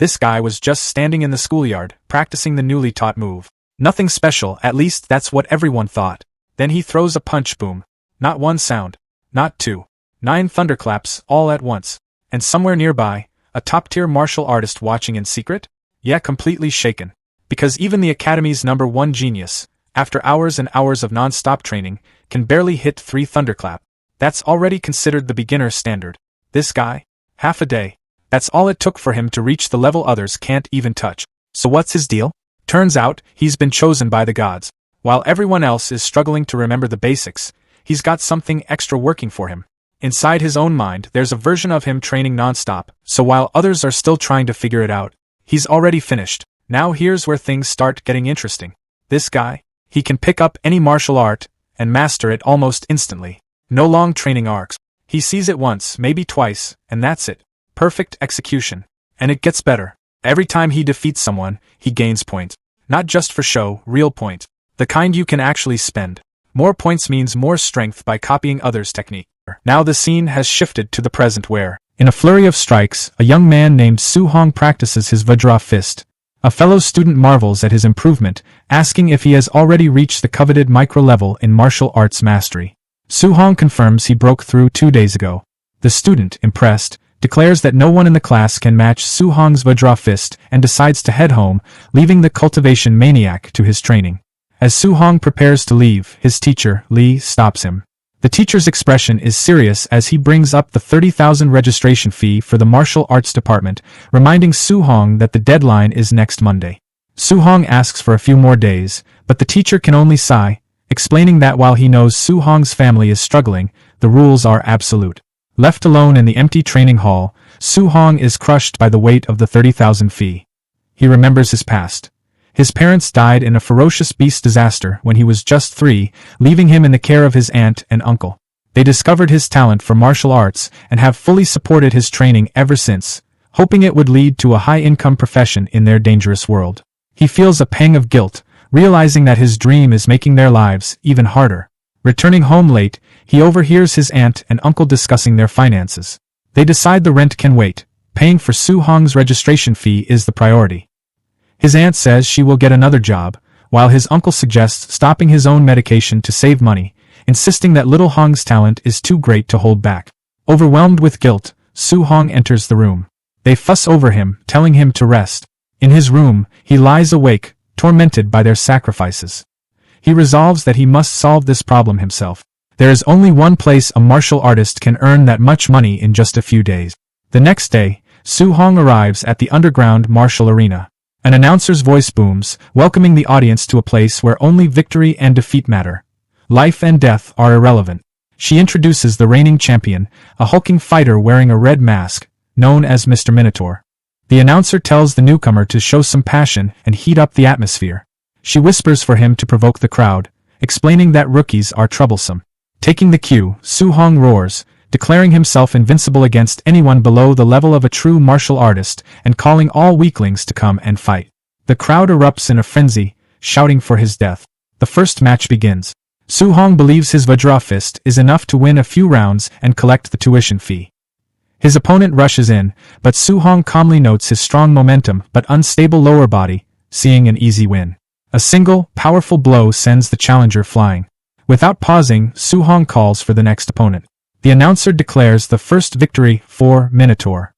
This guy was just standing in the schoolyard, practicing the newly taught move. Nothing special, at least that's what everyone thought. Then he throws a punch, boom. Not one sound. Not two. 9 thunderclaps, all at once. And somewhere nearby, a top-tier martial artist watching in secret? Yeah, completely shaken. Because even the Academy's #1 genius, after hours and hours of non-stop training, can barely hit 3 thunderclap. That's already considered the beginner standard. This guy? Half a day. That's all it took for him to reach the level others can't even touch. So what's his deal? Turns out, he's been chosen by the gods. While everyone else is struggling to remember the basics, he's got something extra working for him. Inside his own mind, there's a version of him training non-stop, so while others are still trying to figure it out, he's already finished. Now here's where things start getting interesting. This guy? He can pick up any martial art, and master it almost instantly. No long training arcs. He sees it once, maybe twice, and that's it. Perfect execution. And it gets better. Every time he defeats someone, he gains points. Not just for show, real point. The kind you can actually spend. More points means more strength by copying others' technique. Now the scene has shifted to the present where, in a flurry of strikes, a young man named Su-hong practices his Vajra fist. A fellow student marvels at his improvement, asking if he has already reached the coveted micro-level in martial arts mastery. Su-hong confirms he broke through 2 days ago. The student, impressed, declares that no one in the class can match Su-hong's Vajra fist and decides to head home, leaving the cultivation maniac to his training. As Su-hong prepares to leave, his teacher, Lee, stops him. The teacher's expression is serious as he brings up the 30,000 registration fee for the martial arts department, reminding Su-hong that the deadline is next Monday. Su-hong asks for a few more days, but the teacher can only sigh, explaining that while he knows Su-hong's family is struggling, the rules are absolute. Left alone in the empty training hall, Su-hong is crushed by the weight of the 30,000 fee. He remembers his past. His parents died in a ferocious beast disaster when he was just 3, leaving him in the care of his aunt and uncle. They discovered his talent for martial arts and have fully supported his training ever since, hoping it would lead to a high-income profession in their dangerous world. He feels a pang of guilt, realizing that his dream is making their lives even harder. Returning home late, he overhears his aunt and uncle discussing their finances. They decide the rent can wait. Paying for Su-hong's registration fee is the priority. His aunt says she will get another job, while his uncle suggests stopping his own medication to save money, insisting that little Hong's talent is too great to hold back. Overwhelmed with guilt, Su-hong enters the room. They fuss over him, telling him to rest. In his room, he lies awake, tormented by their sacrifices. He resolves that he must solve this problem himself. There is only one place a martial artist can earn that much money in just a few days. The next day, Su-hong arrives at the underground martial arena. An announcer's voice booms, welcoming the audience to a place where only victory and defeat matter. Life and death are irrelevant. She introduces the reigning champion, a hulking fighter wearing a red mask, known as Mr. Minotaur. The announcer tells the newcomer to show some passion and heat up the atmosphere. She whispers for him to provoke the crowd, explaining that rookies are troublesome. Taking the cue, Su-hong roars, declaring himself invincible against anyone below the level of a true martial artist and calling all weaklings to come and fight. The crowd erupts in a frenzy, shouting for his death. The first match begins. Su-hong believes his Vajra fist is enough to win a few rounds and collect the tuition fee. His opponent rushes in, but Su-hong calmly notes his strong momentum but unstable lower body, seeing an easy win. A single, powerful blow sends the challenger flying. Without pausing, Su-hong calls for the next opponent. The announcer declares the first victory for Minotaur.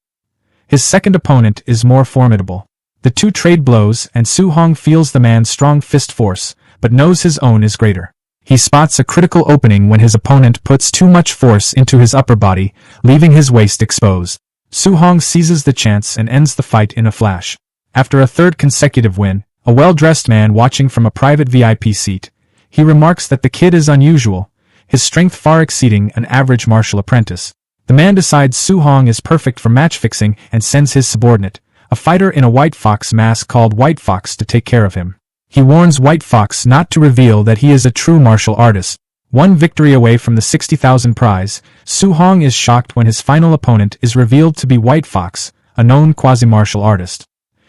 His second opponent is more formidable. The two trade blows and Su-hong feels the man's strong fist force, but knows his own is greater. He spots a critical opening when his opponent puts too much force into his upper body, leaving his waist exposed. Su-hong seizes the chance and ends the fight in a flash. After a third consecutive win, a well-dressed man watching from a private VIP seat, he remarks that the kid is unusual, his strength far exceeding an average martial apprentice. The man decides Su-hong is perfect for match-fixing and sends his subordinate, a fighter in a White Fox mask called White Fox, to take care of him. He warns White Fox not to reveal that he is a true martial artist. One victory away from the 60,000 prize, Su-hong is shocked when his final opponent is revealed to be White Fox, a known quasi-martial artist.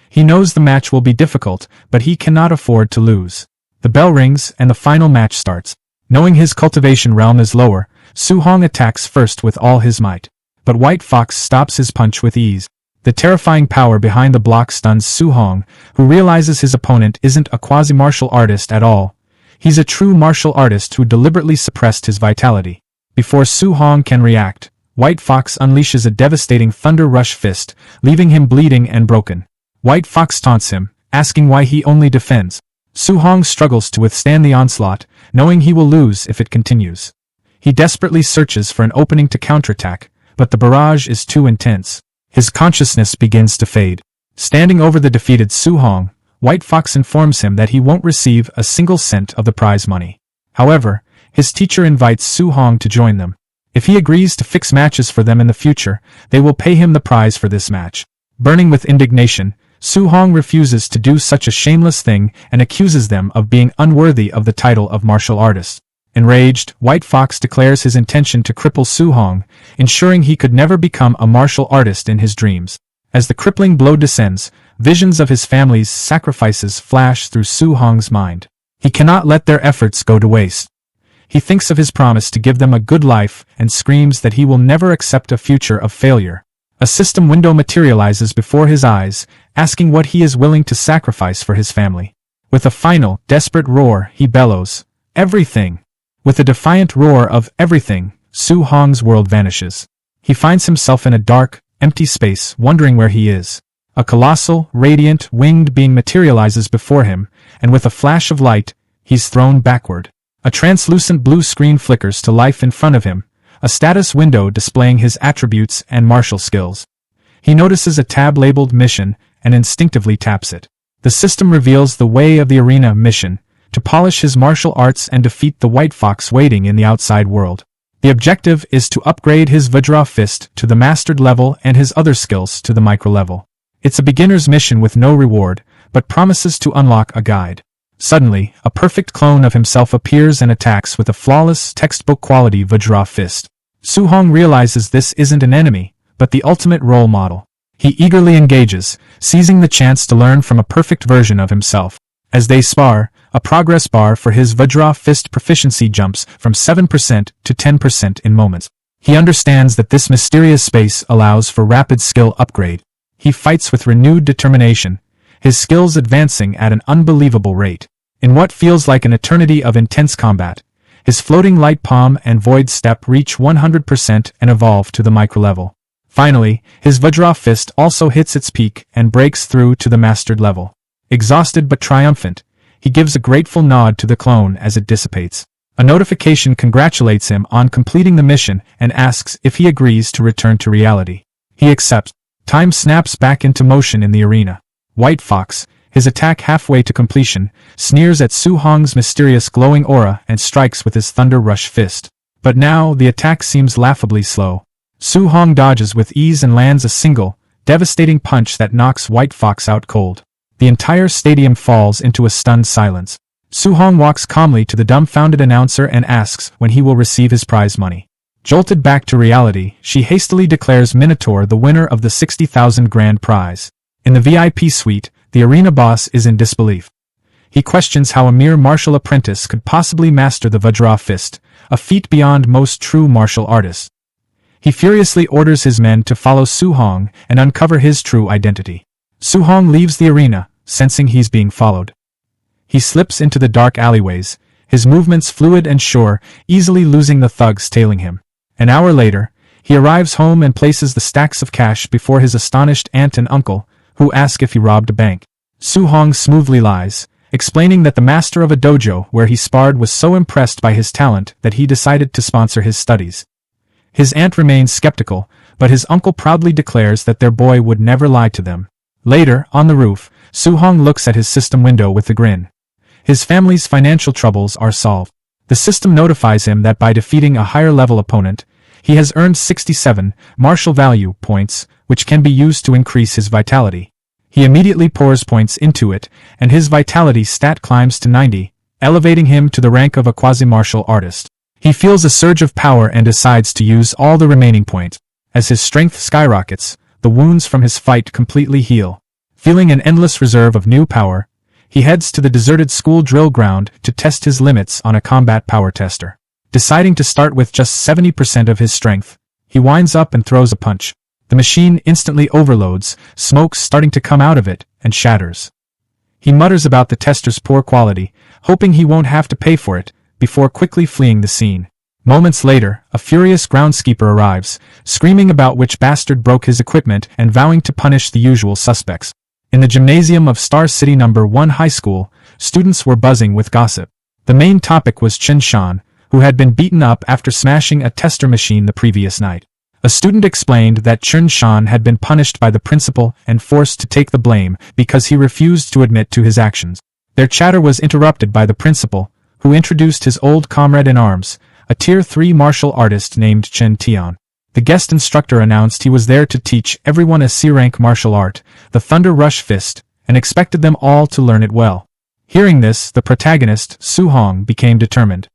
He knows the match will be difficult, but he cannot afford to lose. The bell rings and the final match starts. Knowing his cultivation realm is lower, Su-hong attacks first with all his might. But White Fox stops his punch with ease. The terrifying power behind the block stuns Su-hong, who realizes his opponent isn't a quasi-martial artist at all. He's a true martial artist who deliberately suppressed his vitality. Before Su-hong can react, White Fox unleashes a devastating Thunder Rush fist, leaving him bleeding and broken. White Fox taunts him, asking why he only defends. Su-hong struggles to withstand the onslaught, knowing he will lose if it continues. He desperately searches for an opening to counterattack, but the barrage is too intense. His consciousness begins to fade. Standing over the defeated Su-hong, White Fox informs him that he won't receive a single cent of the prize money. However, his teacher invites Su-hong to join them. If he agrees to fix matches for them in the future, they will pay him the prize for this match. Burning with indignation, Su-hong refuses to do such a shameless thing and accuses them of being unworthy of the title of martial artist. Enraged, White Fox declares his intention to cripple Su-hong, ensuring he could never become a martial artist in his dreams. As the crippling blow descends, visions of his family's sacrifices flash through Su-hong's mind. He cannot let their efforts go to waste. He thinks of his promise to give them a good life and screams that he will never accept a future of failure. A system window materializes before his eyes, asking what he is willing to sacrifice for his family. With a final, desperate roar, he bellows, "Everything!" With a defiant roar of everything, Su-hong's world vanishes. He finds himself in a dark, empty space, wondering where he is. A colossal, radiant, winged being materializes before him, and with a flash of light, he's thrown backward. A translucent blue screen flickers to life in front of him, a status window displaying his attributes and martial skills. He notices a tab labeled Mission and instinctively taps it. The system reveals the Way of the Arena mission, to polish his martial arts and defeat the White Fox waiting in the outside world. The objective is to upgrade his Vajra Fist to the mastered level and his other skills to the micro level. It's a beginner's mission with no reward, but promises to unlock a guide. Suddenly, a perfect clone of himself appears and attacks with a flawless, textbook-quality Vajra Fist. Su-hong realizes this isn't an enemy, but the ultimate role model. He eagerly engages, seizing the chance to learn from a perfect version of himself. As they spar, a progress bar for his Vajra Fist proficiency jumps from 7% to 10% in moments. He understands that this mysterious space allows for rapid skill upgrade. He fights with renewed determination, his skills advancing at an unbelievable rate. In what feels like an eternity of intense combat, his floating light palm and void step reach 100% and evolve to the micro level. Finally, his Vajra Fist also hits its peak and breaks through to the mastered level. Exhausted but triumphant, he gives a grateful nod to the clone as it dissipates. A notification congratulates him on completing the mission and asks if he agrees to return to reality. He accepts. Time snaps back into motion in the arena. White Fox, his attack halfway to completion, sneers at Su-hong's mysterious glowing aura and strikes with his Thunder Rush fist. But now the attack seems laughably slow. Su-hong dodges with ease and lands a single, devastating punch that knocks White Fox out cold. The entire stadium falls into a stunned silence. Su-hong walks calmly to the dumbfounded announcer and asks when he will receive his prize money. Jolted back to reality, she hastily declares Minotaur the winner of the 60,000 grand prize. In the VIP suite, the arena boss is in disbelief. He questions how a mere martial apprentice could possibly master the Vajra Fist, a feat beyond most true martial artists. He furiously orders his men to follow Su-hong and uncover his true identity. Su-hong leaves the arena, sensing he's being followed. He slips into the dark alleyways, his movements fluid and sure, easily losing the thugs tailing him. An hour later, he arrives home and places the stacks of cash before his astonished aunt and uncle, who ask if he robbed a bank. Su-hong smoothly lies, explaining that the master of a dojo where he sparred was so impressed by his talent that he decided to sponsor his studies. His aunt remains skeptical, but his uncle proudly declares that their boy would never lie to them. Later, on the roof, Su-hong looks at his system window with a grin. His family's financial troubles are solved. The system notifies him that by defeating a higher-level opponent, he has earned 67 martial value points, which can be used to increase his vitality. He immediately pours points into it, and his vitality stat climbs to 90, elevating him to the rank of a quasi-martial artist. He feels a surge of power and decides to use all the remaining points. As his strength skyrockets, the wounds from his fight completely heal. Feeling an endless reserve of new power, he heads to the deserted school drill ground to test his limits on a combat power tester. Deciding to start with just 70% of his strength, he winds up and throws a punch. The machine instantly overloads, smoke starting to come out of it, and shatters. He mutters about the tester's poor quality, hoping he won't have to pay for it, before quickly fleeing the scene. Moments later, a furious groundskeeper arrives, screaming about which bastard broke his equipment and vowing to punish the usual suspects. In the gymnasium of Star City No. 1 High School, students were buzzing with gossip. The main topic was Chen Shan, who had been beaten up after smashing a tester machine the previous night. A student explained that Chen Shan had been punished by the principal and forced to take the blame because he refused to admit to his actions. Their chatter was interrupted by the principal, who introduced his old comrade-in-arms, a Tier 3 martial artist named Chen Tian. The guest instructor announced he was there to teach everyone a C-rank martial art, the Thunder Rush Fist, and expected them all to learn it well. Hearing this, the protagonist, Su Hong, became determined.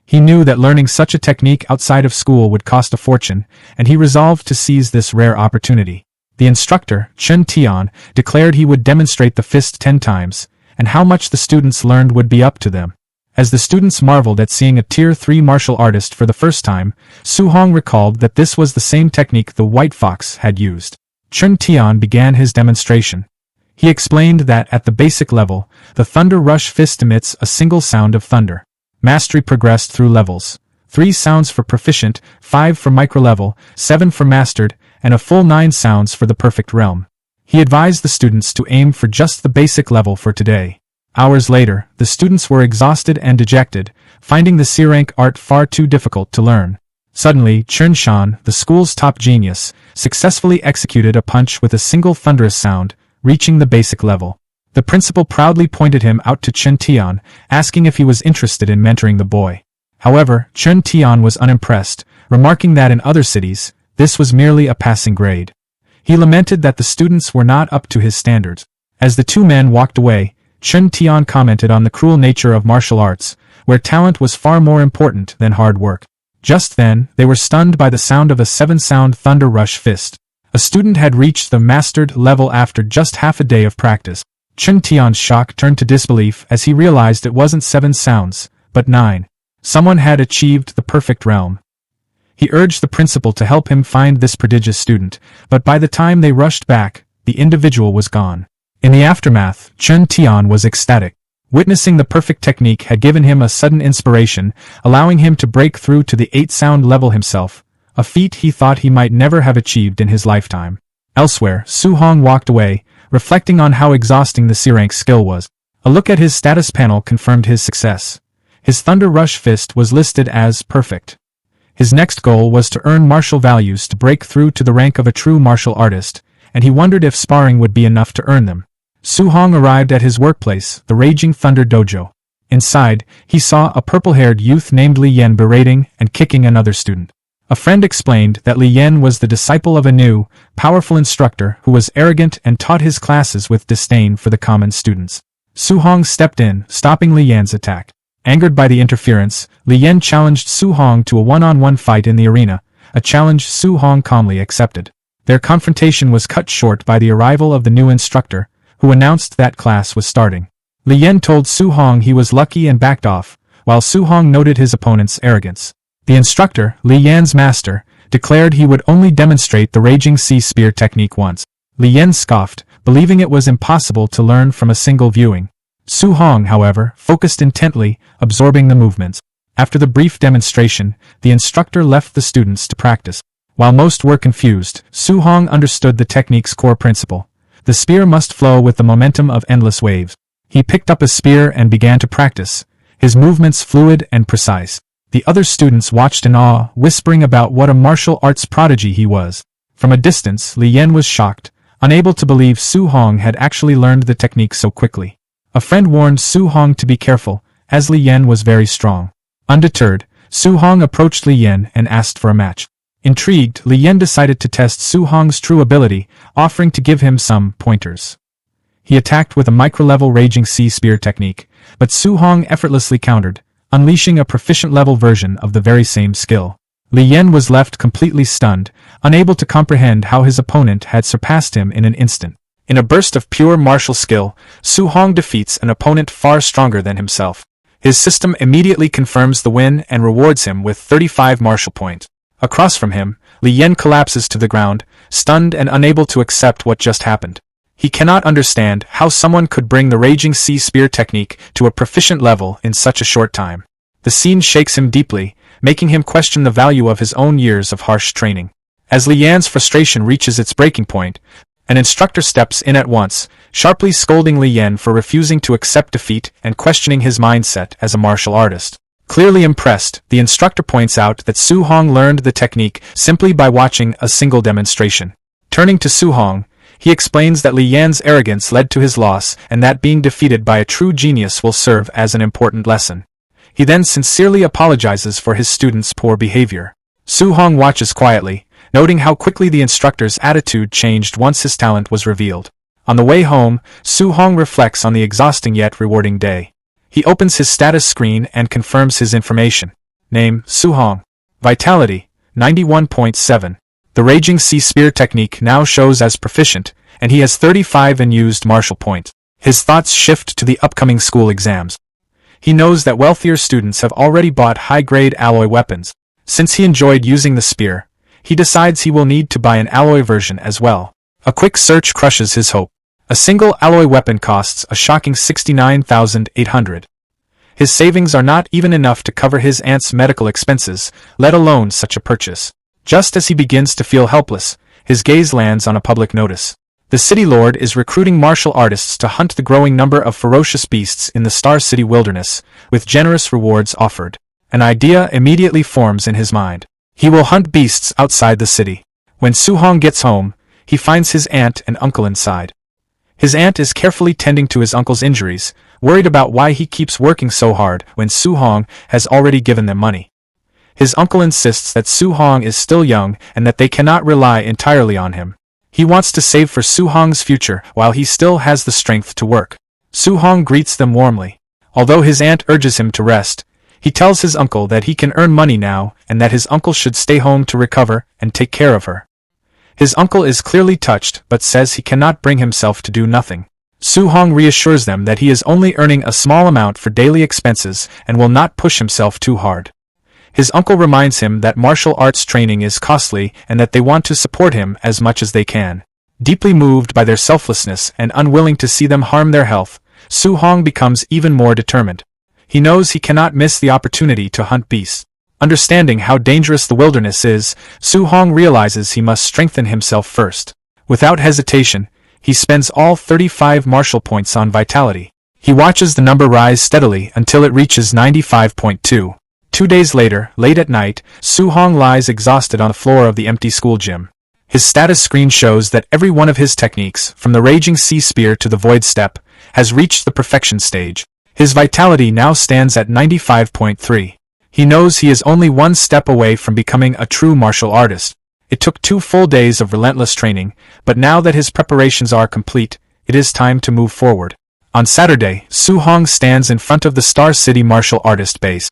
He knew that learning such a technique outside of school would cost a fortune, and he resolved to seize this rare opportunity. The instructor, Chen Tian, declared he would demonstrate the fist 10 times, and how much the students learned would be up to them. As the students marveled at seeing a Tier 3 martial artist for the first time, Su Hong recalled that this was the same technique the White Fox had used. Chen Tian began his demonstration. He explained that at the basic level, the Thunder Rush Fist emits a single sound of thunder. Mastery progressed through levels. 3 sounds for proficient, 5 for micro-level, 7 for mastered, and a full 9 sounds for the perfect realm. He advised the students to aim for just the basic level for today. Hours later, the students were exhausted and dejected, finding the C-rank art far too difficult to learn. Suddenly, Chen Shan, the school's top genius, successfully executed a punch with a single thunderous sound, reaching the basic level. The principal proudly pointed him out to Chen Tian, asking if he was interested in mentoring the boy. However, Chen Tian was unimpressed, remarking that in other cities, this was merely a passing grade. He lamented that the students were not up to his standards. As the two men walked away, Chen Tian commented on the cruel nature of martial arts, where talent was far more important than hard work. Just then, they were stunned by the sound of a 7-sound Thunder Rush Fist. A student had reached the mastered level after just half a day of practice. Chen Tian's shock turned to disbelief as he realized it wasn't 7 sounds, but 9. Someone had achieved the perfect realm. He urged the principal to help him find this prodigious student, but by the time they rushed back, the individual was gone. In the aftermath, Chen Tian was ecstatic. Witnessing the perfect technique had given him a sudden inspiration, allowing him to break through to the 8-sound level himself, a feat he thought he might never have achieved in his lifetime. Elsewhere, Su Hong walked away, reflecting on how exhausting the C-rank skill was. A look at his status panel confirmed his success. His Thunder Rush Fist was listed as perfect. His next goal was to earn martial values to break through to the rank of a true martial artist, and he wondered if sparring would be enough to earn them. Su Hong arrived at his workplace, the Raging Thunder Dojo. Inside, he saw a purple-haired youth named Li Yan berating and kicking another student. A friend explained that Li Yan was the disciple of a new, powerful instructor who was arrogant and taught his classes with disdain for the common students. Su Hong stepped in, stopping Li Yan's attack. Angered by the interference, Li Yan challenged Su Hong to a one-on-one fight in the arena, a challenge Su Hong calmly accepted. Their confrontation was cut short by the arrival of the new instructor, who announced that class was starting. Li Yan told Su Hong he was lucky and backed off, while Su Hong noted his opponent's arrogance. The instructor, Li Yan's master, declared he would only demonstrate the Raging Sea Spear technique once. Li Yan scoffed, believing it was impossible to learn from a single viewing. Su Hong, however, focused intently, absorbing the movements. After the brief demonstration, the instructor left the students to practice. While most were confused, Su Hong understood the technique's core principle. The spear must flow with the momentum of endless waves. He picked up a spear and began to practice, his movements fluid and precise. The other students watched in awe, whispering about what a martial arts prodigy he was. From a distance, Li Yan was shocked, unable to believe Su Hong had actually learned the technique so quickly. A friend warned Su Hong to be careful, as Li Yan was very strong. Undeterred, Su Hong approached Li Yan and asked for a match. Intrigued, Li Yan decided to test Su Hong's true ability, offering to give him some pointers. He attacked with a micro-level Raging Sea Spear technique, but Su Hong effortlessly countered, unleashing a proficient-level version of the very same skill. Li Yan was left completely stunned, unable to comprehend how his opponent had surpassed him in an instant. In a burst of pure martial skill, Su Hong defeats an opponent far stronger than himself. His system immediately confirms the win and rewards him with 35 martial points. Across from him, Li Yan collapses to the ground, stunned and unable to accept what just happened. He cannot understand how someone could bring the raging sea spear technique to a proficient level in such a short time. The scene shakes him deeply, making him question the value of his own years of harsh training. As Li Yan's frustration reaches its breaking point, an instructor steps in at once, sharply scolding Li Yan for refusing to accept defeat and questioning his mindset as a martial artist. Clearly impressed, the instructor points out that Su Hong learned the technique simply by watching a single demonstration. Turning to Su Hong, he explains that Li Yan's arrogance led to his loss and that being defeated by a true genius will serve as an important lesson. He then sincerely apologizes for his student's poor behavior. Su Hong watches quietly, noting how quickly the instructor's attitude changed once his talent was revealed. On the way home, Su Hong reflects on the exhausting yet rewarding day. He opens his status screen and confirms his information. Name, Su Hong. Vitality, 91.7. The Raging Sea Spear technique now shows as proficient, and he has 35 unused martial points. His thoughts shift to the upcoming school exams. He knows that wealthier students have already bought high-grade alloy weapons. Since he enjoyed using the spear, he decides he will need to buy an alloy version as well. A quick search crushes his hope. A single alloy weapon costs a shocking 69,800. His savings are not even enough to cover his aunt's medical expenses, let alone such a purchase. Just as he begins to feel helpless, his gaze lands on a public notice. The city lord is recruiting martial artists to hunt the growing number of ferocious beasts in the Star City wilderness, with generous rewards offered. An idea immediately forms in his mind. He will hunt beasts outside the city. When Su Hong gets home, he finds his aunt and uncle inside. His aunt is carefully tending to his uncle's injuries, worried about why he keeps working so hard when Su Hong has already given them money. His uncle insists that Su Hong is still young and that they cannot rely entirely on him. He wants to save for Su Hong's future while he still has the strength to work. Su Hong greets them warmly. Although his aunt urges him to rest, he tells his uncle that he can earn money now and that his uncle should stay home to recover and take care of her. His uncle is clearly touched but says he cannot bring himself to do nothing. Su Hong reassures them that he is only earning a small amount for daily expenses and will not push himself too hard. His uncle reminds him that martial arts training is costly and that they want to support him as much as they can. Deeply moved by their selflessness and unwilling to see them harm their health, Su Hong becomes even more determined. He knows he cannot miss the opportunity to hunt beasts. Understanding how dangerous the wilderness is, Su Hong realizes he must strengthen himself first. Without hesitation, he spends all 35 martial points on vitality. He watches the number rise steadily until it reaches 95.2. 2 days later, late at night, Su Hong lies exhausted on the floor of the empty school gym. His status screen shows that every one of his techniques, from the Raging Sea Spear to the Void Step, has reached the perfection stage. His vitality now stands at 95.3. He knows he is only one step away from becoming a true martial artist. It took 2 full days of relentless training, but now that his preparations are complete, it is time to move forward. On Saturday, Su Hong stands in front of the Star City martial artist base.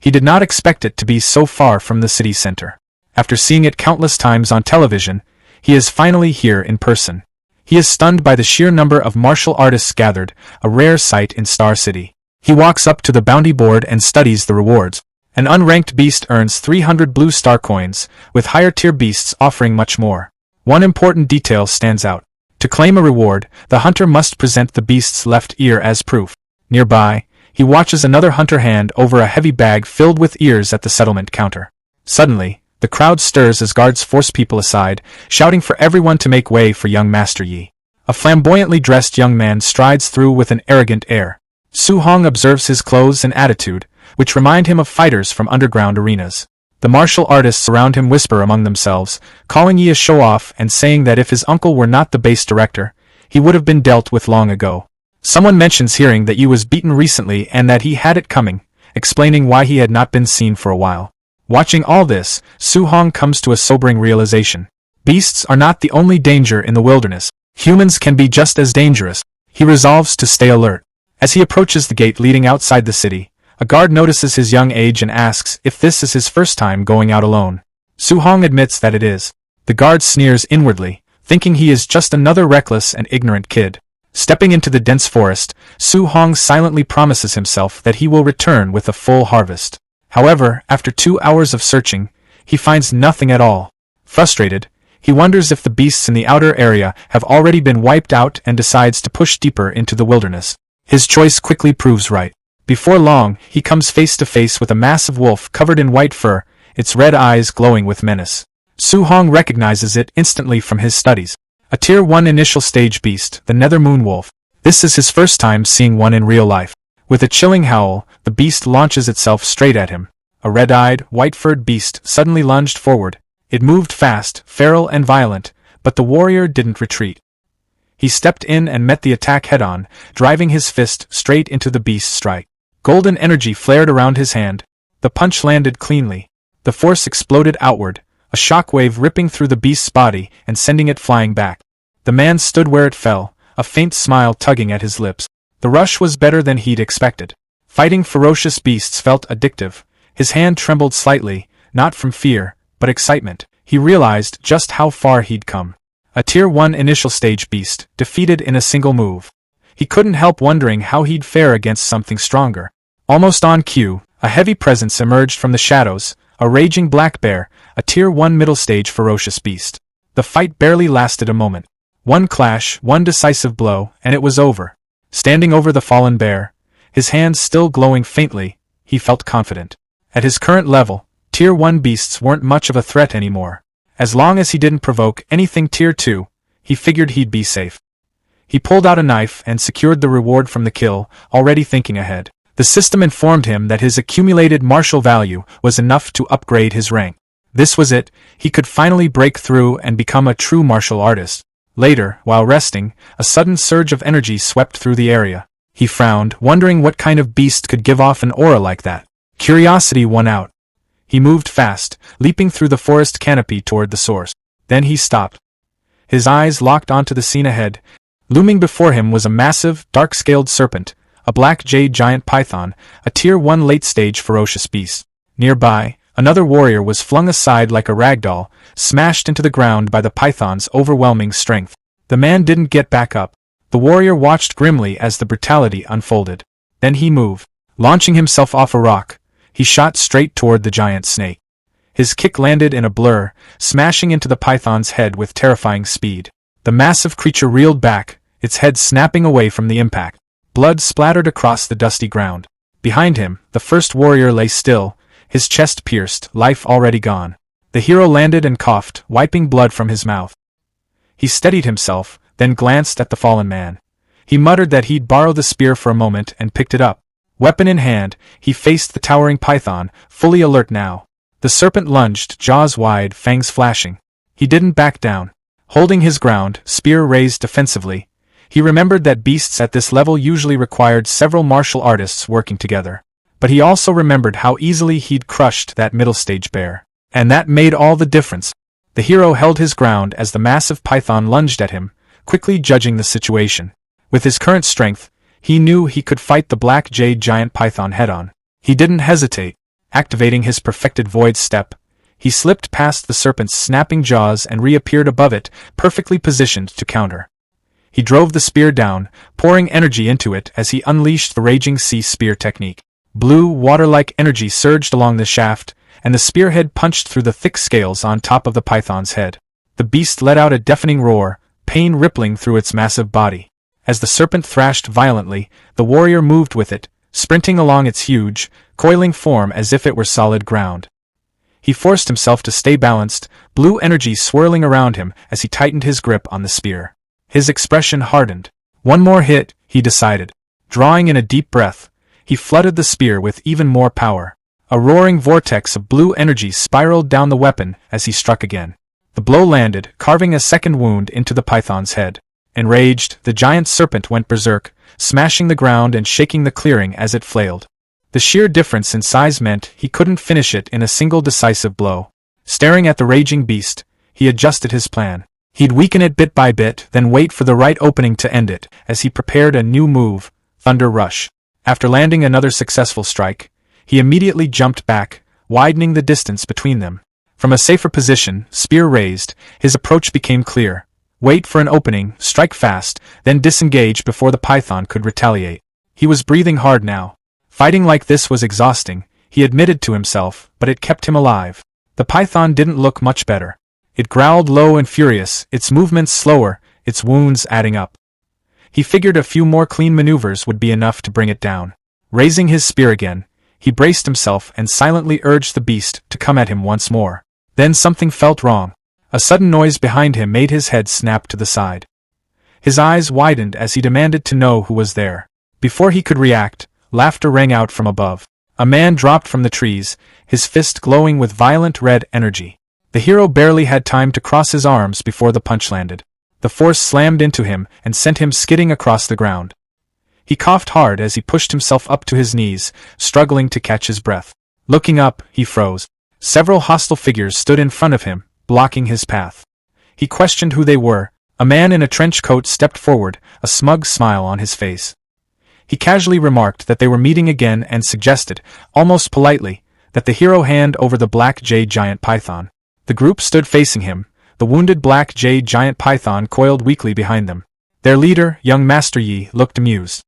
He did not expect it to be so far from the city center. After seeing it countless times on television, he is finally here in person. He is stunned by the sheer number of martial artists gathered, a rare sight in Star City. He walks up to the bounty board and studies the rewards. An unranked beast earns 300 blue star coins, with higher-tier beasts offering much more. One important detail stands out. To claim a reward, the hunter must present the beast's left ear as proof. Nearby, he watches another hunter hand over a heavy bag filled with ears at the settlement counter. Suddenly, the crowd stirs as guards force people aside, shouting for everyone to make way for young Master Yi. A flamboyantly dressed young man strides through with an arrogant air. Su Hong observes his clothes and attitude, which remind him of fighters from underground arenas. The martial artists around him whisper among themselves, calling Yi a show-off and saying that if his uncle were not the base director, he would have been dealt with long ago. Someone mentions hearing that Yi was beaten recently and that he had it coming, explaining why he had not been seen for a while. Watching all this, Su Hong comes to a sobering realization. Beasts are not the only danger in the wilderness. Humans can be just as dangerous. He resolves to stay alert. As he approaches the gate leading outside the city, a guard notices his young age and asks if this is his first time going out alone. Su Hong admits that it is. The guard sneers inwardly, thinking he is just another reckless and ignorant kid. Stepping into the dense forest, Su Hong silently promises himself that he will return with a full harvest. However, after 2 hours of searching, he finds nothing at all. Frustrated, he wonders if the beasts in the outer area have already been wiped out and decides to push deeper into the wilderness. His choice quickly proves right. Before long, he comes face to face with a massive wolf covered in white fur, its red eyes glowing with menace. Su Hong recognizes it instantly from his studies. A Tier 1 initial stage beast, the Nether Moon Wolf. This is his first time seeing one in real life. With a chilling howl, the beast launches itself straight at him. A red-eyed, white-furred beast suddenly lunged forward. It moved fast, feral and violent, but the warrior didn't retreat. He stepped in and met the attack head-on, driving his fist straight into the beast's strike. Golden energy flared around his hand. The punch landed cleanly. The force exploded outward, a shockwave ripping through the beast's body and sending it flying back. The man stood where it fell, a faint smile tugging at his lips. The rush was better than he'd expected. Fighting ferocious beasts felt addictive. His hand trembled slightly, not from fear, but excitement. He realized just how far he'd come. A Tier 1 initial stage beast, defeated in a single move. He couldn't help wondering how he'd fare against something stronger. Almost on cue, a heavy presence emerged from the shadows, a raging black bear, a Tier 1 middle stage ferocious beast. The fight barely lasted a moment. One clash, one decisive blow, and it was over. Standing over the fallen bear, his hands still glowing faintly, he felt confident. At his current level, Tier 1 beasts weren't much of a threat anymore. As long as he didn't provoke anything Tier 2, he figured he'd be safe. He pulled out a knife and secured the reward from the kill, already thinking ahead. The system informed him that his accumulated martial value was enough to upgrade his rank. This was it, he could finally break through and become a true martial artist. Later, while resting, a sudden surge of energy swept through the area. He frowned, wondering what kind of beast could give off an aura like that. Curiosity won out. He moved fast, leaping through the forest canopy toward the source. Then he stopped. His eyes locked onto the scene ahead. Looming before him was a massive, dark-scaled serpent, a black jade giant python, a Tier 1 late-stage ferocious beast. Nearby, another warrior was flung aside like a ragdoll, smashed into the ground by the python's overwhelming strength. The man didn't get back up. The warrior watched grimly as the brutality unfolded. Then he moved. Launching himself off a rock, he shot straight toward the giant snake. His kick landed in a blur, smashing into the python's head with terrifying speed. The massive creature reeled back, its head snapping away from the impact. Blood splattered across the dusty ground. Behind him, the first warrior lay still, his chest pierced, life already gone. The hero landed and coughed, wiping blood from his mouth. He steadied himself, then glanced at the fallen man. He muttered that he'd borrow the spear for a moment and picked it up. Weapon in hand, he faced the towering python, fully alert now. The serpent lunged, jaws wide, fangs flashing. He didn't back down. Holding his ground, spear raised defensively, he remembered that beasts at this level usually required several martial artists working together. But he also remembered how easily he'd crushed that middle-stage bear. And that made all the difference. The hero held his ground as the massive python lunged at him, quickly judging the situation. With his current strength, he knew he could fight the black jade giant python head-on. He didn't hesitate. Activating his perfected void step, he slipped past the serpent's snapping jaws and reappeared above it, perfectly positioned to counter. He drove the spear down, pouring energy into it as he unleashed the raging sea spear technique. Blue, water-like energy surged along the shaft, and the spearhead punched through the thick scales on top of the python's head. The beast let out a deafening roar, pain rippling through its massive body. As the serpent thrashed violently, the warrior moved with it, sprinting along its huge, coiling form as if it were solid ground. He forced himself to stay balanced, blue energy swirling around him as he tightened his grip on the spear. His expression hardened. One more hit, he decided. Drawing in a deep breath, he flooded the spear with even more power. A roaring vortex of blue energy spiraled down the weapon as he struck again. The blow landed, carving a second wound into the python's head. Enraged, the giant serpent went berserk, smashing the ground and shaking the clearing as it flailed. The sheer difference in size meant he couldn't finish it in a single decisive blow. Staring at the raging beast, he adjusted his plan. He'd weaken it bit by bit, then wait for the right opening to end it, as he prepared a new move, Thunder Rush. After landing another successful strike, he immediately jumped back, widening the distance between them. From a safer position, spear raised, his approach became clear. Wait for an opening, strike fast, then disengage before the python could retaliate. He was breathing hard now. Fighting like this was exhausting, he admitted to himself, but it kept him alive. The python didn't look much better. It growled low and furious, its movements slower, its wounds adding up. He figured a few more clean maneuvers would be enough to bring it down. Raising his spear again, he braced himself and silently urged the beast to come at him once more. Then something felt wrong. A sudden noise behind him made his head snap to the side. His eyes widened as he demanded to know who was there. Before he could react, laughter rang out from above. A man dropped from the trees, his fist glowing with violent red energy. The hero barely had time to cross his arms before the punch landed. The force slammed into him and sent him skidding across the ground. He coughed hard as he pushed himself up to his knees, struggling to catch his breath. Looking up, he froze. Several hostile figures stood in front of him, blocking his path. He questioned who they were. A man in a trench coat stepped forward, a smug smile on his face. He casually remarked that they were meeting again and suggested, almost politely, that the hero hand over the black jade giant python. The group stood facing him, the wounded black jade giant python coiled weakly behind them. Their leader, young Master Yi, looked amused.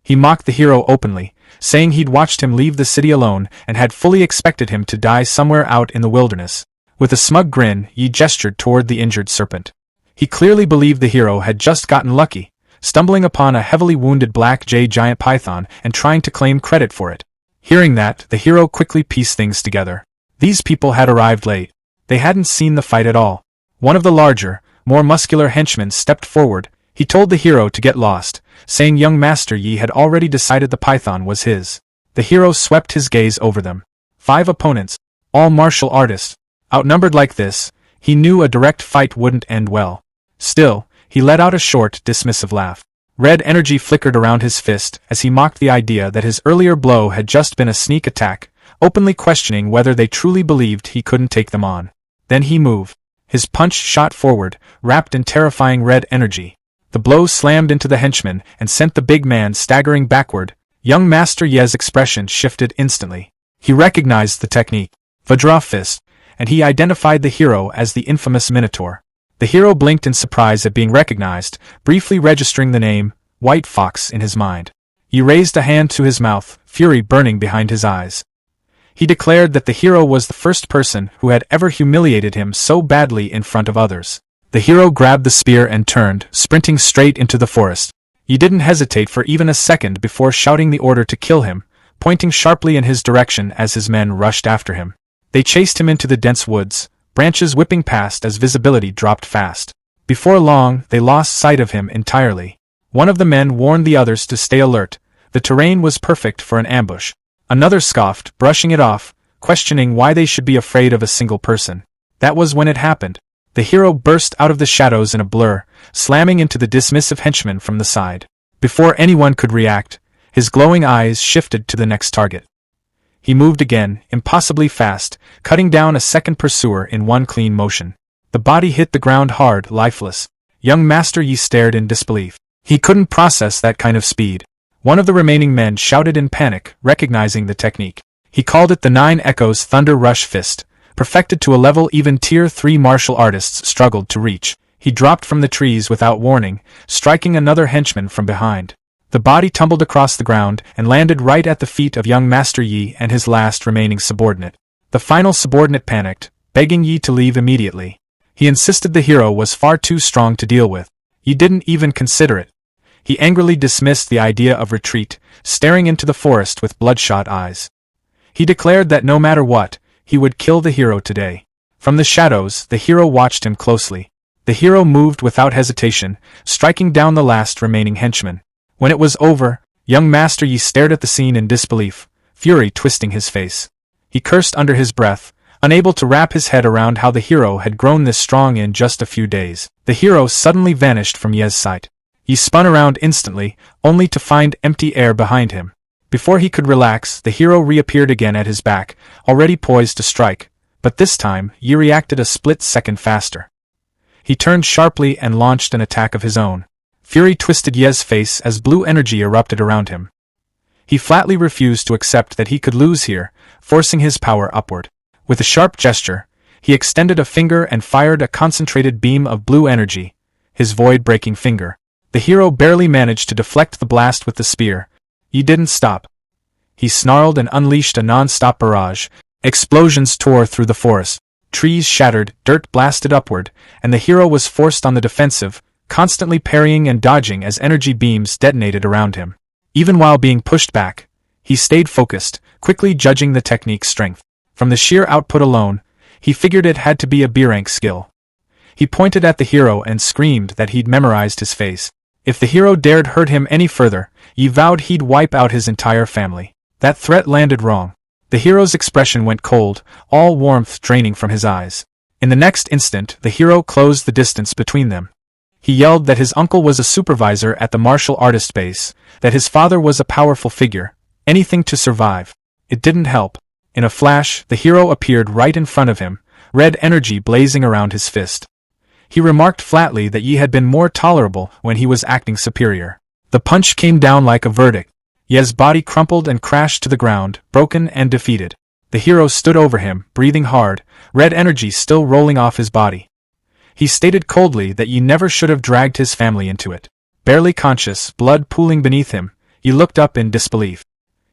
He mocked the hero openly, saying he'd watched him leave the city alone and had fully expected him to die somewhere out in the wilderness. With a smug grin, Yi gestured toward the injured serpent. He clearly believed the hero had just gotten lucky, stumbling upon a heavily wounded black jade giant python and trying to claim credit for it. Hearing that, the hero quickly pieced things together. These people had arrived late. They hadn't seen the fight at all. One of the larger, more muscular henchmen stepped forward. He told the hero to get lost, saying young Master Yi had already decided the python was his. The hero swept his gaze over them. 5 opponents, all martial artists. Outnumbered like this, he knew a direct fight wouldn't end well. Still, he let out a short, dismissive laugh. Red energy flickered around his fist as he mocked the idea that his earlier blow had just been a sneak attack, openly questioning whether they truly believed he couldn't take them on. Then he moved. His punch shot forward, wrapped in terrifying red energy. The blow slammed into the henchman and sent the big man staggering backward. Young Master Ye's expression shifted instantly. He recognized the technique, Vajra Fist, and he identified the hero as the infamous Minotaur. The hero blinked in surprise at being recognized, briefly registering the name, White Fox, in his mind. He raised a hand to his mouth, fury burning behind his eyes. He declared that the hero was the first person who had ever humiliated him so badly in front of others. The hero grabbed the spear and turned, sprinting straight into the forest. He didn't hesitate for even a second before shouting the order to kill him, pointing sharply in his direction as his men rushed after him. They chased him into the dense woods, branches whipping past as visibility dropped fast. Before long, they lost sight of him entirely. One of the men warned the others to stay alert. The terrain was perfect for an ambush. Another scoffed, brushing it off, questioning why they should be afraid of a single person. That was when it happened. The hero burst out of the shadows in a blur, slamming into the dismissive henchman from the side. Before anyone could react, his glowing eyes shifted to the next target. He moved again, impossibly fast, cutting down a second pursuer in one clean motion. The body hit the ground hard, lifeless. Young Master Yi stared in disbelief. He couldn't process that kind of speed. One of the remaining men shouted in panic, recognizing the technique. He called it the 9 Echoes Thunder Rush Fist, perfected to a level even Tier 3 martial artists struggled to reach. He dropped from the trees without warning, striking another henchman from behind. The body tumbled across the ground and landed right at the feet of young Master Yi and his last remaining subordinate. The final subordinate panicked, begging Yi to leave immediately. He insisted the hero was far too strong to deal with. Yi didn't even consider it. He angrily dismissed the idea of retreat, staring into the forest with bloodshot eyes. He declared that no matter what, he would kill the hero today. From the shadows, the hero watched him closely. The hero moved without hesitation, striking down the last remaining henchman. When it was over, young Master Yi stared at the scene in disbelief, fury twisting his face. He cursed under his breath, unable to wrap his head around how the hero had grown this strong in just a few days. The hero suddenly vanished from Ye's sight. He spun around instantly, only to find empty air behind him. Before he could relax, the hero reappeared again at his back, already poised to strike, but this time, Yi reacted a split second faster. He turned sharply and launched an attack of his own. Fury twisted Ye's face as blue energy erupted around him. He flatly refused to accept that he could lose here, forcing his power upward. With a sharp gesture, he extended a finger and fired a concentrated beam of blue energy, his void-breaking finger. The hero barely managed to deflect the blast with the spear. He didn't stop. He snarled and unleashed a non-stop barrage. Explosions tore through the forest. Trees shattered, dirt blasted upward, and the hero was forced on the defensive, constantly parrying and dodging as energy beams detonated around him. Even while being pushed back, he stayed focused, quickly judging the technique's strength. From the sheer output alone, he figured it had to be a B-rank skill. He pointed at the hero and screamed that he'd memorized his face. If the hero dared hurt him any further, he vowed he'd wipe out his entire family. That threat landed wrong. The hero's expression went cold, all warmth draining from his eyes. In the next instant, the hero closed the distance between them. He yelled that his uncle was a supervisor at the martial artist base, that his father was a powerful figure, anything to survive. It didn't help. In a flash, the hero appeared right in front of him, red energy blazing around his fist. He remarked flatly that Yi had been more tolerable when he was acting superior. The punch came down like a verdict. Ye's body crumpled and crashed to the ground, broken and defeated. The hero stood over him, breathing hard, red energy still rolling off his body. He stated coldly that Yi never should have dragged his family into it. Barely conscious, blood pooling beneath him, Yi looked up in disbelief.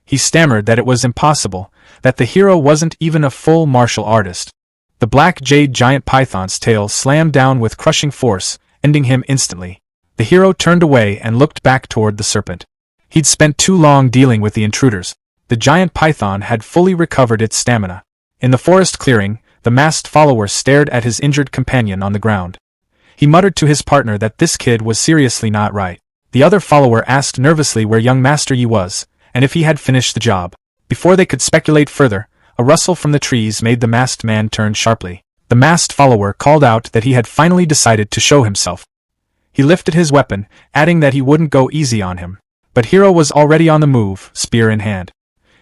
He stammered that it was impossible, that the hero wasn't even a full martial artist. The black jade giant python's tail slammed down with crushing force, ending him instantly. The hero turned away and looked back toward the serpent. He'd spent too long dealing with the intruders. The giant python had fully recovered its stamina. In the forest clearing, the masked follower stared at his injured companion on the ground. He muttered to his partner that this kid was seriously not right. The other follower asked nervously where young Master Yi was, and if he had finished the job. Before they could speculate further, a rustle from the trees made the masked man turn sharply. The masked follower called out that he had finally decided to show himself. He lifted his weapon, adding that he wouldn't go easy on him. But Hero was already on the move, spear in hand.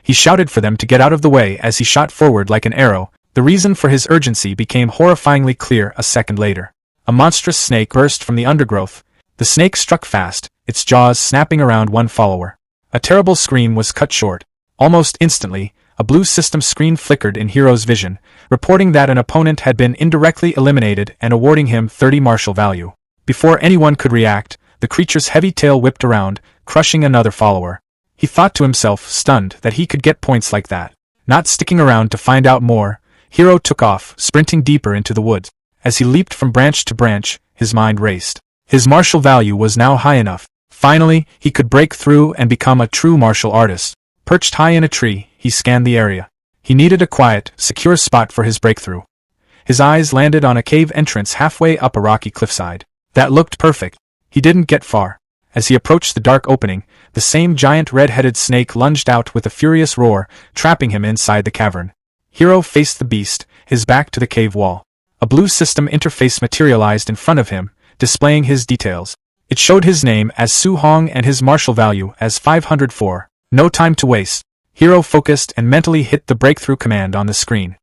He shouted for them to get out of the way as he shot forward like an arrow. The reason for his urgency became horrifyingly clear a second later. A monstrous snake burst from the undergrowth. The snake struck fast, its jaws snapping around one follower. A terrible scream was cut short. Almost instantly, a blue system screen flickered in Hero's vision, reporting that an opponent had been indirectly eliminated and awarding him 30 martial value. Before anyone could react, the creature's heavy tail whipped around, crushing another follower. He thought to himself, stunned, that he could get points like that. Not sticking around to find out more, Hero took off, sprinting deeper into the woods. As he leaped from branch to branch, his mind raced. His martial value was now high enough. Finally, he could break through and become a true martial artist. Perched high in a tree, he scanned the area. He needed a quiet, secure spot for his breakthrough. His eyes landed on a cave entrance halfway up a rocky cliffside. That looked perfect. He didn't get far. As he approached the dark opening, the same giant red-headed snake lunged out with a furious roar, trapping him inside the cavern. Hero faced the beast, his back to the cave wall. A blue system interface materialized in front of him, displaying his details. It showed his name as Su Hong and his martial value as 504. No time to waste. Hero focused and mentally hit the breakthrough command on the screen.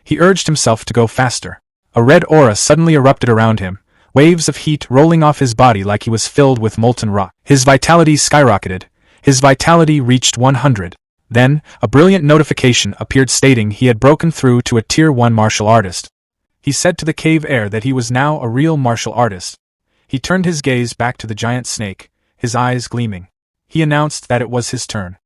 He urged himself to go faster. A red aura suddenly erupted around him, waves of heat rolling off his body like he was filled with molten rock. His vitality skyrocketed. His vitality reached 100. Then, a brilliant notification appeared stating he had broken through to a Tier 1 martial artist. He said to the cave air that he was now a real martial artist. He turned his gaze back to the giant snake, his eyes gleaming. He announced that it was his turn.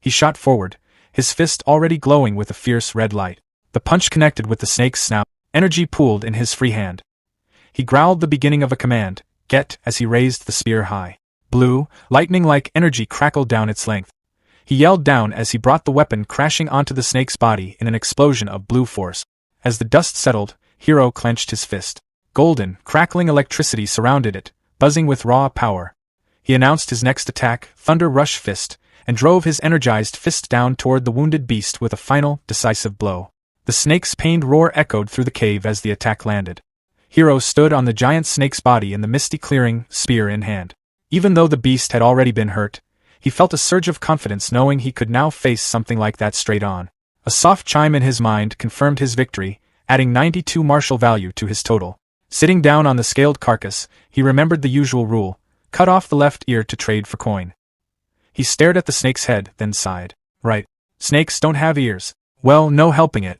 He shot forward, his fist already glowing with a fierce red light. The punch connected with the snake's snout. Energy pooled in his free hand. He growled the beginning of a command, "Get," as he raised the spear high. Blue, lightning-like energy crackled down its length. He yelled down as he brought the weapon crashing onto the snake's body in an explosion of blue force. As the dust settled, Hero clenched his fist. Golden, crackling electricity surrounded it, buzzing with raw power. He announced his next attack, Thunder Rush Fist, and drove his energized fist down toward the wounded beast with a final, decisive blow. The snake's pained roar echoed through the cave as the attack landed. Hero stood on the giant snake's body in the misty clearing, spear in hand. Even though the beast had already been hurt, he felt a surge of confidence knowing he could now face something like that straight on. A soft chime in his mind confirmed his victory, adding 92 martial value to his total. Sitting down on the scaled carcass, he remembered the usual rule: cut off the left ear to trade for coin. He stared at the snake's head, then sighed. Right. Snakes don't have ears. Well, no helping it.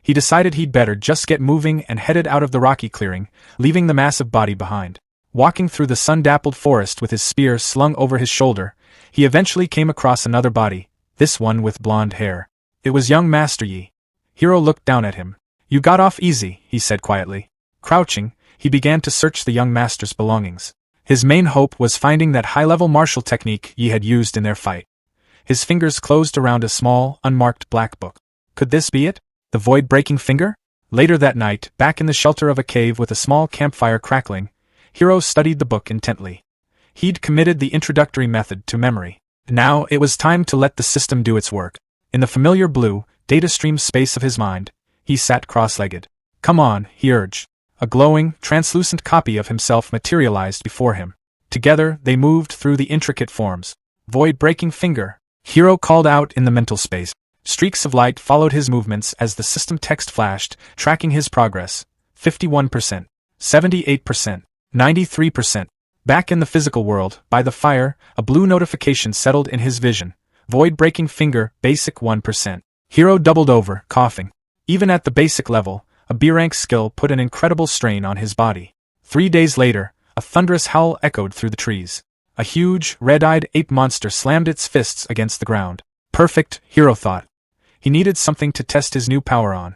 He decided he'd better just get moving and headed out of the rocky clearing, leaving the massive body behind. Walking through the sun-dappled forest with his spear slung over his shoulder, he eventually came across another body, this one with blonde hair. It was young Master Yi. Hero looked down at him. You got off easy, he said quietly. Crouching, he began to search the young master's belongings. His main hope was finding that high-level martial technique Yi had used in their fight. His fingers closed around a small, unmarked black book. Could this be it? The void-breaking finger? Later that night, back in the shelter of a cave with a small campfire crackling, Hiro studied the book intently. He'd committed the introductory method to memory. Now it was time to let the system do its work. In the familiar blue, data-stream space of his mind, he sat cross-legged. Come on, he urged. A glowing, translucent copy of himself materialized before him. Together, they moved through the intricate forms. Void-breaking finger, Hiro called out in the mental space. Streaks of light followed his movements as the system text flashed, tracking his progress. 51%, 78%, 93%. Back in the physical world, by the fire, a blue notification settled in his vision. Void-breaking finger, basic 1%. Hiro doubled over, coughing. Even at the basic level, a B-rank skill put an incredible strain on his body. 3 days later, a thunderous howl echoed through the trees. A huge, red-eyed ape monster slammed its fists against the ground. Perfect, Hiro thought. He needed something to test his new power on.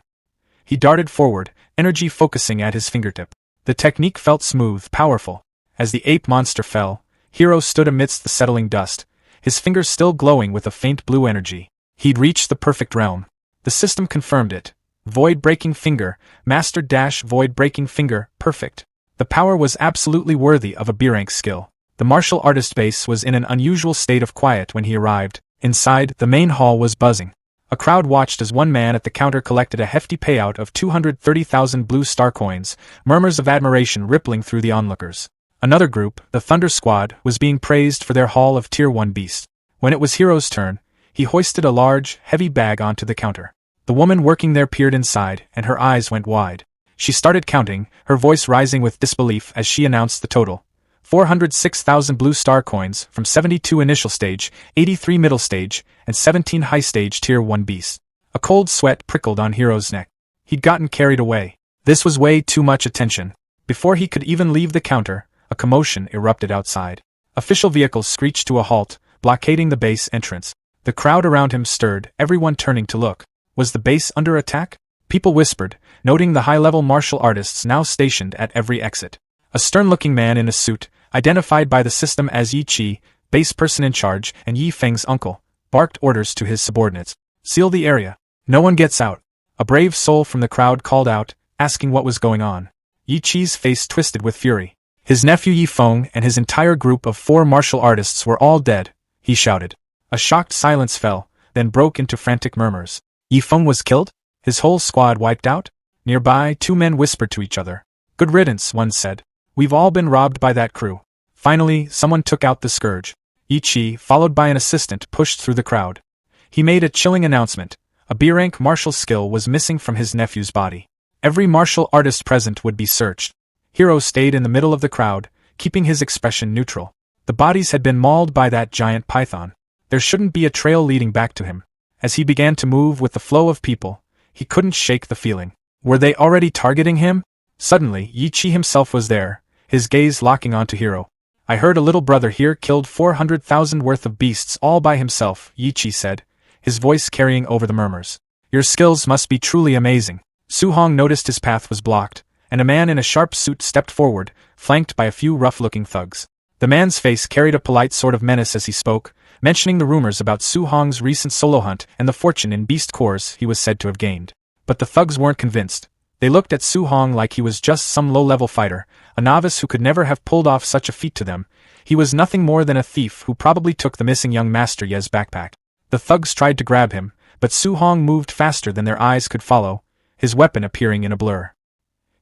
He darted forward, energy focusing at his fingertip. The technique felt smooth, powerful. As the ape monster fell, Hiro stood amidst the settling dust, his fingers still glowing with a faint blue energy. He'd reached the perfect realm. The system confirmed it. Void-breaking finger, master-void-breaking finger, perfect. The power was absolutely worthy of a B-rank skill. The martial artist base was in an unusual state of quiet when he arrived. Inside, the main hall was buzzing. A crowd watched as one man at the counter collected a hefty payout of 230,000 blue star coins, murmurs of admiration rippling through the onlookers. Another group, the Thunder Squad, was being praised for their haul of Tier 1 beasts. When it was Hiro's turn, he hoisted a large, heavy bag onto the counter. The woman working there peered inside, and her eyes went wide. She started counting, her voice rising with disbelief as she announced the total. 406,000 blue star coins from 72 initial stage, 83 middle stage, and 17 high stage Tier 1 beasts. A cold sweat prickled on Hiro's neck. He'd gotten carried away. This was way too much attention. Before he could even leave the counter, a commotion erupted outside. Official vehicles screeched to a halt, blockading the base entrance. The crowd around him stirred, everyone turning to look. Was the base under attack? People whispered, noting the high-level martial artists now stationed at every exit. A stern-looking man in a suit, identified by the system as Yi Chi, base person in charge, and Yi Feng's uncle, barked orders to his subordinates. Seal the area. No one gets out. A brave soul from the crowd called out, asking what was going on. Yi Chi's face twisted with fury. His nephew Yi Feng and his entire group of 4 martial artists were all dead, he shouted. A shocked silence fell, then broke into frantic murmurs. Yi Feng was killed? His whole squad wiped out? Nearby, 2 men whispered to each other. Good riddance, one said. We've all been robbed by that crew. Finally, someone took out the scourge. Yi Chi, followed by an assistant, pushed through the crowd. He made a chilling announcement. A B-rank martial skill was missing from his nephew's body. Every martial artist present would be searched. Hiro stayed in the middle of the crowd, keeping his expression neutral. The bodies had been mauled by that giant python. There shouldn't be a trail leading back to him. As he began to move with the flow of people, he couldn't shake the feeling. Were they already targeting him? Suddenly, Yi Chi himself was there, his gaze locking onto Hiro. I heard a little brother here killed 400,000 worth of beasts all by himself, Yi Chi said, his voice carrying over the murmurs. Your skills must be truly amazing. Su Hong noticed his path was blocked, and a man in a sharp suit stepped forward, flanked by a few rough-looking thugs. The man's face carried a polite sort of menace as he spoke, mentioning the rumors about Su Hong's recent solo hunt and the fortune in beast cores he was said to have gained. But the thugs weren't convinced. They looked at Su Hong like he was just some low-level fighter, a novice who could never have pulled off such a feat to them. He was nothing more than a thief who probably took the missing young Master Ye's backpack. The thugs tried to grab him, but Su Hong moved faster than their eyes could follow, his weapon appearing in a blur.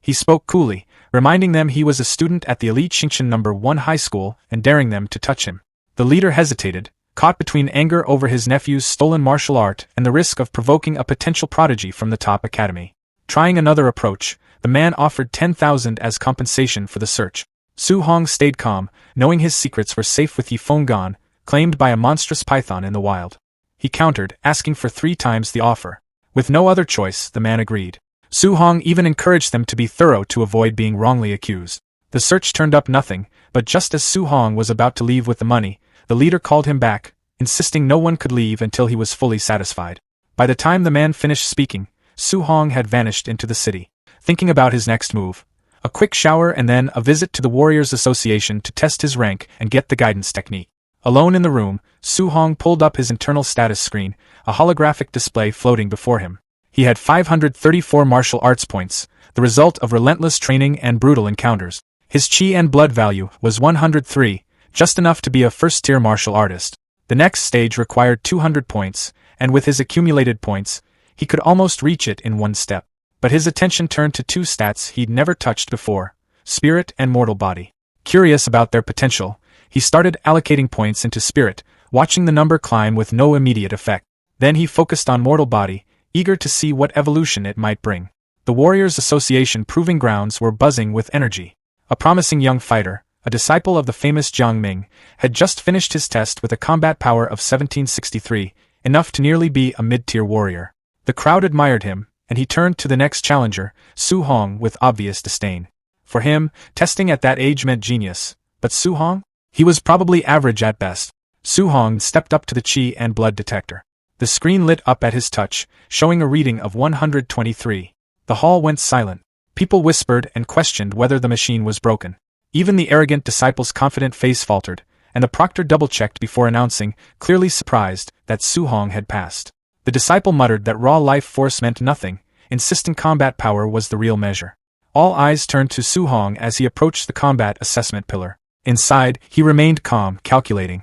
He spoke coolly, reminding them he was a student at the elite Xingqian No. 1 high school and daring them to touch him. The leader hesitated, caught between anger over his nephew's stolen martial art and the risk of provoking a potential prodigy from the top academy. Trying another approach, the man offered 10,000 as compensation for the search. Su Hong stayed calm, knowing his secrets were safe with Yi Feng gone, claimed by a monstrous python in the wild. He countered, asking for 3 times the offer. With no other choice, the man agreed. Su Hong even encouraged them to be thorough to avoid being wrongly accused. The search turned up nothing, but just as Su Hong was about to leave with the money, the leader called him back, insisting no one could leave until he was fully satisfied. By the time the man finished speaking, Su Hong had vanished into the city. Thinking about his next move, a quick shower and then a visit to the Warriors Association to test his rank and get the guidance technique. Alone in the room, Su Hong pulled up his internal status screen, a holographic display floating before him. He had 534 martial arts points, the result of relentless training and brutal encounters. His chi and blood value was 103, just enough to be a first-tier martial artist. The next stage required 200 points, and with his accumulated points, he could almost reach it in one step. But his attention turned to two stats he'd never touched before: spirit and mortal body. Curious about their potential, he started allocating points into spirit, watching the number climb with no immediate effect. Then he focused on mortal body, eager to see what evolution it might bring. The Warriors Association proving grounds were buzzing with energy. A promising young fighter, a disciple of the famous Jiang Ming, had just finished his test with a combat power of 1763, enough to nearly be a mid-tier warrior. The crowd admired him, and he turned to the next challenger, Su Hong, with obvious disdain. For him, testing at that age meant genius, but Su Hong? He was probably average at best. Su Hong stepped up to the chi and blood detector. The screen lit up at his touch, showing a reading of 123. The hall went silent. People whispered and questioned whether the machine was broken. Even the arrogant disciple's confident face faltered, and the proctor double-checked before announcing, clearly surprised, that Su Hong had passed. The disciple muttered that raw life force meant nothing, insisting combat power was the real measure. All eyes turned to Su Hong as he approached the combat assessment pillar. Inside, he remained calm, calculating.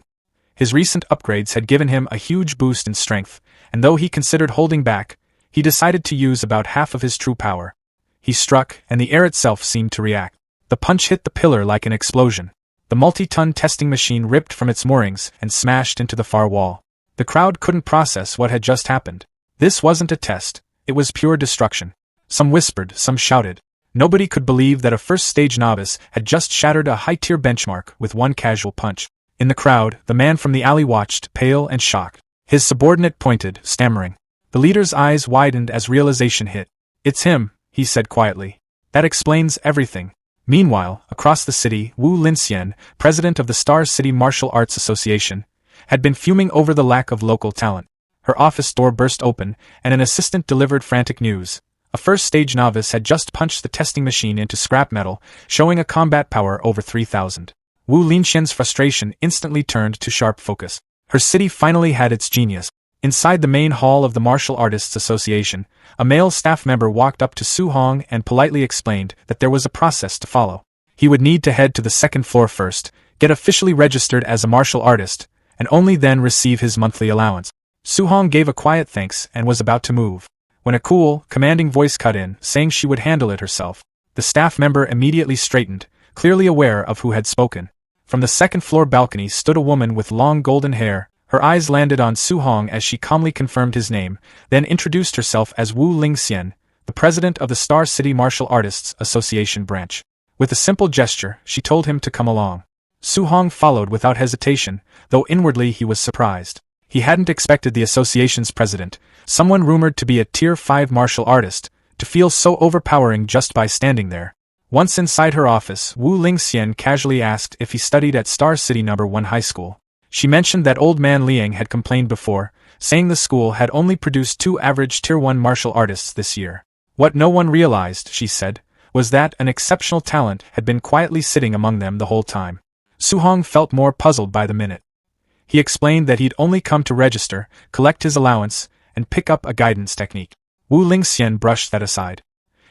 His recent upgrades had given him a huge boost in strength, and though he considered holding back, he decided to use about half of his true power. He struck, and the air itself seemed to react. The punch hit the pillar like an explosion. The multi-ton testing machine ripped from its moorings and smashed into the far wall. The crowd couldn't process what had just happened. This wasn't a test, it was pure destruction. Some whispered, some shouted. Nobody could believe that a first-stage novice had just shattered a high-tier benchmark with one casual punch. In the crowd, the man from the alley watched, pale and shocked. His subordinate pointed, stammering. The leader's eyes widened as realization hit. "It's him," he said quietly. "That explains everything." Meanwhile, across the city, Wu Linxian, president of the Star City Martial Arts Association, had been fuming over the lack of local talent. Her office door burst open, and an assistant delivered frantic news. A first-stage novice had just punched the testing machine into scrap metal, showing a combat power over 3,000. Wu Linxian's frustration instantly turned to sharp focus. Her city finally had its genius. Inside the main hall of the Martial Artists Association, a male staff member walked up to Su Hong and politely explained that there was a process to follow. He would need to head to the second floor first, get officially registered as a martial artist, and only then receive his monthly allowance. Su Hong gave a quiet thanks and was about to move, when a cool, commanding voice cut in, saying she would handle it herself. The staff member immediately straightened, clearly aware of who had spoken. From the second-floor balcony stood a woman with long golden hair. Her eyes landed on Su Hong as she calmly confirmed his name, then introduced herself as Wu Linxian, the president of the Star City Martial Artists Association branch. With a simple gesture, she told him to come along. Su Hong followed without hesitation, though inwardly he was surprised. He hadn't expected the association's president, someone rumored to be a Tier 5 martial artist, to feel so overpowering just by standing there. Once inside her office, Wu Linxian casually asked if he studied at Star City No. 1 High School. She mentioned that old man Liang had complained before, saying the school had only produced 2 average Tier 1 martial artists this year. What no one realized, she said, was that an exceptional talent had been quietly sitting among them the whole time. Su Hong felt more puzzled by the minute. He explained that he'd only come to register, collect his allowance, and pick up a guidance technique. Wu Linxian brushed that aside.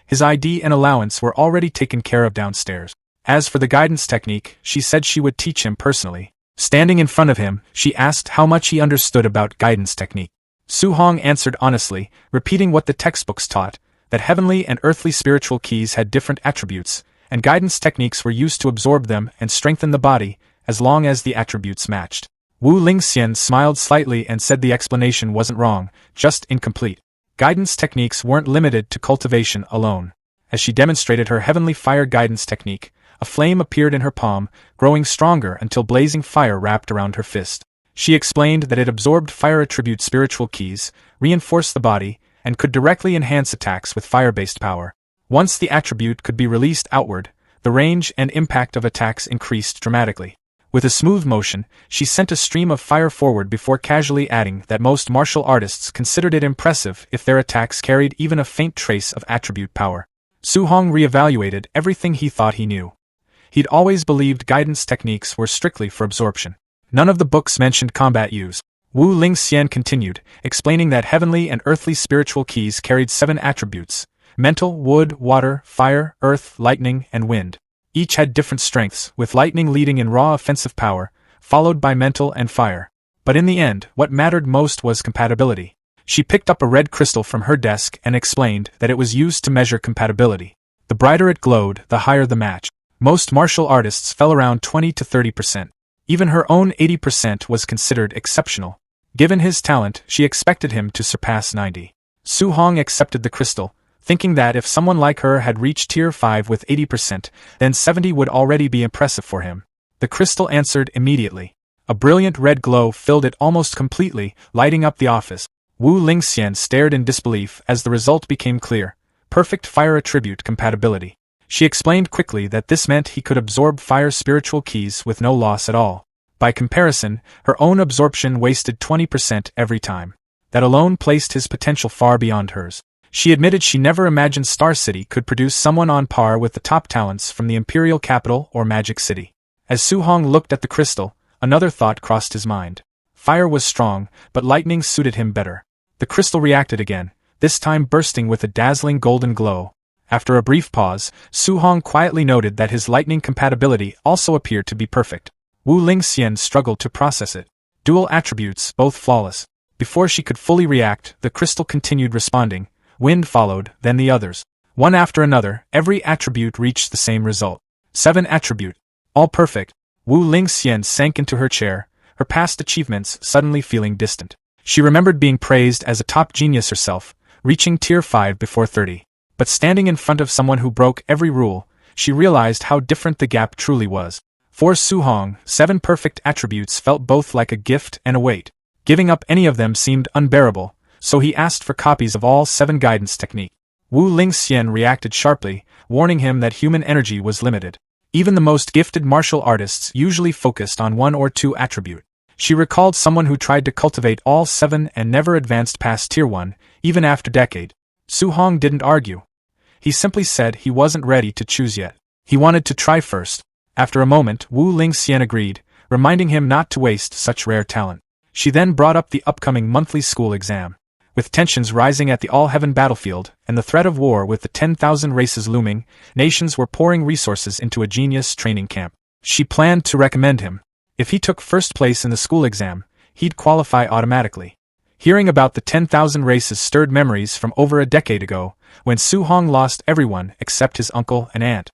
His ID and allowance were already taken care of downstairs. As for the guidance technique, she said she would teach him personally. Standing in front of him, she asked how much he understood about guidance technique. Su Hong answered honestly, repeating what the textbooks taught, that heavenly and earthly spiritual keys had different attributes, and guidance techniques were used to absorb them and strengthen the body, as long as the attributes matched. Wu Linxian smiled slightly and said the explanation wasn't wrong, just incomplete. Guidance techniques weren't limited to cultivation alone. As she demonstrated her heavenly fire guidance technique, a flame appeared in her palm, growing stronger until blazing fire wrapped around her fist. She explained that it absorbed fire attribute spiritual keys, reinforced the body, and could directly enhance attacks with fire-based power. Once the attribute could be released outward, the range and impact of attacks increased dramatically. With a smooth motion, she sent a stream of fire forward before casually adding that most martial artists considered it impressive if their attacks carried even a faint trace of attribute power. Su-hong reevaluated everything he thought he knew. He'd always believed guidance techniques were strictly for absorption. None of the books mentioned combat use. Wu Lingxian continued, explaining that heavenly and earthly spiritual keys carried 7 attributes: mental, wood, water, fire, earth, lightning, and wind. Each had different strengths, with lightning leading in raw offensive power, followed by mental and fire. But in the end, what mattered most was compatibility. She picked up a red crystal from her desk and explained that it was used to measure compatibility. The brighter it glowed, the higher the match. Most martial artists fell around 20 to 30%. Even her own 80% was considered exceptional. Given his talent, she expected him to surpass 90. Su-hong accepted the crystal, thinking that if someone like her had reached Tier 5 with 80%, then 70 would already be impressive for him. The crystal answered immediately. A brilliant red glow filled it almost completely, lighting up the office. Wu Lingxian stared in disbelief as the result became clear: perfect fire attribute compatibility. She explained quickly that this meant he could absorb fire spiritual keys with no loss at all. By comparison, her own absorption wasted 20% every time. That alone placed his potential far beyond hers. She admitted she never imagined Star City could produce someone on par with the top talents from the Imperial Capital or Magic City. As Su-hong looked at the crystal, another thought crossed his mind. Fire was strong, but lightning suited him better. The crystal reacted again, this time bursting with a dazzling golden glow. After a brief pause, Su-hong quietly noted that his lightning compatibility also appeared to be perfect. Wu Lingxian struggled to process it. Dual attributes, both flawless. Before she could fully react, the crystal continued responding. Wind followed, then the others. One after another, every attribute reached the same result. 7 attribute. All perfect. Wu Lingxian sank into her chair, her past achievements suddenly feeling distant. She remembered being praised as a top genius herself, reaching Tier 5 before 30. But standing in front of someone who broke every rule, she realized how different the gap truly was. For Su-hong, 7 perfect attributes felt both like a gift and a weight. Giving up any of them seemed unbearable, so he asked for copies of all 7 guidance techniques. Wu Lingxian reacted sharply, warning him that human energy was limited. Even the most gifted martial artists usually focused on 1 or 2 attributes. She recalled someone who tried to cultivate all 7 and never advanced past Tier 1, even after decade. Su-hong didn't argue. He simply said he wasn't ready to choose yet. He wanted to try first. After a moment, Wu Lingxian agreed, reminding him not to waste such rare talent. She then brought up the upcoming monthly school exam. With tensions rising at the All-Heaven battlefield, and the threat of war with the 10,000 races looming, nations were pouring resources into a genius training camp. She planned to recommend him. If he took first place in the school exam, he'd qualify automatically. Hearing about the 10,000 races stirred memories from over a decade ago, when Su-hong lost everyone except his uncle and aunt.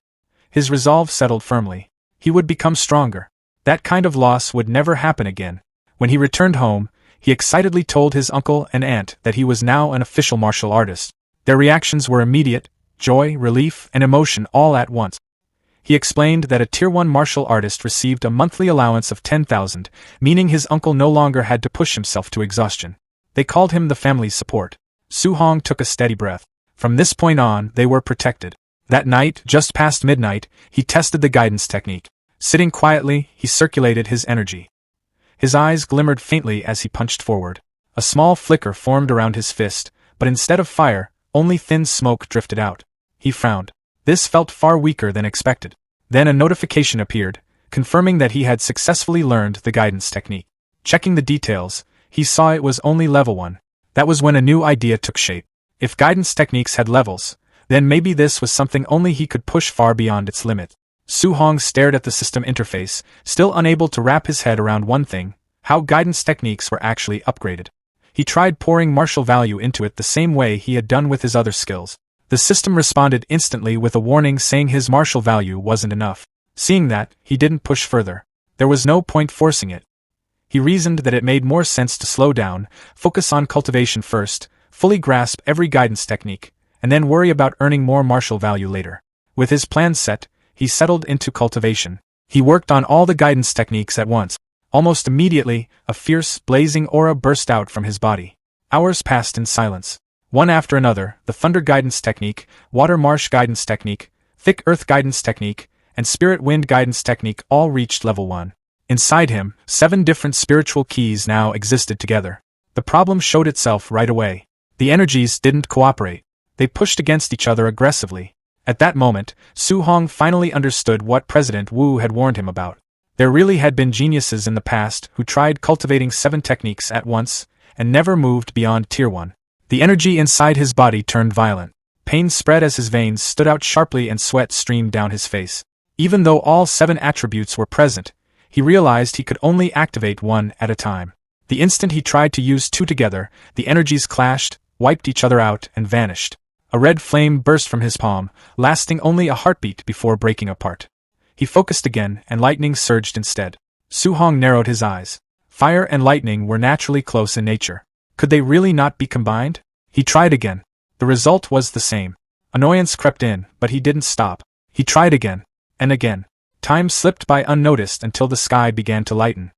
His resolve settled firmly. He would become stronger. That kind of loss would never happen again. When he returned home, he excitedly told his uncle and aunt that he was now an official martial artist. Their reactions were immediate: joy, relief, and emotion all at once. He explained that a Tier 1 martial artist received a monthly allowance of 10,000, meaning his uncle no longer had to push himself to exhaustion. They called him the family's support. Su-hong took a steady breath. From this point on, they were protected. That night, just past midnight, he tested the guidance technique. Sitting quietly, he circulated his energy. His eyes glimmered faintly as he punched forward. A small flicker formed around his fist, but instead of fire, only thin smoke drifted out. He frowned. This felt far weaker than expected. Then a notification appeared, confirming that he had successfully learned the guidance technique. Checking the details, he saw it was only level 1. That was when a new idea took shape. If guidance techniques had levels, then maybe this was something only he could push far beyond its limit. Su-hong stared at the system interface, still unable to wrap his head around one thing: how guidance techniques were actually upgraded. He tried pouring martial value into it the same way he had done with his other skills. The system responded instantly with a warning saying his martial value wasn't enough. Seeing that, he didn't push further. There was no point forcing it. He reasoned that it made more sense to slow down, focus on cultivation first, fully grasp every guidance technique, and then worry about earning more martial value later. With his plan set, he settled into cultivation. He worked on all the guidance techniques at once. Almost immediately, a fierce, blazing aura burst out from his body. Hours passed in silence. One after another, the Thunder Guidance Technique, Water Marsh Guidance Technique, Thick Earth Guidance Technique, and Spirit Wind Guidance Technique all reached level 1. Inside him, 7 different spiritual keys now existed together. The problem showed itself right away. The energies didn't cooperate. They pushed against each other aggressively. At that moment, Su Hong finally understood what President Wu had warned him about. There really had been geniuses in the past who tried cultivating 7 techniques at once, and never moved beyond Tier 1. The energy inside his body turned violent. Pain spread as his veins stood out sharply and sweat streamed down his face. Even though all 7 attributes were present, he realized he could only activate 1 at a time. The instant he tried to use 2 together, the energies clashed, wiped each other out, and vanished. A red flame burst from his palm, lasting only a heartbeat before breaking apart. He focused again, and lightning surged instead. Su Hong narrowed his eyes. Fire and lightning were naturally close in nature. Could they really not be combined? He tried again. The result was the same. Annoyance crept in, but he didn't stop. He tried again. And again. Time slipped by unnoticed until the sky began to lighten.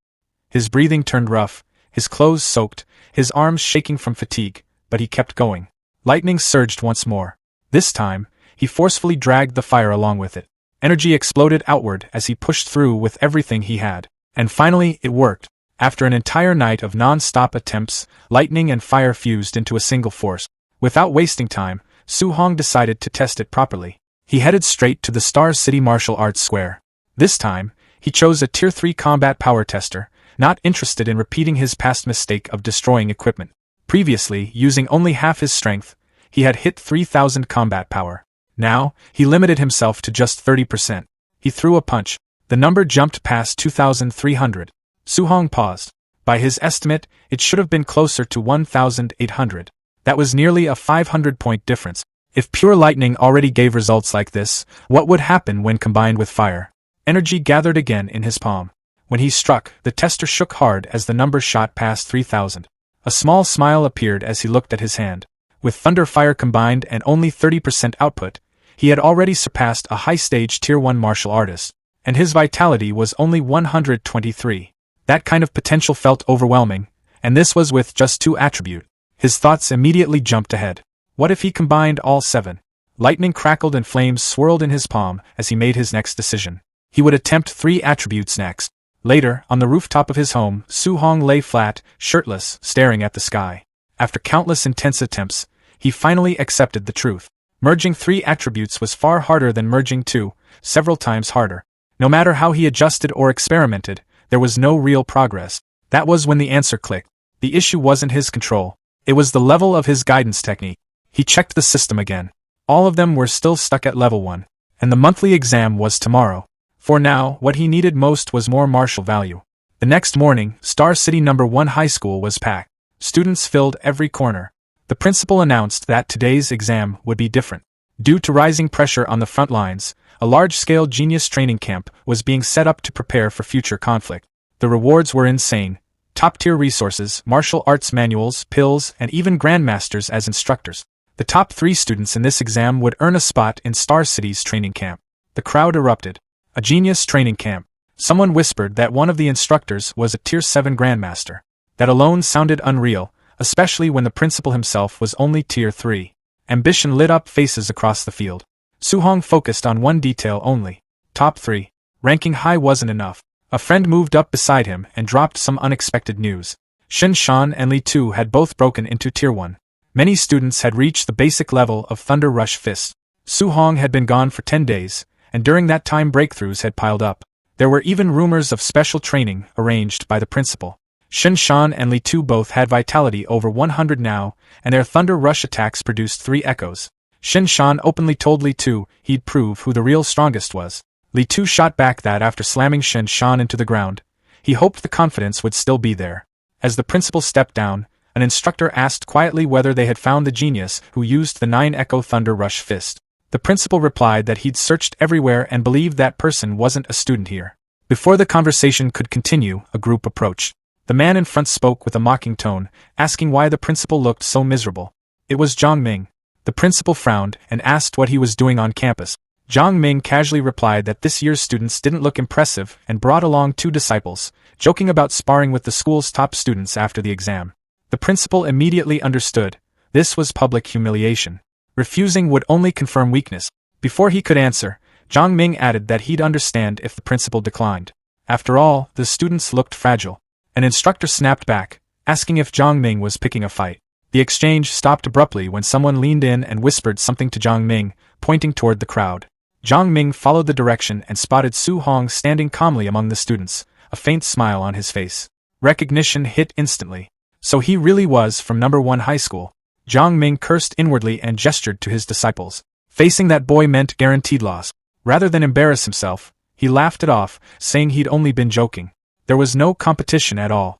His breathing turned rough, his clothes soaked, his arms shaking from fatigue, but he kept going. Lightning surged once more. This time, he forcefully dragged the fire along with it. Energy exploded outward as he pushed through with everything he had. And finally, it worked. After an entire night of non-stop attempts, lightning and fire fused into a single force. Without wasting time, Su Hong decided to test it properly. He headed straight to the Star City Martial Arts Square. This time, he chose a Tier 3 combat power tester, not interested in repeating his past mistake of destroying equipment. Previously, using only half his strength, he had hit 3,000 combat power. Now, he limited himself to just 30%. He threw a punch. The number jumped past 2,300. Su Hong paused. By his estimate, it should have been closer to 1,800. That was nearly a 500-point difference. If pure lightning already gave results like this, what would happen when combined with fire? Energy gathered again in his palm. When he struck, the tester shook hard as the number shot past 3,000. A small smile appeared as he looked at his hand. With thunder fire combined and only 30% output, he had already surpassed a high-stage Tier 1 martial artist, and his vitality was only 123. That kind of potential felt overwhelming, and this was with just 2 attributes. His thoughts immediately jumped ahead. What if he combined all 7? Lightning crackled and flames swirled in his palm as he made his next decision. He would attempt 3 attributes next. Later, on the rooftop of his home, Su Hong lay flat, shirtless, staring at the sky. After countless intense attempts, he finally accepted the truth. Merging 3 attributes was far harder than merging 2, several times harder. No matter how he adjusted or experimented, there was no real progress. That was when the answer clicked. The issue wasn't his control. It was the level of his guidance technique. He checked the system again. All of them were still stuck at level 1. And the monthly exam was tomorrow. For now, what he needed most was more martial value. The next morning, Star City No. 1 High School was packed. Students filled every corner. The principal announced that today's exam would be different. Due to rising pressure on the front lines, a large-scale genius training camp was being set up to prepare for future conflict. The rewards were insane. Top-tier resources, martial arts manuals, pills, and even grandmasters as instructors. The top 3 students in this exam would earn a spot in Star City's training camp. The crowd erupted. A genius training camp. Someone whispered that one of the instructors was a Tier 7 grandmaster. That alone sounded unreal, especially when the principal himself was only Tier 3. Ambition lit up faces across the field. Su Hong focused on one detail only. Top 3. Ranking high wasn't enough. A friend moved up beside him and dropped some unexpected news. Shen Shan and Li Tu had both broken into Tier 1. Many students had reached the basic level of Thunder Rush Fist. Su Hong had been gone for 10 days, and during that time breakthroughs had piled up. There were even rumors of special training arranged by the principal. Shen Shan and Li Tu both had vitality over 100 now, and their Thunder Rush attacks produced 3 echoes. Shen Shan openly told Li Tu he'd prove who the real strongest was. Li Tu shot back that after slamming Shen Shan into the ground, he hoped the confidence would still be there. As the principal stepped down, an instructor asked quietly whether they had found the genius who used the 9-echo Thunder Rush Fist. The principal replied that he'd searched everywhere and believed that person wasn't a student here. Before the conversation could continue, a group approached. The man in front spoke with a mocking tone, asking why the principal looked so miserable. It was Zhang Ming. The principal frowned and asked what he was doing on campus. Zhang Ming casually replied that this year's students didn't look impressive and brought along 2 disciples, joking about sparring with the school's top students after the exam. The principal immediately understood. This was public humiliation. Refusing would only confirm weakness. Before he could answer, Zhang Ming added that he'd understand if the principal declined. After all, the students looked fragile. An instructor snapped back, asking if Zhang Ming was picking a fight. The exchange stopped abruptly when someone leaned in and whispered something to Zhang Ming, pointing toward the crowd. Zhang Ming followed the direction and spotted Su Hong standing calmly among the students, a faint smile on his face. Recognition hit instantly. So he really was from number 1 high school. Zhang Ming cursed inwardly and gestured to his disciples. Facing that boy meant guaranteed loss. Rather than embarrass himself, he laughed it off, saying he'd only been joking. There was no competition at all.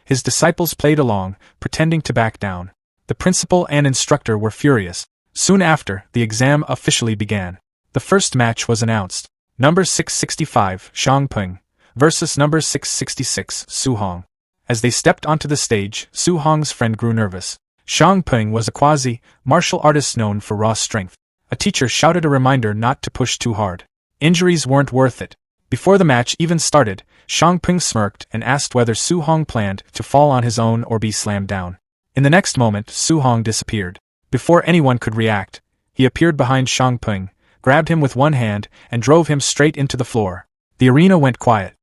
His disciples played along, pretending to back down. The principal and instructor were furious. Soon after, the exam officially began. The first match was announced. Number 665, Shang Peng, versus number 666, Su Hong. As they stepped onto the stage, Su Hong's friend grew nervous. Shang Peng was a quasi-martial artist known for raw strength. A teacher shouted a reminder not to push too hard. Injuries weren't worth it. Before the match even started, Shang Peng smirked and asked whether Su Hong planned to fall on his own or be slammed down. In the next moment, Su Hong disappeared. Before anyone could react, he appeared behind Shang Peng, grabbed him with one hand, and drove him straight into the floor. The arena went quiet.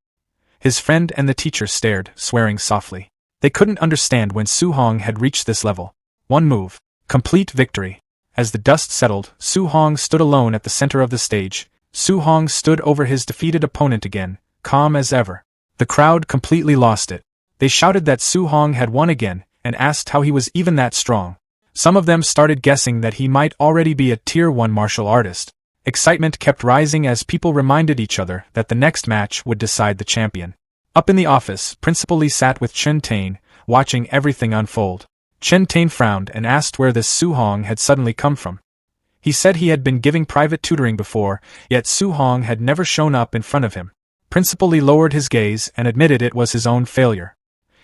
His friend and the teacher stared, swearing softly. They couldn't understand when Su Hong had reached this level. One move. Complete victory. As the dust settled, Su Hong stood alone at the center of the stage. Su Hong stood over his defeated opponent again, calm as ever. The crowd completely lost it. They shouted that Su Hong had won again, and asked how he was even that strong. Some of them started guessing that he might already be a Tier 1 martial artist. Excitement kept rising as people reminded each other that the next match would decide the champion. Up in the office, Principal Lee sat with Chen Tain, watching everything unfold. Chen Tain frowned and asked where this Su Hong had suddenly come from. He said he had been giving private tutoring before, yet Su Hong had never shown up in front of him. Principal Lee lowered his gaze and admitted it was his own failure.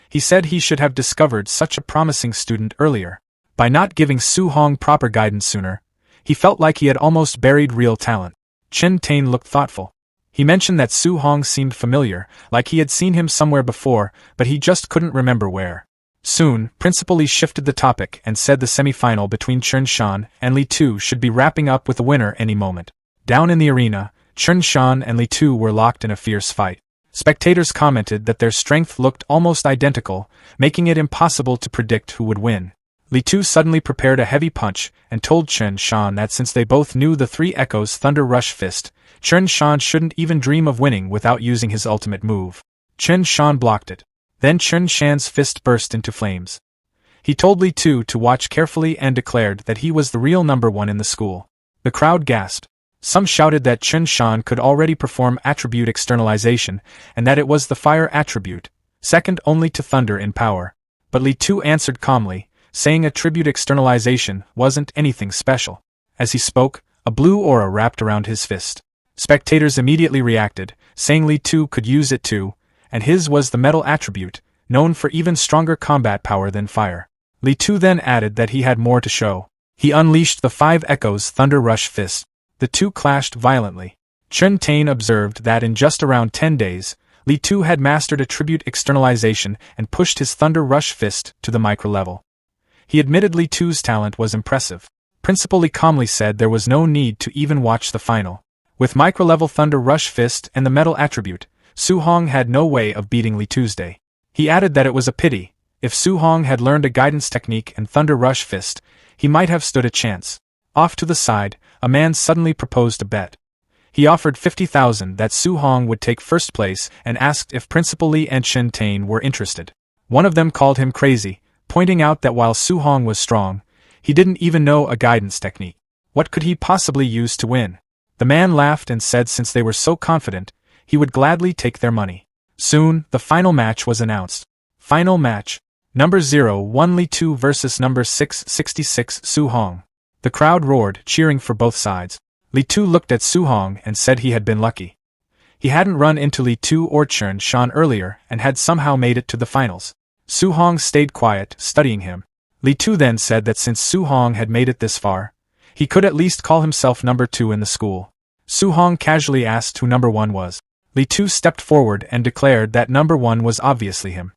He said he should have discovered such a promising student earlier. By not giving Su Hong proper guidance sooner, he felt like he had almost buried real talent. Chen Tain looked thoughtful. He mentioned that Su Hong seemed familiar, like he had seen him somewhere before, but he just couldn't remember where. Soon, Principal Lee shifted the topic and said the semi-final between Chen Shan and Li Tu should be wrapping up with a winner any moment. Down in the arena, Chen Shan and Li Tu were locked in a fierce fight. Spectators commented that their strength looked almost identical, making it impossible to predict who would win. Li Tu suddenly prepared a heavy punch and told Chen Shan that since they both knew the Three Echoes Thunder Rush Fist, Chen Shan shouldn't even dream of winning without using his ultimate move. Chen Shan blocked it. Then Chen Shan's fist burst into flames. He told Li Tu to watch carefully and declared that he was the real number 1 in the school. The crowd gasped. Some shouted that Chen Shan could already perform attribute externalization, and that it was the fire attribute, second only to thunder in power. But Li Tu answered calmly, saying attribute externalization wasn't anything special. As he spoke, a blue aura wrapped around his fist. Spectators immediately reacted, saying Li Tu could use it too, and his was the metal attribute, known for even stronger combat power than fire. Li Tu then added that he had more to show. He unleashed the Five Echoes Thunder Rush Fist. The two clashed violently. Chen Tain observed that in just around 10 days, Li Tu had mastered attribute externalization and pushed his Thunder Rush Fist to the micro level. He admitted Li Tu's talent was impressive. Principal Lee calmly said there was no need to even watch the final. With micro-level Thunder Rush Fist and the metal attribute, Su Hong had no way of beating Li Tuesday. He added that it was a pity. If Su Hong had learned a guidance technique and Thunder Rush Fist, he might have stood a chance. Off to the side, a man suddenly proposed a bet. He offered 50,000 that Su Hong would take first place and asked if Principal Lee and Chen Tain were interested. One of them called him crazy, pointing out that while Su Hong was strong, he didn't even know a guidance technique. What could he possibly use to win? The man laughed and said since they were so confident, he would gladly take their money. Soon, the final match was announced. Final match. Number 01 Li Tu versus number 666 Su Hong. The crowd roared, cheering for both sides. Li Tu looked at Su Hong and said he had been lucky. He hadn't run into Li Tu or Chen Shan earlier and had somehow made it to the finals. Su Hong stayed quiet, studying him. Li Tu then said that since Su Hong had made it this far, he could at least call himself number 2 in the school. Su Hong casually asked who number 1 was. Li Tu stepped forward and declared that number 1 was obviously him.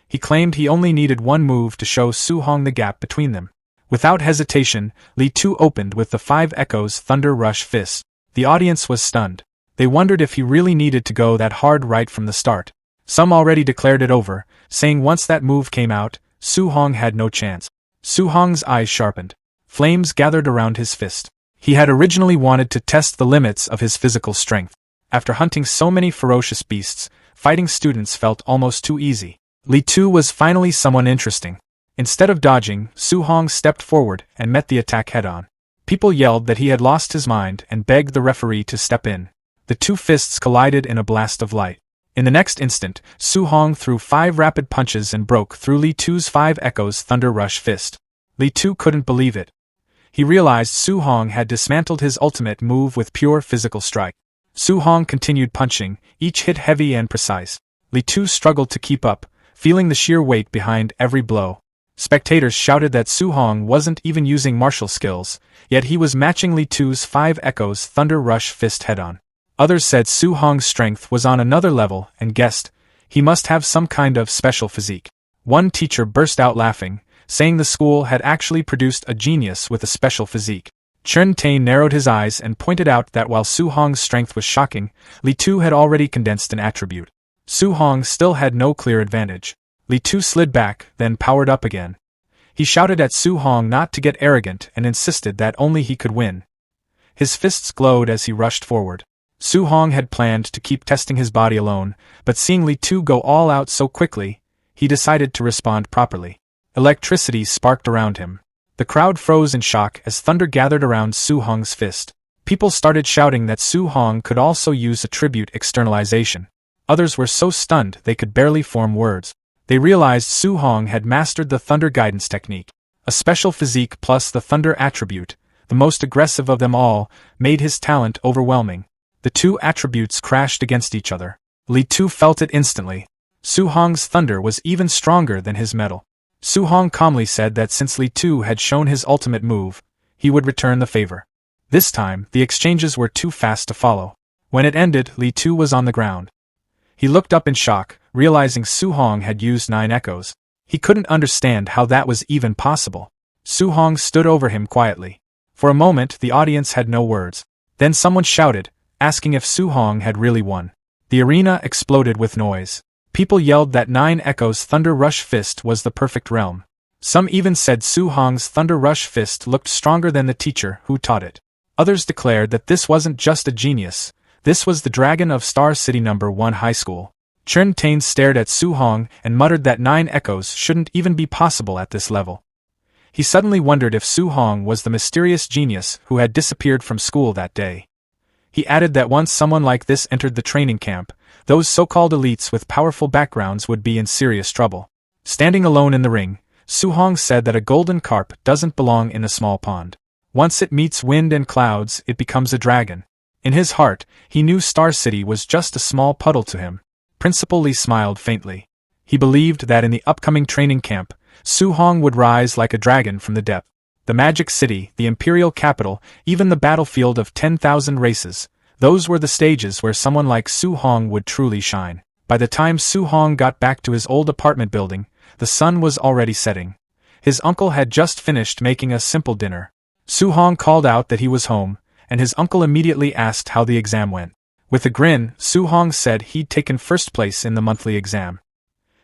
He claimed he only needed one move to show Su Hong the gap between them. Without hesitation, Li Tu opened with the Five Echoes Thunder Rush Fist. The audience was stunned. They wondered if he really needed to go that hard right from the start. Some already declared it over, saying once that move came out, Su Hong had no chance. Su Hong's eyes sharpened. Flames gathered around his fist. He had originally wanted to test the limits of his physical strength. After hunting so many ferocious beasts, fighting students felt almost too easy. Li Tu was finally someone interesting. Instead of dodging, Su Hong stepped forward and met the attack head-on. People yelled that he had lost his mind and begged the referee to step in. The two fists collided in a blast of light. In the next instant, Su Hong threw 5 rapid punches and broke through Li Tu's 5 Echoes Thunder Rush fist. Li Tu couldn't believe it. He realized Su Hong had dismantled his ultimate move with pure physical strike. Su Hong continued punching, each hit heavy and precise. Li Tu struggled to keep up, feeling the sheer weight behind every blow. Spectators shouted that Su Hong wasn't even using martial skills, yet he was matching Li Tu's 5 Echoes Thunder Rush fist head-on. Others said Su Hong's strength was on another level and guessed he must have some kind of special physique. One teacher burst out laughing, saying the school had actually produced a genius with a special physique. Chen Tain narrowed his eyes and pointed out that while Su Hong's strength was shocking, Li Tu had already condensed an attribute. Su Hong still had no clear advantage. Li Tu slid back, then powered up again. He shouted at Su Hong not to get arrogant and insisted that only he could win. His fists glowed as he rushed forward. Su Hong had planned to keep testing his body alone, but seeing Li Tu go all out so quickly, he decided to respond properly. Electricity sparked around him. The crowd froze in shock as thunder gathered around Su Hong's fist. People started shouting that Su Hong could also use attribute externalization. Others were so stunned they could barely form words. They realized Su Hong had mastered the thunder guidance technique. A special physique plus the thunder attribute, the most aggressive of them all, made his talent overwhelming. The two attributes crashed against each other. Li Tu felt it instantly. Su Hong's thunder was even stronger than his metal. Su Hong calmly said that since Li Tu had shown his ultimate move, he would return the favor. This time, the exchanges were too fast to follow. When it ended, Li Tu was on the ground. He looked up in shock, realizing Su Hong had used 9 echoes. He couldn't understand how that was even possible. Su Hong stood over him quietly. For a moment, the audience had no words. Then someone shouted, asking if Su Hong had really won. The arena exploded with noise. People yelled that 9 Echoes Thunder Rush Fist was the perfect realm. Some even said Su Hong's Thunder Rush Fist looked stronger than the teacher who taught it. Others declared that this wasn't just a genius, this was the dragon of Star City No. 1 High School. Chen Tain stared at Su Hong and muttered that 9 Echoes shouldn't even be possible at this level. He suddenly wondered if Su Hong was the mysterious genius who had disappeared from school that day. He added that once someone like this entered the training camp, those so-called elites with powerful backgrounds would be in serious trouble. Standing alone in the ring, Su Hong said that a golden carp doesn't belong in a small pond. Once it meets wind and clouds, it becomes a dragon. In his heart, he knew Star City was just a small puddle to him. Principal Lee smiled faintly. He believed that in the upcoming training camp, Su Hong would rise like a dragon from the depth. The Magic City, the Imperial Capital, even the battlefield of 10,000 races, those were the stages where someone like Su Hong would truly shine. By the time Su Hong got back to his old apartment building, the sun was already setting. His uncle had just finished making a simple dinner. Su Hong called out that he was home, and his uncle immediately asked how the exam went. With a grin, Su Hong said he'd taken first place in the monthly exam.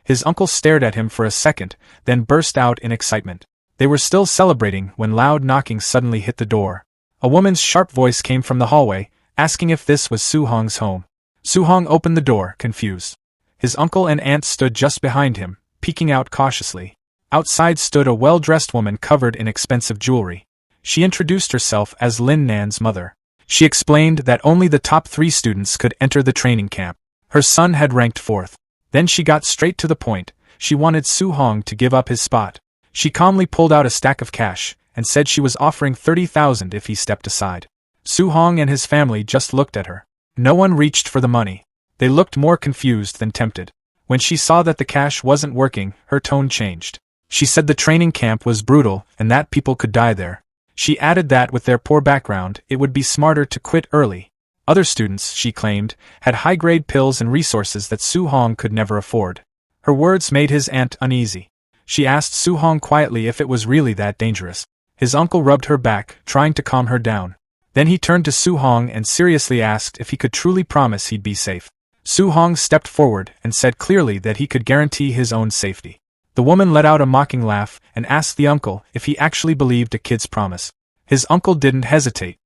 His uncle stared at him for a second, then burst out in excitement. They were still celebrating when loud knocking suddenly hit the door. A woman's sharp voice came from the hallway, asking if this was Su Hong's home. Su Hong opened the door, confused. His uncle and aunt stood just behind him, peeking out cautiously. Outside stood a well-dressed woman covered in expensive jewelry. She introduced herself as Lin Nan's mother. She explained that only the top 3 students could enter the training camp. Her son had ranked 4th. Then she got straight to the point. She wanted Su Hong to give up his spot. She calmly pulled out a stack of cash, and said she was offering 30,000 if he stepped aside. Su Hong and his family just looked at her. No one reached for the money. They looked more confused than tempted. When she saw that the cash wasn't working, her tone changed. She said the training camp was brutal, and that people could die there. She added that with their poor background, it would be smarter to quit early. Other students, she claimed, had high-grade pills and resources that Su Hong could never afford. Her words made his aunt uneasy. She asked Su Hong quietly if it was really that dangerous. His uncle rubbed her back, trying to calm her down. Then he turned to Su Hong and seriously asked if he could truly promise he'd be safe. Su Hong stepped forward and said clearly that he could guarantee his own safety. The woman let out a mocking laugh and asked the uncle if he actually believed a kid's promise. His uncle didn't hesitate.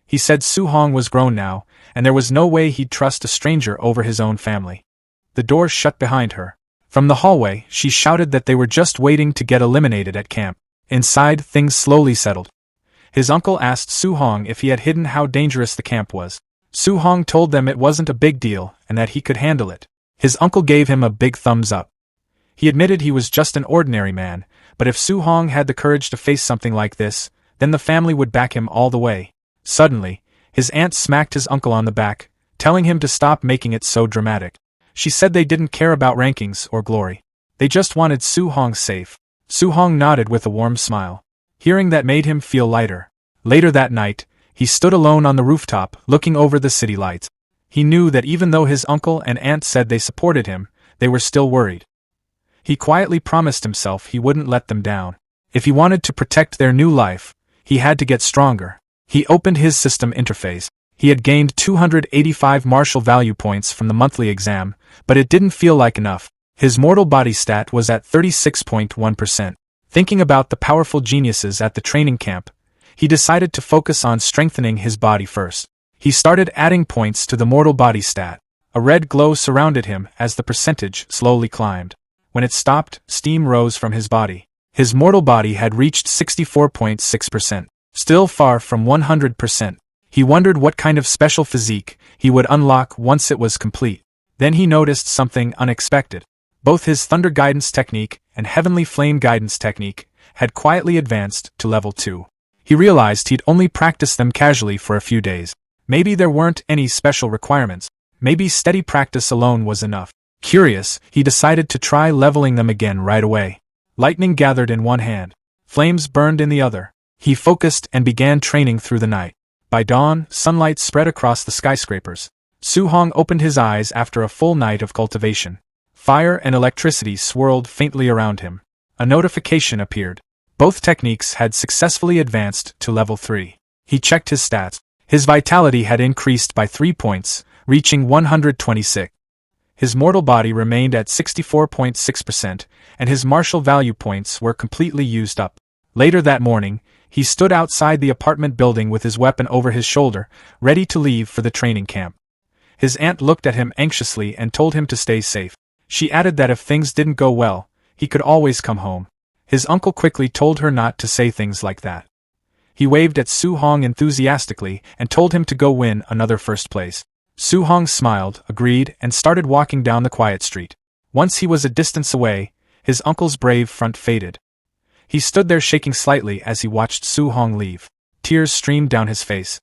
He said Su Hong was grown now, and there was no way he'd trust a stranger over his own family. The door shut behind her. From the hallway, she shouted that they were just waiting to get eliminated at camp. Inside, things slowly settled. His uncle asked Su Hong if he had hidden how dangerous the camp was. Su Hong told them it wasn't a big deal and that he could handle it. His uncle gave him a big thumbs up. He admitted he was just an ordinary man, but if Su Hong had the courage to face something like this, then the family would back him all the way. Suddenly, his aunt smacked his uncle on the back, telling him to stop making it so dramatic. She said they didn't care about rankings or glory. They just wanted Su Hong safe. Su Hong nodded with a warm smile. Hearing that made him feel lighter. Later that night, he stood alone on the rooftop, looking over the city lights. He knew that even though his uncle and aunt said they supported him, they were still worried. He quietly promised himself he wouldn't let them down. If he wanted to protect their new life, he had to get stronger. He opened his system interface. He had gained 285 martial value points from the monthly exam, but it didn't feel like enough. His mortal body stat was at 36.1%. Thinking about the powerful geniuses at the training camp, he decided to focus on strengthening his body first. He started adding points to the mortal body stat. A red glow surrounded him as the percentage slowly climbed. When it stopped, steam rose from his body. His mortal body had reached 64.6%, still far from 100%. He wondered what kind of special physique he would unlock once it was complete. Then he noticed something unexpected. Both his Thunder Guidance Technique and Heavenly Flame Guidance Technique had quietly advanced to level 2. He realized he'd only practiced them casually for a few days. Maybe there weren't any special requirements. Maybe steady practice alone was enough. Curious, he decided to try leveling them again right away. Lightning gathered in one hand. Flames burned in the other. He focused and began training through the night. By dawn, sunlight spread across the skyscrapers. Su Hong opened his eyes after a full night of cultivation. Fire and electricity swirled faintly around him. A notification appeared. Both techniques had successfully advanced to level 3. He checked his stats. His vitality had increased by 3 points, reaching 126. His mortal body remained at 64.6%, and his martial value points were completely used up. Later that morning, he stood outside the apartment building with his weapon over his shoulder, ready to leave for the training camp. His aunt looked at him anxiously and told him to stay safe. She added that if things didn't go well, he could always come home. His uncle quickly told her not to say things like that. He waved at Su Hong enthusiastically and told him to go win another first place. Su Hong smiled, agreed, and started walking down the quiet street. Once he was a distance away, his uncle's brave front faded. He stood there shaking slightly as he watched Su Hong leave. Tears streamed down his face.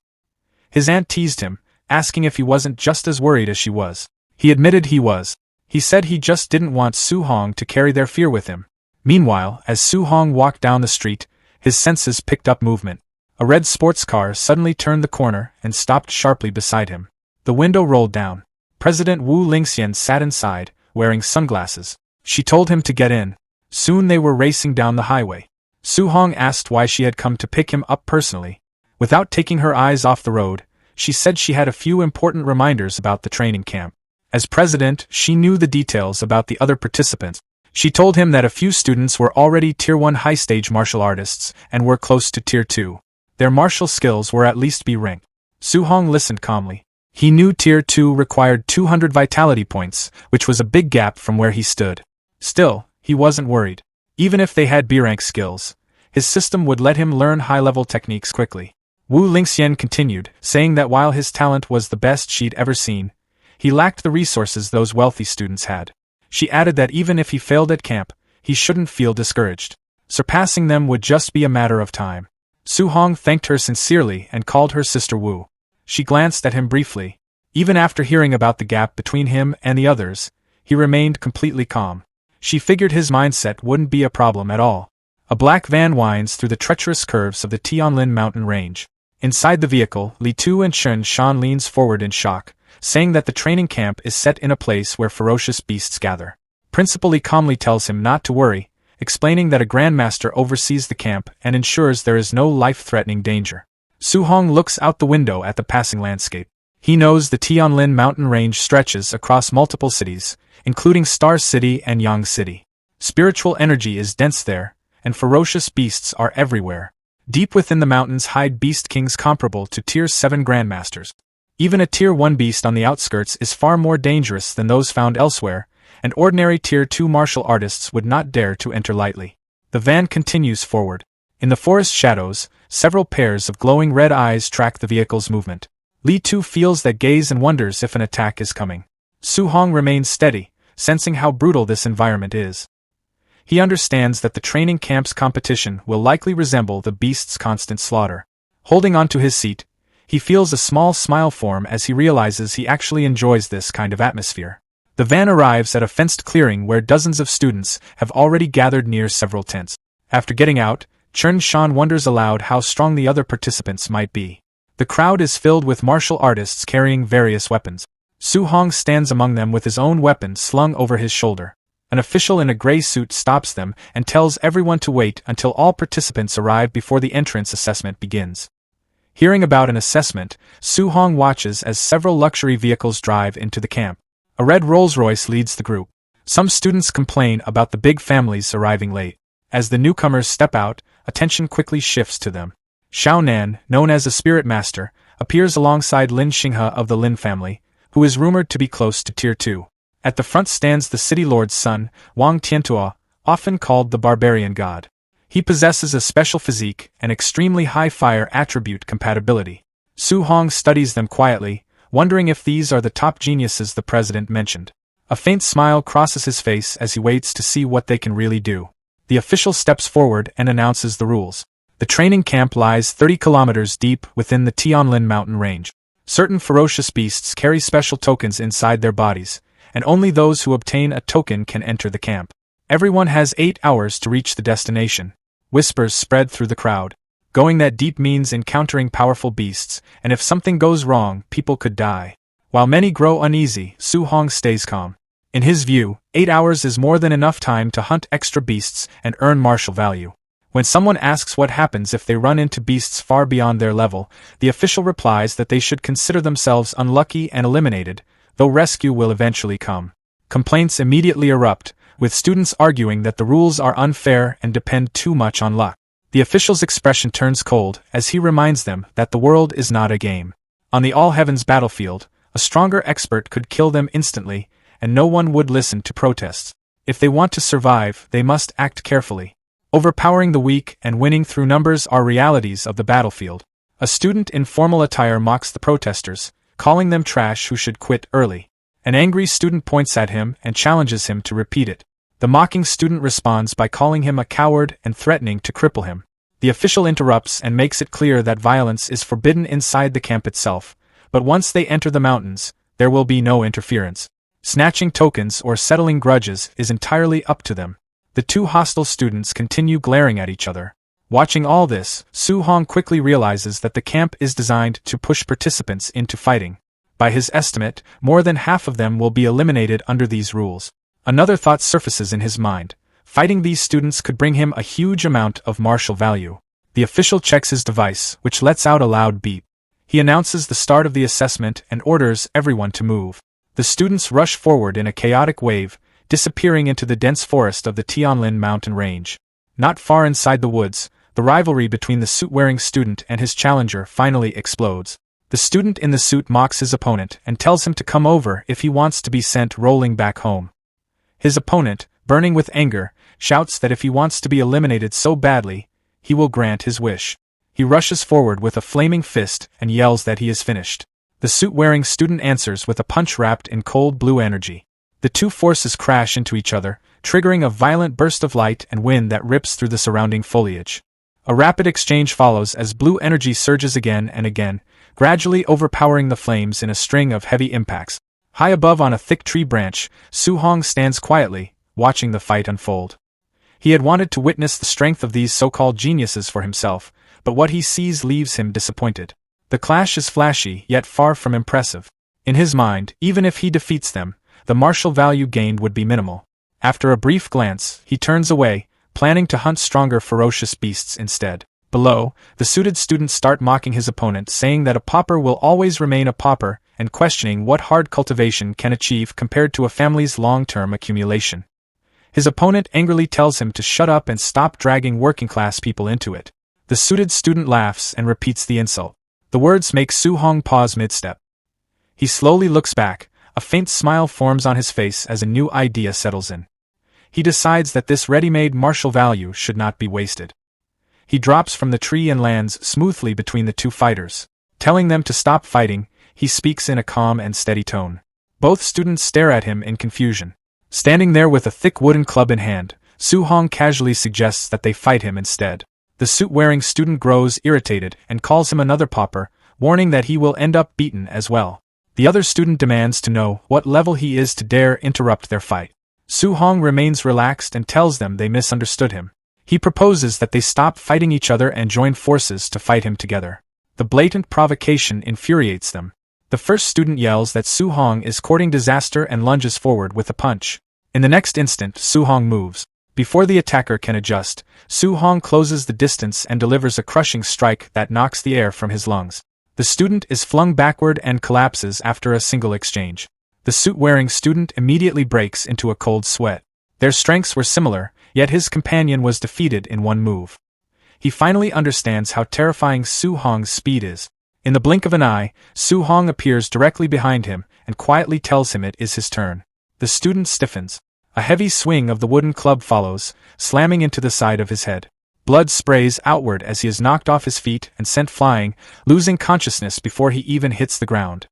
His aunt teased him, asking if he wasn't just as worried as she was. He admitted he was. He said he just didn't want Su Hong to carry their fear with him. Meanwhile, as Su Hong walked down the street, his senses picked up movement. A red sports car suddenly turned the corner and stopped sharply beside him. The window rolled down. President Wu Lingxian sat inside, wearing sunglasses. She told him to get in. Soon they were racing down the highway. Su Hong asked why she had come to pick him up personally. Without taking her eyes off the road, she said she had a few important reminders about the training camp. As president, she knew the details about the other participants. She told him that a few students were already Tier 1 high-stage martial artists and were close to Tier 2. Their martial skills were at least B ranked. Su Hong listened calmly. He knew Tier 2 required 200 vitality points, which was a big gap from where he stood. Still, he wasn't worried. Even if they had B-rank skills, his system would let him learn high-level techniques quickly. Wu Lingxian continued, saying that while his talent was the best she'd ever seen, he lacked the resources those wealthy students had. She added that even if he failed at camp, he shouldn't feel discouraged. Surpassing them would just be a matter of time. Su Hong thanked her sincerely and called her sister Wu. She glanced at him briefly. Even after hearing about the gap between him and the others, he remained completely calm. She figured his mindset wouldn't be a problem at all. A black van winds through the treacherous curves of the Tianlin mountain range. Inside the vehicle, Li Tu and Chen Shan leans forward in shock, saying that the training camp is set in a place where ferocious beasts gather. Principal Li calmly tells him not to worry, explaining that a grandmaster oversees the camp and ensures there is no life-threatening danger. Su-hong looks out the window at the passing landscape. He knows the Tianlin mountain range stretches across multiple cities, including Star City and Yang City. Spiritual energy is dense there, and ferocious beasts are everywhere. Deep within the mountains hide beast kings comparable to Tier 7 grandmasters. Even a Tier 1 beast on the outskirts is far more dangerous than those found elsewhere, and ordinary Tier 2 martial artists would not dare to enter lightly. The van continues forward. In the forest shadows, several pairs of glowing red eyes track the vehicle's movement. Li Tu feels that gaze and wonders if an attack is coming. Su-hong remains steady, sensing how brutal this environment is. He understands that the training camp's competition will likely resemble the beast's constant slaughter. Holding onto his seat, he feels a small smile form as he realizes he actually enjoys this kind of atmosphere. The van arrives at a fenced clearing where dozens of students have already gathered near several tents. After getting out, Chun Shan wonders aloud how strong the other participants might be. The crowd is filled with martial artists carrying various weapons. Su-hong stands among them with his own weapon slung over his shoulder. An official in a gray suit stops them and tells everyone to wait until all participants arrive before the entrance assessment begins. Hearing about an assessment, Su-hong watches as several luxury vehicles drive into the camp. A red Rolls-Royce leads the group. Some students complain about the big families arriving late. As the newcomers step out, attention quickly shifts to them. Xiao Nan, known as a spirit master, appears alongside Lin Xinghe of the Lin family, who is rumored to be close to Tier 2. At the front stands the city lord's son, Wang Tiantua, often called the barbarian god. He possesses a special physique and extremely high fire attribute compatibility. Su-hong studies them quietly, wondering if these are the top geniuses the president mentioned. A faint smile crosses his face as he waits to see what they can really do. The official steps forward and announces the rules. The training camp lies 30 kilometers deep within the Tianlin mountain range. Certain ferocious beasts carry special tokens inside their bodies, and only those who obtain a token can enter the camp. Everyone has 8 hours to reach the destination. Whispers spread through the crowd. Going that deep means encountering powerful beasts, and if something goes wrong, people could die. While many grow uneasy, Su-hong stays calm. In his view, 8 hours is more than enough time to hunt extra beasts and earn martial value. When someone asks what happens if they run into beasts far beyond their level, the official replies that they should consider themselves unlucky and eliminated, though rescue will eventually come. Complaints immediately erupt, with students arguing that the rules are unfair and depend too much on luck. The official's expression turns cold as he reminds them that the world is not a game. On the all-heavens battlefield, a stronger expert could kill them instantly, and no one would listen to protests. If they want to survive, they must act carefully. Overpowering the weak and winning through numbers are realities of the battlefield. A student in formal attire mocks the protesters, calling them trash who should quit early. An angry student points at him and challenges him to repeat it. The mocking student responds by calling him a coward and threatening to cripple him. The official interrupts and makes it clear that violence is forbidden inside the camp itself, but once they enter the mountains, there will be no interference. Snatching tokens or settling grudges is entirely up to them. The two hostile students continue glaring at each other. Watching all this, Su-hong quickly realizes that the camp is designed to push participants into fighting. By his estimate, more than half of them will be eliminated under these rules. Another thought surfaces in his mind. Fighting these students could bring him a huge amount of martial value. The official checks his device, which lets out a loud beep. He announces the start of the assessment and orders everyone to move. The students rush forward in a chaotic wave, disappearing into the dense forest of the Tianlin mountain range. Not far inside the woods, the rivalry between the suit-wearing student and his challenger finally explodes. The student in the suit mocks his opponent and tells him to come over if he wants to be sent rolling back home. His opponent, burning with anger, shouts that if he wants to be eliminated so badly, he will grant his wish. He rushes forward with a flaming fist and yells that he is finished. The suit-wearing student answers with a punch wrapped in cold blue energy. The two forces crash into each other, triggering a violent burst of light and wind that rips through the surrounding foliage. A rapid exchange follows as blue energy surges again and again, gradually overpowering the flames in a string of heavy impacts. High above on a thick tree branch, Su-hong stands quietly, watching the fight unfold. He had wanted to witness the strength of these so-called geniuses for himself, but what he sees leaves him disappointed. The clash is flashy, yet far from impressive. In his mind, even if he defeats them, the martial value gained would be minimal. After a brief glance, he turns away, planning to hunt stronger ferocious beasts instead. Below, the suited students start mocking his opponent, saying that a pauper will always remain a pauper, and questioning what hard cultivation can achieve compared to a family's long-term accumulation. His opponent angrily tells him to shut up and stop dragging working-class people into it. The suited student laughs and repeats the insult. The words make Su-hong pause mid-step. He slowly looks back, a faint smile forms on his face as a new idea settles in. He decides that this ready-made martial value should not be wasted. He drops from the tree and lands smoothly between the two fighters. Telling them to stop fighting, he speaks in a calm and steady tone. Both students stare at him in confusion. Standing there with a thick wooden club in hand, Su-hong casually suggests that they fight him instead. The suit-wearing student grows irritated and calls him another pauper, warning that he will end up beaten as well. The other student demands to know what level he is to dare interrupt their fight. Su-hong remains relaxed and tells them they misunderstood him. He proposes that they stop fighting each other and join forces to fight him together. The blatant provocation infuriates them. The first student yells that Su-hong is courting disaster and lunges forward with a punch. In the next instant, Su-hong moves. Before the attacker can adjust, Su-hong closes the distance and delivers a crushing strike that knocks the air from his lungs. The student is flung backward and collapses after a single exchange. The suit-wearing student immediately breaks into a cold sweat. Their strengths were similar, yet his companion was defeated in one move. He finally understands how terrifying Su-hong's speed is. In the blink of an eye, Su-hong appears directly behind him and quietly tells him it is his turn. The student stiffens. A heavy swing of the wooden club follows, slamming into the side of his head. Blood sprays outward as he is knocked off his feet and sent flying, losing consciousness before he even hits the ground.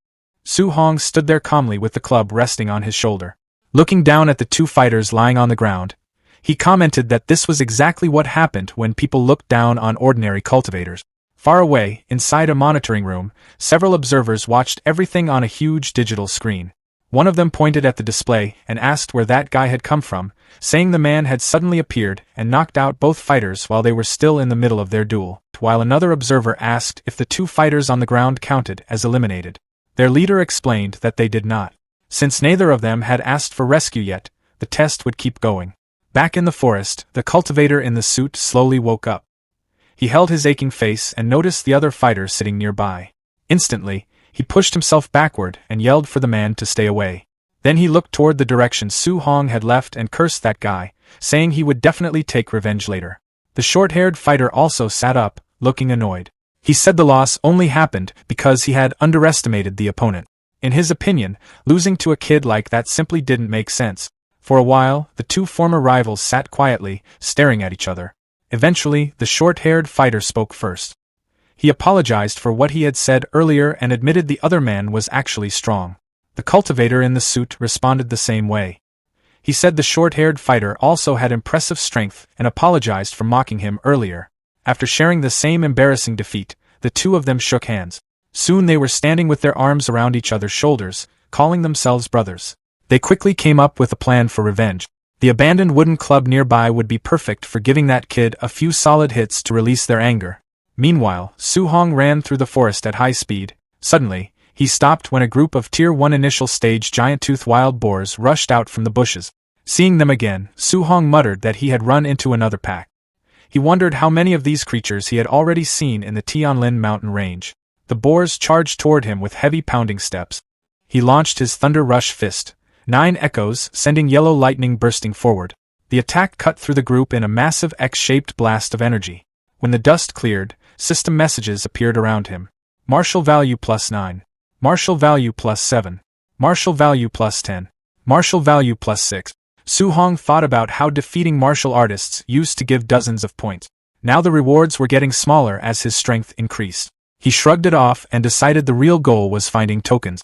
Su-hong stood there calmly with the club resting on his shoulder. Looking down at the two fighters lying on the ground, he commented that this was exactly what happened when people looked down on ordinary cultivators. Far away, inside a monitoring room, several observers watched everything on a huge digital screen. One of them pointed at the display and asked where that guy had come from, saying the man had suddenly appeared and knocked out both fighters while they were still in the middle of their duel, while another observer asked if the two fighters on the ground counted as eliminated. Their leader explained that they did not. Since neither of them had asked for rescue yet, the test would keep going. Back in the forest, the cultivator in the suit slowly woke up. He held his aching face and noticed the other fighter sitting nearby. Instantly, he pushed himself backward and yelled for the man to stay away. Then he looked toward the direction Su-hong had left and cursed that guy, saying he would definitely take revenge later. The short-haired fighter also sat up, looking annoyed. He said the loss only happened because he had underestimated the opponent. In his opinion, losing to a kid like that simply didn't make sense. For a while, the two former rivals sat quietly, staring at each other. Eventually, the short-haired fighter spoke first. He apologized for what he had said earlier and admitted the other man was actually strong. The cultivator in the suit responded the same way. He said the short-haired fighter also had impressive strength and apologized for mocking him earlier. After sharing the same embarrassing defeat, the two of them shook hands. Soon they were standing with their arms around each other's shoulders, calling themselves brothers. They quickly came up with a plan for revenge. The abandoned wooden club nearby would be perfect for giving that kid a few solid hits to release their anger. Meanwhile, Su-hong ran through the forest at high speed. Suddenly, he stopped when a group of Tier 1 initial stage giant-toothed wild boars rushed out from the bushes. Seeing them again, Su-hong muttered that he had run into another pack. He wondered how many of these creatures he had already seen in the Tianlin mountain range. The boars charged toward him with heavy pounding steps. He launched his Thunder Rush fist. 9 echoes, sending yellow lightning bursting forward. The attack cut through the group in a massive X-shaped blast of energy. When the dust cleared, system messages appeared around him. Martial value +9. Martial value +7. Martial value +10. Martial value +6. Su-hong thought about how defeating martial artists used to give dozens of points. Now the rewards were getting smaller as his strength increased. He shrugged it off and decided the real goal was finding tokens.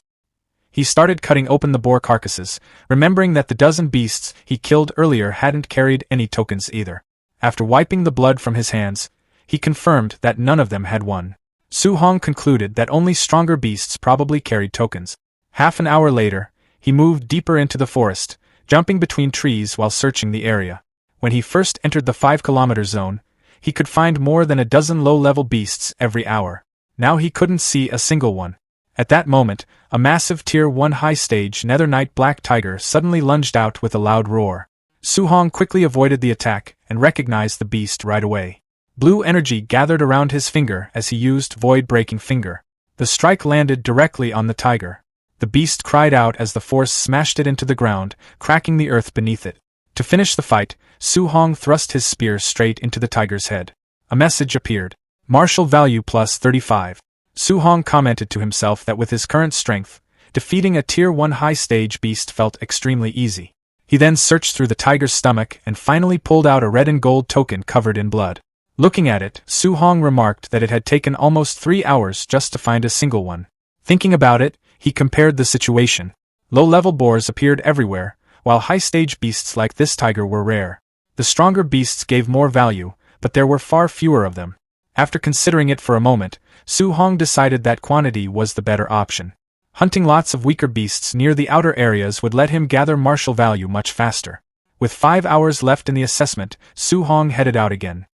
He started cutting open the boar carcasses, remembering that the dozen beasts he killed earlier hadn't carried any tokens either. After wiping the blood from his hands, he confirmed that none of them had one. Su-hong concluded that only stronger beasts probably carried tokens. Half an hour later, he moved deeper into the forest, jumping between trees while searching the area. When he first entered the 5-kilometer zone, he could find more than a dozen low-level beasts every hour. Now he couldn't see a single one. At that moment, a massive Tier 1 high-stage Nether Knight black tiger suddenly lunged out with a loud roar. Su-hong quickly avoided the attack and recognized the beast right away. Blue energy gathered around his finger as he used void-breaking finger. The strike landed directly on the tiger. The beast cried out as the force smashed it into the ground, cracking the earth beneath it. To finish the fight, Su Hong thrust his spear straight into the tiger's head. A message appeared. Martial value plus 35. Su Hong commented to himself that with his current strength, defeating a Tier 1 high-stage beast felt extremely easy. He then searched through the tiger's stomach and finally pulled out a red and gold token covered in blood. Looking at it, Su Hong remarked that it had taken almost 3 hours just to find a single one. Thinking about it, he compared the situation. Low-level boars appeared everywhere, while high-stage beasts like this tiger were rare. The stronger beasts gave more value, but there were far fewer of them. After considering it for a moment, Su Hong decided that quantity was the better option. Hunting lots of weaker beasts near the outer areas would let him gather martial value much faster. With 5 hours left in the assessment, Su Hong headed out again.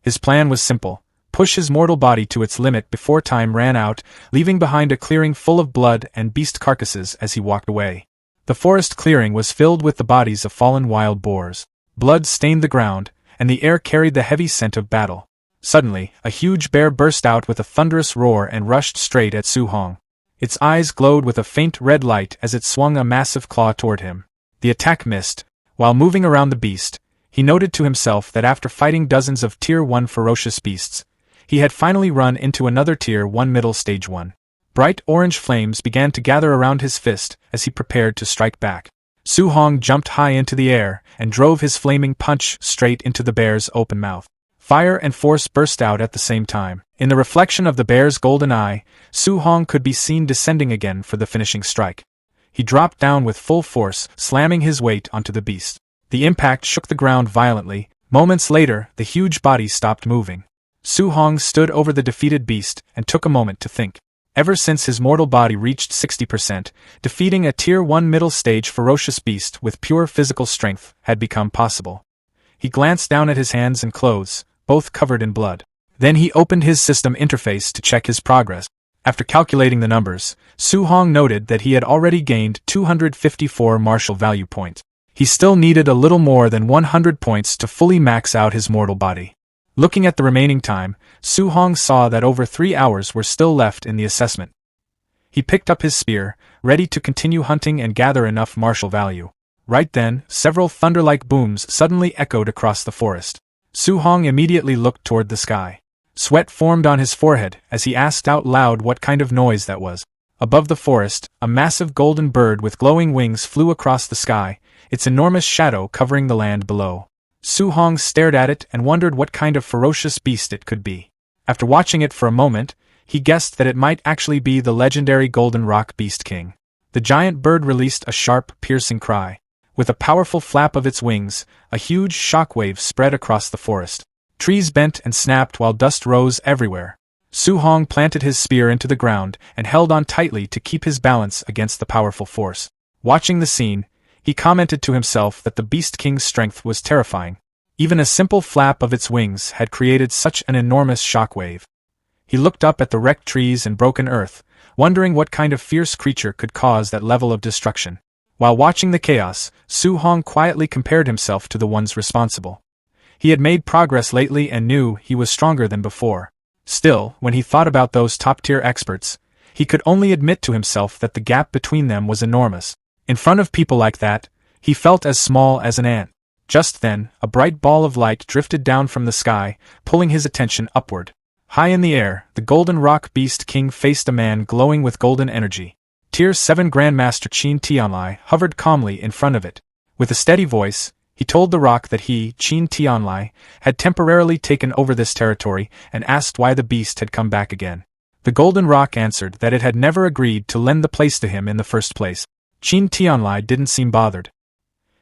His plan was simple: push his mortal body to its limit before time ran out, leaving behind a clearing full of blood and beast carcasses as he walked away. The forest clearing was filled with the bodies of fallen wild boars. Blood stained the ground, and the air carried the heavy scent of battle. Suddenly, a huge bear burst out with a thunderous roar and rushed straight at Su Hong. Its eyes glowed with a faint red light as it swung a massive claw toward him. The attack missed. While moving around the beast, he noted to himself that after fighting dozens of Tier 1 ferocious beasts, he had finally run into another Tier 1 middle stage one. Bright orange flames began to gather around his fist as he prepared to strike back. Su Hong jumped high into the air and drove his flaming punch straight into the bear's open mouth. Fire and force burst out at the same time. In the reflection of the bear's golden eye, Su Hong could be seen descending again for the finishing strike. He dropped down with full force, slamming his weight onto the beast. The impact shook the ground violently. Moments later, the huge body stopped moving. Su Hong stood over the defeated beast and took a moment to think. Ever since his mortal body reached 60%, defeating a Tier 1 middle stage ferocious beast with pure physical strength had become possible. He glanced down at his hands and clothes, both covered in blood. Then he opened his system interface to check his progress. After calculating the numbers, Su Hong noted that he had already gained 254 martial value points. He still needed a little more than 100 points to fully max out his mortal body. Looking at the remaining time, Su Hong saw that over 3 hours were still left in the assessment. He picked up his spear, ready to continue hunting and gather enough martial value. Right then, several thunder-like booms suddenly echoed across the forest. Su Hong immediately looked toward the sky. Sweat formed on his forehead as he asked out loud what kind of noise that was. Above the forest, a massive golden bird with glowing wings flew across the sky, its enormous shadow covering the land below. Su Hong stared at it and wondered what kind of ferocious beast it could be. After watching it for a moment, he guessed that it might actually be the legendary Golden Rock Beast King. The giant bird released a sharp, piercing cry. With a powerful flap of its wings, a huge shockwave spread across the forest. Trees bent and snapped while dust rose everywhere. Su Hong planted his spear into the ground and held on tightly to keep his balance against the powerful force. Watching the scene, he commented to himself that the Beast King's strength was terrifying. Even a simple flap of its wings had created such an enormous shockwave. He looked up at the wrecked trees and broken earth, wondering what kind of fierce creature could cause that level of destruction. While watching the chaos, Su Hong quietly compared himself to the ones responsible. He had made progress lately and knew he was stronger than before. Still, when he thought about those top-tier experts, he could only admit to himself that the gap between them was enormous. In front of people like that, he felt as small as an ant. Just then, a bright ball of light drifted down from the sky, pulling his attention upward. High in the air, the Golden Rock Beast King faced a man glowing with golden energy. Tier 7 Grandmaster Qin Tianlai hovered calmly in front of it. With a steady voice, he told the rock that he, Qin Tianlai, had temporarily taken over this territory and asked why the beast had come back again. The Golden Rock answered that it had never agreed to lend the place to him in the first place. Qin Tianlai didn't seem bothered.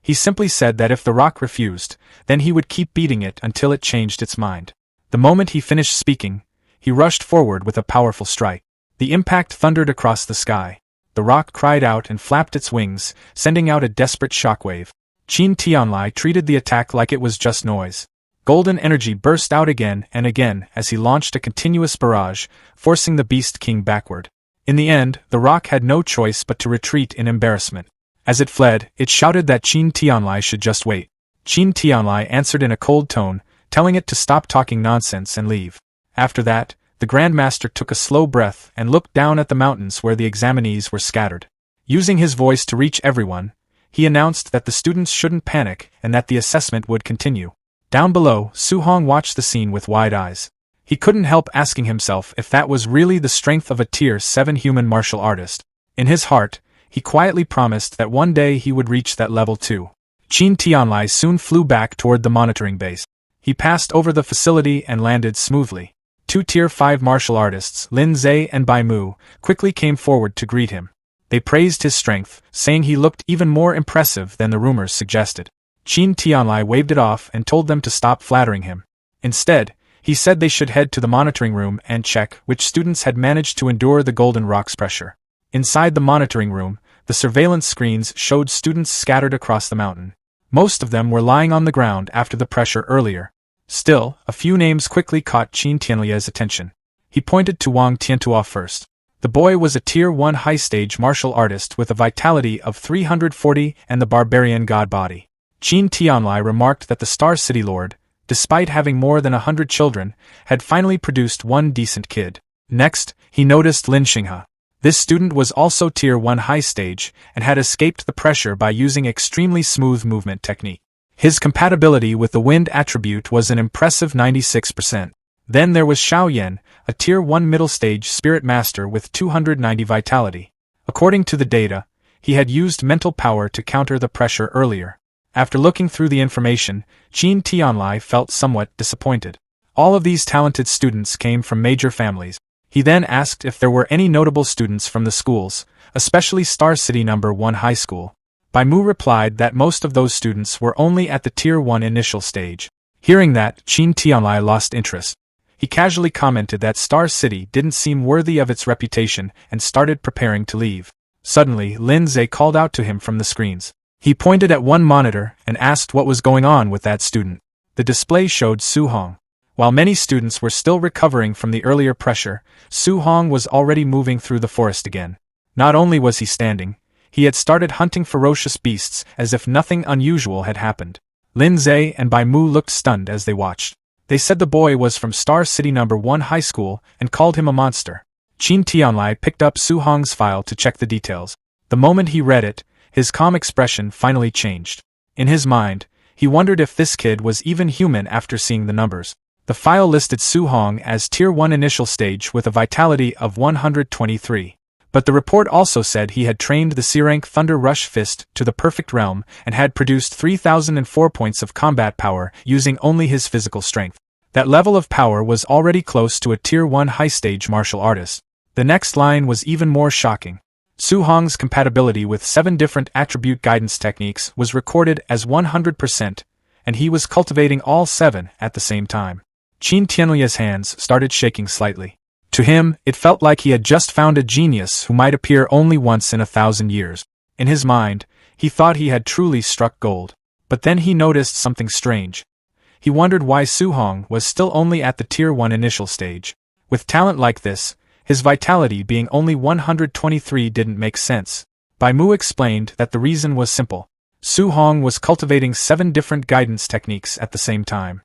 He simply said that if the rock refused, then he would keep beating it until it changed its mind. The moment he finished speaking, he rushed forward with a powerful strike. The impact thundered across the sky. The rock cried out and flapped its wings, sending out a desperate shockwave. Qin Tianlai treated the attack like it was just noise. Golden energy burst out again and again as he launched a continuous barrage, forcing the Beast King backward. In the end, the rock had no choice but to retreat in embarrassment. As it fled, it shouted that Qin Tianlai should just wait. Qin Tianlai answered in a cold tone, telling it to stop talking nonsense and leave. After that, the Grandmaster took a slow breath and looked down at the mountains where the examinees were scattered. Using his voice to reach everyone, he announced that the students shouldn't panic and that the assessment would continue. Down below, Su-hong watched the scene with wide eyes. He couldn't help asking himself if that was really the strength of a Tier 7 human martial artist. In his heart, he quietly promised that one day he would reach that level too. Qin Tianlai soon flew back toward the monitoring base. He passed over the facility and landed smoothly. Two Tier 5 martial artists, Lin Zhe and Bai Mu, quickly came forward to greet him. They praised his strength, saying he looked even more impressive than the rumors suggested. Qin Tianlai waved it off and told them to stop flattering him. Instead, he said they should head to the monitoring room and check which students had managed to endure the Golden Rock's pressure. Inside the monitoring room, the surveillance screens showed students scattered across the mountain. Most of them were lying on the ground after the pressure earlier. Still, a few names quickly caught Qin Tianlia's attention. He pointed to Wang Tiantua first. The boy was a Tier 1 high-stage martial artist with a vitality of 340 and the barbarian god body. Qin Tianlai remarked that the Star City Lord, despite having more than 100 children, had finally produced one decent kid. Next, he noticed Lin Xinghe. This student was also Tier 1 high stage and had escaped the pressure by using extremely smooth movement technique. His compatibility with the wind attribute was an impressive 96%. Then there was Xiao Yan, a Tier 1 middle stage spirit master with 290 vitality. According to the data, he had used mental power to counter the pressure earlier. After looking through the information, Qin Tianlai felt somewhat disappointed. All of these talented students came from major families. He then asked if there were any notable students from the schools, especially Star City No. 1 High School. Bai Mu replied that most of those students were only at the Tier 1 initial stage. Hearing that, Qin Tianlai lost interest. He casually commented that Star City didn't seem worthy of its reputation and started preparing to leave. Suddenly, Lin Zhe called out to him from the screens. He pointed at one monitor and asked what was going on with that student. The display showed Su-hong. While many students were still recovering from the earlier pressure, Su-hong was already moving through the forest again. Not only was he standing, he had started hunting ferocious beasts as if nothing unusual had happened. Lin Zhe and Bai Mu looked stunned as they watched. They said the boy was from Star City No. 1 High School and called him a monster. Qin Tianlai picked up Su-hong's file to check the details. The moment he read it, his calm expression finally changed. In his mind, he wondered if this kid was even human after seeing the numbers. The file listed Su-hong as Tier 1 initial stage with a vitality of 123. But the report also said he had trained the C-rank Thunder Rush Fist to the perfect realm and had produced 3004 points of combat power using only his physical strength. That level of power was already close to a Tier 1 high-stage martial artist. The next line was even more shocking. Su-hong's compatibility with 7 different attribute guidance techniques was recorded as 100%, and he was cultivating all 7 at the same time. Qin Tianlia's hands started shaking slightly. To him, it felt like he had just found a genius who might appear only once in 1,000 years. In his mind, he thought he had truly struck gold. But then he noticed something strange. He wondered why Su-hong was still only at the Tier 1 initial stage. With talent like this, his vitality being only 123 didn't make sense. Bai Mu explained that the reason was simple. Su-hong was cultivating 7 different guidance techniques at the same time.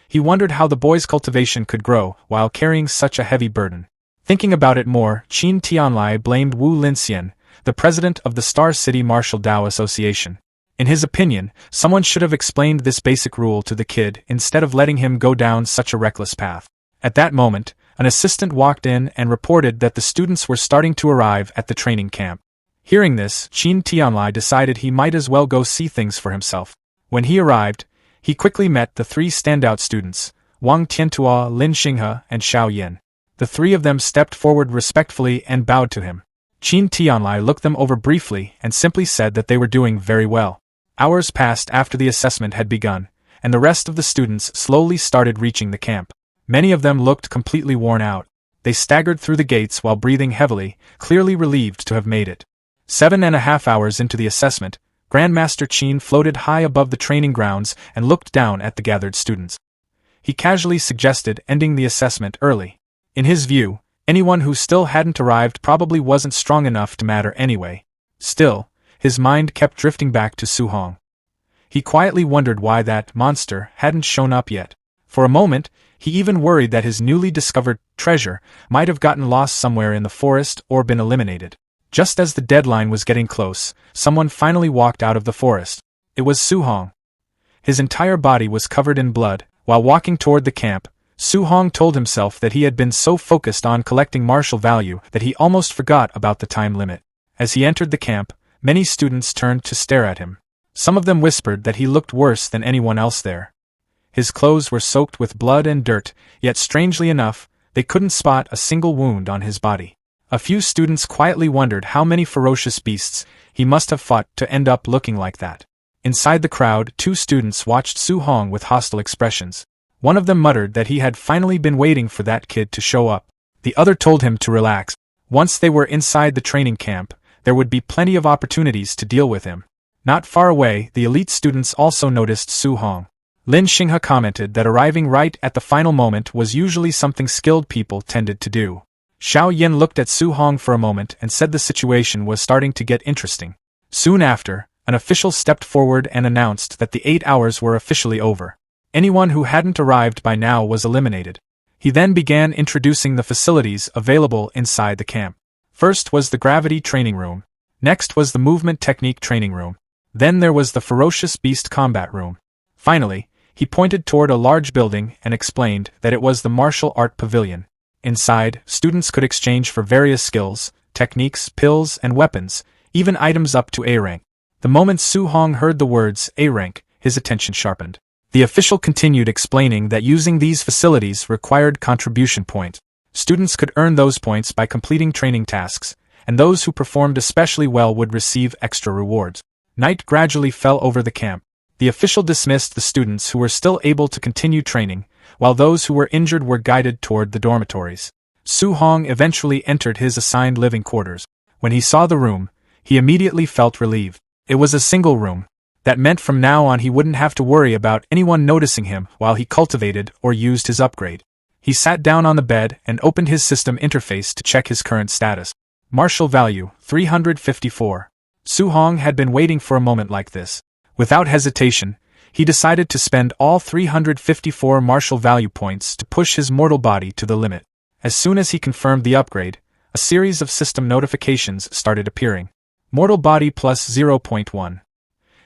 He wondered how the boy's cultivation could grow while carrying such a heavy burden. Thinking about it more, Qin Tianlai blamed Wu Linxian, the president of the Star City Martial Dao Association. In his opinion, someone should have explained this basic rule to the kid instead of letting him go down such a reckless path. At that moment, an assistant walked in and reported that the students were starting to arrive at the training camp. Hearing this, Qin Tianlai decided he might as well go see things for himself. When he arrived, he quickly met the 3 standout students, Wang Tiantua, Lin Xinghe, and Xiao Yan. The 3 of them stepped forward respectfully and bowed to him. Qin Tianlai looked them over briefly and simply said that they were doing very well. Hours passed after the assessment had begun, and the rest of the students slowly started reaching the camp. Many of them looked completely worn out. They staggered through the gates while breathing heavily, clearly relieved to have made it. 7.5 hours into the assessment, Grandmaster Qin floated high above the training grounds and looked down at the gathered students. He casually suggested ending the assessment early. In his view, anyone who still hadn't arrived probably wasn't strong enough to matter anyway. Still, his mind kept drifting back to Su-hong. He quietly wondered why that monster hadn't shown up yet. For a moment, he even worried that his newly discovered treasure might have gotten lost somewhere in the forest or been eliminated. Just as the deadline was getting close, someone finally walked out of the forest. It was Su-hong. His entire body was covered in blood. While walking toward the camp, Su-hong told himself that he had been so focused on collecting martial value that he almost forgot about the time limit. As he entered the camp, many students turned to stare at him. Some of them whispered that he looked worse than anyone else there. His clothes were soaked with blood and dirt, yet strangely enough, they couldn't spot a single wound on his body. A few students quietly wondered how many ferocious beasts he must have fought to end up looking like that. Inside the crowd, 2 students watched Su-hong with hostile expressions. One of them muttered that he had finally been waiting for that kid to show up. The other told him to relax. Once they were inside the training camp, there would be plenty of opportunities to deal with him. Not far away, the elite students also noticed Su-hong. Lin Xinghe commented that arriving right at the final moment was usually something skilled people tended to do. Xiao Yin looked at Su-hong for a moment and said the situation was starting to get interesting. Soon after, an official stepped forward and announced that the 8 hours were officially over. Anyone who hadn't arrived by now was eliminated. He then began introducing the facilities available inside the camp. First was the gravity training room. Next was the movement technique training room. Then there was the ferocious beast combat room. Finally, he pointed toward a large building and explained that it was the martial art pavilion. Inside, students could exchange for various skills, techniques, pills, and weapons, even items up to A rank. The moment Su-hong heard the words A rank, his attention sharpened. The official continued explaining that using these facilities required contribution points. Students could earn those points by completing training tasks, and those who performed especially well would receive extra rewards. Night gradually fell over the camp. The official dismissed the students who were still able to continue training, while those who were injured were guided toward the dormitories. Su-hong eventually entered his assigned living quarters. When he saw the room, he immediately felt relieved. It was a single room. That meant from now on he wouldn't have to worry about anyone noticing him while he cultivated or used his upgrade. He sat down on the bed and opened his system interface to check his current status. Martial value, 354. Su-hong had been waiting for a moment like this. Without hesitation, he decided to spend all 354 martial value points to push his mortal body to the limit. As soon as he confirmed the upgrade, a series of system notifications started appearing. Mortal body plus 0.1.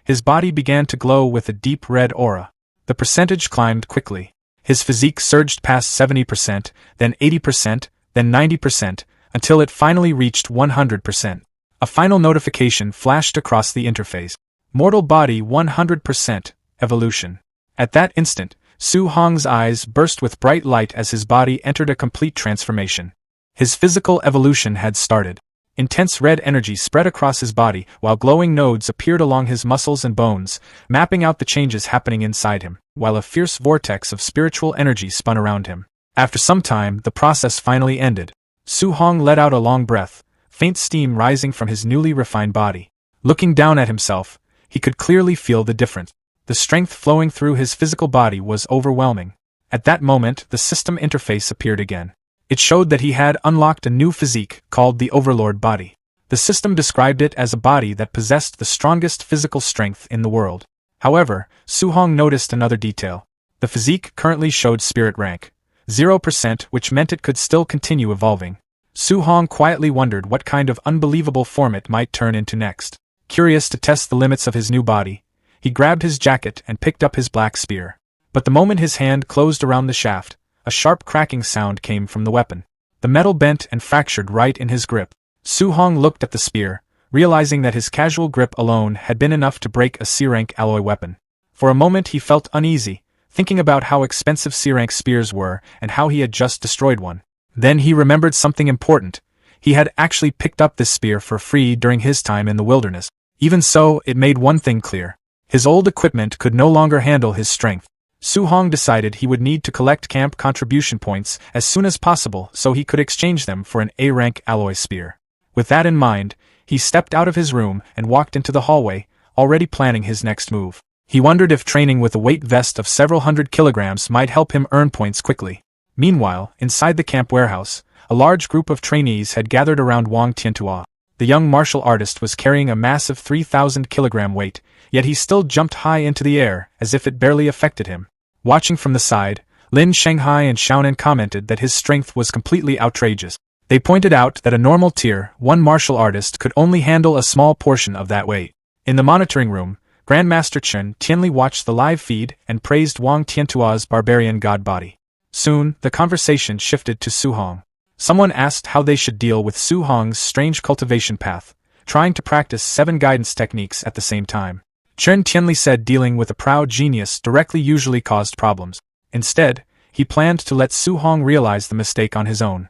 His body began to glow with a deep red aura. The percentage climbed quickly. His physique surged past 70%, then 80%, then 90%, until it finally reached 100%. A final notification flashed across the interface. Mortal body 100%, evolution. At that instant, Su-hong's eyes burst with bright light as his body entered a complete transformation. His physical evolution had started. Intense red energy spread across his body, while glowing nodes appeared along his muscles and bones, mapping out the changes happening inside him, while a fierce vortex of spiritual energy spun around him. After some time, the process finally ended. Su-hong let out a long breath, faint steam rising from his newly refined body. Looking down at himself, he could clearly feel the difference. The strength flowing through his physical body was overwhelming. At that moment, the system interface appeared again. It showed that he had unlocked a new physique, called the Overlord body. The system described it as a body that possessed the strongest physical strength in the world. However, Su-hong noticed another detail. The physique currently showed spirit rank 0%, which meant it could still continue evolving. Su-hong quietly wondered what kind of unbelievable form it might turn into next. Curious to test the limits of his new body, he grabbed his jacket and picked up his black spear. But the moment his hand closed around the shaft, a sharp cracking sound came from the weapon. The metal bent and fractured right in his grip. Su-hong looked at the spear, realizing that his casual grip alone had been enough to break a C-rank alloy weapon. For a moment he felt uneasy, thinking about how expensive C-rank spears were and how he had just destroyed one. Then he remembered something important. He had actually picked up this spear for free during his time in the wilderness. Even so, it made one thing clear. His old equipment could no longer handle his strength. Su-hong decided he would need to collect camp contribution points as soon as possible so he could exchange them for an A-rank alloy spear. With that in mind, he stepped out of his room and walked into the hallway, already planning his next move. He wondered if training with a weight vest of several hundred kilograms might help him earn points quickly. Meanwhile, inside the camp warehouse, a large group of trainees had gathered around Wang Tiantua. The young martial artist was carrying a massive 3,000-kilogram weight, yet he still jumped high into the air, as if it barely affected him. Watching from the side, Lin Shanghai and Xiaonan commented that his strength was completely outrageous. They pointed out that a normal Tier 1 martial artist could only handle a small portion of that weight. In the monitoring room, Grandmaster Chen Tianli watched the live feed and praised Wang Tiantua's barbarian god body. Soon, the conversation shifted to Su Hong. Someone asked how they should deal with Su Hong's strange cultivation path, trying to practice 7 guidance techniques at the same time. Chen Tianli said dealing with a proud genius directly usually caused problems. Instead, he planned to let Su Hong realize the mistake on his own.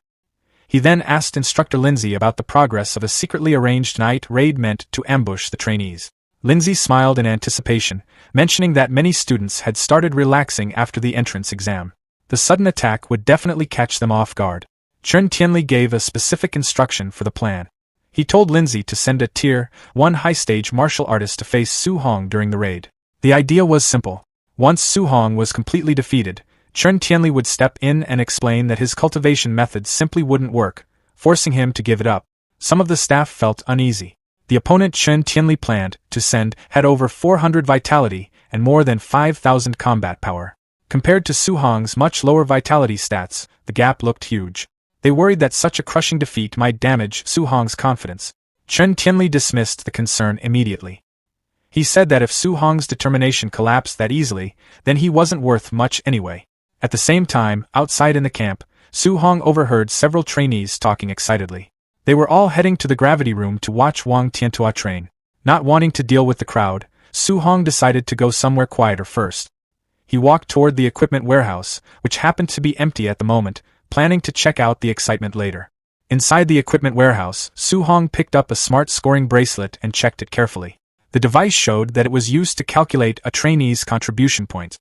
He then asked Instructor Lindsay about the progress of a secretly arranged night raid meant to ambush the trainees. Lindsay smiled in anticipation, mentioning that many students had started relaxing after the entrance exam. The sudden attack would definitely catch them off guard. Chen Tianli gave a specific instruction for the plan. He told Lindsay to send a Tier 1 high-stage martial artist to face Su Hong during the raid. The idea was simple. Once Su Hong was completely defeated, Chen Tianli would step in and explain that his cultivation methods simply wouldn't work, forcing him to give it up. Some of the staff felt uneasy. The opponent Chen Tianli planned to send had over 400 vitality and more than 5,000 combat power. Compared to Su Hong's much lower vitality stats, the gap looked huge. They worried that such a crushing defeat might damage Su Hong's confidence. Chen Tianli dismissed the concern immediately. He said that if Su Hong's determination collapsed that easily, then he wasn't worth much anyway. At the same time, outside in the camp, Su Hong overheard several trainees talking excitedly. They were all heading to the gravity room to watch Wang Tiantua train. Not wanting to deal with the crowd, Su Hong decided to go somewhere quieter first. He walked toward the equipment warehouse, which happened to be empty at the moment, planning to check out the excitement later. Inside the equipment warehouse, Su Hong picked up a smart scoring bracelet and checked it carefully. The device showed that it was used to calculate a trainee's contribution points.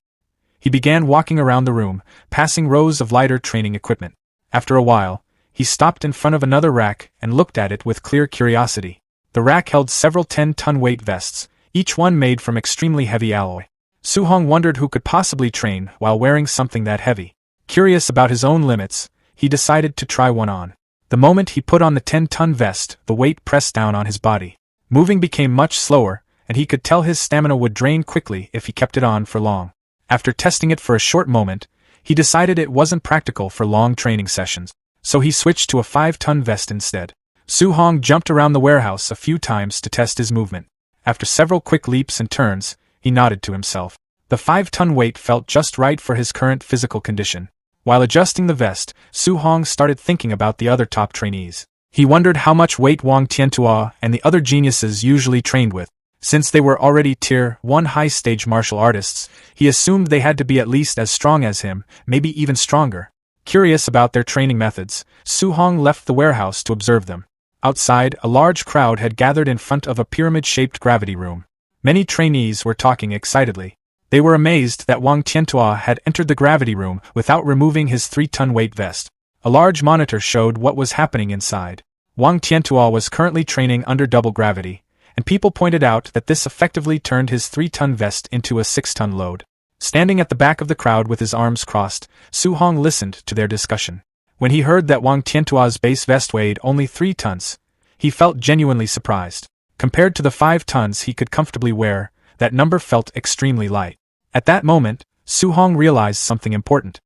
He began walking around the room, passing rows of lighter training equipment. After a while, he stopped in front of another rack and looked at it with clear curiosity. The rack held several 10-ton weight vests, each one made from extremely heavy alloy. Su Hong wondered who could possibly train while wearing something that heavy. Curious about his own limits, he decided to try one on. The moment he put on the 10-ton vest, the weight pressed down on his body. Moving became much slower, and he could tell his stamina would drain quickly if he kept it on for long. After testing it for a short moment, he decided it wasn't practical for long training sessions, so he switched to a 5-ton vest instead. Su Hong jumped around the warehouse a few times to test his movement. After several quick leaps and turns, he nodded to himself. The 5-ton weight felt just right for his current physical condition. While adjusting the vest, Su Hong started thinking about the other top trainees. He wondered how much weight Wang Tiantua and the other geniuses usually trained with. Since they were already Tier 1 high-stage martial artists, he assumed they had to be at least as strong as him, maybe even stronger. Curious about their training methods, Su Hong left the warehouse to observe them. Outside, a large crowd had gathered in front of a pyramid-shaped gravity room. Many trainees were talking excitedly. They were amazed that Wang Tiantua had entered the gravity room without removing his 3-ton weight vest. A large monitor showed what was happening inside. Wang Tiantua was currently training under double gravity, and people pointed out that this effectively turned his 3-ton vest into a 6-ton load. Standing at the back of the crowd with his arms crossed, Su Hong listened to their discussion. When he heard that Wang Tiantua's base vest weighed only 3 tons, he felt genuinely surprised. Compared to the 5 tons he could comfortably wear, that number felt extremely light. At that moment, Su Hong realized something important.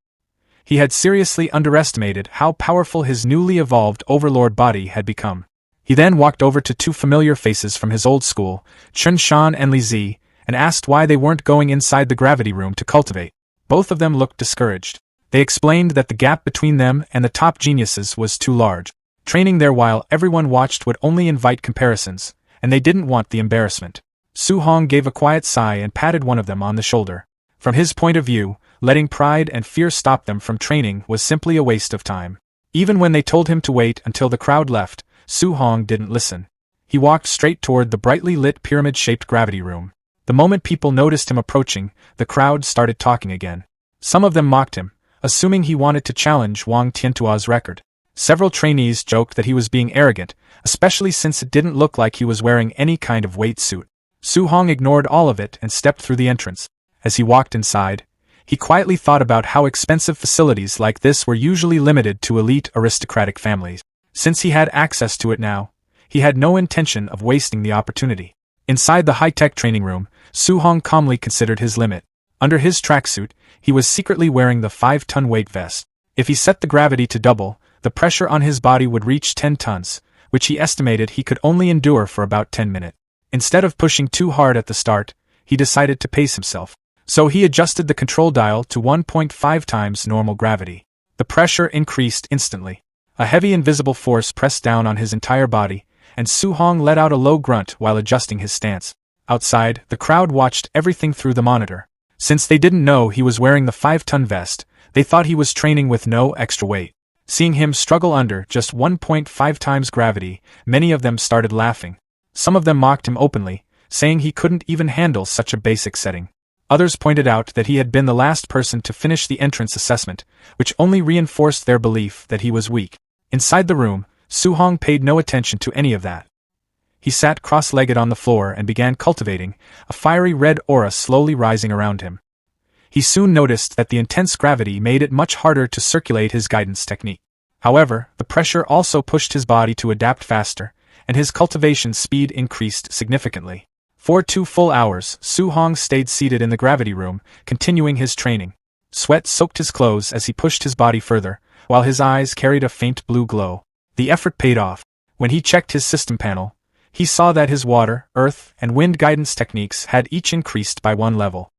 He had seriously underestimated how powerful his newly evolved overlord body had become. He then walked over to 2 familiar faces from his old school, Chen Shan and Li Zi, and asked why they weren't going inside the gravity room to cultivate. Both of them looked discouraged. They explained that the gap between them and the top geniuses was too large. Training there while everyone watched would only invite comparisons, and they didn't want the embarrassment. Su Hong gave a quiet sigh and patted one of them on the shoulder. From his point of view, letting pride and fear stop them from training was simply a waste of time. Even when they told him to wait until the crowd left, Su Hong didn't listen. He walked straight toward the brightly lit pyramid-shaped gravity room. The moment people noticed him approaching, the crowd started talking again. Some of them mocked him, assuming he wanted to challenge Wang Tiantua's record. Several trainees joked that he was being arrogant, especially since it didn't look like he was wearing any kind of weight suit. Su Hong ignored all of it and stepped through the entrance. As he walked inside, he quietly thought about how expensive facilities like this were usually limited to elite aristocratic families. Since he had access to it now, he had no intention of wasting the opportunity. Inside the high-tech training room, Su Hong calmly considered his limit. Under his tracksuit, he was secretly wearing the 5-ton weight vest. If he set the gravity to double, the pressure on his body would reach 10 tons, which he estimated he could only endure for about 10 minutes. Instead of pushing too hard at the start, he decided to pace himself. So he adjusted the control dial to 1.5 times normal gravity. The pressure increased instantly. A heavy invisible force pressed down on his entire body, and Su-hong let out a low grunt while adjusting his stance. Outside, the crowd watched everything through the monitor. Since they didn't know he was wearing the 5-ton vest, they thought he was training with no extra weight. Seeing him struggle under just 1.5 times gravity, many of them started laughing. Some of them mocked him openly, saying he couldn't even handle such a basic setting. Others pointed out that he had been the last person to finish the entrance assessment, which only reinforced their belief that he was weak. Inside the room, Su-hong paid no attention to any of that. He sat cross-legged on the floor and began cultivating, a fiery red aura slowly rising around him. He soon noticed that the intense gravity made it much harder to circulate his guidance technique. However, the pressure also pushed his body to adapt faster, and his cultivation speed increased significantly. For 2 full hours, Su-hong stayed seated in the gravity room, continuing his training. Sweat soaked his clothes as he pushed his body further, while his eyes carried a faint blue glow. The effort paid off. When he checked his system panel, he saw that his water, earth, and wind guidance techniques had each increased by 1 level.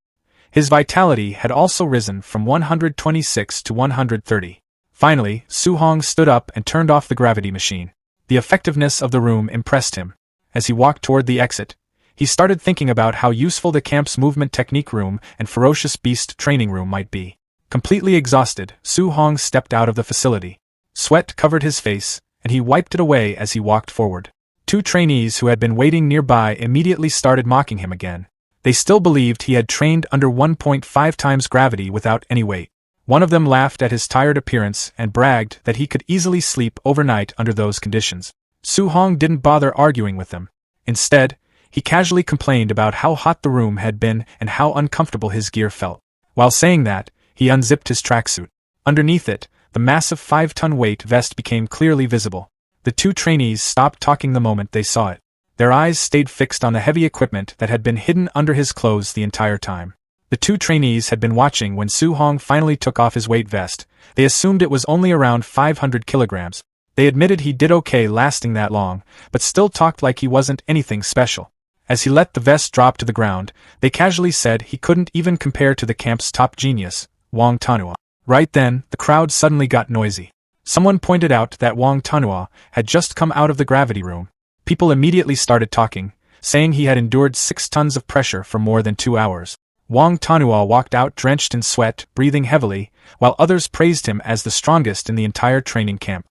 His vitality had also risen from 126 to 130. Finally, Su-hong stood up and turned off the gravity machine. The effectiveness of the room impressed him. As he walked toward the exit, he started thinking about how useful the camp's movement technique room and ferocious beast training room might be. Completely exhausted, Su-hong stepped out of the facility. Sweat covered his face, and he wiped it away as he walked forward. 2 trainees who had been waiting nearby immediately started mocking him again. They still believed he had trained under 1.5 times gravity without any weight. One of them laughed at his tired appearance and bragged that he could easily sleep overnight under those conditions. Su-hong didn't bother arguing with them. Instead, he casually complained about how hot the room had been and how uncomfortable his gear felt. While saying that, he unzipped his tracksuit. Underneath it, the massive 5-ton weight vest became clearly visible. The 2 trainees stopped talking the moment they saw it. Their eyes stayed fixed on the heavy equipment that had been hidden under his clothes the entire time. The 2 trainees had been watching when Su-hong finally took off his weight vest. They assumed it was only around 500 kilograms. They admitted he did okay lasting that long, but still talked like he wasn't anything special. As he let the vest drop to the ground, they casually said he couldn't even compare to the camp's top genius, Wang Tanhua. Right then, the crowd suddenly got noisy. Someone pointed out that Wang Tanhua had just come out of the gravity room. People immediately started talking, saying he had endured 6 tons of pressure for more than 2 hours. Wang Tanhua walked out drenched in sweat, breathing heavily, while others praised him as the strongest in the entire training camp.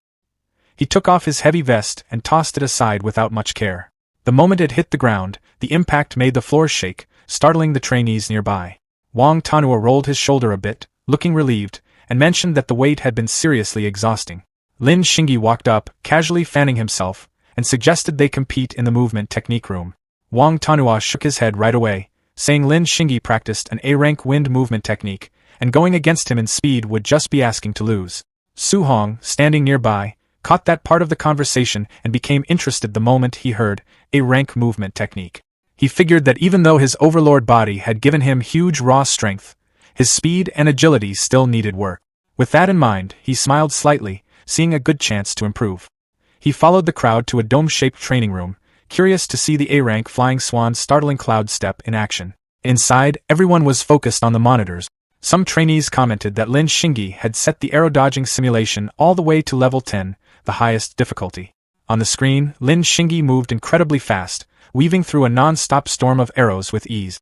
He took off his heavy vest and tossed it aside without much care. The moment it hit the ground, the impact made the floor shake, startling the trainees nearby. Wang Tanhua rolled his shoulder a bit, looking relieved, and mentioned that the weight had been seriously exhausting. Lin Xingyi walked up, casually fanning himself, and suggested they compete in the movement technique room. Wang Tanhua shook his head right away, saying Lin Xingyi practiced an A-rank wind movement technique, and going against him in speed would just be asking to lose. Su-hong, standing nearby, caught that part of the conversation and became interested the moment he heard A-rank movement technique. He figured that even though his overlord body had given him huge raw strength, his speed and agility still needed work. With that in mind, he smiled slightly, seeing a good chance to improve. He followed the crowd to a dome-shaped training room, curious to see the A-rank Flying Swan's startling cloud step in action. Inside, everyone was focused on the monitors. Some trainees commented that Lin Xingyi had set the arrow-dodging simulation all the way to level 10, the highest difficulty. On the screen, Lin Xingyi moved incredibly fast, weaving through a non-stop storm of arrows with ease.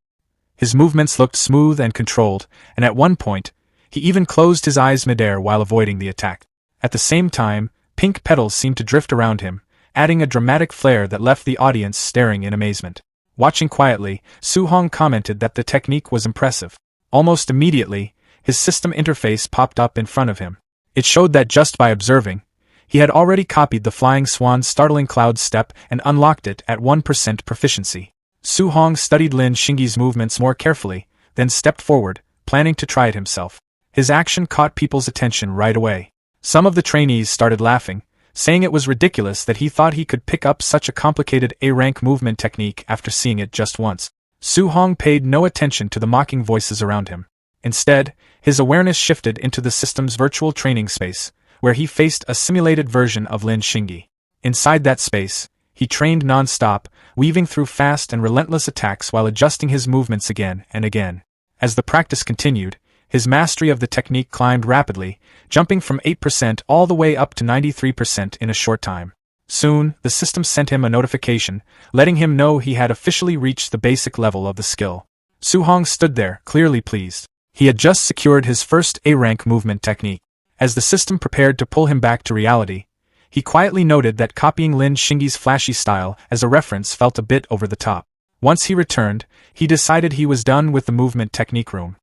His movements looked smooth and controlled, and at one point, he even closed his eyes midair while avoiding the attack. At the same time, pink petals seemed to drift around him, adding a dramatic flair that left the audience staring in amazement. Watching quietly, Su-hong commented that the technique was impressive. Almost immediately, his system interface popped up in front of him. It showed that just by observing, he had already copied the Flying Swan's startling cloud step and unlocked it at 1% proficiency. Su-hong studied Lin Xingyi's movements more carefully, then stepped forward, planning to try it himself. His action caught people's attention right away. Some of the trainees started laughing, saying it was ridiculous that he thought he could pick up such a complicated A-rank movement technique after seeing it just once. Su Hong paid no attention to the mocking voices around him. Instead, his awareness shifted into the system's virtual training space, where he faced a simulated version of Lin Xingyi. Inside that space, he trained non-stop, weaving through fast and relentless attacks while adjusting his movements again and again. As the practice continued, his mastery of the technique climbed rapidly, jumping from 8% all the way up to 93% in a short time. Soon, the system sent him a notification, letting him know he had officially reached the basic level of the skill. Su Hong stood there, clearly pleased. He had just secured his first A-rank movement technique. As the system prepared to pull him back to reality, he quietly noted that copying Lin Xingyi's flashy style as a reference felt a bit over the top. Once he returned, he decided he was done with the movement technique room.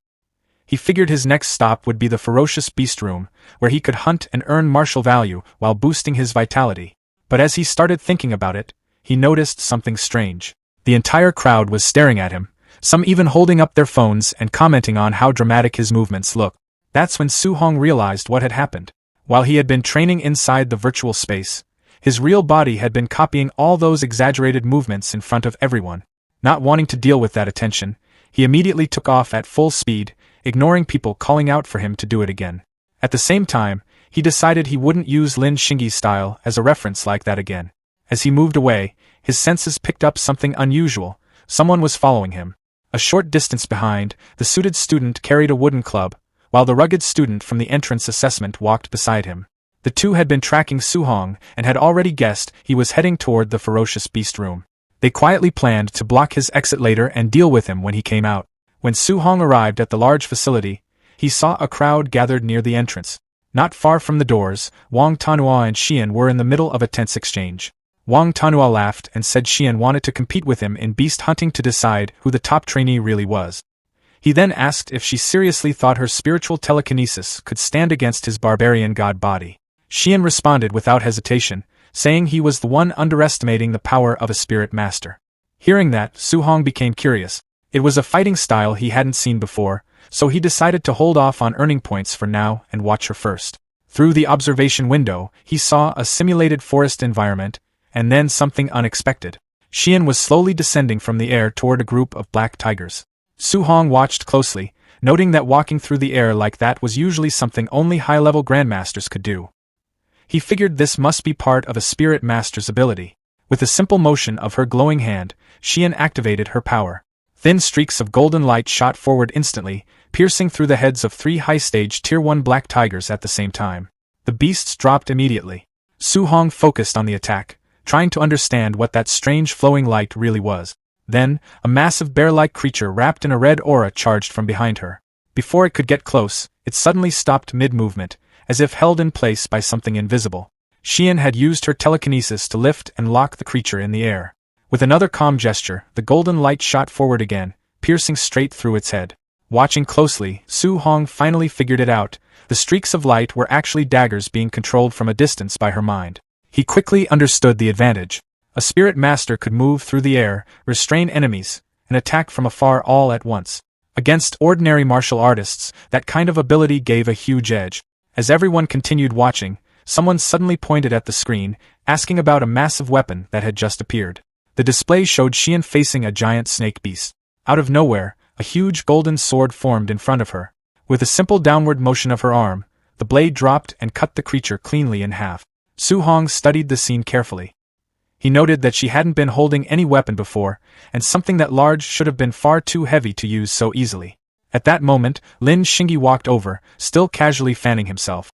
He figured his next stop would be the ferocious beast room, where he could hunt and earn martial value while boosting his vitality. But as he started thinking about it, he noticed something strange. The entire crowd was staring at him, some even holding up their phones and commenting on how dramatic his movements looked. That's when Su Hong realized what had happened. While he had been training inside the virtual space, his real body had been copying all those exaggerated movements in front of everyone. Not wanting to deal with that attention, he immediately took off at full speed, ignoring people calling out for him to do it again. At the same time, he decided he wouldn't use Lin Xingyi's style as a reference like that again. As he moved away, his senses picked up something unusual. Someone was following him. A short distance behind, the suited student carried a wooden club, while the rugged student from the entrance assessment walked beside him. The two had been tracking Su Hong and had already guessed he was heading toward the ferocious beast room. They quietly planned to block his exit later and deal with him when he came out. When Su Hong arrived at the large facility, he saw a crowd gathered near the entrance. Not far from the doors, Wang Tanhua and Xian were in the middle of a tense exchange. Wang Tanhua laughed and said Xian wanted to compete with him in beast hunting to decide who the top trainee really was. He then asked if she seriously thought her spiritual telekinesis could stand against his barbarian god body. Xian responded without hesitation, saying he was the one underestimating the power of a spirit master. Hearing that, Su Hong became curious. It was a fighting style he hadn't seen before, so he decided to hold off on earning points for now and watch her first. Through the observation window, he saw a simulated forest environment, and then something unexpected. Xian was slowly descending from the air toward a group of black tigers. Su Hong watched closely, noting that walking through the air like that was usually something only high-level grandmasters could do. He figured this must be part of a spirit master's ability. With a simple motion of her glowing hand, Xian activated her power. Thin streaks of golden light shot forward instantly, piercing through the heads of 3 high-stage Tier 1 black tigers at the same time. The beasts dropped immediately. Su Hong focused on the attack, trying to understand what that strange flowing light really was. Then, a massive bear-like creature wrapped in a red aura charged from behind her. Before it could get close, it suddenly stopped mid-movement, as if held in place by something invisible. Xian had used her telekinesis to lift and lock the creature in the air. With another calm gesture, the golden light shot forward again, piercing straight through its head. Watching closely, Su Hong finally figured it out. The streaks of light were actually daggers being controlled from a distance by her mind. He quickly understood the advantage. A spirit master could move through the air, restrain enemies, and attack from afar all at once. Against ordinary martial artists, that kind of ability gave a huge edge. As everyone continued watching, someone suddenly pointed at the screen, asking about a massive weapon that had just appeared. The display showed Xian facing a giant snake beast. Out of nowhere, a huge golden sword formed in front of her. With a simple downward motion of her arm, the blade dropped and cut the creature cleanly in half. Su Hong studied the scene carefully. He noted that she hadn't been holding any weapon before, and something that large should have been far too heavy to use so easily. At that moment, Lin Xingyi walked over, still casually fanning himself.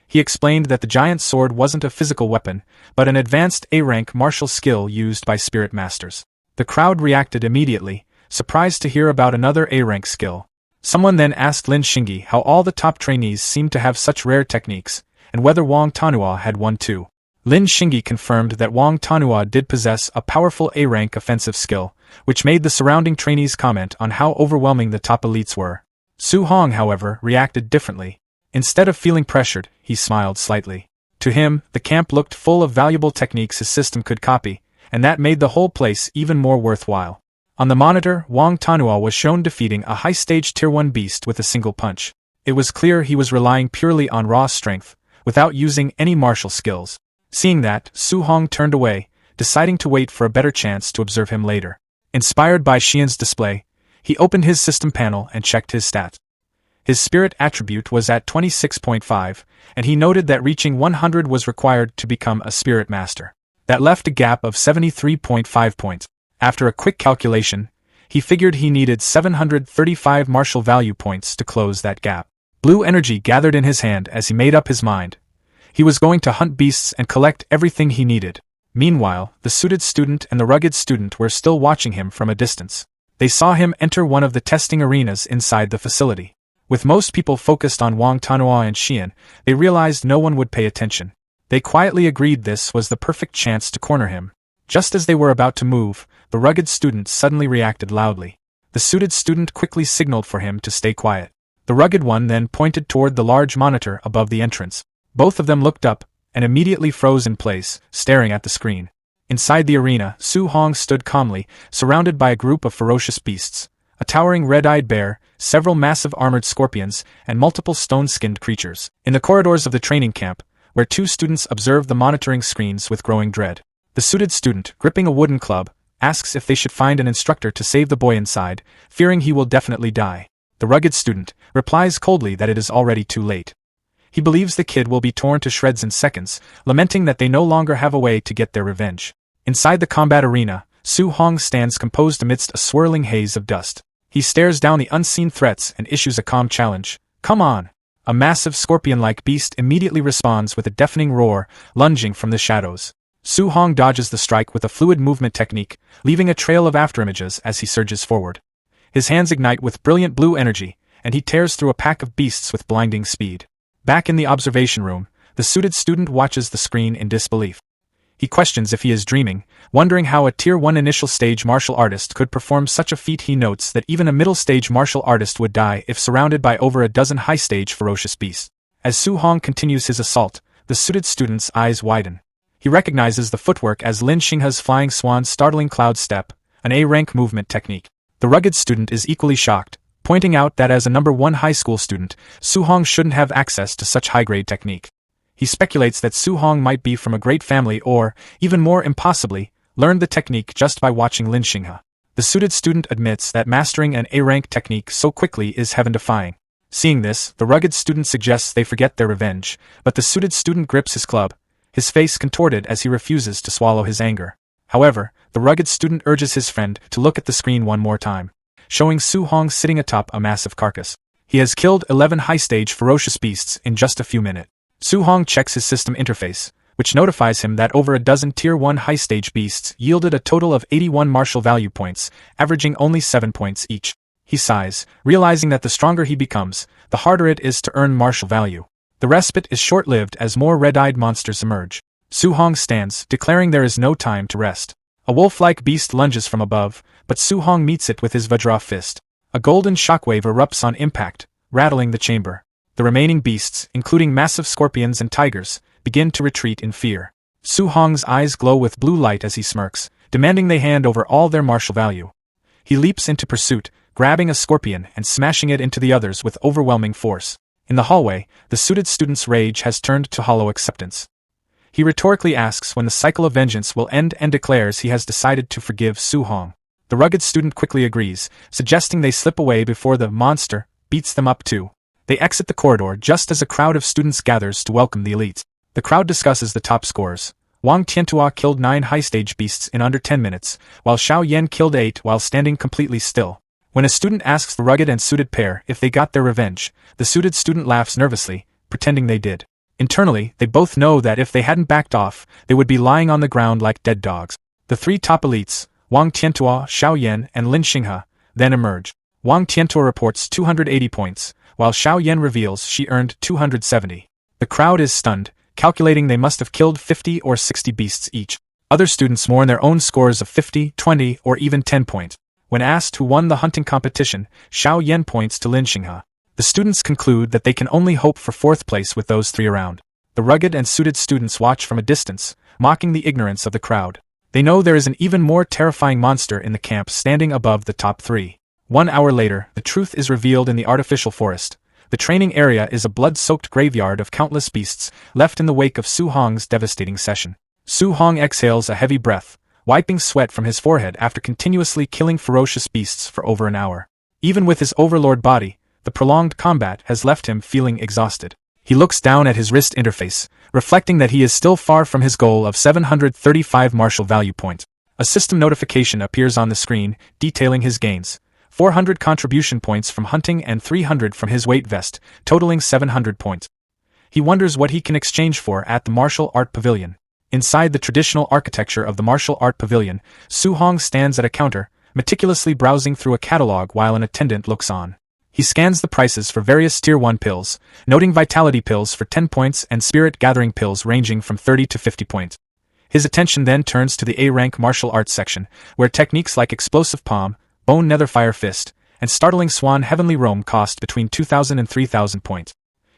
He explained that the giant sword wasn't a physical weapon, but an advanced A-rank martial skill used by spirit masters. The crowd reacted immediately, surprised to hear about another A-rank skill. Someone then asked Lin Xingyi how all the top trainees seemed to have such rare techniques, and whether Wang Tanhua had one too. Lin Xingyi confirmed that Wang Tanhua did possess a powerful A-rank offensive skill, which made the surrounding trainees comment on how overwhelming the top elites were. Su Hong, however, reacted differently. Instead of feeling pressured, he smiled slightly. To him, the camp looked full of valuable techniques his system could copy, and that made the whole place even more worthwhile. On the monitor, Wang Tanhua was shown defeating a high-stage Tier 1 beast with a single punch. It was clear he was relying purely on raw strength, without using any martial skills. Seeing that, Su Hong turned away, deciding to wait for a better chance to observe him later. Inspired by Xian's display, he opened his system panel and checked his stats. His spirit attribute was at 26.5, and he noted that reaching 100 was required to become a spirit master. That left a gap of 73.5 points. After a quick calculation, he figured he needed 735 martial value points to close that gap. Blue energy gathered in his hand as he made up his mind. He was going to hunt beasts and collect everything he needed. Meanwhile, the suited student and the rugged student were still watching him from a distance. They saw him enter one of the testing arenas inside the facility. With most people focused on Wang Tanhua and Xian, they realized no one would pay attention. They quietly agreed this was the perfect chance to corner him. Just as they were about to move, the rugged student suddenly reacted loudly. The suited student quickly signaled for him to stay quiet. The rugged one then pointed toward the large monitor above the entrance. Both of them looked up, and immediately froze in place, staring at the screen. Inside the arena, Su Hong stood calmly, surrounded by a group of ferocious beasts. A towering red-eyed bear, several massive armored scorpions, and multiple stone-skinned creatures. In the corridors of the training camp, where two students observed the monitoring screens with growing dread. The suited student, gripping a wooden club, asks if they should find an instructor to save the boy inside, fearing he will definitely die. The rugged student replies coldly that it is already too late. He believes the kid will be torn to shreds in seconds, lamenting that they no longer have a way to get their revenge. Inside the combat arena, Su Hong stands composed amidst a swirling haze of dust. He stares down the unseen threats and issues a calm challenge. Come on! A massive scorpion-like beast immediately responds with a deafening roar, lunging from the shadows. Su Hong dodges the strike with a fluid movement technique, leaving a trail of afterimages as he surges forward. His hands ignite with brilliant blue energy, and he tears through a pack of beasts with blinding speed. Back in the observation room, the suited student watches the screen in disbelief. He questions if he is dreaming, wondering how a Tier 1 initial stage martial artist could perform such a feat. He notes that even a middle stage martial artist would die if surrounded by over a dozen high stage ferocious beasts. As Su Hong continues his assault, the suited student's eyes widen. He recognizes the footwork as Lin Xinghe's flying swan's startling cloud step, an A-rank movement technique. The rugged student is equally shocked, pointing out that as a number 1 high school student, Su Hong shouldn't have access to such high-grade technique. He speculates that Su Hong might be from a great family or, even more impossibly, learned the technique just by watching Lin Xinghe. The suited student admits that mastering an A-rank technique so quickly is heaven-defying. Seeing this, the rugged student suggests they forget their revenge, but the suited student grips his club, his face contorted as he refuses to swallow his anger. However, the rugged student urges his friend to look at the screen one more time, showing Su Hong sitting atop a massive carcass. He has killed 11 high-stage ferocious beasts in just a few minutes. Su Hong checks his system interface, which notifies him that over a dozen Tier 1 high-stage beasts yielded a total of 81 martial value points, averaging only 7 points each. He sighs, realizing that the stronger he becomes, the harder it is to earn martial value. The respite is short-lived as more red-eyed monsters emerge. Su Hong stands, declaring there is no time to rest. A wolf-like beast lunges from above, but Su Hong meets it with his Vajra fist. A golden shockwave erupts on impact, rattling the chamber. The remaining beasts, including massive scorpions and tigers, begin to retreat in fear. Su Hong's eyes glow with blue light as he smirks, demanding they hand over all their martial value. He leaps into pursuit, grabbing a scorpion and smashing it into the others with overwhelming force. In the hallway, the suited student's rage has turned to hollow acceptance. He rhetorically asks when the cycle of vengeance will end and declares he has decided to forgive Su Hong. The rugged student quickly agrees, suggesting they slip away before the monster beats them up too. They exit the corridor just as a crowd of students gathers to welcome the elites. The crowd discusses the top scores. Wang Tiantua killed 9 high-stage beasts in under 10 minutes, while Xiao Yan killed 8 while standing completely still. When a student asks the rugged and suited pair if they got their revenge, the suited student laughs nervously, pretending they did. Internally, they both know that if they hadn't backed off, they would be lying on the ground like dead dogs. The 3 top elites, Wang Tiantua, Xiao Yan, and Lin Xinghe, then emerge. Wang Tiantua reports 280 points, while Xiao Yan reveals she earned 270. The crowd is stunned, calculating they must have killed 50 or 60 beasts each. Other students mourn their own scores of 50, 20, or even 10 points. When asked who won the hunting competition, Xiao Yan points to Lin Xinghe. The students conclude that they can only hope for 4th place with those 3 around. The rugged and suited students watch from a distance, mocking the ignorance of the crowd. They know there is an even more terrifying monster in the camp standing above the top 3. 1 hour later, the truth is revealed in the artificial forest. The training area is a blood-soaked graveyard of countless beasts, left in the wake of Su Hong's devastating session. Su Hong exhales a heavy breath, wiping sweat from his forehead after continuously killing ferocious beasts for over an hour. Even with his overlord body, the prolonged combat has left him feeling exhausted. He looks down at his wrist interface, reflecting that he is still far from his goal of 735 martial value points. A system notification appears on the screen, detailing his gains. 400 contribution points from hunting and 300 from his weight vest, totaling 700 points. He wonders what he can exchange for at the martial art pavilion. Inside the traditional architecture of the martial art pavilion, Su Hong stands at a counter, meticulously browsing through a catalog while an attendant looks on. He scans the prices for various Tier 1 pills, noting vitality pills for 10 points and spirit gathering pills ranging from 30 to 50 points. His attention then turns to the A-rank martial arts section, where techniques like Explosive Palm, Bone Netherfire Fist, and Startling Swan Heavenly Roam cost between 2,000 and 3,000 points.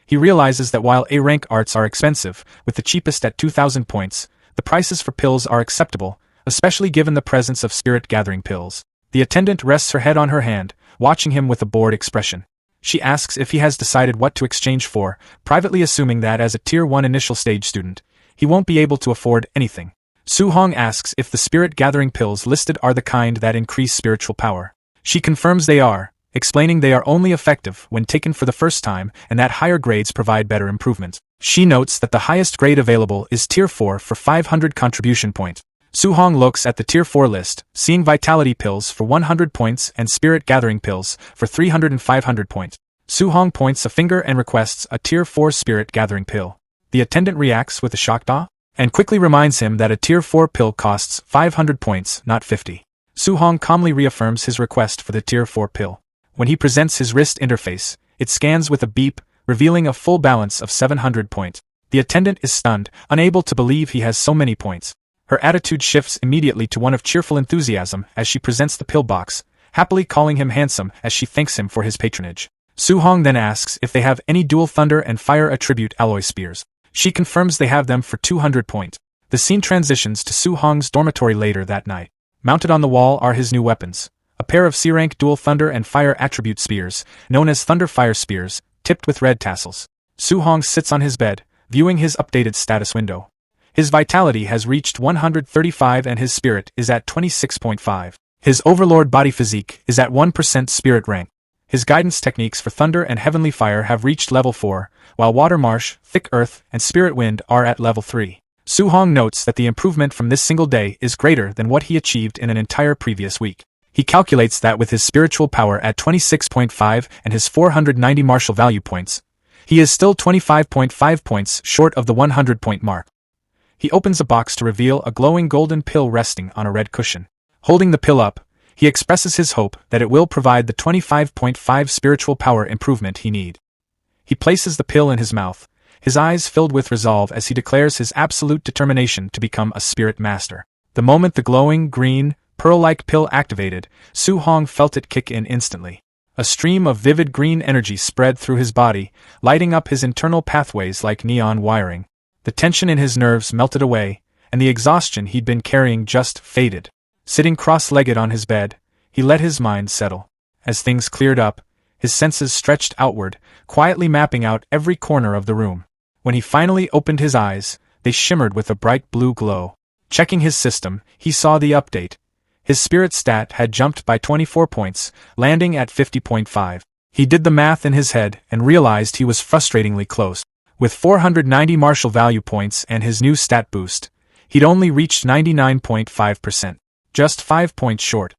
He realizes that while A-rank arts are expensive, with the cheapest at 2,000 points, the prices for pills are acceptable, especially given the presence of spirit gathering pills. The attendant rests her head on her hand, watching him with a bored expression. She asks if he has decided what to exchange for, privately assuming that as a Tier 1 initial stage student, he won't be able to afford anything. Su Hong asks if the spirit-gathering pills listed are the kind that increase spiritual power. She confirms they are, explaining they are only effective when taken for the first time and that higher grades provide better improvements. She notes that the highest grade available is Tier 4 for 500 contribution points. Su Hong looks at the Tier 4 list, seeing vitality pills for 100 points and spirit gathering pills for 300 and 500 points. Su Hong points a finger and requests a Tier 4 spirit gathering pill. The attendant reacts with a shocked awe, and quickly reminds him that a Tier 4 pill costs 500 points, not 50. Su Hong calmly reaffirms his request for the Tier 4 pill. When he presents his wrist interface, it scans with a beep, revealing a full balance of 700 points. The attendant is stunned, unable to believe he has so many points. Her attitude shifts immediately to one of cheerful enthusiasm as she presents the pill box, happily calling him handsome as she thanks him for his patronage. Su Hong then asks if they have any dual thunder and fire attribute alloy spears. She confirms they have them for 200 points. The scene transitions to Su Hong's dormitory later that night. Mounted on the wall are his new weapons. A pair of C-rank dual thunder and fire attribute spears, known as Thunder Fire Spears, tipped with red tassels. Su Hong sits on his bed, viewing his updated status window. His vitality has reached 135 and his spirit is at 26.5. His overlord body physique is at 1% spirit rank. His guidance techniques for thunder and heavenly fire have reached level 4, while water marsh, thick earth, and spirit wind are at level 3. Su Hong notes that the improvement from this single day is greater than what he achieved in an entire previous week. He calculates that with his spiritual power at 26.5 and his 490 martial value points, he is still 25.5 points short of the 100-point mark. He opens a box to reveal a glowing golden pill resting on a red cushion. Holding the pill up, he expresses his hope that it will provide the 25.5 spiritual power improvement he needs. He places the pill in his mouth, his eyes filled with resolve as he declares his absolute determination to become a spirit master. The moment the glowing, green, pearl-like pill activated, Su Hong felt it kick in instantly. A stream of vivid green energy spread through his body, lighting up his internal pathways like neon wiring. The tension in his nerves melted away, and the exhaustion he'd been carrying just faded. Sitting cross-legged on his bed, he let his mind settle. As things cleared up, his senses stretched outward, quietly mapping out every corner of the room. When he finally opened his eyes, they shimmered with a bright blue glow. Checking his system, he saw the update. His spirit stat had jumped by 24 points, landing at 50.5. He did the math in his head and realized he was frustratingly close. With 490 martial value points and his new stat boost, he'd only reached 99.5%. Just 5 points short.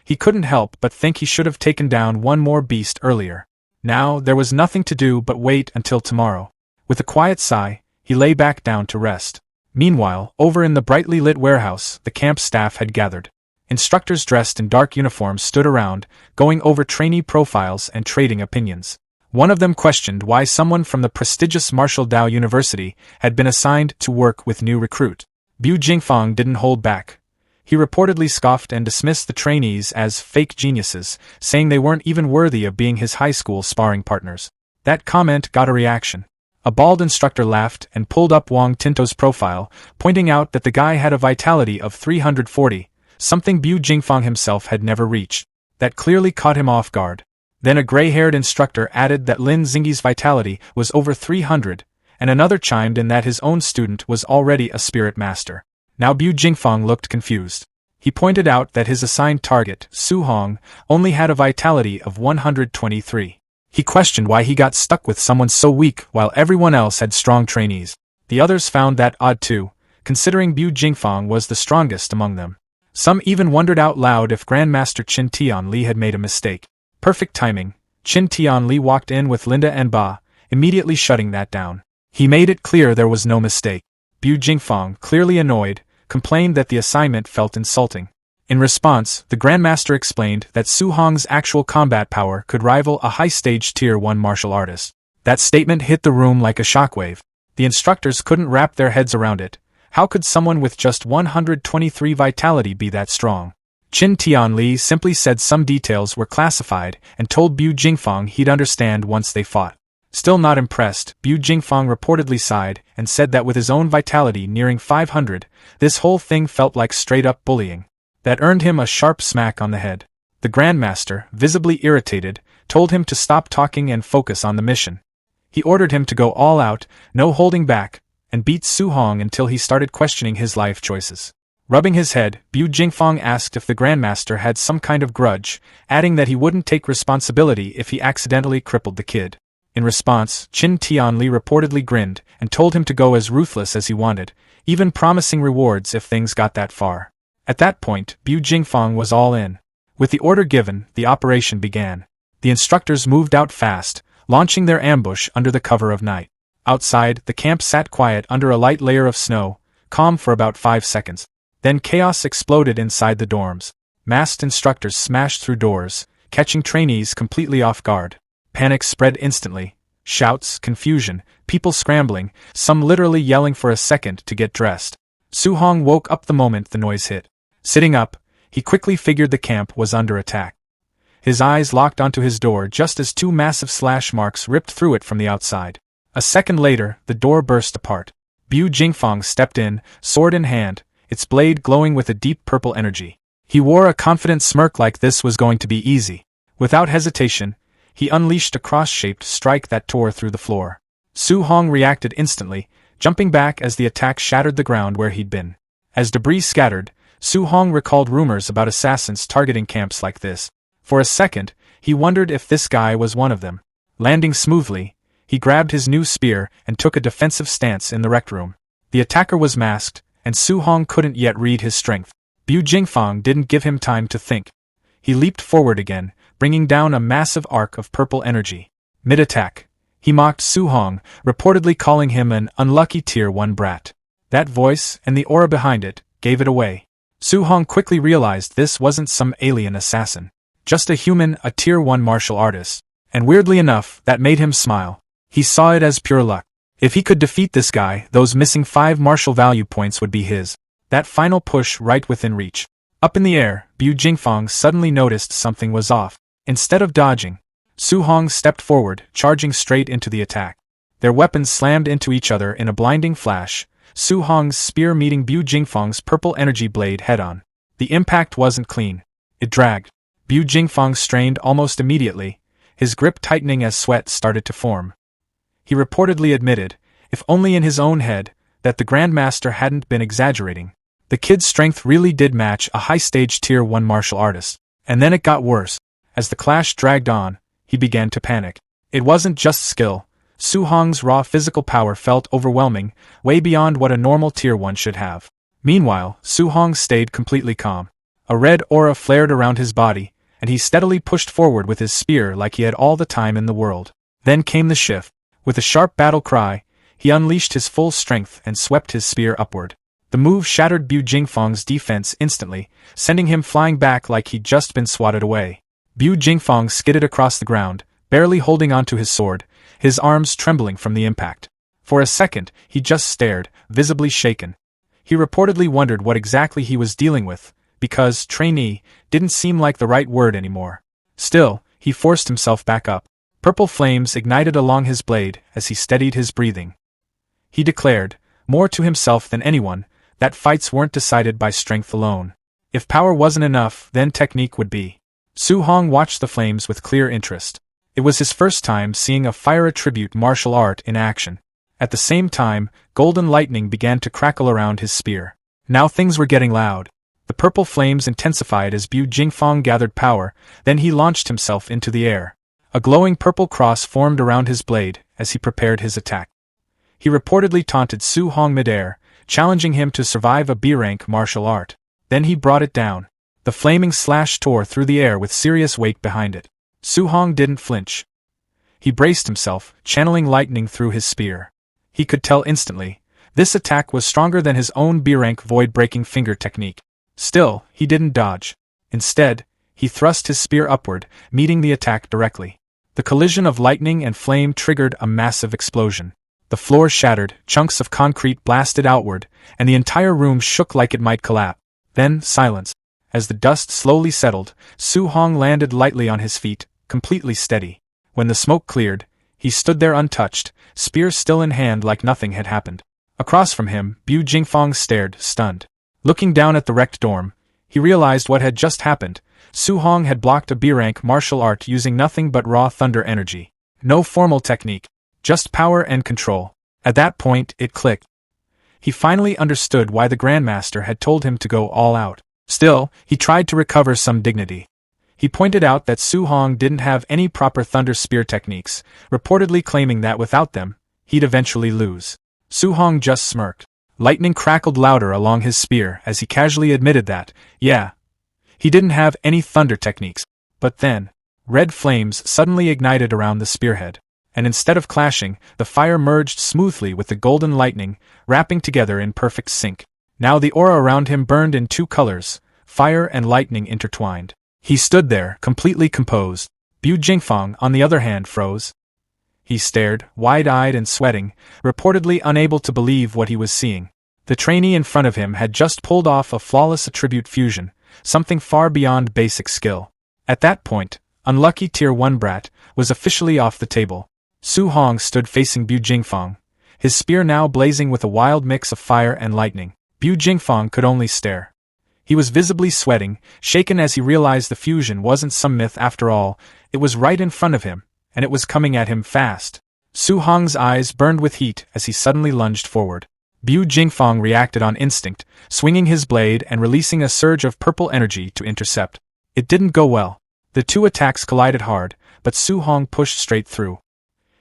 He couldn't help but think he should have taken down one more beast earlier. Now, there was nothing to do but wait until tomorrow. With a quiet sigh, he lay back down to rest. Meanwhile, over in the brightly lit warehouse, the camp staff had gathered. Instructors dressed in dark uniforms stood around, going over trainee profiles and trading opinions. One of them questioned why someone from the prestigious Martial Dao University had been assigned to work with new recruit. Bu Jingfang didn't hold back. He reportedly scoffed and dismissed the trainees as fake geniuses, saying they weren't even worthy of being his high school sparring partners. That comment got a reaction. A bald instructor laughed and pulled up Wang Tinto's profile, pointing out that the guy had a vitality of 340, something Bu Jingfang himself had never reached. That clearly caught him off guard. Then a gray-haired instructor added that Lin Xingyi's vitality was over 300, and another chimed in that his own student was already a spirit master. Now Bu Jingfang looked confused. He pointed out that his assigned target, Su Hong, only had a vitality of 123. He questioned why he got stuck with someone so weak while everyone else had strong trainees. The others found that odd too, considering Bu Jingfang was the strongest among them. Some even wondered out loud if Grandmaster Qin Tianli had made a mistake. Perfect timing. Qin Tianli walked in with Linda and Ba, immediately shutting that down. He made it clear there was no mistake. Bu Jingfang, clearly annoyed, complained that the assignment felt insulting. In response, the Grandmaster explained that Su Hong's actual combat power could rival a high-stage Tier 1 martial artist. That statement hit the room like a shockwave. The instructors couldn't wrap their heads around it. How could someone with just 123 vitality be that strong? Qin Tianli simply said some details were classified and told Bu Jingfang he'd understand once they fought. Still not impressed, Bu Jingfang reportedly sighed and said that with his own vitality nearing 500, this whole thing felt like straight-up bullying. That earned him a sharp smack on the head. The Grandmaster, visibly irritated, told him to stop talking and focus on the mission. He ordered him to go all out, no holding back, and beat Su Hong until he started questioning his life choices. Rubbing his head, Bu Jingfang asked if the Grandmaster had some kind of grudge, adding that he wouldn't take responsibility if he accidentally crippled the kid. In response, Qin Tianli reportedly grinned and told him to go as ruthless as he wanted, even promising rewards if things got that far. At that point, Bu Jingfang was all in. With the order given, the operation began. The instructors moved out fast, launching their ambush under the cover of night. Outside, the camp sat quiet under a light layer of snow, calm for about 5 seconds. Then chaos exploded inside the dorms. Masked instructors smashed through doors, catching trainees completely off guard. Panic spread instantly. Shouts, confusion, people scrambling, some literally yelling for a second to get dressed. Su Hong woke up the moment the noise hit. Sitting up, he quickly figured the camp was under attack. His eyes locked onto his door just as 2 massive slash marks ripped through it from the outside. A second later, the door burst apart. Bu Jingfang stepped in, sword in hand, its blade glowing with a deep purple energy. He wore a confident smirk like this was going to be easy. Without hesitation, he unleashed a cross-shaped strike that tore through the floor. Su Hong reacted instantly, jumping back as the attack shattered the ground where he'd been. As debris scattered, Su Hong recalled rumors about assassins targeting camps like this. For a second, he wondered if this guy was one of them. Landing smoothly, he grabbed his new spear and took a defensive stance in the rec room. The attacker was masked, and Su Hong couldn't yet read his strength. Bu Jingfang didn't give him time to think. He leaped forward again, bringing down a massive arc of purple energy. Mid-attack, he mocked Su Hong, reportedly calling him an unlucky Tier 1 brat. That voice, and the aura behind it, gave it away. Su Hong quickly realized this wasn't some alien assassin. Just a human, a Tier 1 martial artist. And weirdly enough, that made him smile. He saw it as pure luck. If he could defeat this guy, those missing 5 martial value points would be his. That final push right within reach. Up in the air, Bu Jingfang suddenly noticed something was off. Instead of dodging, Su Hong stepped forward, charging straight into the attack. Their weapons slammed into each other in a blinding flash, Su Hong's spear meeting Bu Jingfang's purple energy blade head-on. The impact wasn't clean. It dragged. Bu Jingfang strained almost immediately, his grip tightening as sweat started to form. He reportedly admitted, if only in his own head, that the Grandmaster hadn't been exaggerating. The kid's strength really did match a high-stage Tier 1 martial artist. And then it got worse. As the clash dragged on, he began to panic. It wasn't just skill. Su Hong's raw physical power felt overwhelming, way beyond what a normal Tier 1 should have. Meanwhile, Su Hong stayed completely calm. A red aura flared around his body, and he steadily pushed forward with his spear like he had all the time in the world. Then came the shift. With a sharp battle cry, he unleashed his full strength and swept his spear upward. The move shattered Bu Jingfang's defense instantly, sending him flying back like he'd just been swatted away. Bu Jingfang skidded across the ground, barely holding onto his sword, his arms trembling from the impact. For a second, he just stared, visibly shaken. He reportedly wondered what exactly he was dealing with, because trainee didn't seem like the right word anymore. Still, he forced himself back up. Purple flames ignited along his blade as he steadied his breathing. He declared, more to himself than anyone, that fights weren't decided by strength alone. If power wasn't enough, then technique would be. Su Hong watched the flames with clear interest. It was his first time seeing a fire attribute martial art in action. At the same time, golden lightning began to crackle around his spear. Now things were getting loud. The purple flames intensified as Bu Jingfang gathered power, then he launched himself into the air. A glowing purple cross formed around his blade as he prepared his attack. He reportedly taunted Su Hong midair, challenging him to survive a B-rank martial art. Then he brought it down. The flaming slash tore through the air with serious weight behind it. Su Hong didn't flinch. He braced himself, channeling lightning through his spear. He could tell instantly, this attack was stronger than his own B-rank void-breaking finger technique. Still, he didn't dodge. Instead, he thrust his spear upward, meeting the attack directly. The collision of lightning and flame triggered a massive explosion. The floor shattered, chunks of concrete blasted outward, and the entire room shook like it might collapse. Then, silence. As the dust slowly settled, Su Hong landed lightly on his feet, completely steady. When the smoke cleared, he stood there untouched, spear still in hand like nothing had happened. Across from him, Bu Jingfang stared, stunned. Looking down at the wrecked dorm, he realized what had just happened. Su Hong had blocked a B-rank martial art using nothing but raw thunder energy. No formal technique. Just power and control. At that point, it clicked. He finally understood why the Grandmaster had told him to go all out. Still, he tried to recover some dignity. He pointed out that Su Hong didn't have any proper thunder spear techniques, reportedly claiming that without them, he'd eventually lose. Su Hong just smirked. Lightning crackled louder along his spear as he casually admitted that, yeah, he didn't have any thunder techniques. But then, red flames suddenly ignited around the spearhead. And instead of clashing, the fire merged smoothly with the golden lightning, wrapping together in perfect sync. Now the aura around him burned in two colors, fire and lightning intertwined. He stood there, completely composed. Bu Jingfang, on the other hand, froze. He stared, wide-eyed and sweating, reportedly unable to believe what he was seeing. The trainee in front of him had just pulled off a flawless attribute fusion, something far beyond basic skill. At that point, unlucky Tier 1 brat was officially off the table. Su Hong stood facing Bu Jingfang, his spear now blazing with a wild mix of fire and lightning. Bu Jingfang could only stare. He was visibly sweating, shaken as he realized the fusion wasn't some myth after all, it was right in front of him, and it was coming at him fast. Su Hong's eyes burned with heat as he suddenly lunged forward. Bu Jingfang reacted on instinct, swinging his blade and releasing a surge of purple energy to intercept. It didn't go well. The two attacks collided hard, but Su Hong pushed straight through.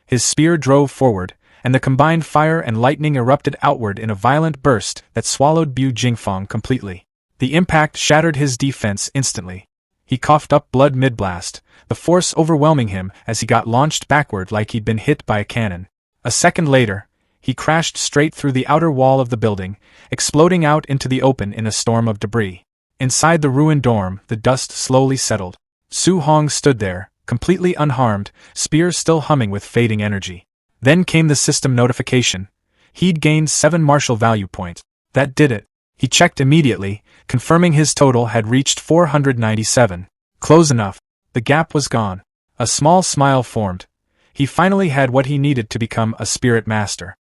His spear drove forward, and the combined fire and lightning erupted outward in a violent burst that swallowed Bu Jingfang completely. The impact shattered his defense instantly. He coughed up blood mid-blast, the force overwhelming him as he got launched backward like he'd been hit by a cannon. A second later, he crashed straight through the outer wall of the building, exploding out into the open in a storm of debris. Inside the ruined dorm, the dust slowly settled. Su Hong stood there, completely unharmed, spear still humming with fading energy. Then came the system notification. He'd gained 7 martial value points. That did it. He checked immediately, confirming his total had reached 497. Close enough. The gap was gone. A small smile formed. He finally had what he needed to become a spirit master.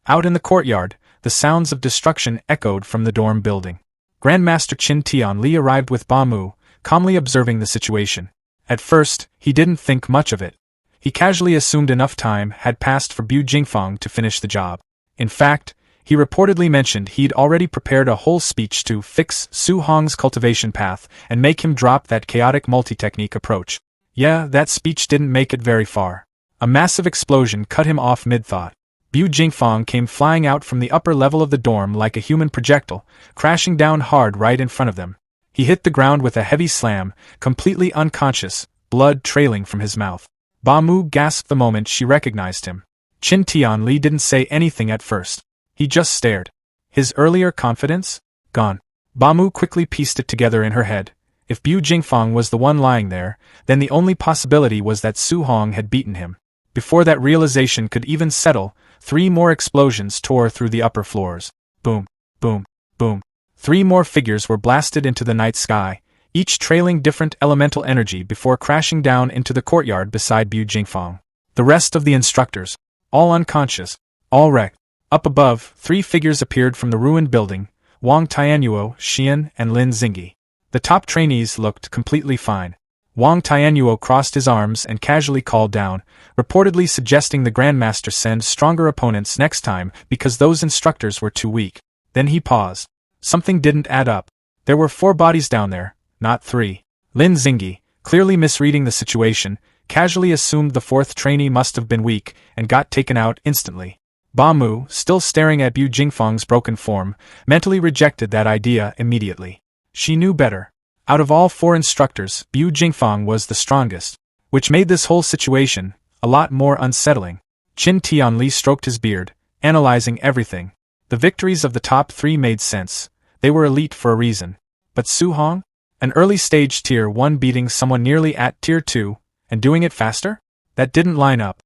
Out in the courtyard, the sounds of destruction echoed from the dorm building. Grandmaster Qin Tianli arrived with Ba Mu, calmly observing the situation. At first, he didn't think much of it. He casually assumed enough time had passed for Bu Jingfang to finish the job. In fact, he reportedly mentioned he'd already prepared a whole speech to fix Su Hong's cultivation path and make him drop that chaotic multi-technique approach. Yeah, that speech didn't make it very far. A massive explosion cut him off mid-thought. Bu Jingfang came flying out from the upper level of the dorm like a human projectile, crashing down hard right in front of them. He hit the ground with a heavy slam, completely unconscious, blood trailing from his mouth. Ba Mu gasped the moment she recognized him. Qin Tianli didn't say anything at first. He just stared. His earlier confidence? Gone. Ba Mu quickly pieced it together in her head. If Bu Jingfang was the one lying there, then the only possibility was that Su Hong had beaten him. Before that realization could even settle, 3 more explosions tore through the upper floors. Boom, boom, boom. 3 more figures were blasted into the night sky, each trailing different elemental energy before crashing down into the courtyard beside Bu Jingfang. The rest of the instructors, all unconscious, all wrecked. Up above, 3 figures appeared from the ruined building, Wang Tianyuo, Xian, and Lin Xingyi. The top trainees looked completely fine. Wang Tianyuo crossed his arms and casually called down, reportedly suggesting the Grandmaster send stronger opponents next time because those instructors were too weak. Then he paused. Something didn't add up. There were 4 bodies down there, not 3. Lin Xingyi, clearly misreading the situation, casually assumed the 4th trainee must have been weak and got taken out instantly. Ba Mu, still staring at Bu Jingfeng's broken form, mentally rejected that idea immediately. She knew better. Out of all 4 instructors, Bu Jingfeng was the strongest, which made this whole situation a lot more unsettling. Qin Tianli stroked his beard, analyzing everything. The victories of the top 3 made sense. They were elite for a reason. But Su Hong? An early-stage Tier 1 beating someone nearly at Tier 2, and doing it faster? That didn't line up.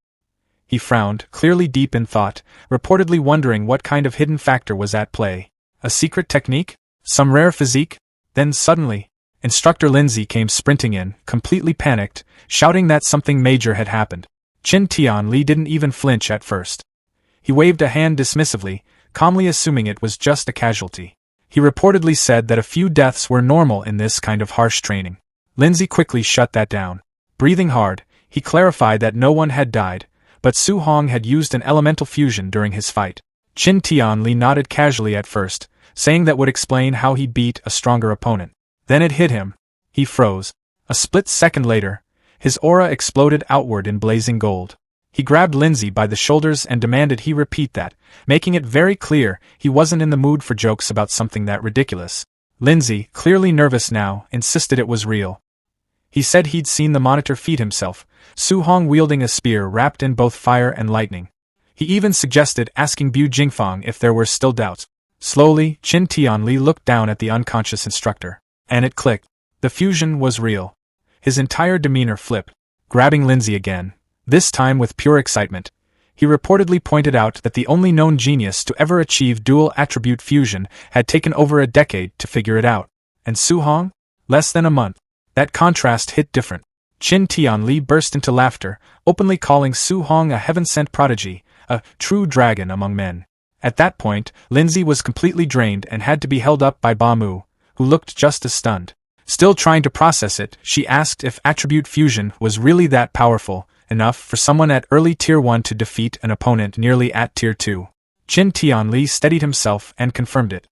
He frowned, clearly deep in thought, reportedly wondering what kind of hidden factor was at play. A secret technique? Some rare physique? Then suddenly, Instructor Lindsay came sprinting in, completely panicked, shouting that something major had happened. Qin Tianli didn't even flinch at first. He waved a hand dismissively, calmly assuming it was just a casualty. He reportedly said that a few deaths were normal in this kind of harsh training. Lindsay quickly shut that down. Breathing hard, he clarified that no one had died, but Su Hong had used an elemental fusion during his fight. Qin Tianli nodded casually at first, saying that would explain how he beat a stronger opponent. Then it hit him. He froze. A split second later, his aura exploded outward in blazing gold. He grabbed Lindsay by the shoulders and demanded he repeat that, making it very clear he wasn't in the mood for jokes about something that ridiculous. Lindsay, clearly nervous now, insisted it was real. He said he'd seen the monitor feed himself, Su Hong wielding a spear wrapped in both fire and lightning. He even suggested asking Bu Jingfeng if there were still doubts. Slowly, Qin Tianli looked down at the unconscious instructor. And it clicked. The fusion was real. His entire demeanor flipped. Grabbing Lindsay again, this time with pure excitement, he reportedly pointed out that the only known genius to ever achieve dual-attribute fusion had taken over a decade to figure it out. And Su Hong? Less than a month. That contrast hit different. Qin Tianli burst into laughter, openly calling Su Hong a heaven-sent prodigy, a true dragon among men. At that point, Lindsay was completely drained and had to be held up by Ba Mu, who looked just as stunned. Still trying to process it, she asked if attribute fusion was really that powerful, enough for someone at early Tier 1 to defeat an opponent nearly at Tier 2. Qin Tianli steadied himself and confirmed it.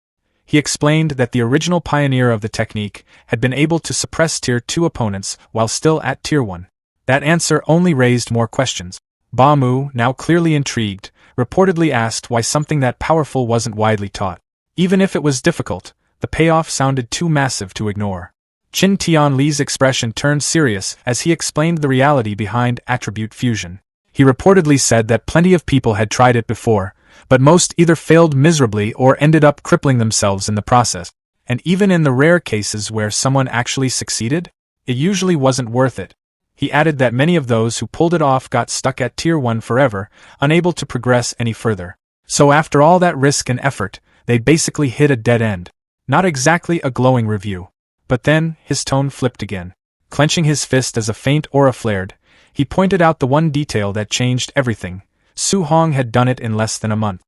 He explained that the original pioneer of the technique had been able to suppress Tier 2 opponents while still at Tier 1. That answer only raised more questions. Ba Mu, now clearly intrigued, reportedly asked why something that powerful wasn't widely taught. Even if it was difficult, the payoff sounded too massive to ignore. Qin Tianli's expression turned serious as he explained the reality behind attribute fusion. He reportedly said that plenty of people had tried it before, but most either failed miserably or ended up crippling themselves in the process. And even in the rare cases where someone actually succeeded, it usually wasn't worth it. He added that many of those who pulled it off got stuck at Tier 1 forever, unable to progress any further. So after all that risk and effort, they basically hit a dead end. Not exactly a glowing review. But then, his tone flipped again. Clenching his fist as a faint aura flared, he pointed out the one detail that changed everything. Su Hong had done it in less than a month.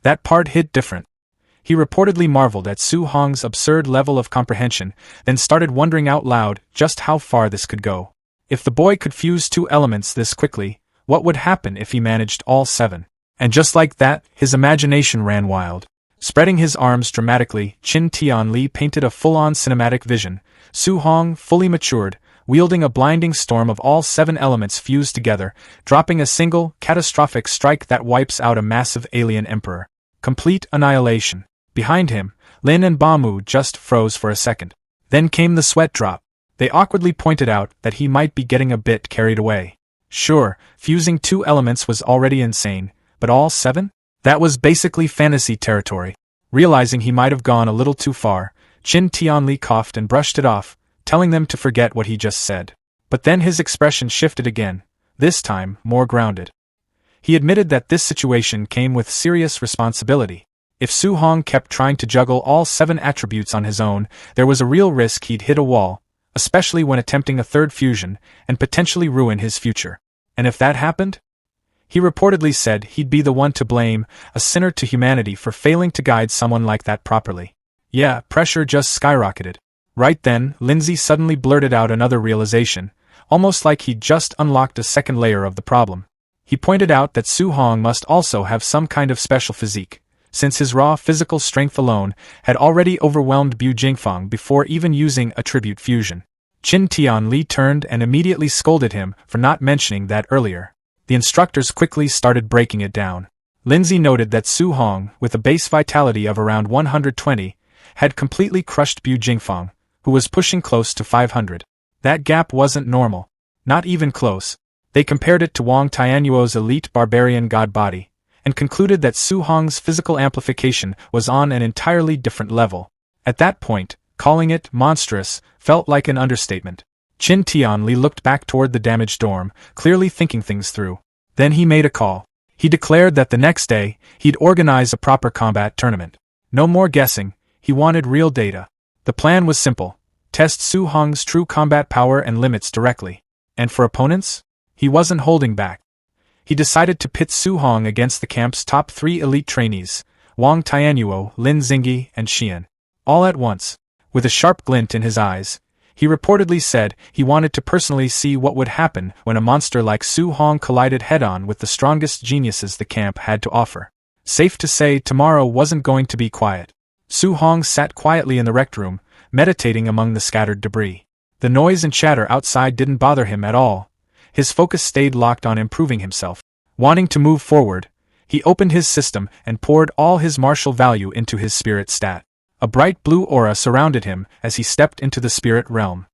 That part hit different. He reportedly marveled at Su Hong's absurd level of comprehension, then started wondering out loud just how far this could go. If the boy could fuse 2 elements this quickly, what would happen if he managed all 7? And just like that, his imagination ran wild. Spreading his arms dramatically, Qin Tianli painted a full-on cinematic vision. Su Hong, fully matured, wielding a blinding storm of all 7 elements fused together, dropping a single, catastrophic strike that wipes out a massive alien emperor. Complete annihilation. Behind him, Lin and Ba Mu just froze for a second. Then came the sweat drop. They awkwardly pointed out that he might be getting a bit carried away. Sure, fusing 2 elements was already insane, but all 7? That was basically fantasy territory. Realizing he might have gone a little too far, Qin Tianli coughed and brushed it off, telling them to forget what he just said. But then his expression shifted again, this time more grounded. He admitted that this situation came with serious responsibility. If Su Hong kept trying to juggle all 7 attributes on his own, there was a real risk he'd hit a wall, especially when attempting a third fusion, and potentially ruin his future. And if that happened? He reportedly said he'd be the one to blame, a sinner to humanity for failing to guide someone like that properly. Yeah, pressure just skyrocketed. Right then, Lindsay suddenly blurted out another realization, almost like he'd just unlocked a second layer of the problem. He pointed out that Su Hong must also have some kind of special physique, since his raw physical strength alone had already overwhelmed Bu Jingfang before even using attribute fusion. Qin Tianli turned and immediately scolded him for not mentioning that earlier. The instructors quickly started breaking it down. Lindsay noted that Su Hong, with a base vitality of around 120, had completely crushed Bu Jingfang, who was pushing close to 500. That gap wasn't normal. Not even close. They compared it to Wang Tianyuo's elite barbarian god body, and concluded that Su Hong's physical amplification was on an entirely different level. At that point, calling it monstrous felt like an understatement. Qin Tianli looked back toward the damaged dorm, clearly thinking things through. Then he made a call. He declared that the next day, he'd organize a proper combat tournament. No more guessing, he wanted real data. The plan was simple: test Su Hong's true combat power and limits directly. And for opponents? He wasn't holding back. He decided to pit Su Hong against the camp's top 3 elite trainees, Wang Tianyuo, Lin Xingyi, and Xian. All at once. With a sharp glint in his eyes, he reportedly said he wanted to personally see what would happen when a monster like Su Hong collided head-on with the strongest geniuses the camp had to offer. Safe to say tomorrow wasn't going to be quiet. Su Hong sat quietly in the rec room, meditating among the scattered debris. The noise and chatter outside didn't bother him at all. His focus stayed locked on improving himself. Wanting to move forward, he opened his system and poured all his martial value into his spirit stat. A bright blue aura surrounded him as he stepped into the spirit realm.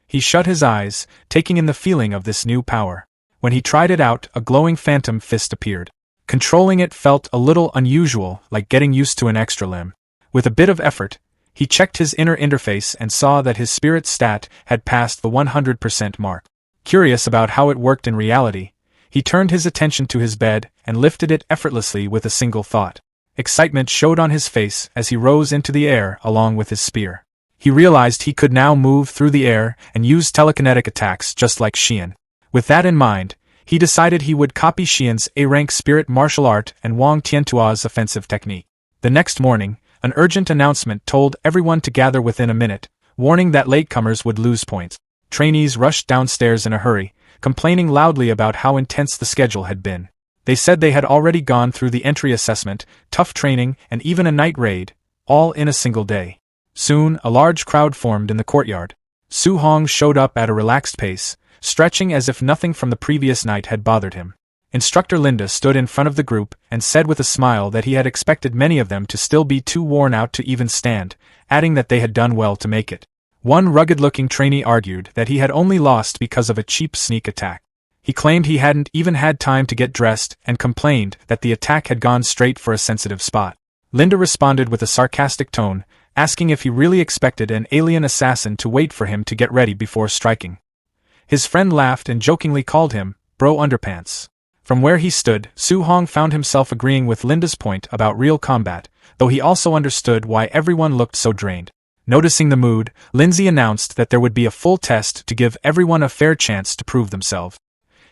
He shut his eyes, taking in the feeling of this new power. When he tried it out, a glowing phantom fist appeared. Controlling it felt a little unusual, like getting used to an extra limb. With a bit of effort, he checked his inner interface and saw that his spirit stat had passed the 100% mark. Curious about how it worked in reality, he turned his attention to his bed and lifted it effortlessly with a single thought. Excitement showed on his face as he rose into the air along with his spear. He realized he could now move through the air and use telekinetic attacks just like Xian. With that in mind, he decided he would copy Xian's A-rank spirit martial art and Wang Tiantua's offensive technique. The next morning, an urgent announcement told everyone to gather within a minute, warning that latecomers would lose points. Trainees rushed downstairs in a hurry, complaining loudly about how intense the schedule had been. They said they had already gone through the entry assessment, tough training, and even a night raid, all in a single day. Soon, a large crowd formed in the courtyard. Su Hong showed up at a relaxed pace, stretching as if nothing from the previous night had bothered him. Instructor Linda stood in front of the group and said with a smile that he had expected many of them to still be too worn out to even stand, adding that they had done well to make it. One rugged-looking trainee argued that he had only lost because of a cheap sneak attack. He claimed he hadn't even had time to get dressed and complained that the attack had gone straight for a sensitive spot. Linda responded with a sarcastic tone, asking if he really expected an alien assassin to wait for him to get ready before striking. His friend laughed and jokingly called him, Bro Underpants. From where he stood, Su Hong found himself agreeing with Linda's point about real combat, though he also understood why everyone looked so drained. Noticing the mood, Lindsay announced that there would be a full test to give everyone a fair chance to prove themselves.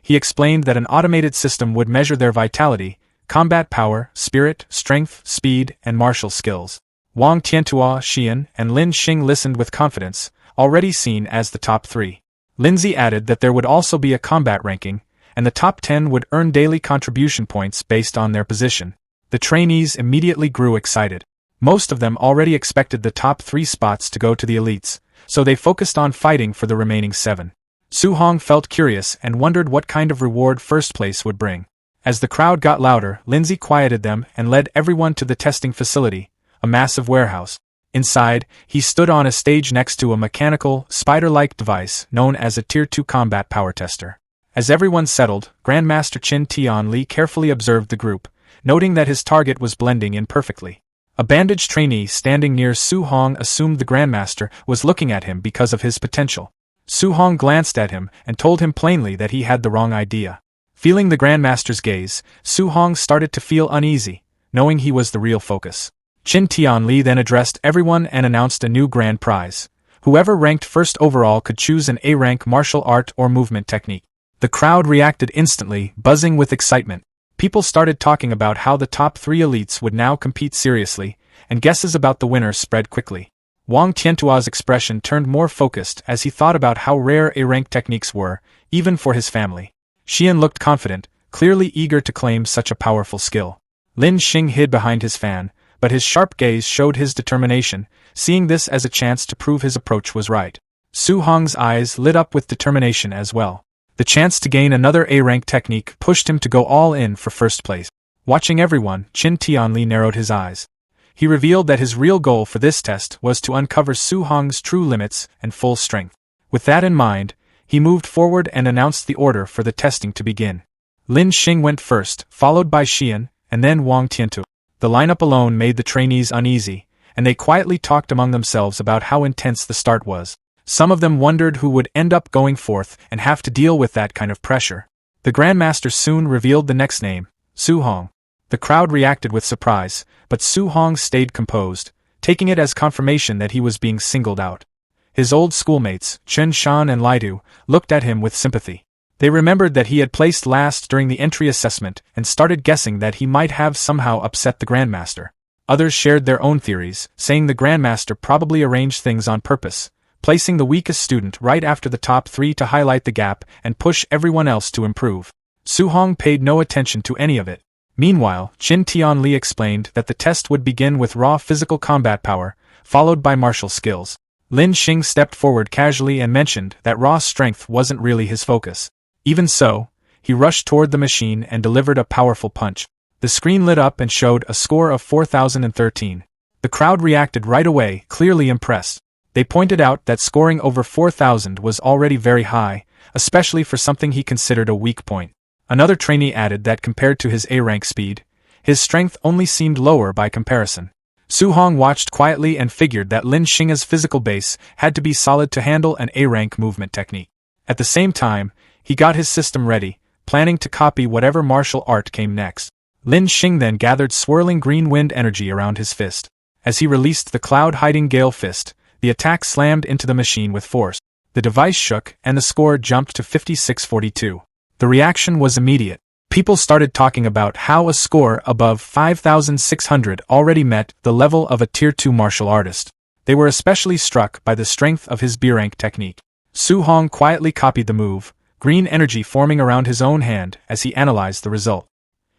He explained that an automated system would measure their vitality, combat power, spirit, strength, speed, and martial skills. Wang Tiantua, Xian, and Lin Xing listened with confidence, already seen as the top 3. Lindsay added that there would also be a combat ranking, and the top 10 would earn daily contribution points based on their position. The trainees immediately grew excited. Most of them already expected the top 3 spots to go to the elites, so they focused on fighting for the remaining 7. Su Hong felt curious and wondered what kind of reward first place would bring. As the crowd got louder, Lindsay quieted them and led everyone to the testing facility, a massive warehouse. Inside, he stood on a stage next to a mechanical, spider-like device known as a Tier 2 combat power tester. As everyone settled, Grandmaster Qin Tianli carefully observed the group, noting that his target was blending in perfectly. A bandaged trainee standing near Su Hong assumed the Grandmaster was looking at him because of his potential. Su Hong glanced at him and told him plainly that he had the wrong idea. Feeling the Grandmaster's gaze, Su Hong started to feel uneasy, knowing he was the real focus. Qin Tianli then addressed everyone and announced a new grand prize. Whoever ranked first overall could choose an A-rank martial art or movement technique. The crowd reacted instantly, buzzing with excitement. People started talking about how the top 3 elites would now compete seriously, and guesses about the winner spread quickly. Wang Tiantua's expression turned more focused as he thought about how rare A-rank techniques were, even for his family. Xian looked confident, clearly eager to claim such a powerful skill. Lin Xing hid behind his fan, but his sharp gaze showed his determination, seeing this as a chance to prove his approach was right. Su Hong's eyes lit up with determination as well. The chance to gain another A-rank technique pushed him to go all in for first place. Watching everyone, Qin Tianli narrowed his eyes. He revealed that his real goal for this test was to uncover Su Hong's true limits and full strength. With that in mind, he moved forward and announced the order for the testing to begin. Lin Xing went first, followed by Xian, and then Wang Tiantu. The lineup alone made the trainees uneasy, and they quietly talked among themselves about how intense the start was. Some of them wondered who would end up going forth and have to deal with that kind of pressure. The Grandmaster soon revealed the next name, Su Hong. The crowd reacted with surprise, but Su Hong stayed composed, taking it as confirmation that he was being singled out. His old schoolmates, Chen Shan and Lidu, looked at him with sympathy. They remembered that he had placed last during the entry assessment and started guessing that he might have somehow upset the Grandmaster. Others shared their own theories, saying the Grandmaster probably arranged things on purpose, placing the weakest student right after the top 3 to highlight the gap and push everyone else to improve. Su Hong paid no attention to any of it. Meanwhile, Qin Tianli explained that the test would begin with raw physical combat power, followed by martial skills. Lin Xing stepped forward casually and mentioned that raw strength wasn't really his focus. Even so, he rushed toward the machine and delivered a powerful punch. The screen lit up and showed a score of 4,013. The crowd reacted right away, clearly impressed. They pointed out that scoring over 4,000 was already very high, especially for something he considered a weak point. Another trainee added that compared to his A-rank speed, his strength only seemed lower by comparison. Su Hong watched quietly and figured that Lin Xing's physical base had to be solid to handle an A-rank movement technique. At the same time, he got his system ready, planning to copy whatever martial art came next. Lin Xing then gathered swirling green wind energy around his fist. As he released the cloud-hiding gale fist, the attack slammed into the machine with force. The device shook, and the score jumped to 5642. The reaction was immediate. People started talking about how a score above 5,600 already met the level of a Tier 2 martial artist. They were especially struck by the strength of his B-rank technique. Su Hong quietly copied the move, green energy forming around his own hand as he analyzed the result.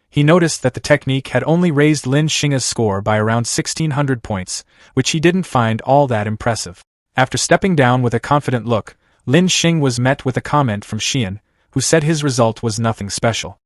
He noticed that the technique had only raised Lin Xing's score by around 1,600 points, which he didn't find all that impressive. After stepping down with a confident look, Lin Xing was met with a comment from Xian, who said his result was nothing special.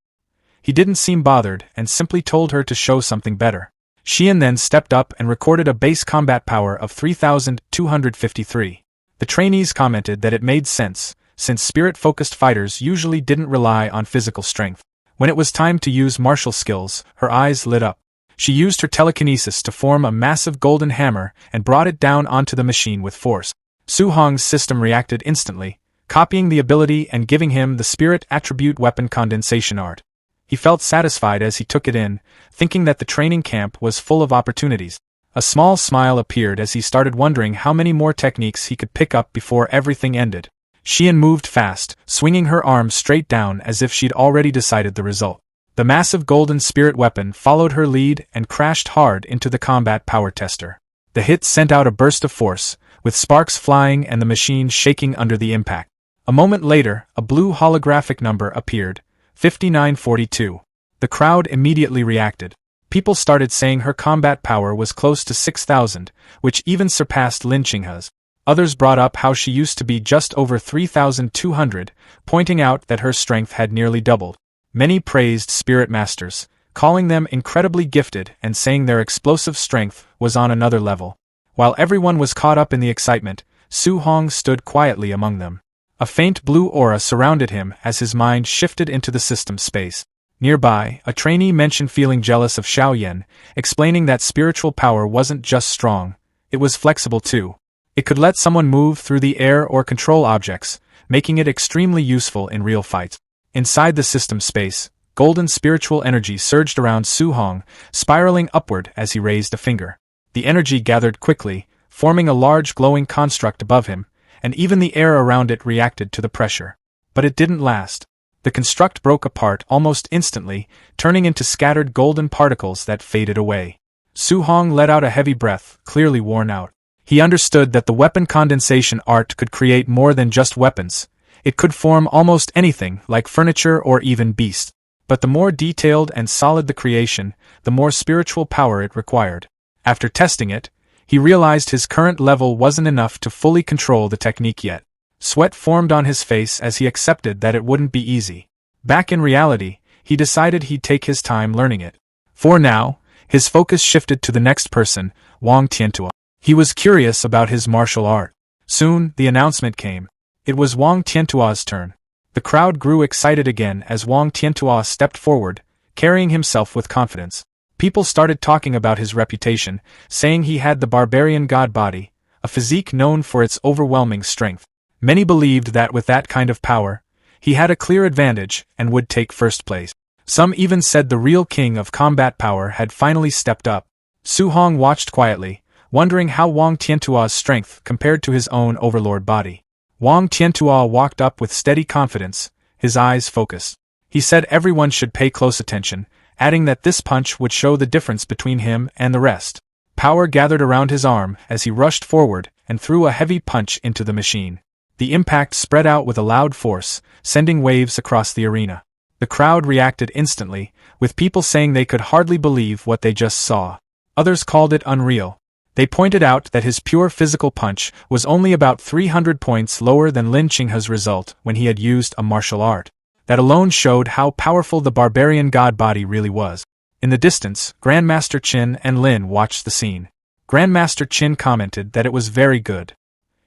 He didn't seem bothered and simply told her to show something better. Xian then stepped up and recorded a base combat power of 3,253. The trainees commented that it made sense, since spirit-focused fighters usually didn't rely on physical strength. When it was time to use martial skills, her eyes lit up. She used her telekinesis to form a massive golden hammer and brought it down onto the machine with force. Su Hong's system reacted instantly, copying the ability and giving him the spirit attribute weapon condensation art. He felt satisfied as he took it in, thinking that the training camp was full of opportunities. A small smile appeared as he started wondering how many more techniques he could pick up before everything ended. Xian moved fast, swinging her arms straight down as if she'd already decided the result. The massive golden spirit weapon followed her lead and crashed hard into the combat power tester. The hit sent out a burst of force, with sparks flying and the machine shaking under the impact. A moment later, a blue holographic number appeared, 5942. The crowd immediately reacted. People started saying her combat power was close to 6,000, which even surpassed Lin Xing's. Others brought up how she used to be just over 3,200, pointing out that her strength had nearly doubled. Many praised spirit masters, calling them incredibly gifted and saying their explosive strength was on another level. While everyone was caught up in the excitement, Su Hong stood quietly among them. A faint blue aura surrounded him as his mind shifted into the system space. Nearby, a trainee mentioned feeling jealous of Xiao Yan, explaining that spiritual power wasn't just strong, it was flexible too. It could let someone move through the air or control objects, making it extremely useful in real fights. Inside the system space, golden spiritual energy surged around Su Hong, spiraling upward as he raised a finger. The energy gathered quickly, forming a large glowing construct above him, and even the air around it reacted to the pressure. But it didn't last. The construct broke apart almost instantly, turning into scattered golden particles that faded away. Su Hong let out a heavy breath, clearly worn out. He understood that the weapon condensation art could create more than just weapons. It could form almost anything, like furniture or even beasts. But the more detailed and solid the creation, the more spiritual power it required. After testing it, he realized his current level wasn't enough to fully control the technique yet. Sweat formed on his face as he accepted that it wouldn't be easy. Back in reality, he decided he'd take his time learning it. For now, his focus shifted to the next person, Wang Tiantua. He was curious about his martial art. Soon, the announcement came. It was Wang Tiantua's turn. The crowd grew excited again as Wang Tiantua stepped forward, carrying himself with confidence. People started talking about his reputation, saying he had the barbarian god body, a physique known for its overwhelming strength. Many believed that with that kind of power, he had a clear advantage and would take first place. Some even said the real king of combat power had finally stepped up. Su Hong watched quietly, wondering how Wang Tiantua's strength compared to his own overlord body. Wang Tiantua walked up with steady confidence, his eyes focused. He said everyone should pay close attention, adding that this punch would show the difference between him and the rest. Power gathered around his arm as he rushed forward and threw a heavy punch into the machine. The impact spread out with a loud force, sending waves across the arena. The crowd reacted instantly, with people saying they could hardly believe what they just saw. Others called it unreal. They pointed out that his pure physical punch was only about 300 points lower than Lin Qinghe's result when he had used a martial art. That alone showed how powerful the barbarian god body really was. In the distance, Grandmaster Qin and Lin watched the scene. Grandmaster Qin commented that it was very good.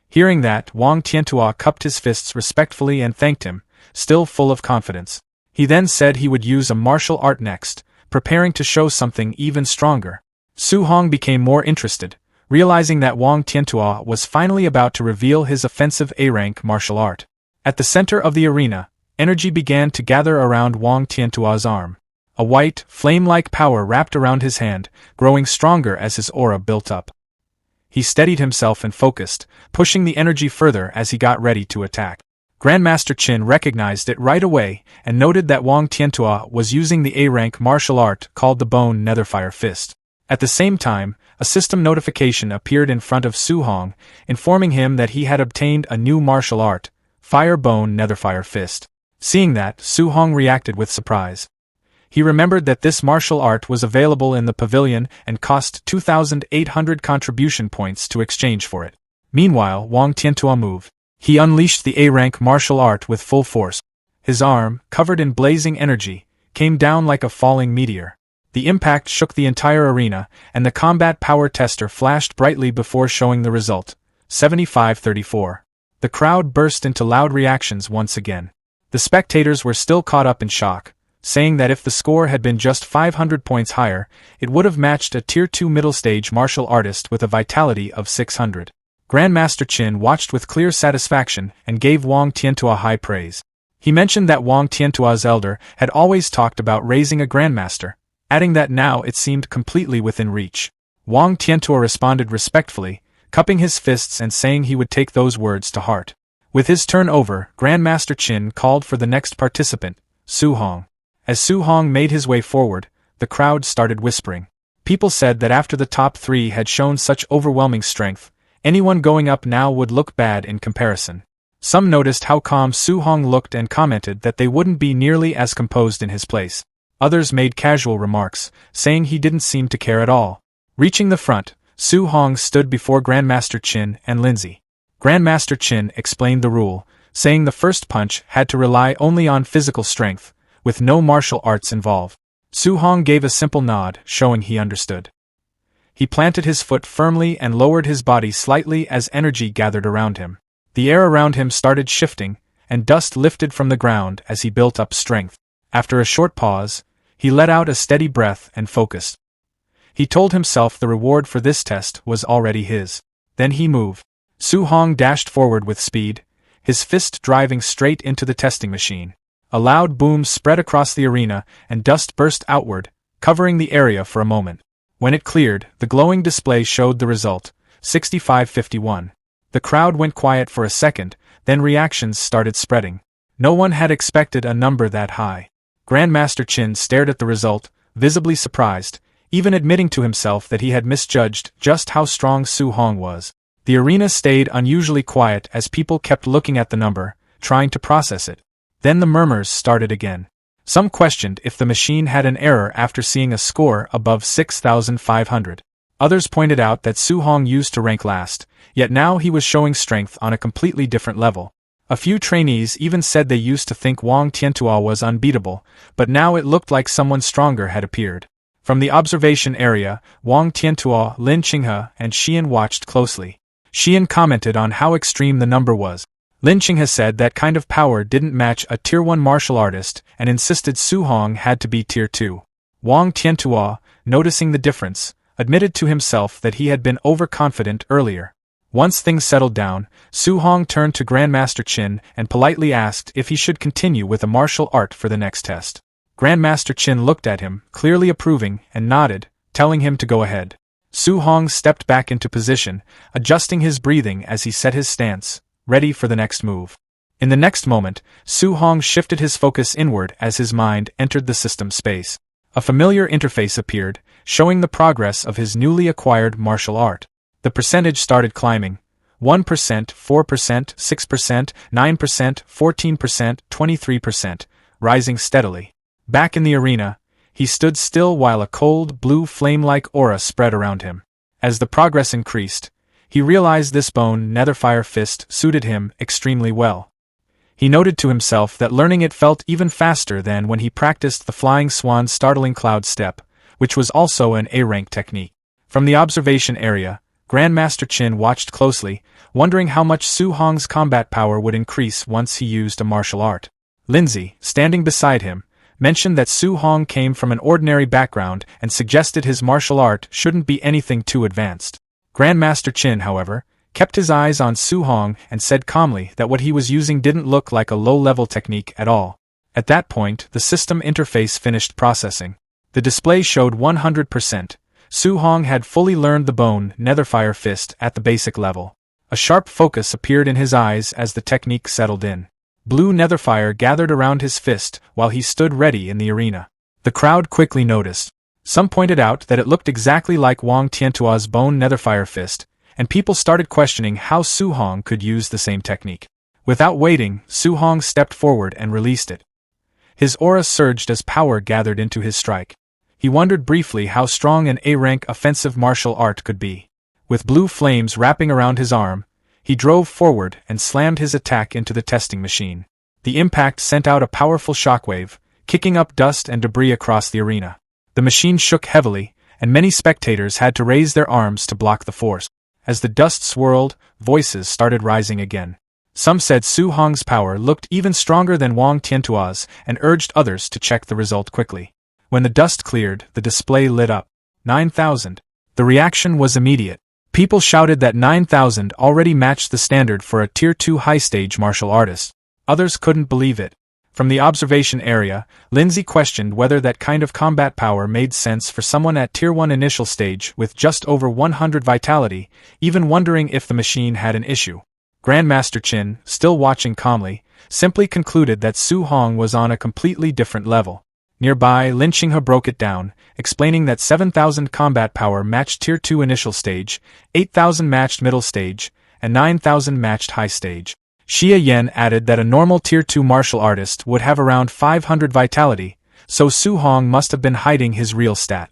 Hearing that, Wang Tiantua cupped his fists respectfully and thanked him, still full of confidence. He then said he would use a martial art next, preparing to show something even stronger. Su Hong became more interested, realizing that Wang Tiantua was finally about to reveal his offensive A-rank martial art. At the center of the arena, energy began to gather around Wang Tiantua's arm. A white, flame-like power wrapped around his hand, growing stronger as his aura built up. He steadied himself and focused, pushing the energy further as he got ready to attack. Grandmaster Qin recognized it right away and noted that Wang Tiantua was using the A-rank martial art called the Bone Netherfire Fist. At the same time, a system notification appeared in front of Su Hong, informing him that he had obtained a new martial art, Fire Bone Netherfire Fist. Seeing that, Su Hong reacted with surprise. He remembered that this martial art was available in the pavilion and cost 2,800 contribution points to exchange for it. Meanwhile, Wang Tiantua moved. He unleashed the A-rank martial art with full force. His arm, covered in blazing energy, came down like a falling meteor. The impact shook the entire arena, and the combat power tester flashed brightly before showing the result, 75-34. The crowd burst into loud reactions once again. The spectators were still caught up in shock, saying that if the score had been just 500 points higher, it would have matched a Tier 2 middle-stage martial artist with a vitality of 600. Grandmaster Qin watched with clear satisfaction and gave Wang Tiantua high praise. He mentioned that Wang Tiantua's elder had always talked about raising a grandmaster, adding that now it seemed completely within reach. Wang Tiantua responded respectfully, cupping his fists and saying he would take those words to heart. With his turn over, Grandmaster Qin called for the next participant, Su Hong. As Su Hong made his way forward, the crowd started whispering. People said that after the top three had shown such overwhelming strength, anyone going up now would look bad in comparison. Some noticed how calm Su Hong looked and commented that they wouldn't be nearly as composed in his place. Others made casual remarks, saying he didn't seem to care at all. Reaching the front, Su Hong stood before Grandmaster Qin and Lindsay. Grandmaster Qin explained the rule, saying the first punch had to rely only on physical strength, with no martial arts involved. Su Hong gave a simple nod, showing he understood. He planted his foot firmly and lowered his body slightly as energy gathered around him. The air around him started shifting, and dust lifted from the ground as he built up strength. After a short pause, he let out a steady breath and focused. He told himself the reward for this test was already his. Then he moved. Su Hong dashed forward with speed, his fist driving straight into the testing machine. A loud boom spread across the arena, and dust burst outward, covering the area for a moment. When it cleared, the glowing display showed the result, 65-51. The crowd went quiet for a second, then reactions started spreading. No one had expected a number that high. Grandmaster Qin stared at the result, visibly surprised, even admitting to himself that he had misjudged just how strong Su Hong was. The arena stayed unusually quiet as people kept looking at the number, trying to process it. Then the murmurs started again. Some questioned if the machine had an error after seeing a score above 6,500. Others pointed out that Su Hong used to rank last, yet now he was showing strength on a completely different level. A few trainees even said they used to think Wang Tiantua was unbeatable, but now it looked like someone stronger had appeared. From the observation area, Wang Tiantua, Lin Qinghe, and Xian watched closely. Xian commented on how extreme the number was. Lin Qinghe said that kind of power didn't match a Tier 1 martial artist and insisted Su Hong had to be Tier 2. Wang Tiantua, noticing the difference, admitted to himself that he had been overconfident earlier. Once things settled down, Su Hong turned to Grandmaster Qin and politely asked if he should continue with a martial art for the next test. Grandmaster Qin looked at him, clearly approving, and nodded, telling him to go ahead. Su Hong stepped back into position, adjusting his breathing as he set his stance, ready for the next move. In the next moment, Su Hong shifted his focus inward as his mind entered the system space. A familiar interface appeared, showing the progress of his newly acquired martial art. The percentage started climbing. 1%, 4%, 6%, 9%, 14%, 23%, rising steadily. Back in the arena, he stood still while a cold, blue flame-like aura spread around him. As the progress increased, he realized this bone netherfire fist suited him extremely well. He noted to himself that learning it felt even faster than when he practiced the flying swan startling cloud step, which was also an A-rank technique. From the observation area, Grandmaster Qin watched closely, wondering how much Su Hong's combat power would increase once he used a martial art. Lindsay, standing beside him, mentioned that Su Hong came from an ordinary background and suggested his martial art shouldn't be anything too advanced. Grandmaster Qin, however, kept his eyes on Su Hong and said calmly that what he was using didn't look like a low-level technique at all. At that point, the system interface finished processing. The display showed 100%. Su Hong had fully learned the bone netherfire fist at the basic level. A sharp focus appeared in his eyes as the technique settled in. Blue netherfire gathered around his fist while he stood ready in the arena. The crowd quickly noticed. Some pointed out that it looked exactly like Wang Tiantua's bone netherfire fist, and people started questioning how Su Hong could use the same technique. Without waiting, Su Hong stepped forward and released it. His aura surged as power gathered into his strike. He wondered briefly how strong an A-rank offensive martial art could be. With blue flames wrapping around his arm, he drove forward and slammed his attack into the testing machine. The impact sent out a powerful shockwave, kicking up dust and debris across the arena. The machine shook heavily, and many spectators had to raise their arms to block the force. As the dust swirled, voices started rising again. Some said Su Hong's power looked even stronger than Wang Tiantua's and urged others to check the result quickly. When the dust cleared, the display lit up. 9,000. The reaction was immediate. People shouted that 9,000 already matched the standard for a Tier 2 high-stage martial artist. Others couldn't believe it. From the observation area, Lindsay questioned whether that kind of combat power made sense for someone at Tier 1 initial stage with just over 100 vitality, even wondering if the machine had an issue. Grandmaster Qin, still watching calmly, simply concluded that Su Hong was on a completely different level. Nearby, Lin Qinghe broke it down, explaining that 7,000 combat power matched Tier 2 initial stage, 8,000 matched middle stage, and 9,000 matched high stage. Xie Yan added that a normal Tier 2 martial artist would have around 500 vitality, so Su Hong must have been hiding his real stat.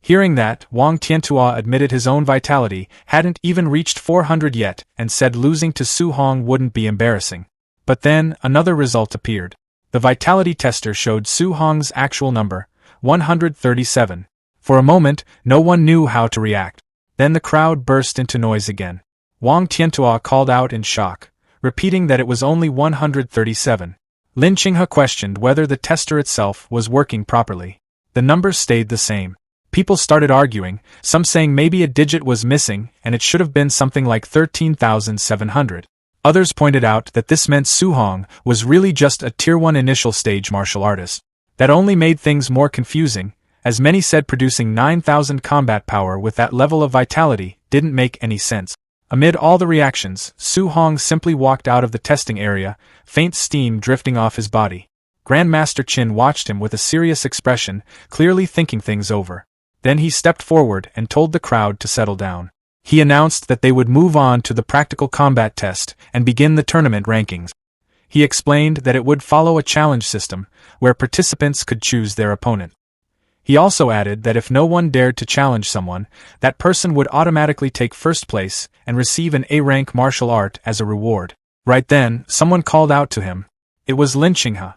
Hearing that, Wang Tiantua admitted his own vitality hadn't even reached 400 yet and said losing to Su Hong wouldn't be embarrassing. But then, another result appeared. The vitality tester showed Su Hong's actual number, 137. For a moment, no one knew how to react. Then the crowd burst into noise again. Wang Tiantua called out in shock, repeating that it was only 137. Lin Qinghe questioned whether the tester itself was working properly. The numbers stayed the same. People started arguing, some saying maybe a digit was missing and it should have been something like 13,700. Others pointed out that this meant Su Hong was really just a Tier 1 initial stage martial artist. That only made things more confusing, as many said producing 9,000 combat power with that level of vitality didn't make any sense. Amid all the reactions, Su Hong simply walked out of the testing area, faint steam drifting off his body. Grandmaster Qin watched him with a serious expression, clearly thinking things over. Then he stepped forward and told the crowd to settle down. He announced that they would move on to the practical combat test and begin the tournament rankings. He explained that it would follow a challenge system, where participants could choose their opponent. He also added that if no one dared to challenge someone, that person would automatically take first place and receive an A-rank martial art as a reward. Right then, someone called out to him. It was Lin Xinghe.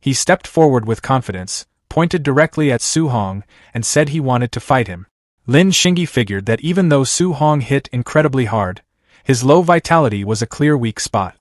He stepped forward with confidence, pointed directly at Su Hong, and said he wanted to fight him. Lin Xinghe figured that even though Su Hong hit incredibly hard, his low vitality was a clear weak spot.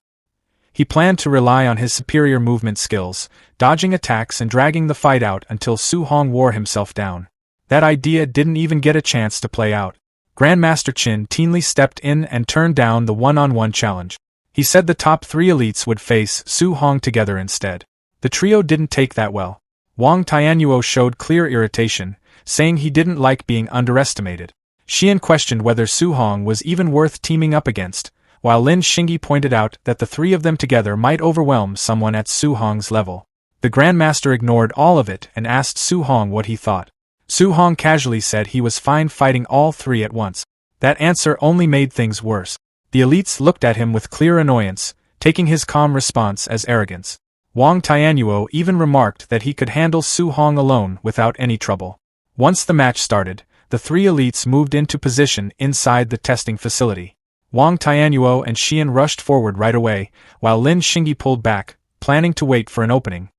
He planned to rely on his superior movement skills, dodging attacks and dragging the fight out until Su Hong wore himself down. That idea didn't even get a chance to play out. Grandmaster Qin Tianli stepped in and turned down the one-on-one challenge. He said the top 3 elites would face Su Hong together instead. The trio didn't take that well. Wang Tianyuo showed clear irritation, saying he didn't like being underestimated. Xian questioned whether Su Hong was even worth teaming up against, while Lin Xinghe pointed out that the 3 of them together might overwhelm someone at Su Hong's level. The Grandmaster ignored all of it and asked Su Hong what he thought. Su Hong casually said he was fine fighting all 3 at once. That answer only made things worse. The elites looked at him with clear annoyance, taking his calm response as arrogance. Wang Tianyuo even remarked that he could handle Su Hong alone without any trouble. Once the match started, the 3 elites moved into position inside the testing facility. Wang Tianyuo and Xian rushed forward right away, while Lin Xinghe pulled back, planning to wait for an opening.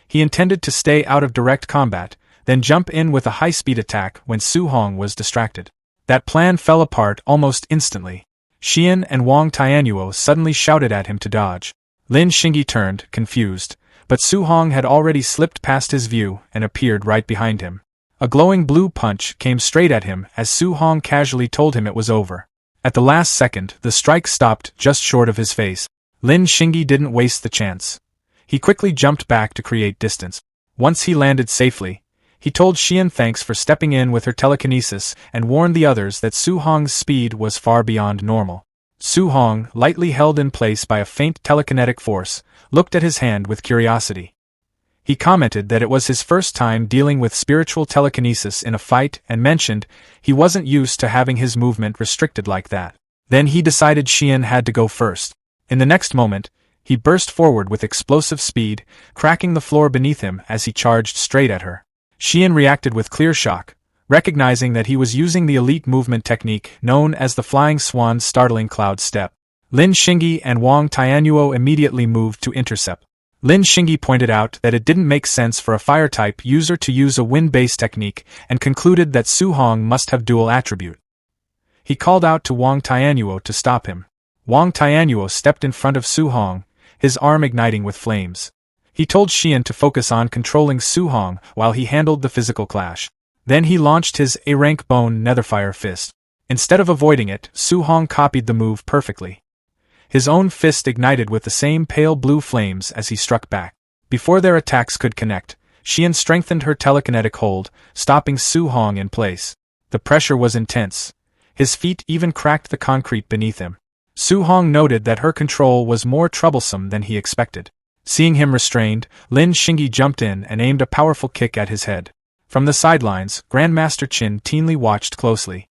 He intended to stay out of direct combat, then jump in with a high-speed attack when Su Hong was distracted. That plan fell apart almost instantly. Xian and Wang Tianyuo suddenly shouted at him to dodge. Lin Xinghe turned, confused, but Su Hong had already slipped past his view and appeared right behind him. A glowing blue punch came straight at him as Su Hong casually told him it was over. At the last second, the strike stopped just short of his face. Lin Xinghe didn't waste the chance. He quickly jumped back to create distance. Once he landed safely, he told Xian thanks for stepping in with her telekinesis and warned the others that Su Hong's speed was far beyond normal. Su Hong, lightly held in place by a faint telekinetic force, looked at his hand with curiosity. He commented that it was his first time dealing with spiritual telekinesis in a fight and mentioned he wasn't used to having his movement restricted like that. Then he decided Xian had to go first. In the next moment, he burst forward with explosive speed, cracking the floor beneath him as he charged straight at her. Xian reacted with clear shock, recognizing that he was using the elite movement technique known as the Flying Swan's startling cloud step. Lin Xinghe and Wang Tianyuo immediately moved to intercept. Lin Xinghe pointed out that it didn't make sense for a fire-type user to use a wind-based technique and concluded that Su Hong must have dual attribute. He called out to Wang Tianyuo to stop him. Wang Tianyuo stepped in front of Su Hong, his arm igniting with flames. He told Xian to focus on controlling Su Hong while he handled the physical clash. Then he launched his A-rank bone netherfire fist. Instead of avoiding it, Su Hong copied the move perfectly. His own fist ignited with the same pale blue flames as he struck back. Before their attacks could connect, Xian strengthened her telekinetic hold, stopping Su Hong in place. The pressure was intense. His feet even cracked the concrete beneath him. Su Hong noted that her control was more troublesome than he expected. Seeing him restrained, Lin Xinghe jumped in and aimed a powerful kick at his head. From the sidelines, Grandmaster Qin Tianli watched closely.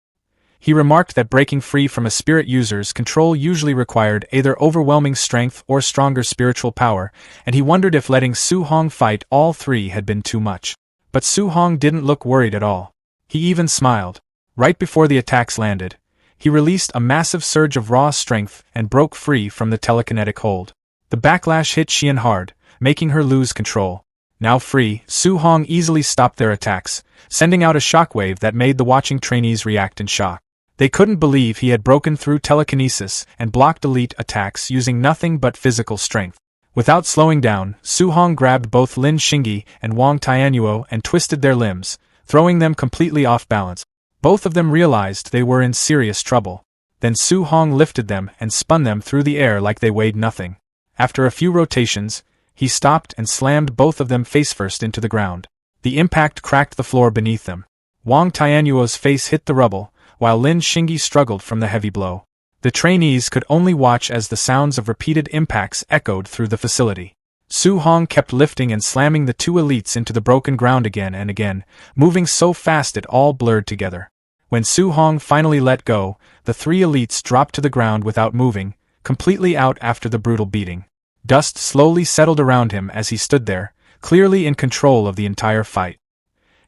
He remarked that breaking free from a spirit user's control usually required either overwhelming strength or stronger spiritual power, and he wondered if letting Su Hong fight all 3 had been too much. But Su Hong didn't look worried at all. He even smiled. Right before the attacks landed, he released a massive surge of raw strength and broke free from the telekinetic hold. The backlash hit Xian hard, making her lose control. Now free, Su Hong easily stopped their attacks, sending out a shockwave that made the watching trainees react in shock. They couldn't believe he had broken through telekinesis and blocked elite attacks using nothing but physical strength. Without slowing down, Su Hong grabbed both Lin Xinghe and Wang Tianyuo and twisted their limbs, throwing them completely off balance. Both of them realized they were in serious trouble. Then Su Hong lifted them and spun them through the air like they weighed nothing. After a few rotations, he stopped and slammed both of them face-first into the ground. The impact cracked the floor beneath them. Wang Tianyuo's face hit the rubble, while Lin Xinghe struggled from the heavy blow. The trainees could only watch as the sounds of repeated impacts echoed through the facility. Su Hong kept lifting and slamming the 2 elites into the broken ground again and again, moving so fast it all blurred together. When Su Hong finally let go, the 3 elites dropped to the ground without moving, completely out after the brutal beating. Dust slowly settled around him as he stood there, clearly in control of the entire fight.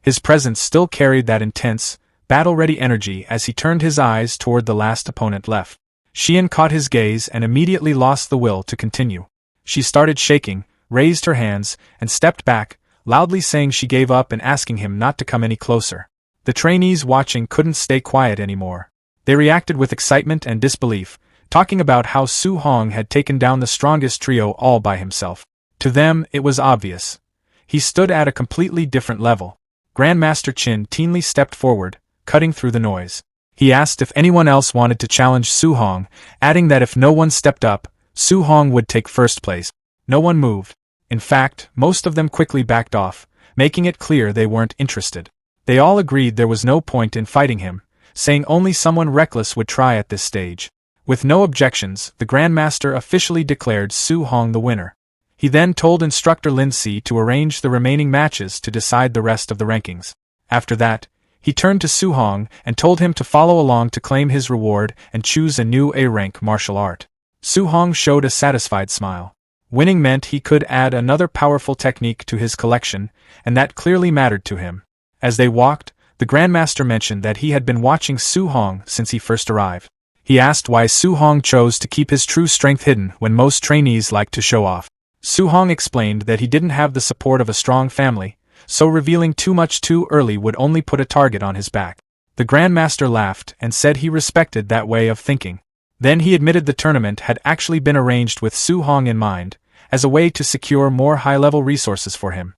His presence still carried that intense, battle-ready energy as he turned his eyes toward the last opponent left. Xian caught his gaze and immediately lost the will to continue. She started shaking, raised her hands, and stepped back, loudly saying she gave up and asking him not to come any closer. The trainees watching couldn't stay quiet anymore. They reacted with excitement and disbelief, talking about how Su Hong had taken down the strongest trio all by himself. To them, it was obvious. He stood at a completely different level. Grandmaster Qin Tianli stepped forward, cutting through the noise. He asked if anyone else wanted to challenge Su Hong, adding that if no one stepped up, Su Hong would take first place. No one moved. In fact, most of them quickly backed off, making it clear they weren't interested. They all agreed there was no point in fighting him, saying only someone reckless would try at this stage. With no objections, the Grandmaster officially declared Su Hong the winner. He then told instructor Lin Si to arrange the remaining matches to decide the rest of the rankings. After that, he turned to Su Hong and told him to follow along to claim his reward and choose a new A-rank martial art. Su Hong showed a satisfied smile. Winning meant he could add another powerful technique to his collection, and that clearly mattered to him. As they walked, the Grandmaster mentioned that he had been watching Su Hong since he first arrived. He asked why Su Hong chose to keep his true strength hidden when most trainees like to show off. Su Hong explained that he didn't have the support of a strong family, so revealing too much too early would only put a target on his back. The Grandmaster laughed and said he respected that way of thinking. Then he admitted the tournament had actually been arranged with Su Hong in mind, as a way to secure more high-level resources for him.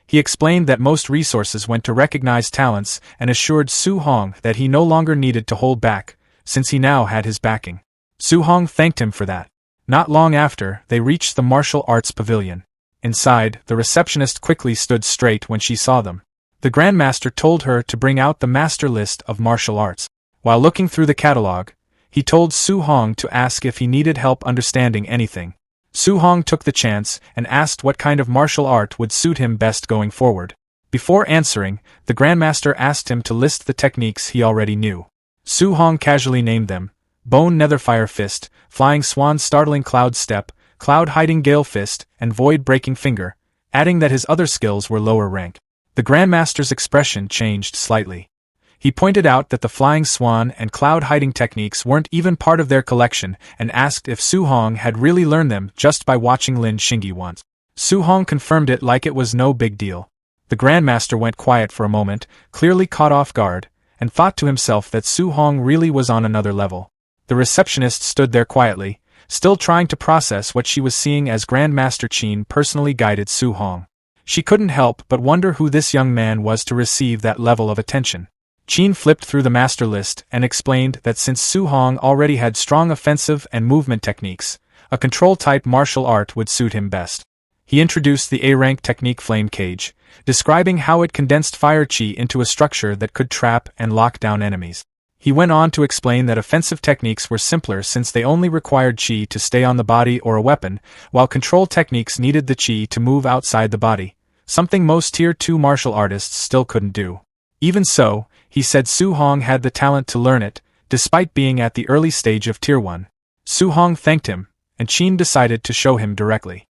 He explained that most resources went to recognize talents and assured Su Hong that he no longer needed to hold back, since he now had his backing. Su Hong thanked him for that. Not long after, they reached the martial arts pavilion. Inside, the receptionist quickly stood straight when she saw them. The Grandmaster told her to bring out the master list of martial arts. While looking through the catalog, he told Su Hong to ask if he needed help understanding anything. Su Hong took the chance and asked what kind of martial art would suit him best going forward. Before answering, the Grandmaster asked him to list the techniques he already knew. Su Hong casually named them: Bone Netherfire Fist, Flying Swan Startling Cloud Step, Cloud Hiding Gale Fist, and Void Breaking Finger, adding that his other skills were lower rank. The Grandmaster's expression changed slightly. He pointed out that the Flying Swan and Cloud Hiding techniques weren't even part of their collection and asked if Su Hong had really learned them just by watching Lin Xingyi once. Su Hong confirmed it like it was no big deal. The Grandmaster went quiet for a moment, clearly caught off guard, and thought to himself that Su Hong really was on another level. The receptionist stood there quietly, still trying to process what she was seeing as Grandmaster Qin personally guided Su Hong. She couldn't help but wonder who this young man was to receive that level of attention. Qin flipped through the master list and explained that since Su Hong already had strong offensive and movement techniques, a control-type martial art would suit him best. He introduced the A-rank technique Flame Cage, describing how it condensed fire chi into a structure that could trap and lock down enemies. He went on to explain that offensive techniques were simpler since they only required chi to stay on the body or a weapon, while control techniques needed the chi to move outside the body, something most Tier 2 martial artists still couldn't do. Even so, he said Su Hong had the talent to learn it, despite being at the early stage of Tier 1. Su Hong thanked him, and Qin decided to show him directly.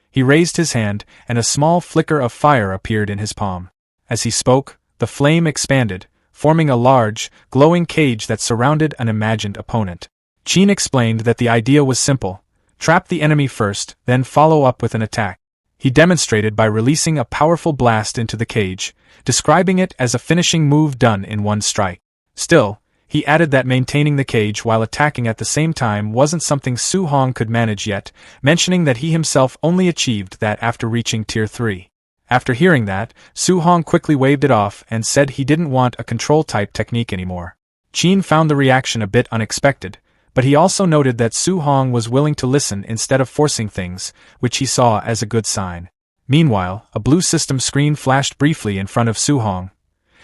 He raised his hand, and a small flicker of fire appeared in his palm. As he spoke, the flame expanded, forming a large, glowing cage that surrounded an imagined opponent. Qin explained that the idea was simple: trap the enemy first, then follow up with an attack. He demonstrated by releasing a powerful blast into the cage, describing it as a finishing move done in one strike. Still, he added that maintaining the cage while attacking at the same time wasn't something Su Hong could manage yet, mentioning that he himself only achieved that after reaching Tier 3. After hearing that, Su Hong quickly waved it off and said he didn't want a control-type technique anymore. Qin found the reaction a bit unexpected, but he also noted that Su Hong was willing to listen instead of forcing things, which he saw as a good sign. Meanwhile, a blue system screen flashed briefly in front of Su Hong.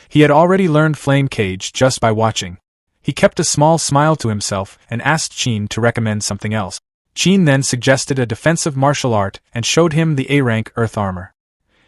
He had already learned Flame Cage just by watching. He kept a small smile to himself and asked Qin to recommend something else. Qin then suggested a defensive martial art and showed him the A-rank Earth Armor.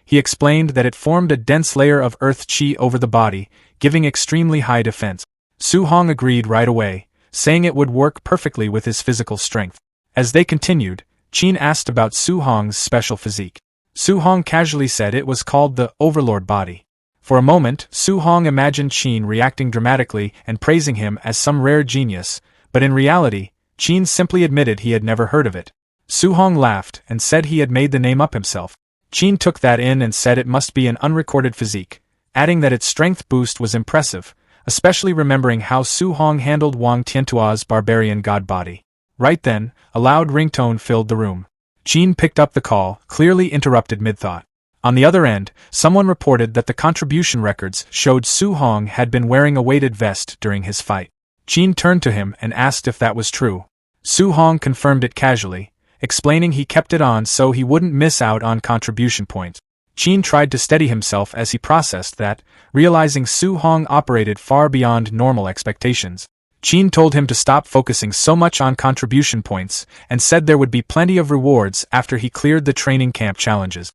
He explained that it formed a dense layer of earth chi over the body, giving extremely high defense. Su Hong agreed right away, saying it would work perfectly with his physical strength. As they continued, Qin asked about Su Hong's special physique. Su Hong casually said it was called the Overlord body. For a moment, Su Hong imagined Qin reacting dramatically and praising him as some rare genius, but in reality, Qin simply admitted he had never heard of it. Su Hong laughed and said he had made the name up himself. Qin took that in and said it must be an unrecorded physique, adding that its strength boost was impressive, especially remembering how Su Hong handled Wang Tiantua's barbarian god body. Right then, a loud ringtone filled the room. Qin picked up the call, clearly interrupted mid-thought. On the other end, someone reported that the contribution records showed Su Hong had been wearing a weighted vest during his fight. Qin turned to him and asked if that was true. Su Hong confirmed it casually, explaining he kept it on so he wouldn't miss out on contribution points. Qin tried to steady himself as he processed that, realizing Su Hong operated far beyond normal expectations. Qin told him to stop focusing so much on contribution points and said there would be plenty of rewards after he cleared the training camp challenges.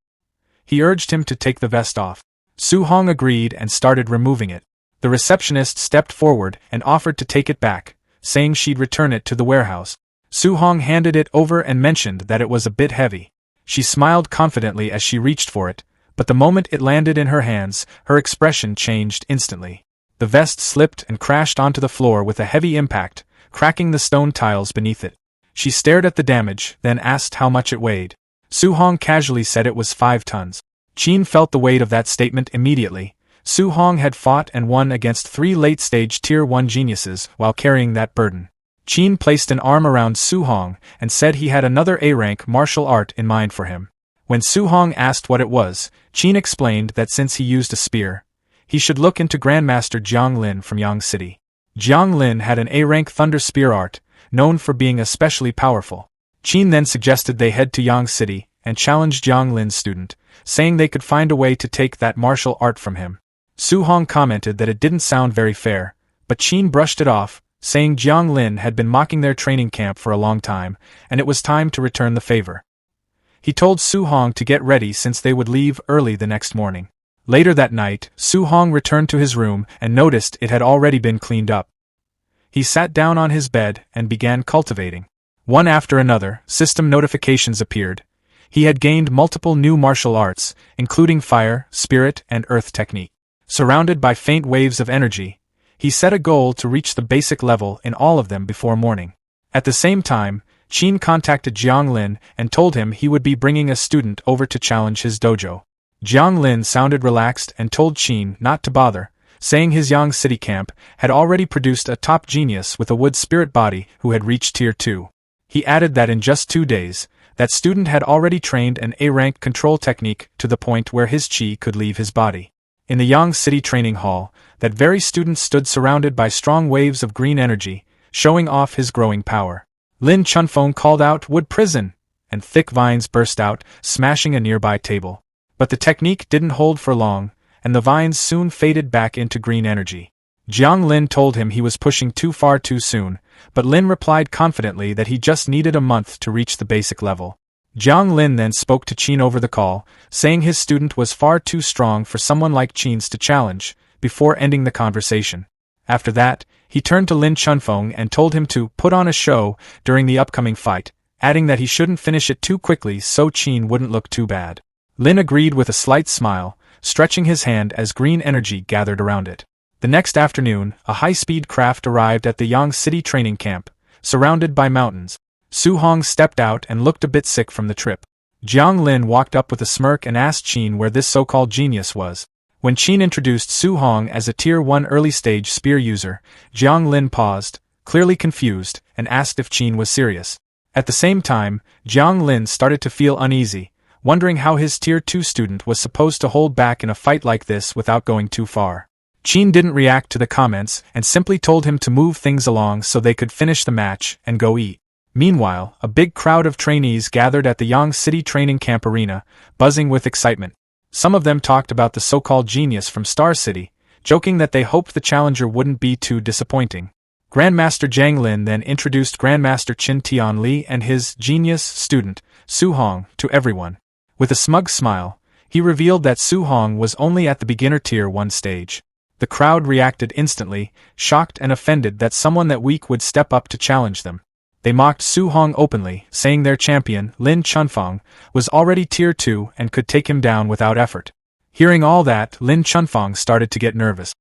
He urged him to take the vest off. Su Hong agreed and started removing it. The receptionist stepped forward and offered to take it back, saying she'd return it to the warehouse. Su Hong handed it over and mentioned that it was a bit heavy. She smiled confidently as she reached for it, but the moment it landed in her hands, her expression changed instantly. The vest slipped and crashed onto the floor with a heavy impact, cracking the stone tiles beneath it. She stared at the damage, then asked how much it weighed. Su Hong casually said it was 5 tons. Qin felt the weight of that statement immediately. Su Hong had fought and won against 3 late-stage Tier 1 geniuses while carrying that burden. Qin placed an arm around Su Hong and said he had another A-rank martial art in mind for him. When Su Hong asked what it was, Qin explained that since he used a spear, he should look into Grandmaster Jiang Lin from Yang City. Jiang Lin had an A-rank thunder spear art, known for being especially powerful. Qin then suggested they head to Yang City and challenge Jiang Lin's student, saying they could find a way to take that martial art from him. Su Hong commented that it didn't sound very fair, but Qin brushed it off, saying Jiang Lin had been mocking their training camp for a long time, and it was time to return the favor. He told Su Hong to get ready since they would leave early the next morning. Later that night, Su Hong returned to his room and noticed it had already been cleaned up. He sat down on his bed and began cultivating. One after another, system notifications appeared. He had gained multiple new martial arts, including fire, spirit, and earth technique. Surrounded by faint waves of energy, he set a goal to reach the basic level in all of them before morning. At the same time, Qin contacted Jiang Lin and told him he would be bringing a student over to challenge his dojo. Jiang Lin sounded relaxed and told Qin not to bother, saying his Yang City camp had already produced a top genius with a wood spirit body who had reached Tier 2. He added that in just 2 days, that student had already trained an A-rank control technique to the point where his chi could leave his body. In the Yang City training hall, that very student stood surrounded by strong waves of green energy, showing off his growing power. Lin Chunfeng called out, "Wood prison!" and thick vines burst out, smashing a nearby table. But the technique didn't hold for long, and the vines soon faded back into green energy. Jiang Lin told him he was pushing too far too soon, but Lin replied confidently that he just needed a month to reach the basic level. Jiang Lin then spoke to Qin over the call, saying his student was far too strong for someone like Qin's to challenge, before ending the conversation. After that, he turned to Lin Chunfeng and told him to put on a show during the upcoming fight, adding that he shouldn't finish it too quickly so Qin wouldn't look too bad. Lin agreed with a slight smile, stretching his hand as green energy gathered around it. The next afternoon, a high-speed craft arrived at the Yang City training camp, surrounded by mountains. Su Hong stepped out and looked a bit sick from the trip. Jiang Lin walked up with a smirk and asked Qin where this so-called genius was. When Qin introduced Su Hong as a Tier 1 early-stage spear user, Jiang Lin paused, clearly confused, and asked if Qin was serious. At the same time, Jiang Lin started to feel uneasy, wondering how his Tier 2 student was supposed to hold back in a fight like this without going too far. Qin didn't react to the comments and simply told him to move things along so they could finish the match and go eat. Meanwhile, a big crowd of trainees gathered at the Yang City training camp arena, buzzing with excitement. Some of them talked about the so-called genius from Star City, joking that they hoped the challenger wouldn't be too disappointing. Grandmaster Jiang Lin then introduced Grandmaster Qin Tian Li and his genius student, Su Hong, to everyone. With a smug smile, he revealed that Su Hong was only at the beginner Tier 1 stage. The crowd reacted instantly, shocked and offended that someone that weak would step up to challenge them. They mocked Su Hong openly, saying their champion, Lin Chunfang, was already Tier 2 and could take him down without effort. Hearing all that, Lin Chunfang started to get nervous.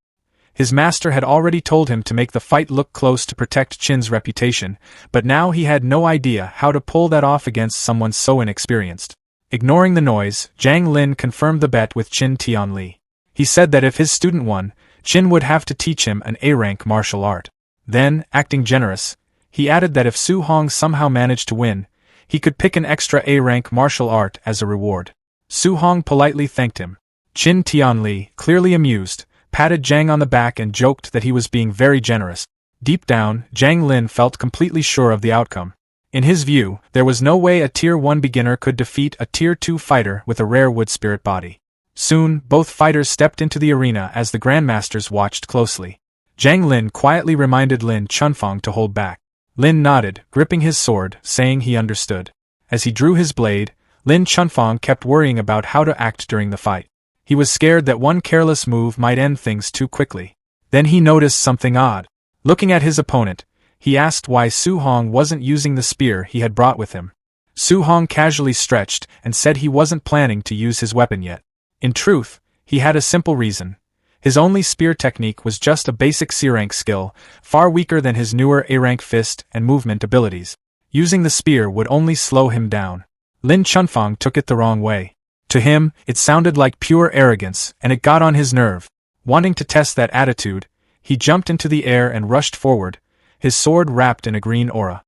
His master had already told him to make the fight look close to protect Qin's reputation, but now he had no idea how to pull that off against someone so inexperienced. Ignoring the noise, Zhang Lin confirmed the bet with Qin Tianli. He said that if his student won, Qin would have to teach him an A-rank martial art. Then, acting generous, he added that if Su Hong somehow managed to win, he could pick an extra A-rank martial art as a reward. Su Hong politely thanked him. Qin Tianli, clearly amused, patted Zhang on the back and joked that he was being very generous. Deep down, Zhang Lin felt completely sure of the outcome. In his view, there was no way a Tier 1 beginner could defeat a Tier 2 fighter with a rare wood spirit body. Soon, both fighters stepped into the arena as the grandmasters watched closely. Zhang Lin quietly reminded Lin Chunfang to hold back. Lin nodded, gripping his sword, saying he understood. As he drew his blade, Lin Chunfang kept worrying about how to act during the fight. He was scared that one careless move might end things too quickly. Then he noticed something odd. Looking at his opponent, he asked why Su Hong wasn't using the spear he had brought with him. Su Hong casually stretched and said he wasn't planning to use his weapon yet. In truth, he had a simple reason. His only spear technique was just a basic C-rank skill, far weaker than his newer A-rank fist and movement abilities. Using the spear would only slow him down. Lin Chunfang took it the wrong way. To him, it sounded like pure arrogance, and it got on his nerve. Wanting to test that attitude, he jumped into the air and rushed forward, his sword wrapped in a green aura.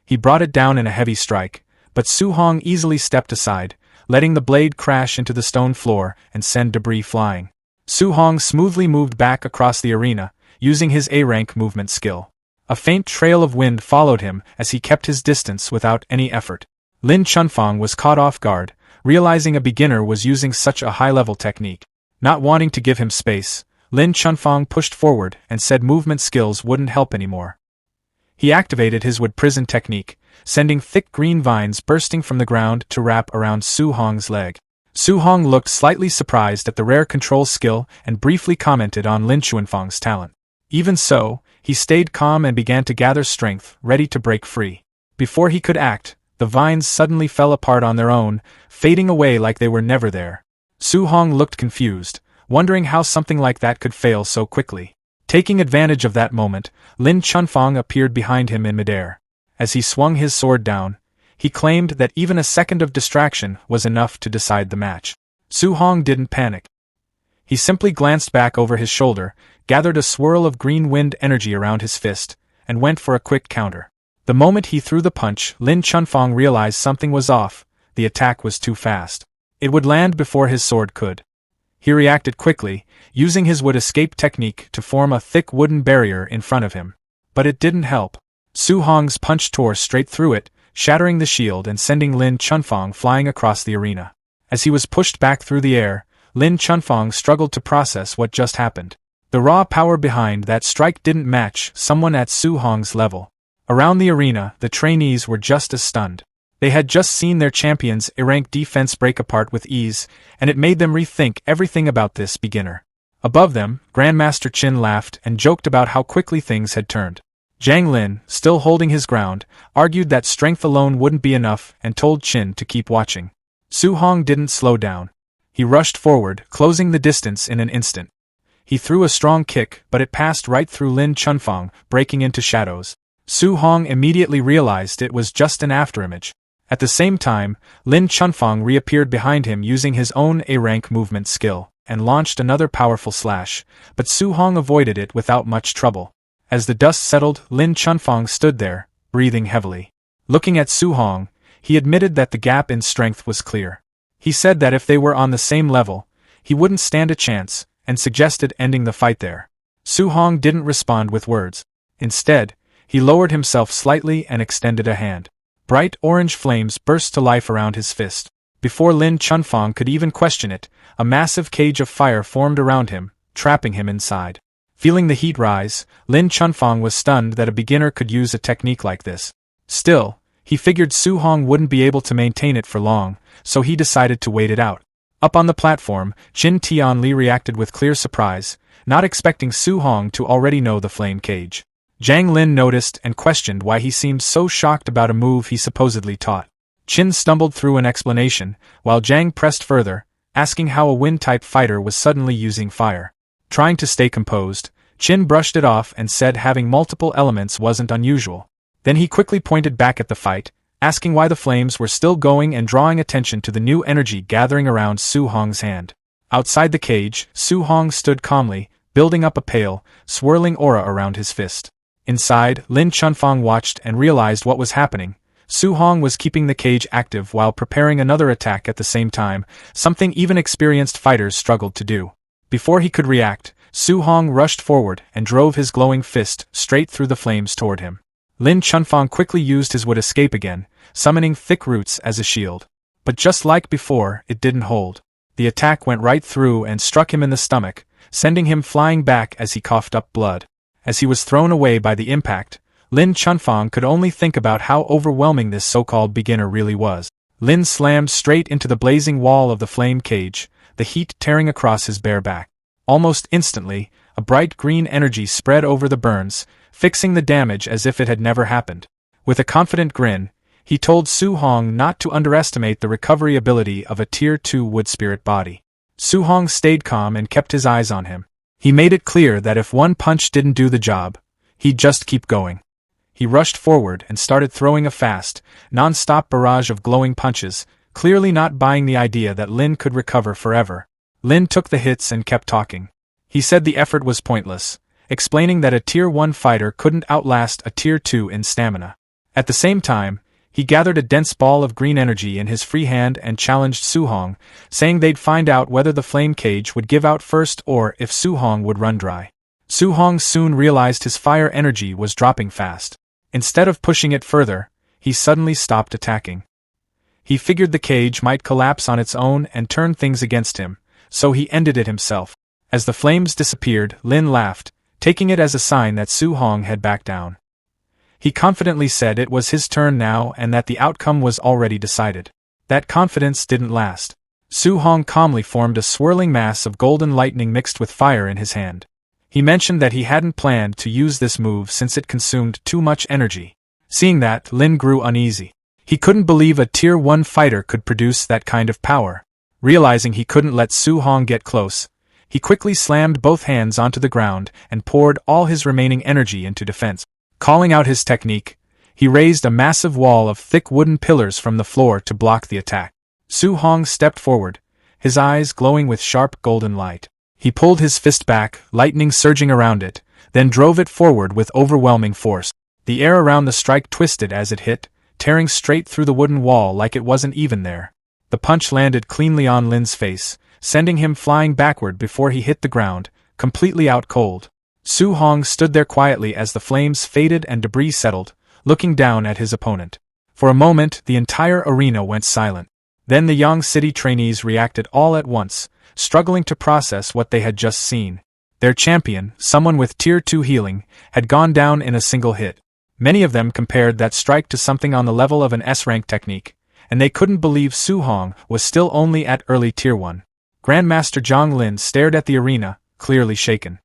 He brought it down in a heavy strike, but Su Hong easily stepped aside, letting the blade crash into the stone floor and send debris flying. Su Hong smoothly moved back across the arena, using his A-rank movement skill. A faint trail of wind followed him as he kept his distance without any effort. Lin Chunfang was caught off guard, realizing a beginner was using such a high-level technique. Not wanting to give him space, Lin Chunfang pushed forward and said movement skills wouldn't help anymore. He activated his wood prison technique, sending thick green vines bursting from the ground to wrap around Su Hong's leg. Su Hong looked slightly surprised at the rare control skill and briefly commented on Lin Chunfang's talent. Even so, he stayed calm and began to gather strength, ready to break free. Before he could act, the vines suddenly fell apart on their own, fading away like they were never there. Su Hong looked confused, wondering how something like that could fail so quickly. Taking advantage of that moment, Lin Chunfang appeared behind him in midair. As he swung his sword down, he claimed that even a second of distraction was enough to decide the match. Su Hong didn't panic. He simply glanced back over his shoulder, gathered a swirl of green wind energy around his fist, and went for a quick counter. The moment he threw the punch, Lin Chunfang realized something was off. The attack was too fast. It would land before his sword could. He reacted quickly, using his wood escape technique to form a thick wooden barrier in front of him. But it didn't help. Su Hong's punch tore straight through it, shattering the shield and sending Lin Chunfang flying across the arena. As he was pushed back through the air, Lin Chunfang struggled to process what just happened. The raw power behind that strike didn't match someone at Su Hong's level. Around the arena, the trainees were just as stunned. They had just seen their champion's A-rank defense break apart with ease, and it made them rethink everything about this beginner. Above them, Grandmaster Qin laughed and joked about how quickly things had turned. Zhang Lin, still holding his ground, argued that strength alone wouldn't be enough and told Qin to keep watching. Su Hong didn't slow down. He rushed forward, closing the distance in an instant. He threw a strong kick, but it passed right through Lin Chunfang, breaking into shadows. Su Hong immediately realized it was just an afterimage. At the same time, Lin Chunfang reappeared behind him using his own A-rank movement skill, and launched another powerful slash, but Su Hong avoided it without much trouble. As the dust settled, Lin Chunfang stood there, breathing heavily. Looking at Su Hong, he admitted that the gap in strength was clear. He said that if they were on the same level, he wouldn't stand a chance, and suggested ending the fight there. Su Hong didn't respond with words. Instead, he lowered himself slightly and extended a hand. Bright orange flames burst to life around his fist. Before Lin Chunfang could even question it, a massive cage of fire formed around him, trapping him inside. Feeling the heat rise, Lin Chunfang was stunned that a beginner could use a technique like this. Still, he figured Su Hong wouldn't be able to maintain it for long, so he decided to wait it out. Up on the platform, Qin Tianli reacted with clear surprise, not expecting Su Hong to already know the flame cage. Zhang Lin noticed and questioned why he seemed so shocked about a move he supposedly taught. Qin stumbled through an explanation, while Zhang pressed further, asking how a wind-type fighter was suddenly using fire. Trying to stay composed, Qin brushed it off and said having multiple elements wasn't unusual. Then he quickly pointed back at the fight, asking why the flames were still going and drawing attention to the new energy gathering around Su Hong's hand. Outside the cage, Su Hong stood calmly, building up a pale, swirling aura around his fist. Inside, Lin Chunfang watched and realized what was happening. Su Hong was keeping the cage active while preparing another attack at the same time, something even experienced fighters struggled to do. Before he could react, Su Hong rushed forward and drove his glowing fist straight through the flames toward him. Lin Chunfang quickly used his wood escape again, summoning thick roots as a shield. But just like before, it didn't hold. The attack went right through and struck him in the stomach, sending him flying back as he coughed up blood. As he was thrown away by the impact, Lin Chunfang could only think about how overwhelming this so-called beginner really was. Lin slammed straight into the blazing wall of the flame cage, the heat tearing across his bare back. Almost instantly, a bright green energy spread over the burns, fixing the damage as if it had never happened. With a confident grin, he told Su Hong not to underestimate the recovery ability of a Tier 2 wood spirit body. Su Hong stayed calm and kept his eyes on him. He made it clear that if one punch didn't do the job, he'd just keep going. He rushed forward and started throwing a fast, non-stop barrage of glowing punches, clearly not buying the idea that Lin could recover forever. Lin took the hits and kept talking. He said the effort was pointless, explaining that a Tier 1 fighter couldn't outlast a Tier 2 in stamina. At the same time, he gathered a dense ball of green energy in his free hand and challenged Su Hong, saying they'd find out whether the flame cage would give out first or if Su Hong would run dry. Su Hong soon realized his fire energy was dropping fast. Instead of pushing it further, he suddenly stopped attacking. He figured the cage might collapse on its own and turn things against him, so he ended it himself. As the flames disappeared, Lin laughed, taking it as a sign that Su Hong had backed down. He confidently said it was his turn now and that the outcome was already decided. That confidence didn't last. Su Hong calmly formed a swirling mass of golden lightning mixed with fire in his hand. He mentioned that he hadn't planned to use this move since it consumed too much energy. Seeing that, Lin grew uneasy. He couldn't believe a Tier 1 fighter could produce that kind of power. Realizing he couldn't let Su Hong get close, he quickly slammed both hands onto the ground and poured all his remaining energy into defense. Calling out his technique, he raised a massive wall of thick wooden pillars from the floor to block the attack. Su Hong stepped forward, his eyes glowing with sharp golden light. He pulled his fist back, lightning surging around it, then drove it forward with overwhelming force. The air around the strike twisted as it hit, tearing straight through the wooden wall like it wasn't even there. The punch landed cleanly on Lin's face, sending him flying backward before he hit the ground, completely out cold. Su Hong stood there quietly as the flames faded and debris settled, looking down at his opponent. For a moment, the entire arena went silent. Then the Yang City trainees reacted all at once, struggling to process what they had just seen. Their champion, someone with Tier 2 healing, had gone down in a single hit. Many of them compared that strike to something on the level of an S-rank technique, and they couldn't believe Su Hong was still only at early Tier 1. Grandmaster Zhang Lin stared at the arena, clearly shaken.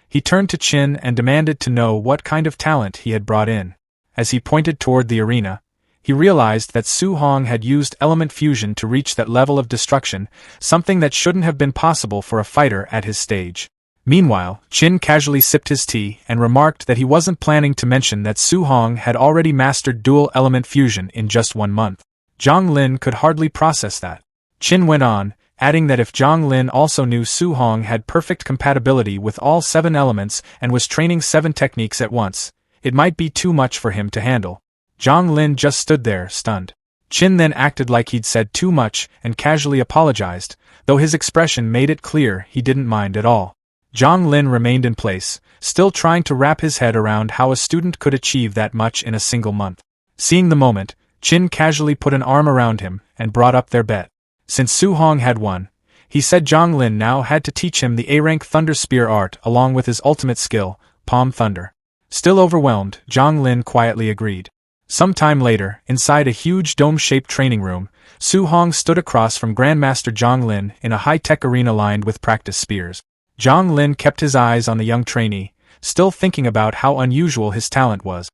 He turned to Qin and demanded to know what kind of talent he had brought in. As he pointed toward the arena, he realized that Su Hong had used element fusion to reach that level of destruction, something that shouldn't have been possible for a fighter at his stage. Meanwhile, Qin casually sipped his tea and remarked that he wasn't planning to mention that Su Hong had already mastered dual element fusion in just 1 month. Zhang Lin could hardly process that. Qin went on, adding that if Zhang Lin also knew Su Hong had perfect compatibility with all 7 elements and was training 7 techniques at once, it might be too much for him to handle. Zhang Lin just stood there, stunned. Qin then acted like he'd said too much and casually apologized, though his expression made it clear he didn't mind at all. Zhang Lin remained in place, still trying to wrap his head around how a student could achieve that much in a single month. Seeing the moment, Qin casually put an arm around him and brought up their bet. Since Su Hong had won, he said Zhang Lin now had to teach him the A-rank Thunder Spear art along with his ultimate skill, Palm Thunder. Still overwhelmed, Zhang Lin quietly agreed. Some time later, inside a huge dome-shaped training room, Su Hong stood across from Grandmaster Zhang Lin in a high-tech arena lined with practice spears. Zhang Lin kept his eyes on the young trainee, still thinking about how unusual his talent was.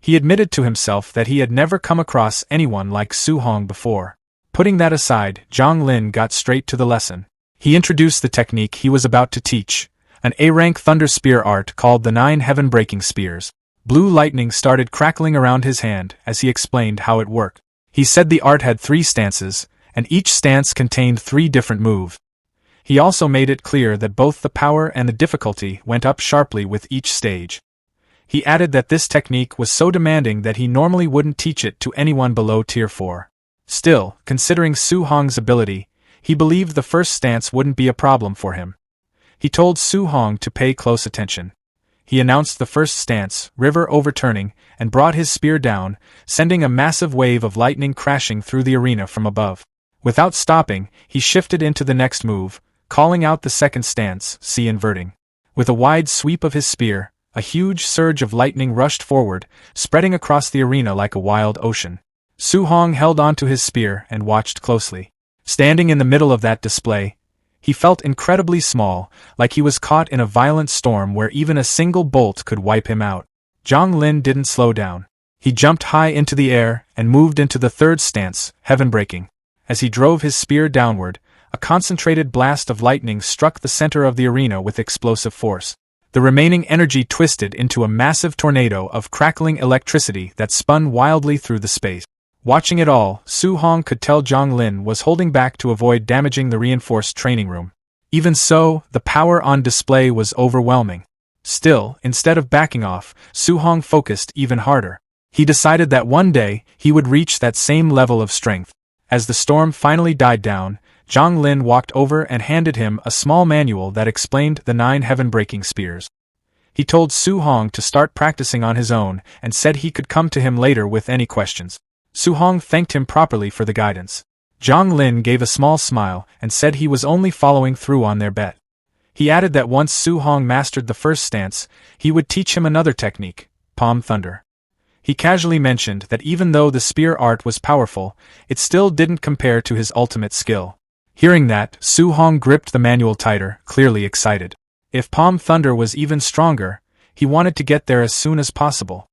He admitted to himself that he had never come across anyone like Su Hong before. Putting that aside, Zhang Lin got straight to the lesson. He introduced the technique he was about to teach, an A-rank thunder spear art called the 9 heaven-breaking spears. Blue lightning started crackling around his hand as he explained how it worked. He said the art had 3 stances, and each stance contained 3 different moves. He also made it clear that both the power and the difficulty went up sharply with each stage. He added that this technique was so demanding that he normally wouldn't teach it to anyone below Tier 4. Still, considering Su Hong's ability, he believed the first stance wouldn't be a problem for him. He told Su Hong to pay close attention. He announced the first stance, river overturning, and brought his spear down, sending a massive wave of lightning crashing through the arena from above. Without stopping, he shifted into the next move, calling out the second stance, sea inverting. With a wide sweep of his spear, a huge surge of lightning rushed forward, spreading across the arena like a wild ocean. Su Hong held onto his spear and watched closely. Standing in the middle of that display, he felt incredibly small, like he was caught in a violent storm where even a single bolt could wipe him out. Zhang Lin didn't slow down. He jumped high into the air and moved into the third stance, heaven-breaking. As he drove his spear downward, a concentrated blast of lightning struck the center of the arena with explosive force. The remaining energy twisted into a massive tornado of crackling electricity that spun wildly through the space. Watching it all, Su Hong could tell Zhang Lin was holding back to avoid damaging the reinforced training room. Even so, the power on display was overwhelming. Still, instead of backing off, Su Hong focused even harder. He decided that one day, he would reach that same level of strength. As the storm finally died down, Zhang Lin walked over and handed him a small manual that explained the 9 heaven-breaking spears. He told Su Hong to start practicing on his own and said he could come to him later with any questions. Su Hong thanked him properly for the guidance. Zhang Lin gave a small smile and said he was only following through on their bet. He added that once Su Hong mastered the first stance, he would teach him another technique, palm thunder. He casually mentioned that even though the spear art was powerful, it still didn't compare to his ultimate skill. Hearing that, Su Hong gripped the manual tighter, clearly excited. If palm thunder was even stronger, he wanted to get there as soon as possible.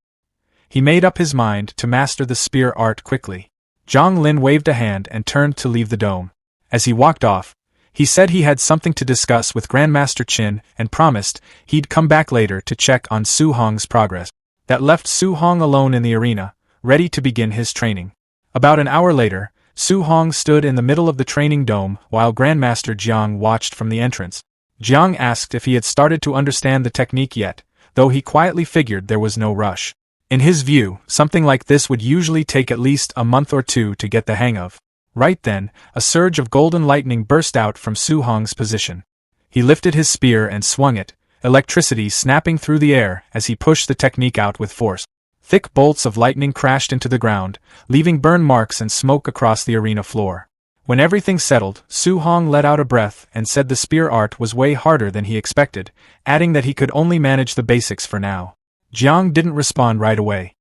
He made up his mind to master the spear art quickly. Zhang Lin waved a hand and turned to leave the dome. As he walked off, he said he had something to discuss with Grandmaster Qin and promised he'd come back later to check on Su Hong's progress. That left Su Hong alone in the arena, ready to begin his training. About an hour later, Su Hong stood in the middle of the training dome while Grandmaster Jiang watched from the entrance. Jiang asked if he had started to understand the technique yet, though he quietly figured there was no rush. In his view, something like this would usually take at least a month or 2 to get the hang of. Right then, a surge of golden lightning burst out from Su Hong's position. He lifted his spear and swung it, electricity snapping through the air as he pushed the technique out with force. Thick bolts of lightning crashed into the ground, leaving burn marks and smoke across the arena floor. When everything settled, Su Hong let out a breath and said the spear art was way harder than he expected, adding that he could only manage the basics for now. Jiang didn't respond right away.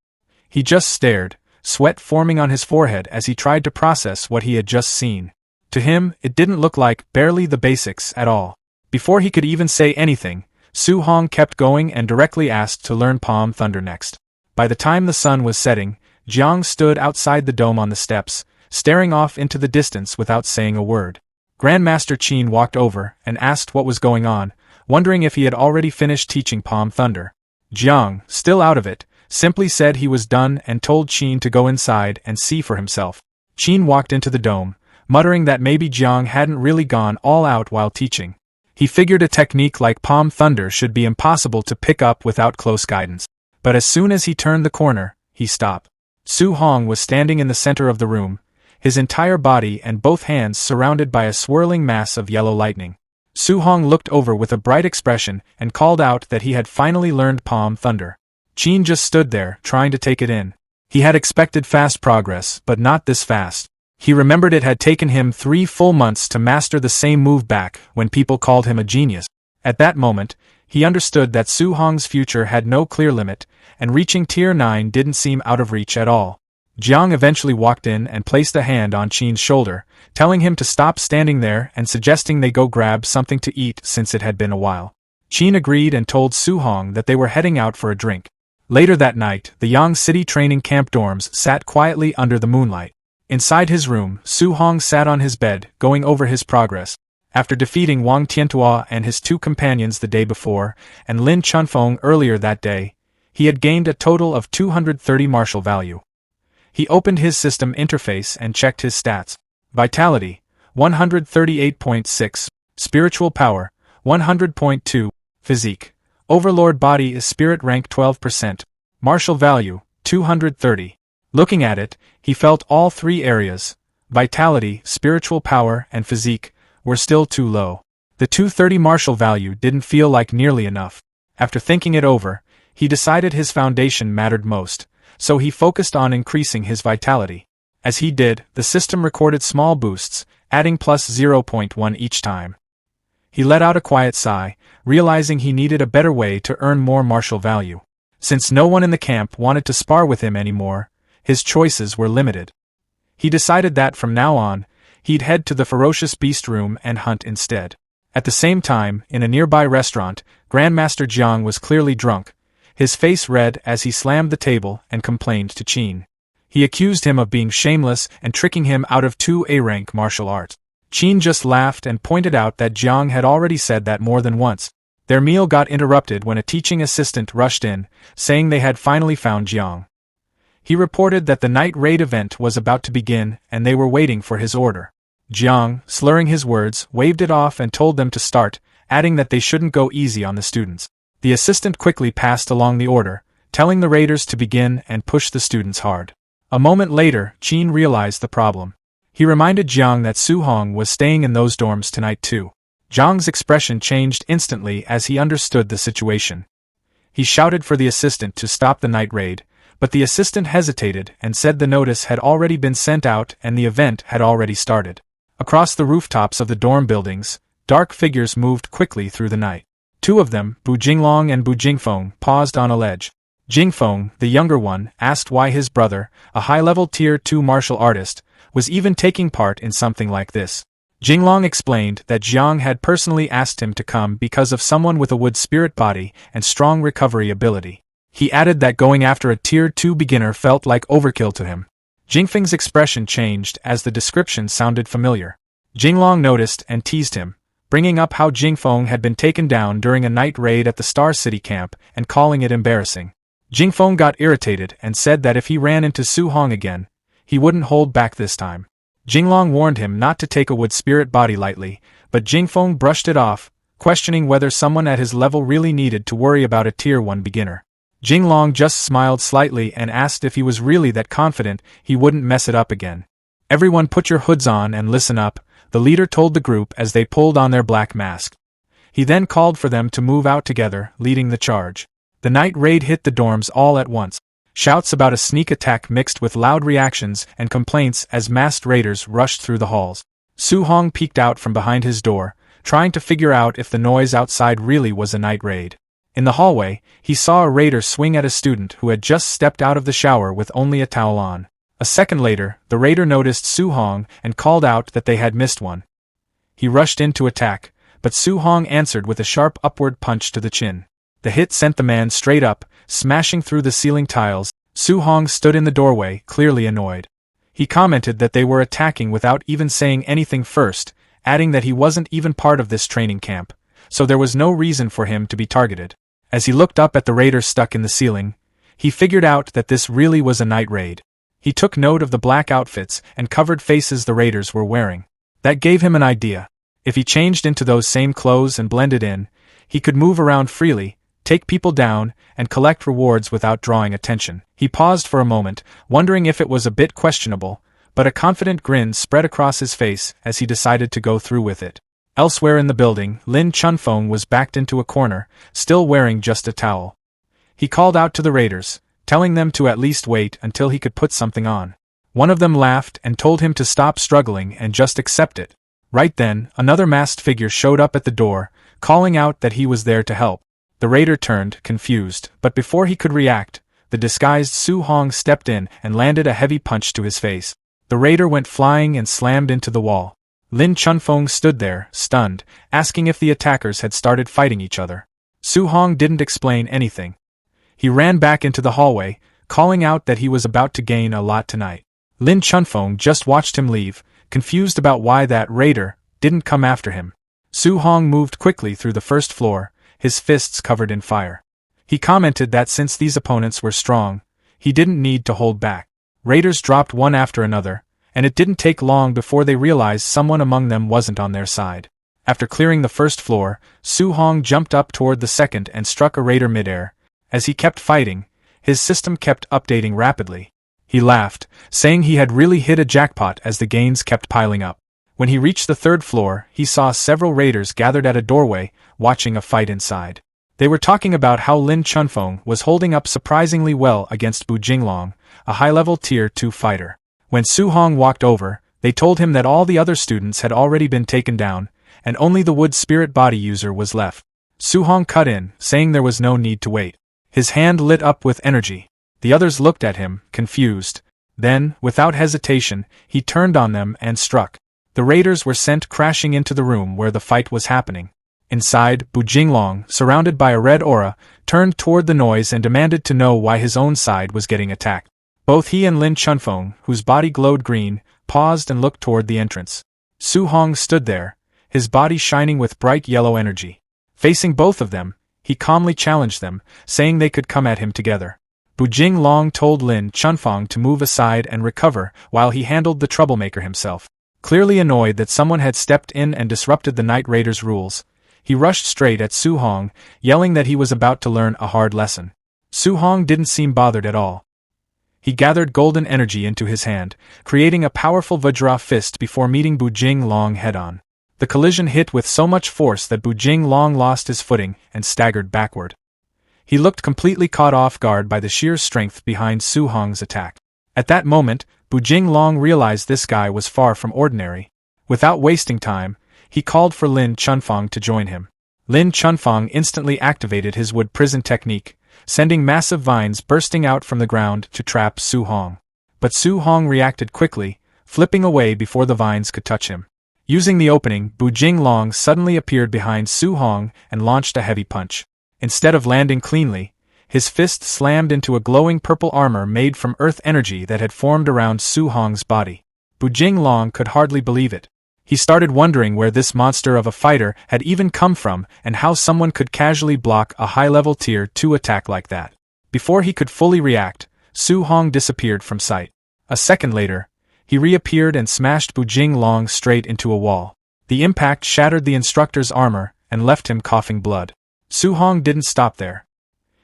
He just stared, sweat forming on his forehead as he tried to process what he had just seen. To him, it didn't look like barely the basics at all. Before he could even say anything, Su Hong kept going and directly asked to learn palm thunder next. By the time the sun was setting, Jiang stood outside the dome on the steps, staring off into the distance without saying a word. Grandmaster Qin walked over and asked what was going on, wondering if he had already finished teaching palm thunder. Jiang, still out of it, simply said he was done and told Qin to go inside and see for himself. Qin walked into the dome, muttering that maybe Jiang hadn't really gone all out while teaching. He figured a technique like palm thunder should be impossible to pick up without close guidance. But as soon as he turned the corner, he stopped. Su Hong was standing in the center of the room, his entire body and both hands surrounded by a swirling mass of yellow lightning. Su Hong looked over with a bright expression and called out that he had finally learned palm thunder. Qin just stood there, trying to take it in. He had expected fast progress, but not this fast. He remembered it had taken him 3 full months to master the same move back when people called him a genius. At that moment, he understood that Su Hong's future had no clear limit, and reaching Tier 9 didn't seem out of reach at all. Jiang eventually walked in and placed a hand on Qin's shoulder, telling him to stop standing there and suggesting they go grab something to eat since it had been a while. Qin agreed and told Su Hong that they were heading out for a drink. Later that night, the Yang City training camp dorms sat quietly under the moonlight. Inside his room, Su Hong sat on his bed, going over his progress. After defeating Wang Tiantua and his 2 companions the day before, and Lin Chunfeng earlier that day, he had gained a total of 230 martial value. He opened his system interface and checked his stats. Vitality, 138.6, Spiritual Power, 100.2, Physique, Overlord Body is Spirit rank 12%, Martial Value, 230. Looking at it, he felt all 3 areas, Vitality, Spiritual Power, and Physique, were still too low. The 230 martial value didn't feel like nearly enough. After thinking it over, he decided his foundation mattered most, so he focused on increasing his vitality. As he did, the system recorded small boosts, adding plus 0.1 each time. He let out a quiet sigh, realizing he needed a better way to earn more martial value. Since no one in the camp wanted to spar with him anymore, his choices were limited. He decided that from now on, he'd head to the ferocious beast room and hunt instead. At the same time, in a nearby restaurant, Grandmaster Jiang was clearly drunk, his face red as he slammed the table and complained to Qin. He accused him of being shameless and tricking him out of 2 A-rank martial arts. Qin just laughed and pointed out that Jiang had already said that more than once. Their meal got interrupted when a teaching assistant rushed in, saying they had finally found Jiang. He reported that the night raid event was about to begin and they were waiting for his order. Jiang, slurring his words, waved it off and told them to start, adding that they shouldn't go easy on the students. The assistant quickly passed along the order, telling the raiders to begin and push the students hard. A moment later, Qin realized the problem. He reminded Jiang that Su Hong was staying in those dorms tonight too. Jiang's expression changed instantly as he understood the situation. He shouted for the assistant to stop the night raid, but the assistant hesitated and said the notice had already been sent out and the event had already started. Across the rooftops of the dorm buildings, dark figures moved quickly through the night. 2 of them, Bu Jinglong and Bu Jingfeng, paused on a ledge. Jingfeng, the younger one, asked why his brother, a high-level Tier 2 martial artist, was even taking part in something like this. Jinglong explained that Jiang had personally asked him to come because of someone with a wood spirit body and strong recovery ability. He added that going after a Tier 2 beginner felt like overkill to him. Jingfeng's expression changed as the description sounded familiar. Jinglong noticed and teased him, bringing up how Jingfeng had been taken down during a night raid at the Star City camp and calling it embarrassing. Jingfeng got irritated and said that if he ran into Su Hong again, he wouldn't hold back this time. Jinglong warned him not to take a wood spirit body lightly, but Jingfeng brushed it off, questioning whether someone at his level really needed to worry about a Tier 1 beginner. Jinglong just smiled slightly and asked if he was really that confident he wouldn't mess it up again. "Everyone put your hoods on and listen up," the leader told the group as they pulled on their black masks. He then called for them to move out together, leading the charge. The night raid hit the dorms all at once. Shouts about a sneak attack mixed with loud reactions and complaints as masked raiders rushed through the halls. Su Hong peeked out from behind his door, trying to figure out if the noise outside really was a night raid. In the hallway, he saw a raider swing at a student who had just stepped out of the shower with only a towel on. A second later, the raider noticed Su Hong and called out that they had missed one. He rushed in to attack, but Su Hong answered with a sharp upward punch to the chin. The hit sent the man straight up, smashing through the ceiling tiles. Su Hong stood in the doorway, clearly annoyed. He commented that they were attacking without even saying anything first, adding that he wasn't even part of this training camp, so there was no reason for him to be targeted. As he looked up at the raider stuck in the ceiling, he figured out that this really was a night raid. He took note of the black outfits and covered faces the raiders were wearing. That gave him an idea. If he changed into those same clothes and blended in, he could move around freely, take people down, and collect rewards without drawing attention. He paused for a moment, wondering if it was a bit questionable, but a confident grin spread across his face as he decided to go through with it. Elsewhere in the building, Lin Chunfeng was backed into a corner, still wearing just a towel. He called out to the raiders, telling them to at least wait until he could put something on. One of them laughed and told him to stop struggling and just accept it. Right then, another masked figure showed up at the door, calling out that he was there to help. The raider turned, confused, but before he could react, the disguised Su Hong stepped in and landed a heavy punch to his face. The raider went flying and slammed into the wall. Lin Chunfeng stood there, stunned, asking if the attackers had started fighting each other. Su Hong didn't explain anything. He ran back into the hallway, calling out that he was about to gain a lot tonight. Lin Chunfeng just watched him leave, confused about why that raider didn't come after him. Su Hong moved quickly through the first floor, his fists covered in fire. He commented that since these opponents were strong, he didn't need to hold back. Raiders dropped one after another, and it didn't take long before they realized someone among them wasn't on their side. After clearing the first floor, Su Hong jumped up toward the second and struck a raider midair. As he kept fighting, his system kept updating rapidly. He laughed, saying he had really hit a jackpot as the gains kept piling up. When he reached the third floor, he saw several raiders gathered at a doorway, watching a fight inside. They were talking about how Lin Chunfeng was holding up surprisingly well against Bu Jinglong, a high-level Tier 2 fighter. When Su Hong walked over, they told him that all the other students had already been taken down, and only the wood spirit body user was left. Su Hong cut in, saying there was no need to wait. His hand lit up with energy. The others looked at him, confused. Then, without hesitation, he turned on them and struck. The raiders were sent crashing into the room where the fight was happening. Inside, Bu Jinglong, surrounded by a red aura, turned toward the noise and demanded to know why his own side was getting attacked. Both he and Lin Chunfeng, whose body glowed green, paused and looked toward the entrance. Su Hong stood there, his body shining with bright yellow energy. Facing both of them, he calmly challenged them, saying they could come at him together. Bu Jinglong told Lin Chunfeng to move aside and recover while he handled the troublemaker himself. Clearly annoyed that someone had stepped in and disrupted the Night Raiders' rules, he rushed straight at Su Hong, yelling that he was about to learn a hard lesson. Su Hong didn't seem bothered at all. He gathered golden energy into his hand, creating a powerful Vajra fist before meeting Bu Jinglong head-on. The collision hit with so much force that Bu Jinglong lost his footing and staggered backward. He looked completely caught off guard by the sheer strength behind Su Hong's attack. At that moment, Bu Jinglong realized this guy was far from ordinary. Without wasting time, he called for Lin Chunfeng to join him. Lin Chunfeng instantly activated his wood prison technique, sending massive vines bursting out from the ground to trap Su Hong. But Su Hong reacted quickly, flipping away before the vines could touch him. Using the opening, Bu Jinglong suddenly appeared behind Su Hong and launched a heavy punch. Instead of landing cleanly, his fist slammed into a glowing purple armor made from earth energy that had formed around Su Hong's body. Bu Jinglong could hardly believe it. He started wondering where this monster of a fighter had even come from and how someone could casually block a high-level Tier 2 attack like that. Before he could fully react, Su Hong disappeared from sight. A second later, he reappeared and smashed Bu Jinglong straight into a wall. The impact shattered the instructor's armor and left him coughing blood. Su Hong didn't stop there.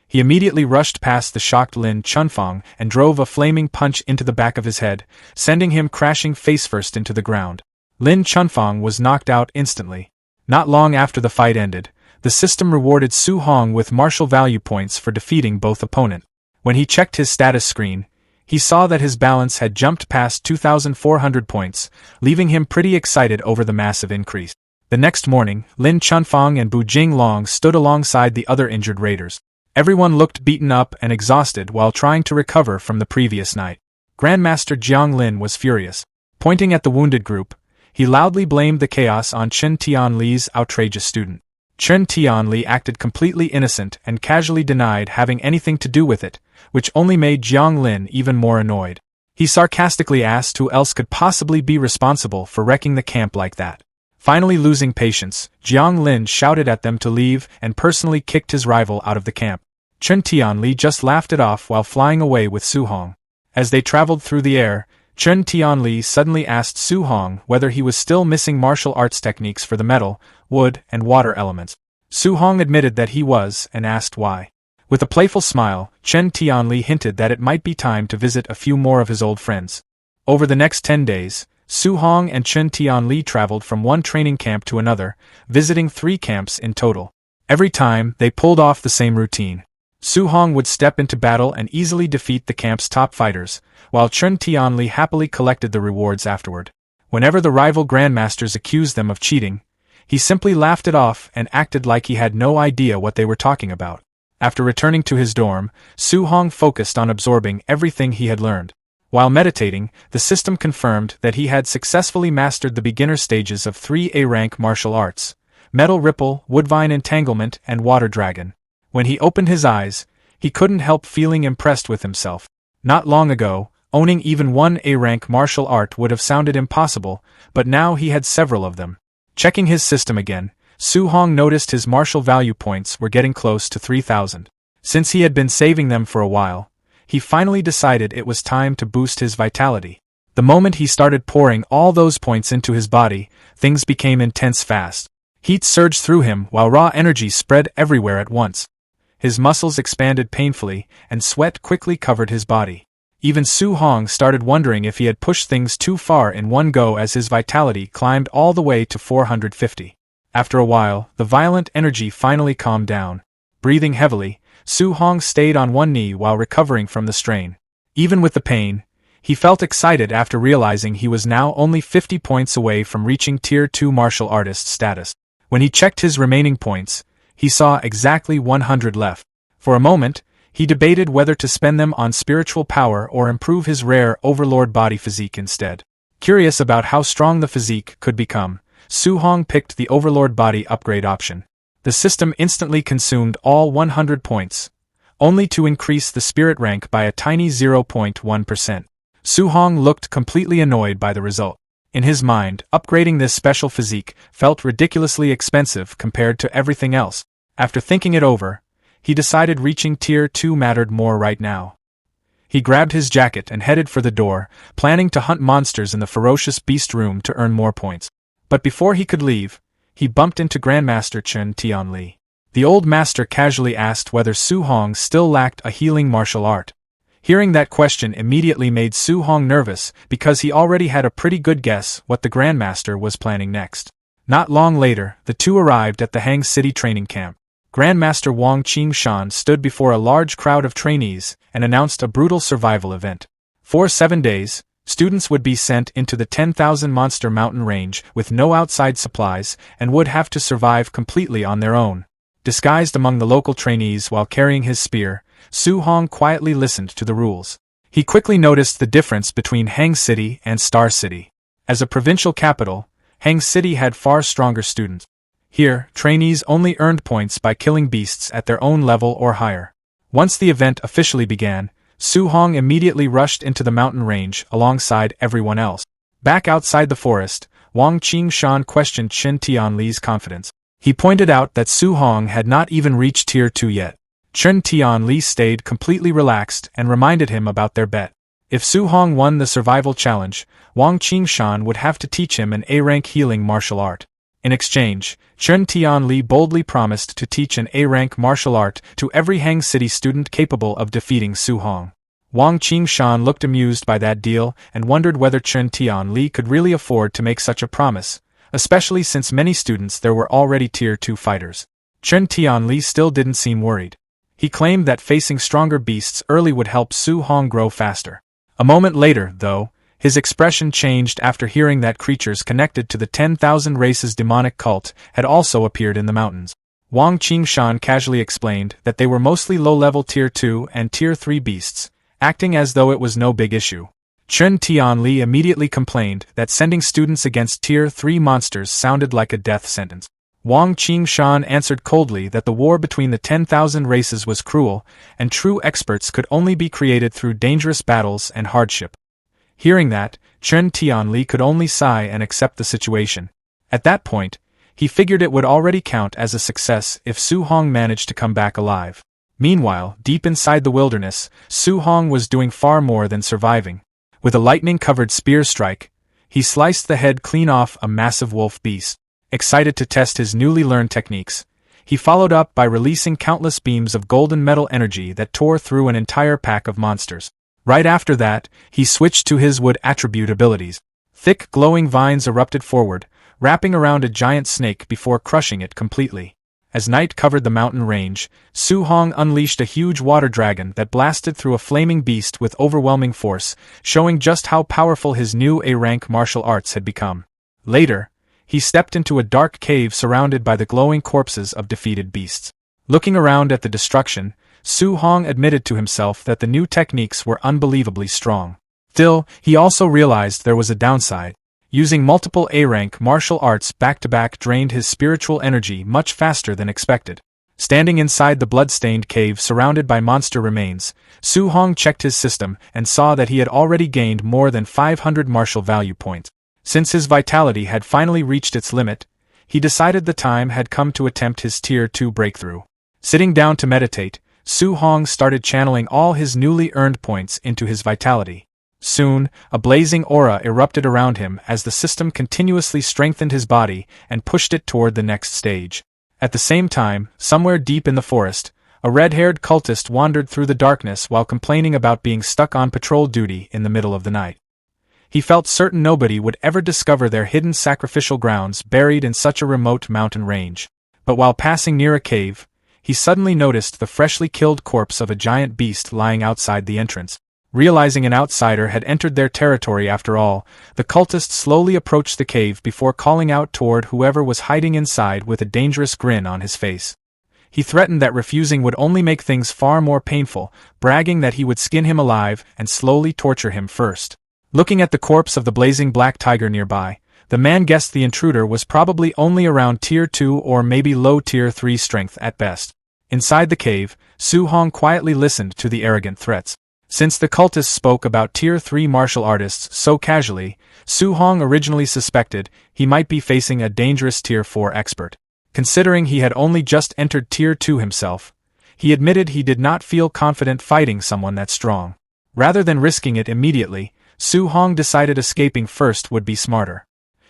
He immediately rushed past the shocked Lin Chunfeng and drove a flaming punch into the back of his head, sending him crashing face-first into the ground. Lin Chunfeng was knocked out instantly. Not long after the fight ended, the system rewarded Su Hong with martial value points for defeating both opponent. When he checked his status screen, he saw that his balance had jumped past 2,400 points, leaving him pretty excited over the massive increase. The next morning, Lin Chunfeng and Bu Jinglong stood alongside the other injured raiders. Everyone looked beaten up and exhausted while trying to recover from the previous night. Grandmaster Jiang Lin was furious. Pointing at the wounded group, he loudly blamed the chaos on Chen Tianli's outrageous student. Chen Tianli acted completely innocent and casually denied having anything to do with it, which only made Jiang Lin even more annoyed. He sarcastically asked who else could possibly be responsible for wrecking the camp like that. Finally losing patience, Jiang Lin shouted at them to leave and personally kicked his rival out of the camp. Chen Tianli just laughed it off while flying away with Su Hong. As they traveled through the air, Chen Tianli suddenly asked Su Hong whether he was still missing martial arts techniques for the metal, wood, and water elements. Su Hong admitted that he was and asked why. With a playful smile, Chen Tianli hinted that it might be time to visit a few more of his old friends. Over the next 10 days, Su Hong and Chen Tianli traveled from one training camp to another, visiting 3 camps in total. Every time, they pulled off the same routine. Su Hong would step into battle and easily defeat the camp's top fighters, while Chen Tianli happily collected the rewards afterward. Whenever the rival grandmasters accused them of cheating, he simply laughed it off and acted like he had no idea what they were talking about. After returning to his dorm, Su Hong focused on absorbing everything he had learned. While meditating, the system confirmed that he had successfully mastered the beginner stages of 3 A-rank martial arts, Metal Ripple, Woodvine Entanglement, and Water Dragon. When he opened his eyes, he couldn't help feeling impressed with himself. Not long ago, owning even one A-rank martial art would have sounded impossible, but now he had several of them. Checking his system again, Su Hong noticed his martial value points were getting close to 3,000. Since he had been saving them for a while, he finally decided it was time to boost his vitality. The moment he started pouring all those points into his body, things became intense fast. Heat surged through him while raw energy spread everywhere at once. His muscles expanded painfully, and sweat quickly covered his body. Even Su Hong started wondering if he had pushed things too far in one go as his vitality climbed all the way to 450. After a while, the violent energy finally calmed down. Breathing heavily, Su Hong stayed on one knee while recovering from the strain. Even with the pain, he felt excited after realizing he was now only 50 points away from reaching Tier 2 martial artist status. When he checked his remaining points, he saw exactly 100 left. For a moment, he debated whether to spend them on spiritual power or improve his rare Overlord body physique instead. Curious about how strong the physique could become, Su Hong picked the Overlord body upgrade option. The system instantly consumed all 100 points, only to increase the spirit rank by a tiny 0.1%. Su Hong looked completely annoyed by the result. In his mind, upgrading this special physique felt ridiculously expensive compared to everything else. After thinking it over, he decided reaching Tier 2 mattered more right now. He grabbed his jacket and headed for the door, planning to hunt monsters in the ferocious beast room to earn more points. But before he could leave, he bumped into Grandmaster Chen Tianli. The old master casually asked whether Su Hong still lacked a healing martial art. Hearing that question immediately made Su Hong nervous because he already had a pretty good guess what the Grandmaster was planning next. Not long later, the two arrived at the Hang City training camp. Grandmaster Wang Qingshan stood before a large crowd of trainees and announced a brutal survival event. For 7 days, students would be sent into the 10,000 monster mountain range with no outside supplies and would have to survive completely on their own. Disguised among the local trainees while carrying his spear, Su Hong quietly listened to the rules. He quickly noticed the difference between Hang City and Star City. As a provincial capital, Hang City had far stronger students. Here, trainees only earned points by killing beasts at their own level or higher. Once the event officially began, Su Hong immediately rushed into the mountain range alongside everyone else. Back outside the forest, Wang Qingshan questioned Chen Tianli's confidence. He pointed out that Su Hong had not even reached Tier 2 yet. Chen Tianli stayed completely relaxed and reminded him about their bet. If Su Hong won the survival challenge, Wang Qingshan would have to teach him an A-rank healing martial art. In exchange, Chen Tianli boldly promised to teach an A-rank martial art to every Hang City student capable of defeating Su Hong. Wang Qingshan looked amused by that deal and wondered whether Chen Tianli could really afford to make such a promise, especially since many students there were already Tier 2 fighters. Chen Tianli still didn't seem worried. He claimed that facing stronger beasts early would help Su Hong grow faster. A moment later, though, his expression changed after hearing that creatures connected to the 10,000 races demonic cult had also appeared in the mountains. Wang Qingshan casually explained that they were mostly low-level Tier 2 and Tier 3 beasts, acting as though it was no big issue. Chen Tianli immediately complained that sending students against Tier 3 monsters sounded like a death sentence. Wang Qingshan answered coldly that the war between the 10,000 races was cruel, and true experts could only be created through dangerous battles and hardship. Hearing that, Chen Tianli could only sigh and accept the situation. At that point, he figured it would already count as a success if Su Hong managed to come back alive. Meanwhile, deep inside the wilderness, Su Hong was doing far more than surviving. With a lightning-covered spear strike, he sliced the head clean off a massive wolf beast. Excited to test his newly learned techniques, he followed up by releasing countless beams of golden metal energy that tore through an entire pack of monsters. Right after that, he switched to his wood attribute abilities. Thick, glowing vines erupted forward, wrapping around a giant snake before crushing it completely. As night covered the mountain range, Su Hong unleashed a huge water dragon that blasted through a flaming beast with overwhelming force, showing just how powerful his new A-rank martial arts had become. Later, he stepped into a dark cave surrounded by the glowing corpses of defeated beasts. Looking around at the destruction, Su Hong admitted to himself that the new techniques were unbelievably strong. Still, he also realized there was a downside. Using multiple A-rank martial arts back-to-back drained his spiritual energy much faster than expected. Standing inside the blood-stained cave surrounded by monster remains, Su Hong checked his system and saw that he had already gained more than 500 martial value points. Since his vitality had finally reached its limit, he decided the time had come to attempt his Tier 2 breakthrough. Sitting down to meditate, Su Hong started channeling all his newly earned points into his vitality. Soon, a blazing aura erupted around him as the system continuously strengthened his body and pushed it toward the next stage. At the same time, somewhere deep in the forest, a red-haired cultist wandered through the darkness while complaining about being stuck on patrol duty in the middle of the night. He felt certain nobody would ever discover their hidden sacrificial grounds buried in such a remote mountain range. But while passing near a cave, he suddenly noticed the freshly killed corpse of a giant beast lying outside the entrance. Realizing an outsider had entered their territory after all, the cultist slowly approached the cave before calling out toward whoever was hiding inside with a dangerous grin on his face. He threatened that refusing would only make things far more painful, bragging that he would skin him alive and slowly torture him first. Looking at the corpse of the blazing black tiger nearby, the man guessed the intruder was probably only around Tier 2 or maybe low Tier 3 strength at best. Inside the cave, Su Hong quietly listened to the arrogant threats. Since the cultist spoke about Tier 3 martial artists so casually, Su Hong originally suspected he might be facing a dangerous Tier 4 expert. Considering he had only just entered Tier 2 himself, he admitted he did not feel confident fighting someone that strong. Rather than risking it immediately, Su Hong decided escaping first would be smarter.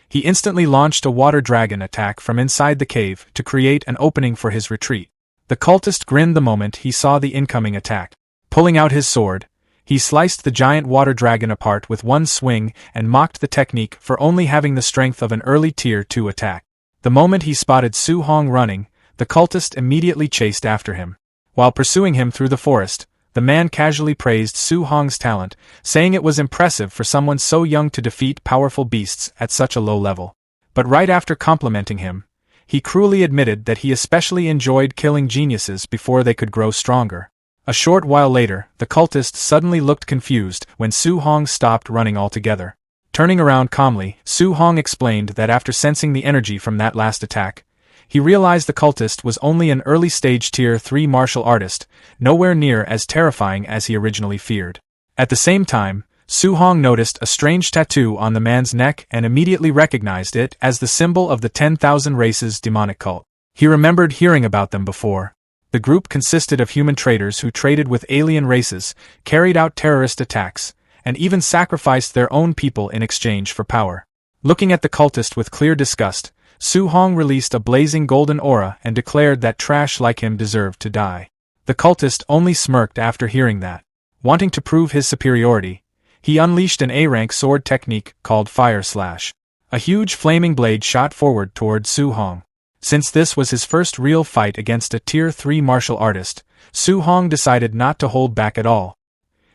He instantly launched a water dragon attack from inside the cave to create an opening for his retreat. The cultist grinned the moment he saw the incoming attack. Pulling out his sword, he sliced the giant water dragon apart with one swing and mocked the technique for only having the strength of an early Tier 2 attack. The moment he spotted Su Hong running, the cultist immediately chased after him. While pursuing him through the forest, the man casually praised Su Hong's talent, saying it was impressive for someone so young to defeat powerful beasts at such a low level. But right after complimenting him, he cruelly admitted that he especially enjoyed killing geniuses before they could grow stronger. A short while later, the cultist suddenly looked confused when Su Hong stopped running altogether. Turning around calmly, Su Hong explained that after sensing the energy from that last attack, he realized the cultist was only an early-stage Tier 3 martial artist, nowhere near as terrifying as he originally feared. At the same time, Su Hong noticed a strange tattoo on the man's neck and immediately recognized it as the symbol of the 10,000 Races demonic cult. He remembered hearing about them before. The group consisted of human traders who traded with alien races, carried out terrorist attacks, and even sacrificed their own people in exchange for power. Looking at the cultist with clear disgust, Su Hong released a blazing golden aura and declared that trash like him deserved to die. The cultist only smirked after hearing that. Wanting to prove his superiority, he unleashed an A-rank sword technique called Fire Slash. A huge flaming blade shot forward toward Su Hong. Since this was his first real fight against a Tier 3 martial artist, Su Hong decided not to hold back at all.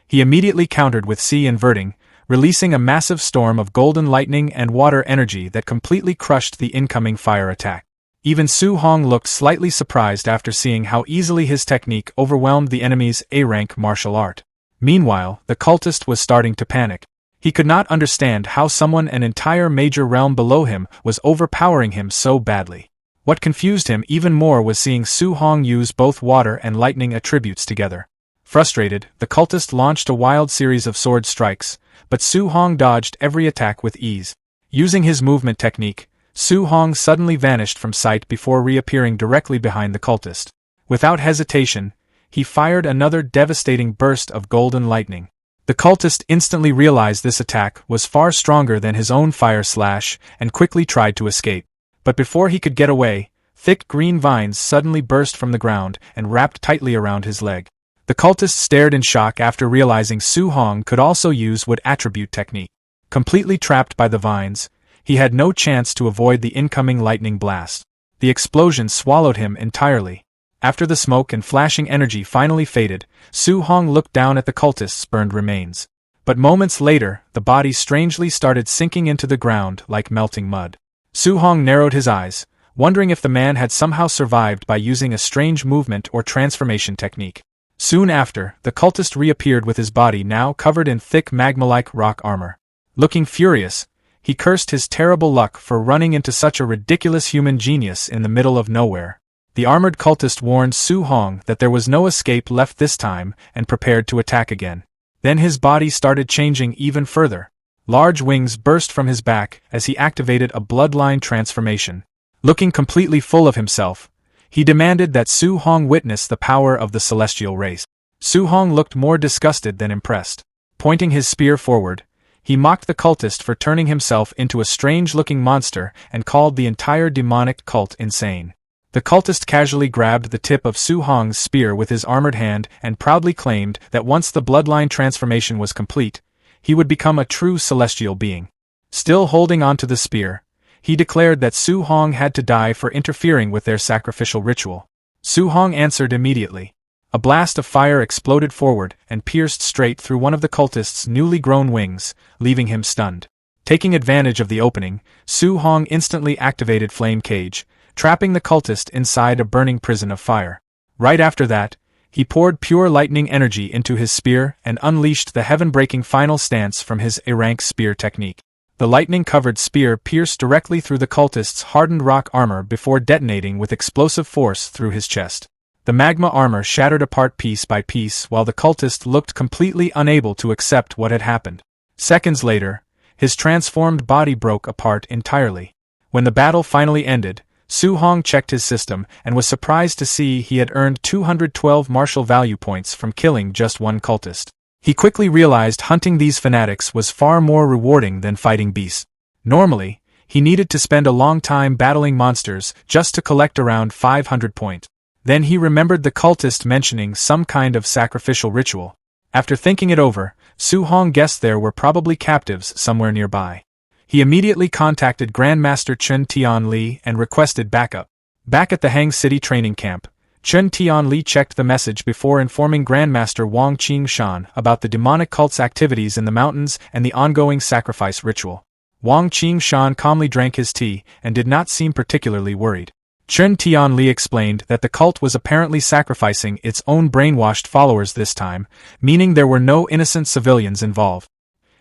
He immediately countered with C-inverting, releasing a massive storm of golden lightning and water energy that completely crushed the incoming fire attack. Even Su Hong looked slightly surprised after seeing how easily his technique overwhelmed the enemy's A-rank martial art. Meanwhile, the cultist was starting to panic. He could not understand how someone an entire major realm below him was overpowering him so badly. What confused him even more was seeing Su Hong use both water and lightning attributes together. Frustrated, the cultist launched a wild series of sword strikes, but Su Hong dodged every attack with ease. Using his movement technique, Su Hong suddenly vanished from sight before reappearing directly behind the cultist. Without hesitation, he fired another devastating burst of golden lightning. The cultist instantly realized this attack was far stronger than his own fire slash and quickly tried to escape. But before he could get away, thick green vines suddenly burst from the ground and wrapped tightly around his leg. The cultist stared in shock after realizing Su Hong could also use wood attribute technique. Completely trapped by the vines, he had no chance to avoid the incoming lightning blast. The explosion swallowed him entirely. After the smoke and flashing energy finally faded, Su Hong looked down at the cultist's burned remains. But moments later, the body strangely started sinking into the ground like melting mud. Su Hong narrowed his eyes, wondering if the man had somehow survived by using a strange movement or transformation technique. Soon after, the cultist reappeared with his body now covered in thick magma-like rock armor. Looking furious, He cursed his terrible luck for running into such a ridiculous human genius in the middle of nowhere. The armored cultist warned Su Hong that there was no escape left this time and prepared to attack again. Then his body started changing even further. Large wings burst from his back as he activated a bloodline transformation. Looking completely full of himself, he demanded that Su Hong witness the power of the celestial race. Su Hong looked more disgusted than impressed. Pointing his spear forward, he mocked the cultist for turning himself into a strange-looking monster and called the entire demonic cult insane. The cultist casually grabbed the tip of Su Hong's spear with his armored hand and proudly claimed that once the bloodline transformation was complete, he would become a true celestial being. Still holding onto the spear, he declared that Su Hong had to die for interfering with their sacrificial ritual. Su Hong answered immediately. A blast of fire exploded forward and pierced straight through one of the cultist's newly grown wings, leaving him stunned. Taking advantage of the opening, Su Hong instantly activated Flame Cage, trapping the cultist inside a burning prison of fire. Right after that, he poured pure lightning energy into his spear and unleashed the heaven-breaking final stance from his A-rank spear technique. The lightning-covered spear pierced directly through the cultist's hardened rock armor before detonating with explosive force through his chest. The magma armor shattered apart piece by piece while the cultist looked completely unable to accept what had happened. Seconds later, his transformed body broke apart entirely. When the battle finally ended, Su Hong checked his system and was surprised to see he had earned 212 martial value points from killing just one cultist. He quickly realized hunting these fanatics was far more rewarding than fighting beasts. Normally, he needed to spend a long time battling monsters just to collect around 500 points. Then he remembered the cultist mentioning some kind of sacrificial ritual. After thinking it over, Su Hong guessed there were probably captives somewhere nearby. He immediately contacted Grandmaster Chun Tian Li and requested backup. Back at the Hang City training camp, Chun Tian Li checked the message before informing Grandmaster Wang Qingshan about the demonic cult's activities in the mountains and the ongoing sacrifice ritual. Wang Qingshan calmly drank his tea and did not seem particularly worried. Chun Tian Li explained that the cult was apparently sacrificing its own brainwashed followers this time, meaning there were no innocent civilians involved.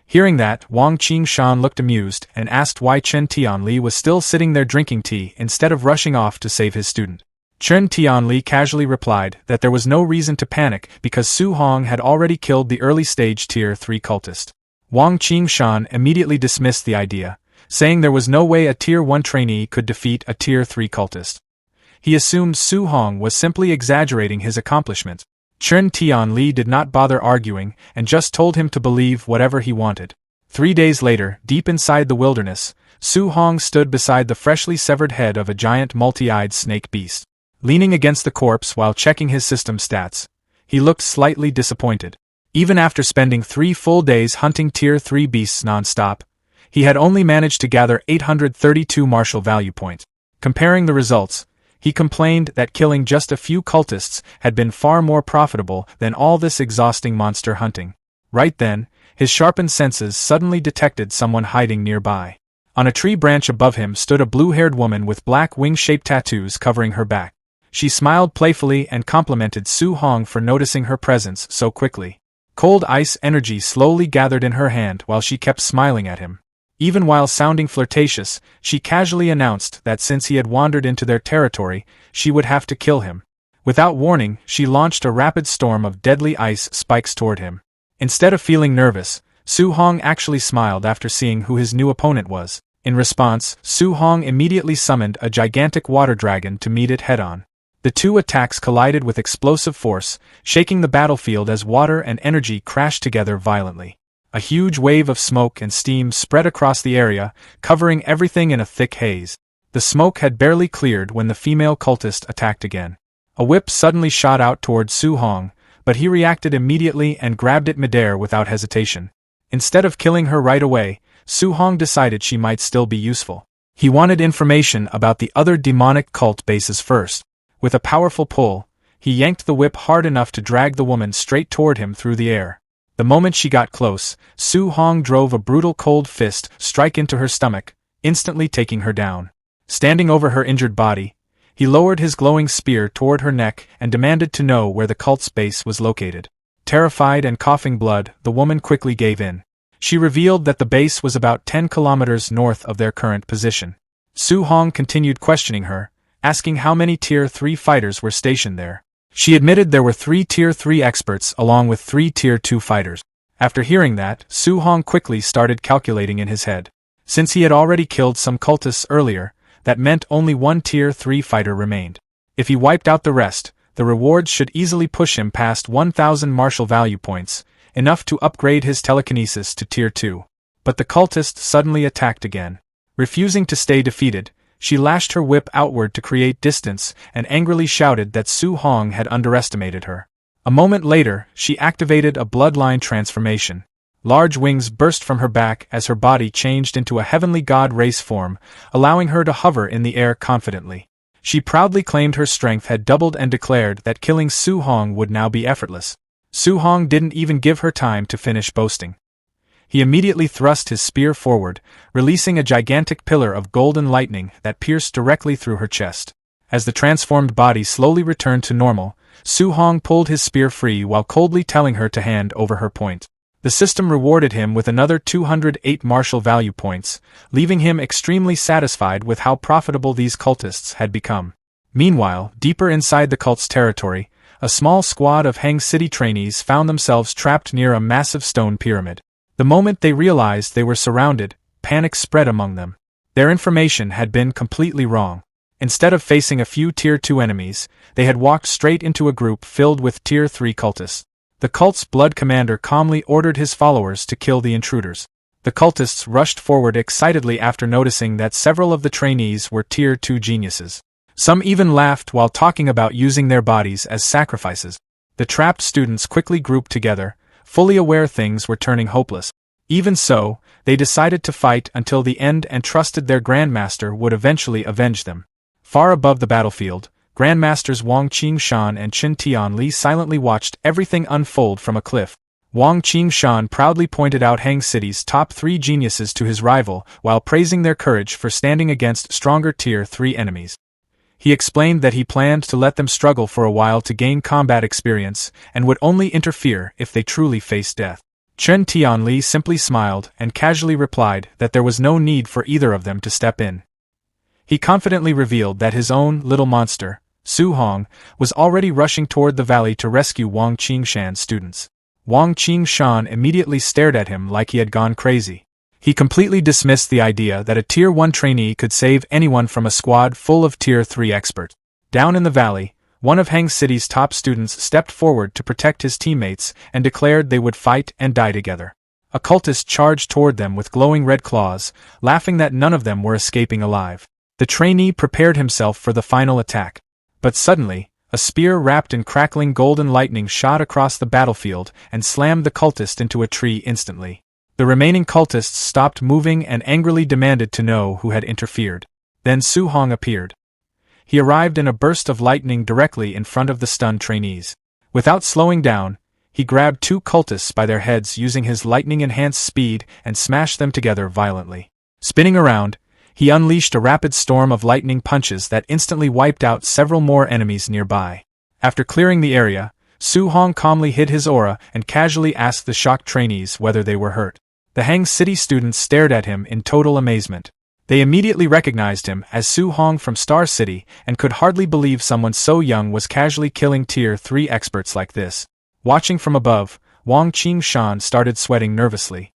Hearing that, Wang Qingshan looked amused and asked why Chun Tian Li was still sitting there drinking tea instead of rushing off to save his student. Chun Tian Li casually replied that there was no reason to panic because Su Hong had already killed the early-stage Tier 3 cultist. Wang Qingshan immediately dismissed the idea, saying there was no way a Tier 1 trainee could defeat a Tier 3 cultist. He assumed Su Hong was simply exaggerating his accomplishments. Chun Tian Li did not bother arguing and just told him to believe whatever he wanted. 3 days later, deep inside the wilderness, Su Hong stood beside the freshly severed head of a giant multi-eyed snake beast. Leaning against the corpse while checking his system stats, he looked slightly disappointed. Even after spending 3 full days hunting Tier 3 beasts non-stop, he had only managed to gather 832 martial value points. Comparing the results, he complained that killing just a few cultists had been far more profitable than all this exhausting monster hunting. Right then, his sharpened senses suddenly detected someone hiding nearby. On a tree branch above him stood a blue-haired woman with black wing-shaped tattoos covering her back. She smiled playfully and complimented Su Hong for noticing her presence so quickly. Cold ice energy slowly gathered in her hand while she kept smiling at him. Even while sounding flirtatious, she casually announced that since he had wandered into their territory, she would have to kill him. Without warning, she launched a rapid storm of deadly ice spikes toward him. Instead of feeling nervous, Su Hong actually smiled after seeing who his new opponent was. In response, Su Hong immediately summoned a gigantic water dragon to meet it head-on. The two attacks collided with explosive force, shaking the battlefield as water and energy crashed together violently. A huge wave of smoke and steam spread across the area, covering everything in a thick haze. The smoke had barely cleared when the female cultist attacked again. A whip suddenly shot out toward Su Hong, but he reacted immediately and grabbed it midair without hesitation. Instead of killing her right away, Su Hong decided she might still be useful. He wanted information about the other demonic cult bases first. With a powerful pull, he yanked the whip hard enough to drag the woman straight toward him through the air. The moment she got close, Su Hong drove a brutal cold fist straight into her stomach, instantly taking her down. Standing over her injured body, he lowered his glowing spear toward her neck and demanded to know where the cult's base was located. Terrified and coughing blood, the woman quickly gave in. She revealed that the base was about 10 kilometers north of their current position. Su Hong continued questioning her, asking how many Tier 3 fighters were stationed there. She admitted there were 3 Tier 3 experts along with 3 Tier 2 fighters. After hearing that, Su Hong quickly started calculating in his head. Since he had already killed some cultists earlier, that meant only 1 Tier 3 fighter remained. If he wiped out the rest, the rewards should easily push him past 1,000 martial value points, enough to upgrade his telekinesis to Tier 2. But the cultist suddenly attacked again. Refusing to stay defeated, she lashed her whip outward to create distance and angrily shouted that Su Hong had underestimated her. A moment later, she activated a bloodline transformation. Large wings burst from her back as her body changed into a heavenly god race form, allowing her to hover in the air confidently. She proudly claimed her strength had doubled and declared that killing Su Hong would now be effortless. Su Hong didn't even give her time to finish boasting. He immediately thrust his spear forward, releasing a gigantic pillar of golden lightning that pierced directly through her chest. As the transformed body slowly returned to normal, Su Hong pulled his spear free while coldly telling her to hand over her point. The system rewarded him with another 208 martial value points, leaving him extremely satisfied with how profitable these cultists had become. Meanwhile, deeper inside the cult's territory, a small squad of Hang City trainees found themselves trapped near a massive stone pyramid. The moment they realized they were surrounded, panic spread among them. Their information had been completely wrong. Instead of facing a few Tier 2 enemies, they had walked straight into a group filled with Tier 3 cultists. The cult's blood commander calmly ordered his followers to kill the intruders. The cultists rushed forward excitedly after noticing that several of the trainees were Tier 2 geniuses. Some even laughed while talking about using their bodies as sacrifices. The trapped students quickly grouped together, fully aware things were turning hopeless. Even so, they decided to fight until the end and trusted their Grandmaster would eventually avenge them. Far above the battlefield, Grandmasters Wang Qingshan and Chen Tianli silently watched everything unfold from a cliff. Wang Qingshan proudly pointed out Hang City's top 3 geniuses to his rival while praising their courage for standing against stronger Tier 3 enemies. He explained that he planned to let them struggle for a while to gain combat experience and would only interfere if they truly faced death. Chen Tianli simply smiled and casually replied that there was no need for either of them to step in. He confidently revealed that his own little monster, Su Hong, was already rushing toward the valley to rescue Wang Qingshan's students. Wang Qingshan immediately stared at him like he had gone crazy. He completely dismissed the idea that a Tier 1 trainee could save anyone from a squad full of Tier 3 experts. Down in the valley, one of Hang City's top students stepped forward to protect his teammates and declared they would fight and die together. A cultist charged toward them with glowing red claws, laughing that none of them were escaping alive. The trainee prepared himself for the final attack. But suddenly, a spear wrapped in crackling golden lightning shot across the battlefield and slammed the cultist into a tree instantly. The remaining cultists stopped moving and angrily demanded to know who had interfered. Then Su Hong appeared. He arrived in a burst of lightning directly in front of the stunned trainees. Without slowing down, he grabbed 2 cultists by their heads using his lightning-enhanced speed and smashed them together violently. Spinning around, he unleashed a rapid storm of lightning punches that instantly wiped out several more enemies nearby. After clearing the area, Su Hong calmly hid his aura and casually asked the shocked trainees whether they were hurt. The Hang City students stared at him in total amazement. They immediately recognized him as Su Hong from Star City and could hardly believe someone so young was casually killing Tier 3 experts like this. Watching from above, Wang Qingshan started sweating nervously.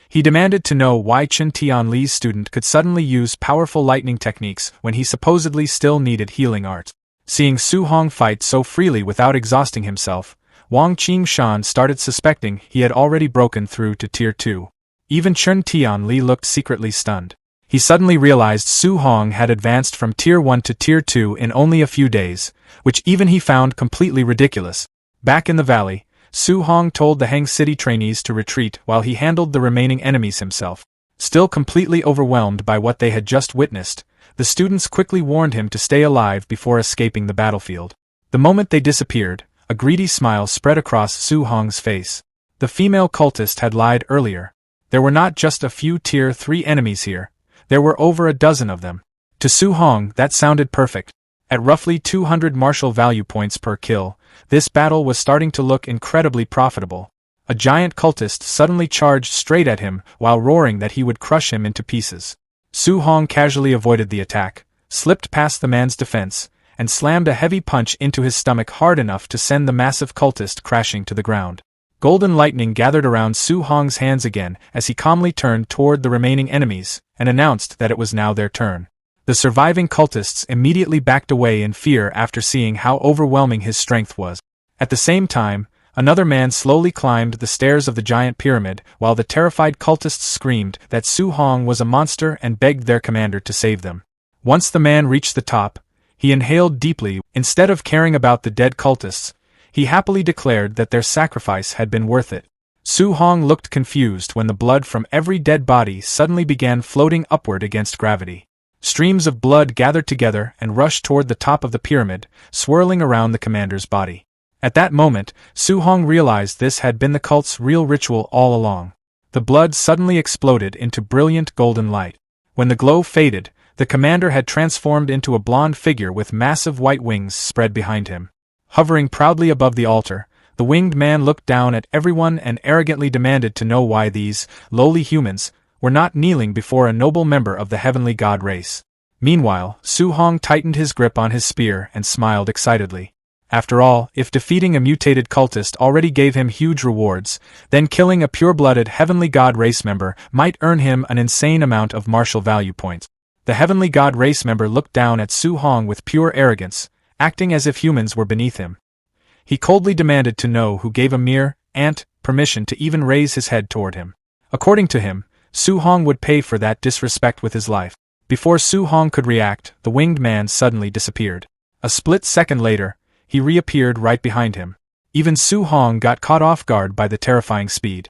He demanded to know why Chen Tianli's student could suddenly use powerful lightning techniques when he supposedly still needed healing arts. Seeing Su Hong fight so freely without exhausting himself, Wang Qingshan started suspecting he had already broken through to Tier 2. Even Chen Tianli looked secretly stunned. He suddenly realized Su Hong had advanced from Tier 1 to Tier 2 in only a few days, which even he found completely ridiculous. Back in the valley, Su Hong told the Hang City trainees to retreat while he handled the remaining enemies himself. Still completely overwhelmed by what they had just witnessed, the students quickly warned him to stay alive before escaping the battlefield. The moment they disappeared, a greedy smile spread across Su Hong's face. The female cultist had lied earlier. There were not just a few Tier 3 enemies here, there were over a dozen of them. To Su Hong, that sounded perfect. At roughly 200 martial value points per kill, this battle was starting to look incredibly profitable. A giant cultist suddenly charged straight at him while roaring that he would crush him into pieces. Su Hong casually avoided the attack, slipped past the man's defense, and slammed a heavy punch into his stomach hard enough to send the massive cultist crashing to the ground. Golden lightning gathered around Su Hong's hands again as he calmly turned toward the remaining enemies and announced that it was now their turn. The surviving cultists immediately backed away in fear after seeing how overwhelming his strength was. At the same time, another man slowly climbed the stairs of the giant pyramid while the terrified cultists screamed that Su Hong was a monster and begged their commander to save them. Once the man reached the top, he inhaled deeply. Instead of caring about the dead cultists, he happily declared that their sacrifice had been worth it. Su Hong looked confused when the blood from every dead body suddenly began floating upward against gravity. Streams of blood gathered together and rushed toward the top of the pyramid, swirling around the commander's body. At that moment, Su Hong realized this had been the cult's real ritual all along. The blood suddenly exploded into brilliant golden light. When the glow faded, the commander had transformed into a blonde figure with massive white wings spread behind him. Hovering proudly above the altar, the winged man looked down at everyone and arrogantly demanded to know why these lowly humans were not kneeling before a noble member of the heavenly god race. Meanwhile, Su Hong tightened his grip on his spear and smiled excitedly. After all, if defeating a mutated cultist already gave him huge rewards, then killing a pure-blooded heavenly god race member might earn him an insane amount of martial value points. The heavenly god race member looked down at Su Hong with pure arrogance, acting as if humans were beneath him. He coldly demanded to know who gave a mere ant permission to even raise his head toward him. According to him, Su Hong would pay for that disrespect with his life. Before Su Hong could react, the winged man suddenly disappeared. A split second later, he reappeared right behind him. Even Su Hong got caught off guard by the terrifying speed.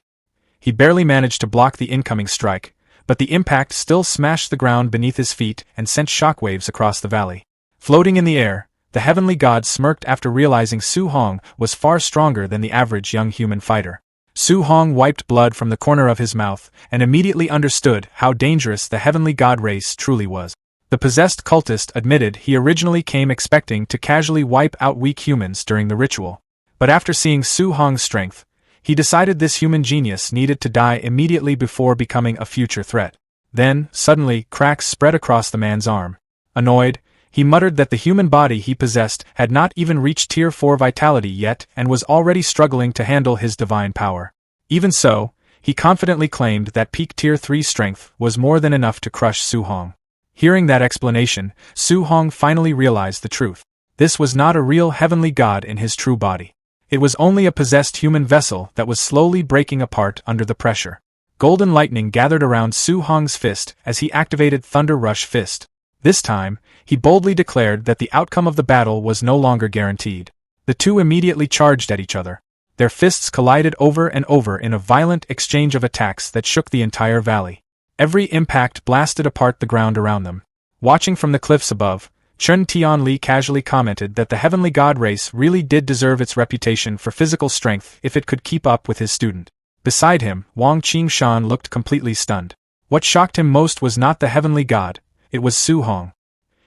He barely managed to block the incoming strike, but the impact still smashed the ground beneath his feet and sent shockwaves across the valley. Floating in the air, the heavenly god smirked after realizing Su Hong was far stronger than the average young human fighter. Su Hong wiped blood from the corner of his mouth and immediately understood how dangerous the heavenly god race truly was. The possessed cultist admitted he originally came expecting to casually wipe out weak humans during the ritual. But after seeing Su Hong's strength, he decided this human genius needed to die immediately before becoming a future threat. Then, suddenly, cracks spread across the man's arm. Annoyed, he muttered that the human body he possessed had not even reached Tier 4 vitality yet and was already struggling to handle his divine power. Even so, he confidently claimed that peak Tier 3 strength was more than enough to crush Su Hong. Hearing that explanation, Su Hong finally realized the truth. This was not a real heavenly god in his true body. It was only a possessed human vessel that was slowly breaking apart under the pressure. Golden lightning gathered around Su Hong's fist as he activated Thunder Rush Fist. This time, he boldly declared that the outcome of the battle was no longer guaranteed. The two immediately charged at each other. Their fists collided over and over in a violent exchange of attacks that shook the entire valley. Every impact blasted apart the ground around them. Watching from the cliffs above, Chun Tianli casually commented that the heavenly god race really did deserve its reputation for physical strength if it could keep up with his student. Beside him, Wang Qingshan looked completely stunned. What shocked him most was not the heavenly god, it was Su Hong.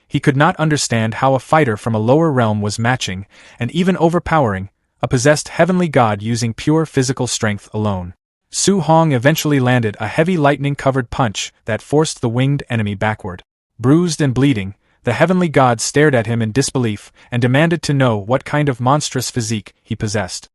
He could not understand how a fighter from a lower realm was matching, and even overpowering, a possessed heavenly god using pure physical strength alone. Su Hong eventually landed a heavy lightning-covered punch that forced the winged enemy backward. Bruised and bleeding, the heavenly god stared at him in disbelief and demanded to know what kind of monstrous physique he possessed.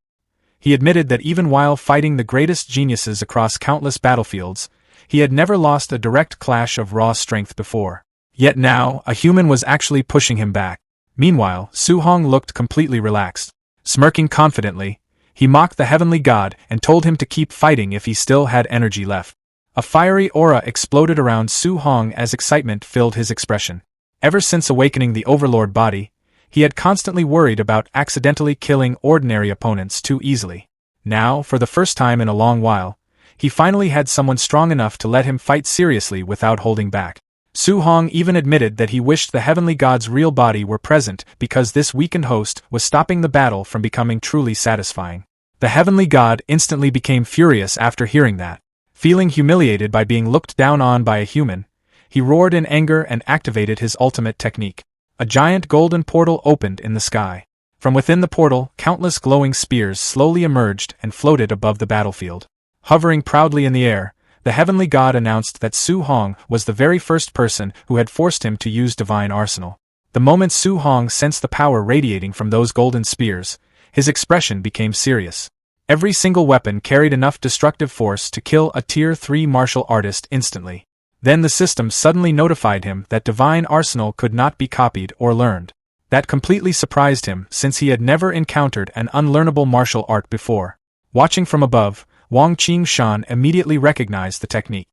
He admitted that even while fighting the greatest geniuses across countless battlefields, he had never lost a direct clash of raw strength before. Yet now, a human was actually pushing him back. Meanwhile, Su Hong looked completely relaxed. Smirking confidently, he mocked the heavenly god and told him to keep fighting if he still had energy left. A fiery aura exploded around Su Hong as excitement filled his expression. Ever since awakening the Overlord body, he had constantly worried about accidentally killing ordinary opponents too easily. Now, for the first time in a long while, he finally had someone strong enough to let him fight seriously without holding back. Su Hong even admitted that he wished the heavenly god's real body were present because this weakened host was stopping the battle from becoming truly satisfying. The heavenly god instantly became furious after hearing that. Feeling humiliated by being looked down on by a human, he roared in anger and activated his ultimate technique. A giant golden portal opened in the sky. From within the portal, countless glowing spears slowly emerged and floated above the battlefield. Hovering proudly in the air, the heavenly god announced that Su Hong was the very first person who had forced him to use divine arsenal. The moment Su Hong sensed the power radiating from those golden spears, his expression became serious. Every single weapon carried enough destructive force to kill a Tier 3 martial artist instantly. Then the system suddenly notified him that divine arsenal could not be copied or learned. That completely surprised him since he had never encountered an unlearnable martial art before. Watching from above, Wang Qingshan immediately recognized the technique.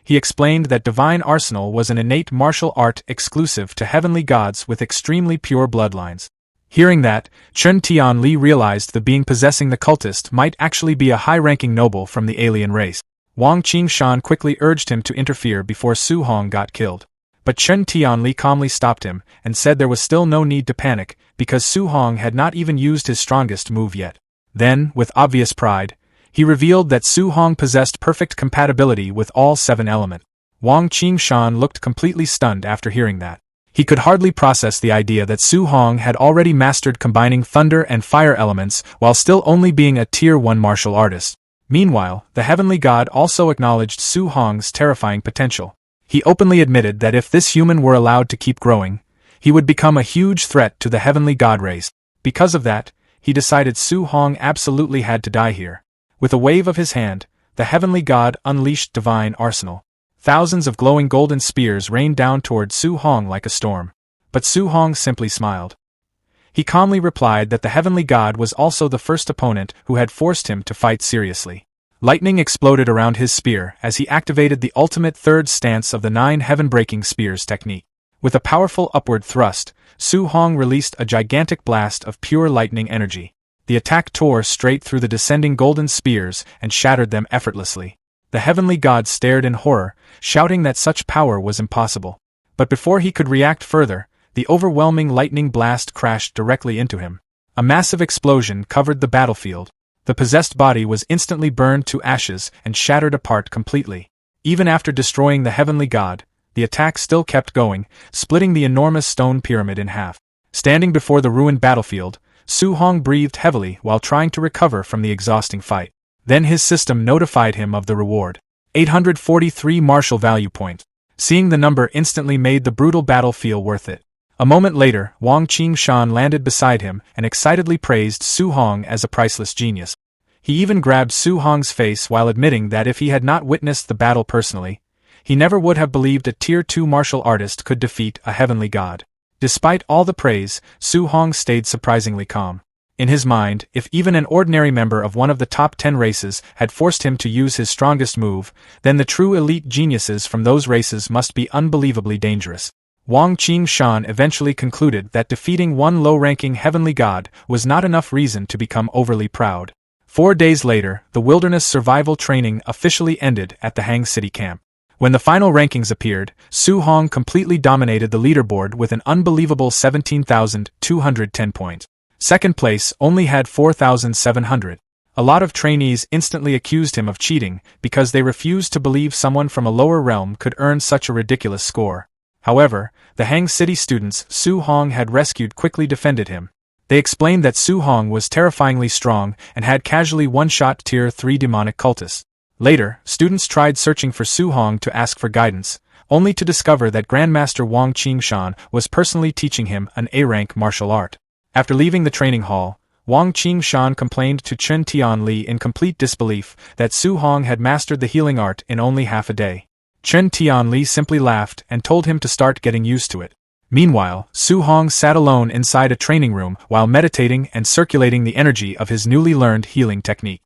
He explained that divine arsenal was an innate martial art exclusive to heavenly gods with extremely pure bloodlines. Hearing that, Chen Tianli realized the being possessing the cultist might actually be a high-ranking noble from the alien race. Wang Qingshan quickly urged him to interfere before Su Hong got killed. But Chen Tianli calmly stopped him and said there was still no need to panic because Su Hong had not even used his strongest move yet. Then, with obvious pride, he revealed that Su Hong possessed perfect compatibility with all 7 elements. Wang Qingshan looked completely stunned after hearing that. He could hardly process the idea that Su Hong had already mastered combining thunder and fire elements while still only being a Tier 1 martial artist. Meanwhile, the heavenly god also acknowledged Su Hong's terrifying potential. He openly admitted that if this human were allowed to keep growing, he would become a huge threat to the heavenly god race. Because of that, he decided Su Hong absolutely had to die here. With a wave of his hand, the heavenly god unleashed divine arsenal. Thousands of glowing golden spears rained down toward Su Hong like a storm. But Su Hong simply smiled. He calmly replied that the heavenly god was also the first opponent who had forced him to fight seriously. Lightning exploded around his spear as he activated the ultimate third stance of the 9 heaven-breaking spears technique. With a powerful upward thrust, Su Hong released a gigantic blast of pure lightning energy. The attack tore straight through the descending golden spears and shattered them effortlessly. The heavenly god stared in horror, shouting that such power was impossible. But before he could react further, the overwhelming lightning blast crashed directly into him. A massive explosion covered the battlefield. The possessed body was instantly burned to ashes and shattered apart completely. Even after destroying the heavenly god, the attack still kept going, splitting the enormous stone pyramid in half. Standing before the ruined battlefield, Su Hong breathed heavily while trying to recover from the exhausting fight. Then his system notified him of the reward. 843 martial value point. Seeing the number instantly made the brutal battle feel worth it. A moment later, Wang Qingshan landed beside him and excitedly praised Su Hong as a priceless genius. He even grabbed Su Hong's face while admitting that if he had not witnessed the battle personally, he never would have believed a Tier 2 martial artist could defeat a heavenly god. Despite all the praise, Su Hong stayed surprisingly calm. In his mind, if even an ordinary member of one of the top 10 races had forced him to use his strongest move, then the true elite geniuses from those races must be unbelievably dangerous. Wang Qingshan eventually concluded that defeating one low-ranking heavenly god was not enough reason to become overly proud. 4 days later, the wilderness survival training officially ended at the Hang City camp. When the final rankings appeared, Su Hong completely dominated the leaderboard with an unbelievable 17,210 points. Second place only had 4,700. A lot of trainees instantly accused him of cheating because they refused to believe someone from a lower realm could earn such a ridiculous score. However, the Hang City students Su Hong had rescued quickly defended him. They explained that Su Hong was terrifyingly strong and had casually one-shot Tier 3 demonic cultists. Later, students tried searching for Su Hong to ask for guidance, only to discover that Grandmaster Wang Qingshan was personally teaching him an A-rank martial art. After leaving the training hall, Wang Qingshan complained to Chen Tianli in complete disbelief that Su Hong had mastered the healing art in only half a day. Chen Tianli simply laughed and told him to start getting used to it. Meanwhile, Su Hong sat alone inside a training room while meditating and circulating the energy of his newly learned healing technique.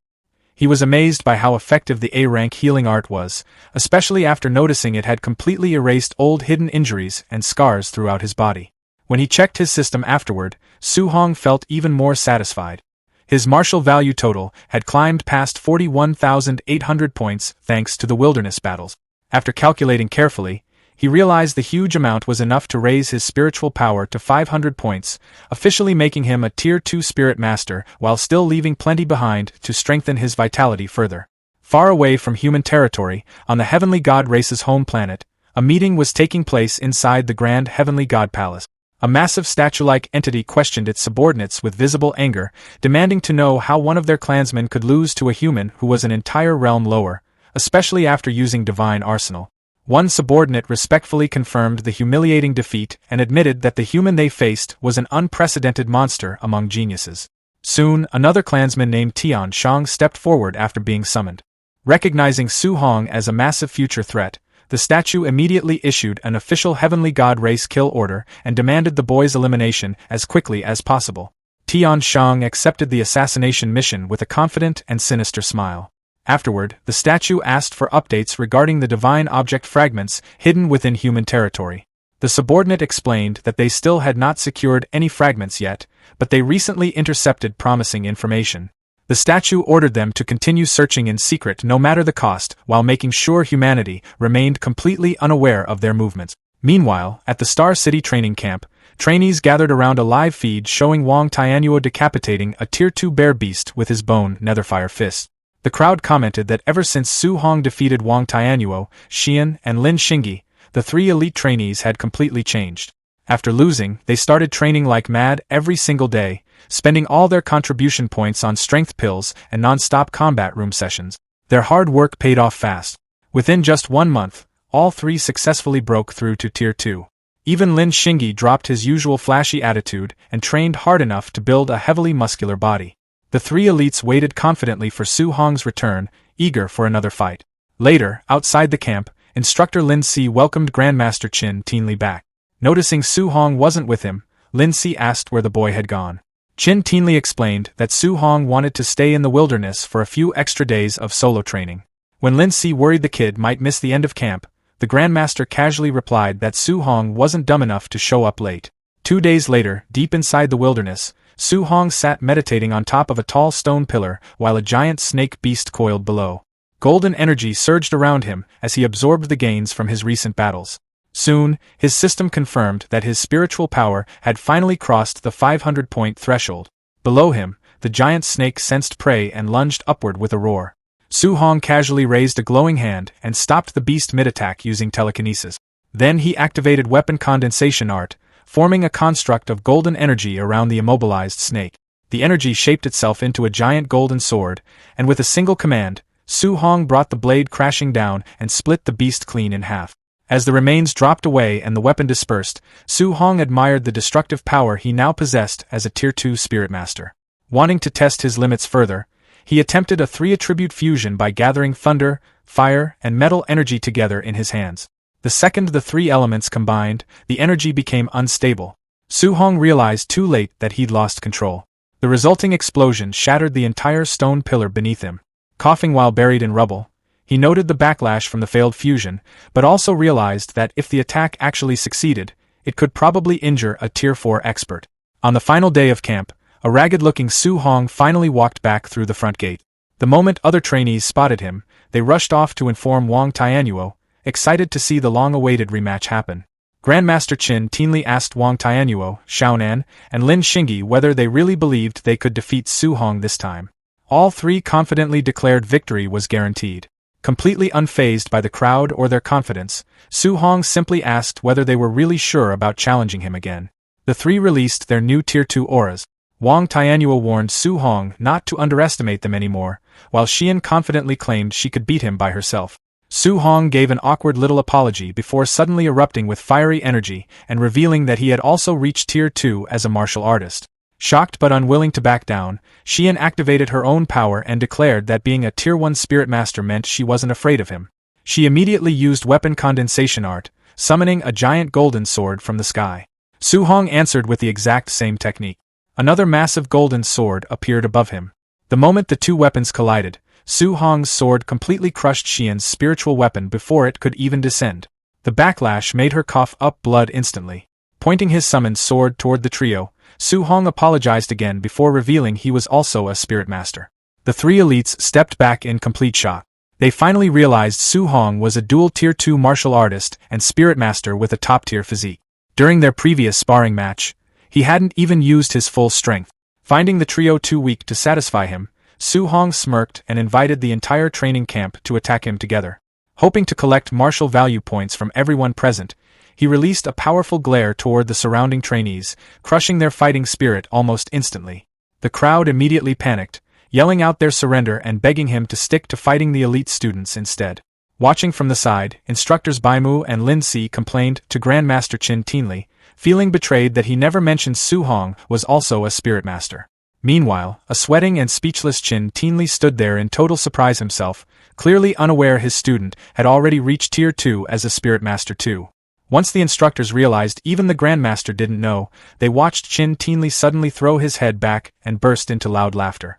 He was amazed by how effective the A-rank healing art was, especially after noticing it had completely erased old hidden injuries and scars throughout his body. When he checked his system afterward, Su Hong felt even more satisfied. His martial value total had climbed past 41,800 points thanks to the wilderness battles. After calculating carefully, he realized the huge amount was enough to raise his spiritual power to 500 points, officially making him a Tier 2 spirit master while still leaving plenty behind to strengthen his vitality further. Far away from human territory, on the Heavenly God race's home planet, a meeting was taking place inside the Grand Heavenly God Palace. A massive statue-like entity questioned its subordinates with visible anger, demanding to know how one of their clansmen could lose to a human who was an entire realm lower, especially after using divine arsenal. One subordinate respectfully confirmed the humiliating defeat and admitted that the human they faced was an unprecedented monster among geniuses. Soon, another clansman named Tian Shang stepped forward after being summoned. Recognizing Su Hong as a massive future threat, the statue immediately issued an official heavenly god race kill order and demanded the boy's elimination as quickly as possible. Tian Shang accepted the assassination mission with a confident and sinister smile. Afterward, the statue asked for updates regarding the divine object fragments hidden within human territory. The subordinate explained that they still had not secured any fragments yet, but they recently intercepted promising information. The statue ordered them to continue searching in secret no matter the cost, while making sure humanity remained completely unaware of their movements. Meanwhile, at the Star City training camp, trainees gathered around a live feed showing Wang Tianyuo decapitating a Tier 2 bear beast with his bone netherfire fist. The crowd commented that ever since Su Hong defeated Wang Tianyuo, Xian, and Lin Xingyi, the three elite trainees had completely changed. After losing, they started training like mad every single day, spending all their contribution points on strength pills and non-stop combat room sessions. Their hard work paid off fast. Within just 1 month, all three successfully broke through to Tier 2. Even Lin Xingyi dropped his usual flashy attitude and trained hard enough to build a heavily muscular body. The three elites waited confidently for Su Hong's return, eager for another fight. Later, outside the camp, instructor Lin Si welcomed Grandmaster Qin Tianli back. Noticing Su Hong wasn't with him, Lin Si asked where the boy had gone. Qin Tianli explained that Su Hong wanted to stay in the wilderness for a few extra days of solo training. When Lin Si worried the kid might miss the end of camp, the Grandmaster casually replied that Su Hong wasn't dumb enough to show up late. 2 days later, deep inside the wilderness, Su Hong sat meditating on top of a tall stone pillar while a giant snake beast coiled below. Golden energy surged around him as he absorbed the gains from his recent battles. Soon, his system confirmed that his spiritual power had finally crossed the 500-point threshold. Below him, the giant snake sensed prey and lunged upward with a roar. Su Hong casually raised a glowing hand and stopped the beast mid-attack using telekinesis. Then he activated weapon condensation art, forming a construct of golden energy around the immobilized snake. The energy shaped itself into a giant golden sword, and with a single command, Su Hong brought the blade crashing down and split the beast clean in half. As the remains dropped away and the weapon dispersed, Su Hong admired the destructive power he now possessed as a Tier 2 Spirit Master. Wanting to test his limits further, he attempted a 3-attribute fusion by gathering thunder, fire, and metal energy together in his hands. The second the three elements combined, the energy became unstable. Su Hong realized too late that he'd lost control. The resulting explosion shattered the entire stone pillar beneath him. Coughing while buried in rubble, he noted the backlash from the failed fusion, but also realized that if the attack actually succeeded, it could probably injure a Tier 4 expert. On the final day of camp, a ragged-looking Su Hong finally walked back through the front gate. The moment other trainees spotted him, they rushed off to inform Wang Tianyuo, excited to see the long-awaited rematch happen. Grandmaster Qin Tianli asked Wang Tianyuo, Xiaonan, and Lin Xingyi whether they really believed they could defeat Su Hong this time. All three confidently declared victory was guaranteed. Completely unfazed by the crowd or their confidence, Su Hong simply asked whether they were really sure about challenging him again. The three released their new Tier 2 auras. Wang Tianyuo warned Su Hong not to underestimate them anymore, while Xian confidently claimed she could beat him by herself. Su Hong gave an awkward little apology before suddenly erupting with fiery energy and revealing that he had also reached Tier 2 as a martial artist. Shocked but unwilling to back down, Xian activated her own power and declared that being a Tier 1 Spirit Master meant she wasn't afraid of him. She immediately used weapon condensation art, summoning a giant golden sword from the sky. Su Hong answered with the exact same technique. Another massive golden sword appeared above him. The moment the two weapons collided, Su Hong's sword completely crushed Xian's spiritual weapon before it could even descend. The backlash made her cough up blood instantly. Pointing his summoned sword toward the trio, Su Hong apologized again before revealing he was also a Spirit Master. The three elites stepped back in complete shock. They finally realized Su Hong was a dual Tier 2 martial artist and Spirit Master with a top-tier physique. During their previous sparring match, he hadn't even used his full strength. Finding the trio too weak to satisfy him, Su Hong smirked and invited the entire training camp to attack him together. Hoping to collect martial value points from everyone present, he released a powerful glare toward the surrounding trainees, crushing their fighting spirit almost instantly. The crowd immediately panicked, yelling out their surrender and begging him to stick to fighting the elite students instead. Watching from the side, instructors Baimu and Lin Si complained to Grandmaster Qin Tianli, feeling betrayed that he never mentioned Su Hong was also a spirit master. Meanwhile, a sweating and speechless Qin Tianli stood there in total surprise himself, clearly unaware his student had already reached Tier 2 as a spirit master too. Once the instructors realized even the Grandmaster didn't know, they watched Qin Tianli suddenly throw his head back and burst into loud laughter.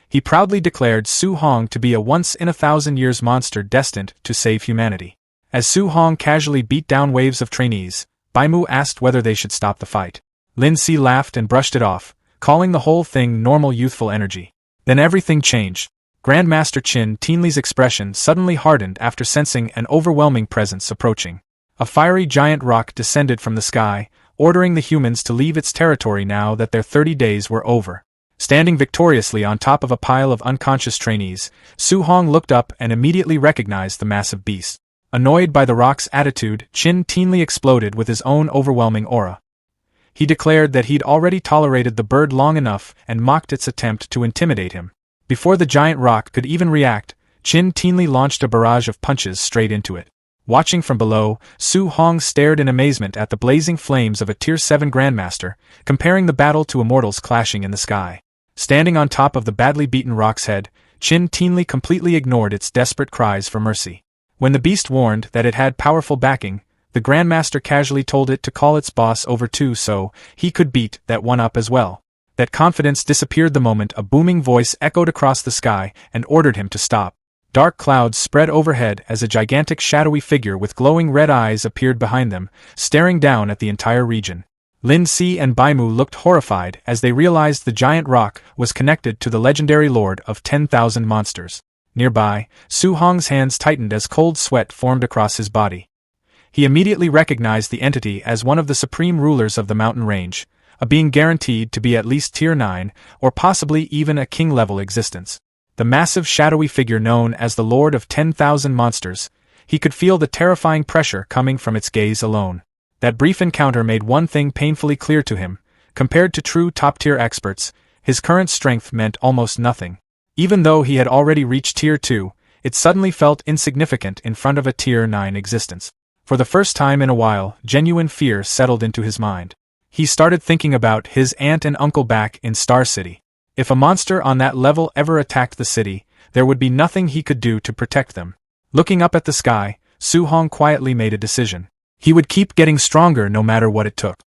He proudly declared Su Hong to be a once-in-a-thousand-years monster destined to save humanity. As Su Hong casually beat down waves of trainees, Baimu asked whether they should stop the fight. Lin Si laughed and brushed it off, calling the whole thing normal youthful energy. Then everything changed. Grandmaster Qin Tianli's expression suddenly hardened after sensing an overwhelming presence approaching. A fiery giant rock descended from the sky, ordering the humans to leave its territory now that their 30 days were over. Standing victoriously on top of a pile of unconscious trainees, Su Hong looked up and immediately recognized the massive beast. Annoyed by the rock's attitude, Qin Tianli exploded with his own overwhelming aura. He declared that he'd already tolerated the bird long enough and mocked its attempt to intimidate him. Before the giant rock could even react, Qin Tianli launched a barrage of punches straight into it. Watching from below, Su Hong stared in amazement at the blazing flames of a Tier 7 Grandmaster, comparing the battle to immortals clashing in the sky. Standing on top of the badly beaten rock's head, Qin Tianli completely ignored its desperate cries for mercy. When the beast warned that it had powerful backing, the Grandmaster casually told it to call its boss over too so he could beat that one up as well. That confidence disappeared the moment a booming voice echoed across the sky and ordered him to stop. Dark clouds spread overhead as a gigantic shadowy figure with glowing red eyes appeared behind them, staring down at the entire region. Lin Si and Baimu looked horrified as they realized the giant rock was connected to the legendary Lord of 10,000 Monsters. Nearby, Su Hong's hands tightened as cold sweat formed across his body. He immediately recognized the entity as one of the supreme rulers of the mountain range, a being guaranteed to be at least Tier 9, or possibly even a king-level existence. The massive shadowy figure known as the Lord of 10,000 Monsters, he could feel the terrifying pressure coming from its gaze alone. That brief encounter made one thing painfully clear to him: compared to true top-tier experts, his current strength meant almost nothing. Even though he had already reached Tier 2, it suddenly felt insignificant in front of a Tier 9 existence. For the first time in a while, genuine fear settled into his mind. He started thinking about his aunt and uncle back in Star City. If a monster on that level ever attacked the city, there would be nothing he could do to protect them. Looking up at the sky, Su Hong quietly made a decision. He would keep getting stronger no matter what it took.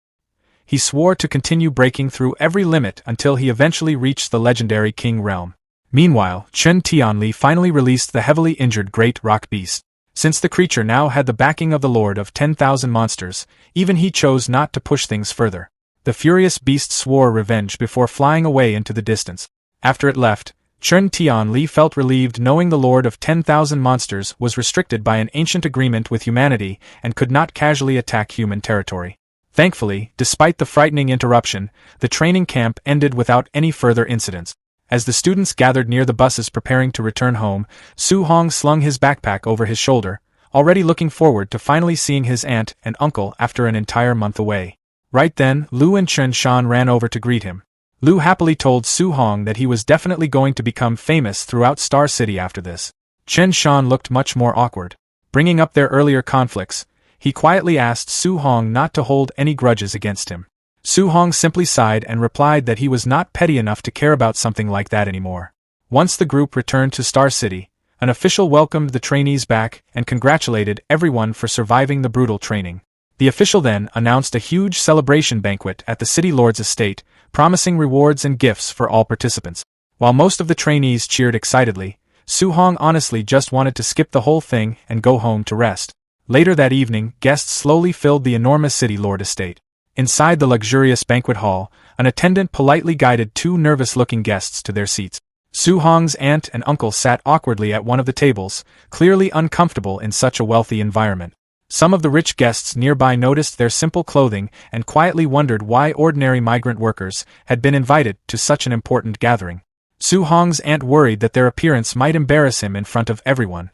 He swore to continue breaking through every limit until he eventually reached the legendary King Realm. Meanwhile, Qin Tianli finally released the heavily injured Great Rock Beast. Since the creature now had the backing of the Lord of 10,000 Monsters, even he chose not to push things further. The furious beast swore revenge before flying away into the distance. After it left, Qin Tianli felt relieved knowing the Lord of 10,000 Monsters was restricted by an ancient agreement with humanity and could not casually attack human territory. Thankfully, despite the frightening interruption, the training camp ended without any further incidents. As the students gathered near the buses preparing to return home, Su Hong slung his backpack over his shoulder, already looking forward to finally seeing his aunt and uncle after an entire month away. Right then, Lu and Chen Shan ran over to greet him. Lu happily told Su Hong that he was definitely going to become famous throughout Star City after this. Chen Shan looked much more awkward. Bringing up their earlier conflicts, he quietly asked Su Hong not to hold any grudges against him. Su Hong simply sighed and replied that he was not petty enough to care about something like that anymore. Once the group returned to Star City, an official welcomed the trainees back and congratulated everyone for surviving the brutal training. The official then announced a huge celebration banquet at the city lord's estate, promising rewards and gifts for all participants. While most of the trainees cheered excitedly, Su Hong honestly just wanted to skip the whole thing and go home to rest. Later that evening, guests slowly filled the enormous city lord estate. Inside the luxurious banquet hall, an attendant politely guided two nervous-looking guests to their seats. Su Hong's aunt and uncle sat awkwardly at one of the tables, clearly uncomfortable in such a wealthy environment. Some of the rich guests nearby noticed their simple clothing and quietly wondered why ordinary migrant workers had been invited to such an important gathering. Su Hong's aunt worried that their appearance might embarrass him in front of everyone.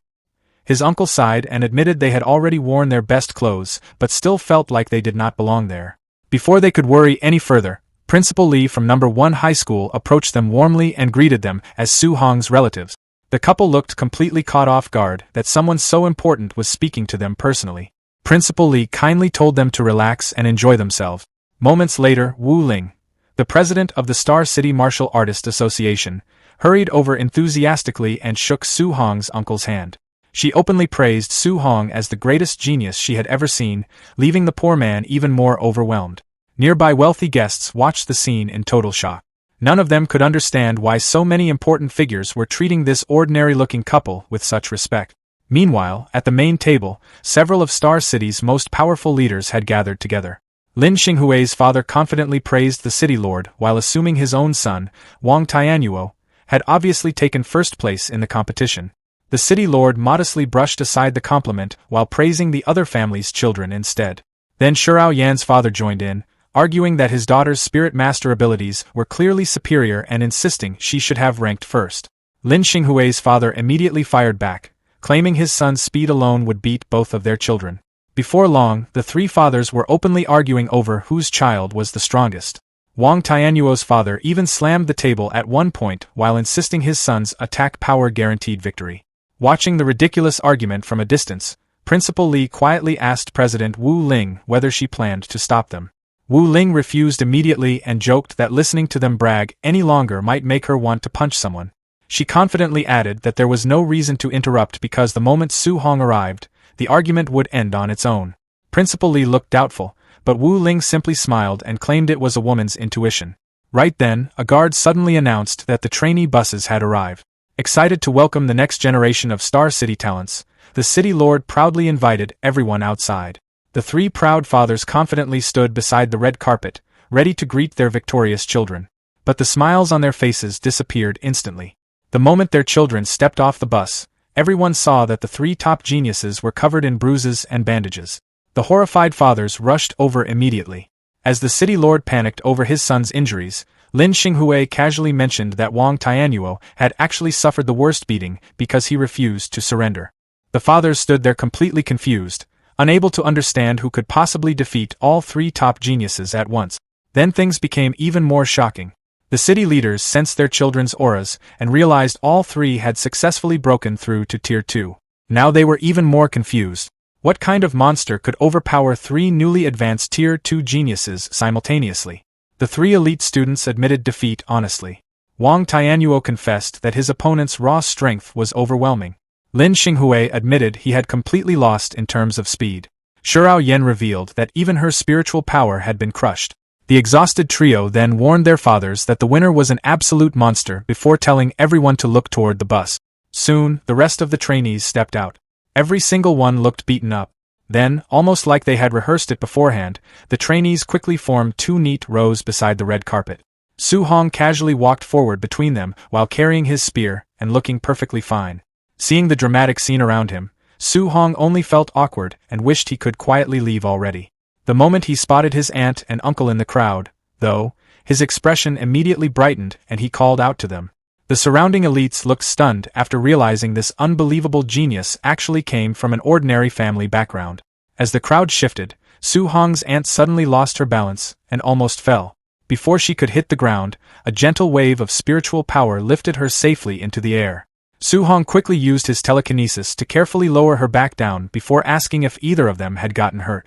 His uncle sighed and admitted they had already worn their best clothes, but still felt like they did not belong there. Before they could worry any further, Principal Lee from number 1 high school approached them warmly and greeted them as Su Hong's relatives. The couple looked completely caught off guard that someone so important was speaking to them personally. Principal Lee kindly told them to relax and enjoy themselves. Moments later, Wu Ling, the president of the Star City Martial Artist Association, hurried over enthusiastically and shook Su Hong's uncle's hand. She openly praised Su Hong as the greatest genius she had ever seen, leaving the poor man even more overwhelmed. Nearby wealthy guests watched the scene in total shock. None of them could understand why so many important figures were treating this ordinary-looking couple with such respect. Meanwhile, at the main table, several of Star City's most powerful leaders had gathered together. Lin Xinghui's father confidently praised the city lord while assuming his own son, Wang Tianyuo, had obviously taken first place in the competition. The city lord modestly brushed aside the compliment while praising the other family's children instead. Then Shurao Yan's father joined in, arguing that his daughter's spirit master abilities were clearly superior and insisting she should have ranked first. Lin Xinghui's father immediately fired back, claiming his son's speed alone would beat both of their children. Before long, the three fathers were openly arguing over whose child was the strongest. Wang Tianyuo's father even slammed the table at one point while insisting his son's attack power guaranteed victory. Watching the ridiculous argument from a distance, Principal Lee quietly asked President Wu Ling whether she planned to stop them. Wu Ling refused immediately and joked that listening to them brag any longer might make her want to punch someone. She confidently added that there was no reason to interrupt because the moment Su Hong arrived, the argument would end on its own. Principal Lee looked doubtful, but Wu Ling simply smiled and claimed it was a woman's intuition. Right then, a guard suddenly announced that the trainee buses had arrived. Excited to welcome the next generation of Star City talents, the city lord proudly invited everyone outside. The three proud fathers confidently stood beside the red carpet, ready to greet their victorious children. But the smiles on their faces disappeared instantly. The moment their children stepped off the bus, everyone saw that the three top geniuses were covered in bruises and bandages. The horrified fathers rushed over immediately. As the city lord panicked over his son's injuries, Lin Xinghui casually mentioned that Wang Tianyuo had actually suffered the worst beating because he refused to surrender. The fathers stood there completely confused, unable to understand who could possibly defeat all three top geniuses at once. Then things became even more shocking. The city leaders sensed their children's auras and realized all three had successfully broken through to Tier 2. Now they were even more confused. What kind of monster could overpower three newly advanced Tier 2 geniuses simultaneously? The three elite students admitted defeat honestly. Wang Tianyuo confessed that his opponent's raw strength was overwhelming. Lin Xinghui admitted he had completely lost in terms of speed. Shurao Yan revealed that even her spiritual power had been crushed. The exhausted trio then warned their fathers that the winner was an absolute monster before telling everyone to look toward the bus. Soon, the rest of the trainees stepped out. Every single one looked beaten up. Then, almost like they had rehearsed it beforehand, the trainees quickly formed two neat rows beside the red carpet. Su Hong casually walked forward between them while carrying his spear and looking perfectly fine. Seeing the dramatic scene around him, Su Hong only felt awkward and wished he could quietly leave already. The moment he spotted his aunt and uncle in the crowd, though, his expression immediately brightened and he called out to them. The surrounding elites looked stunned after realizing this unbelievable genius actually came from an ordinary family background. As the crowd shifted, Su Hong's aunt suddenly lost her balance and almost fell. Before she could hit the ground, a gentle wave of spiritual power lifted her safely into the air. Su Hong quickly used his telekinesis to carefully lower her back down before asking if either of them had gotten hurt.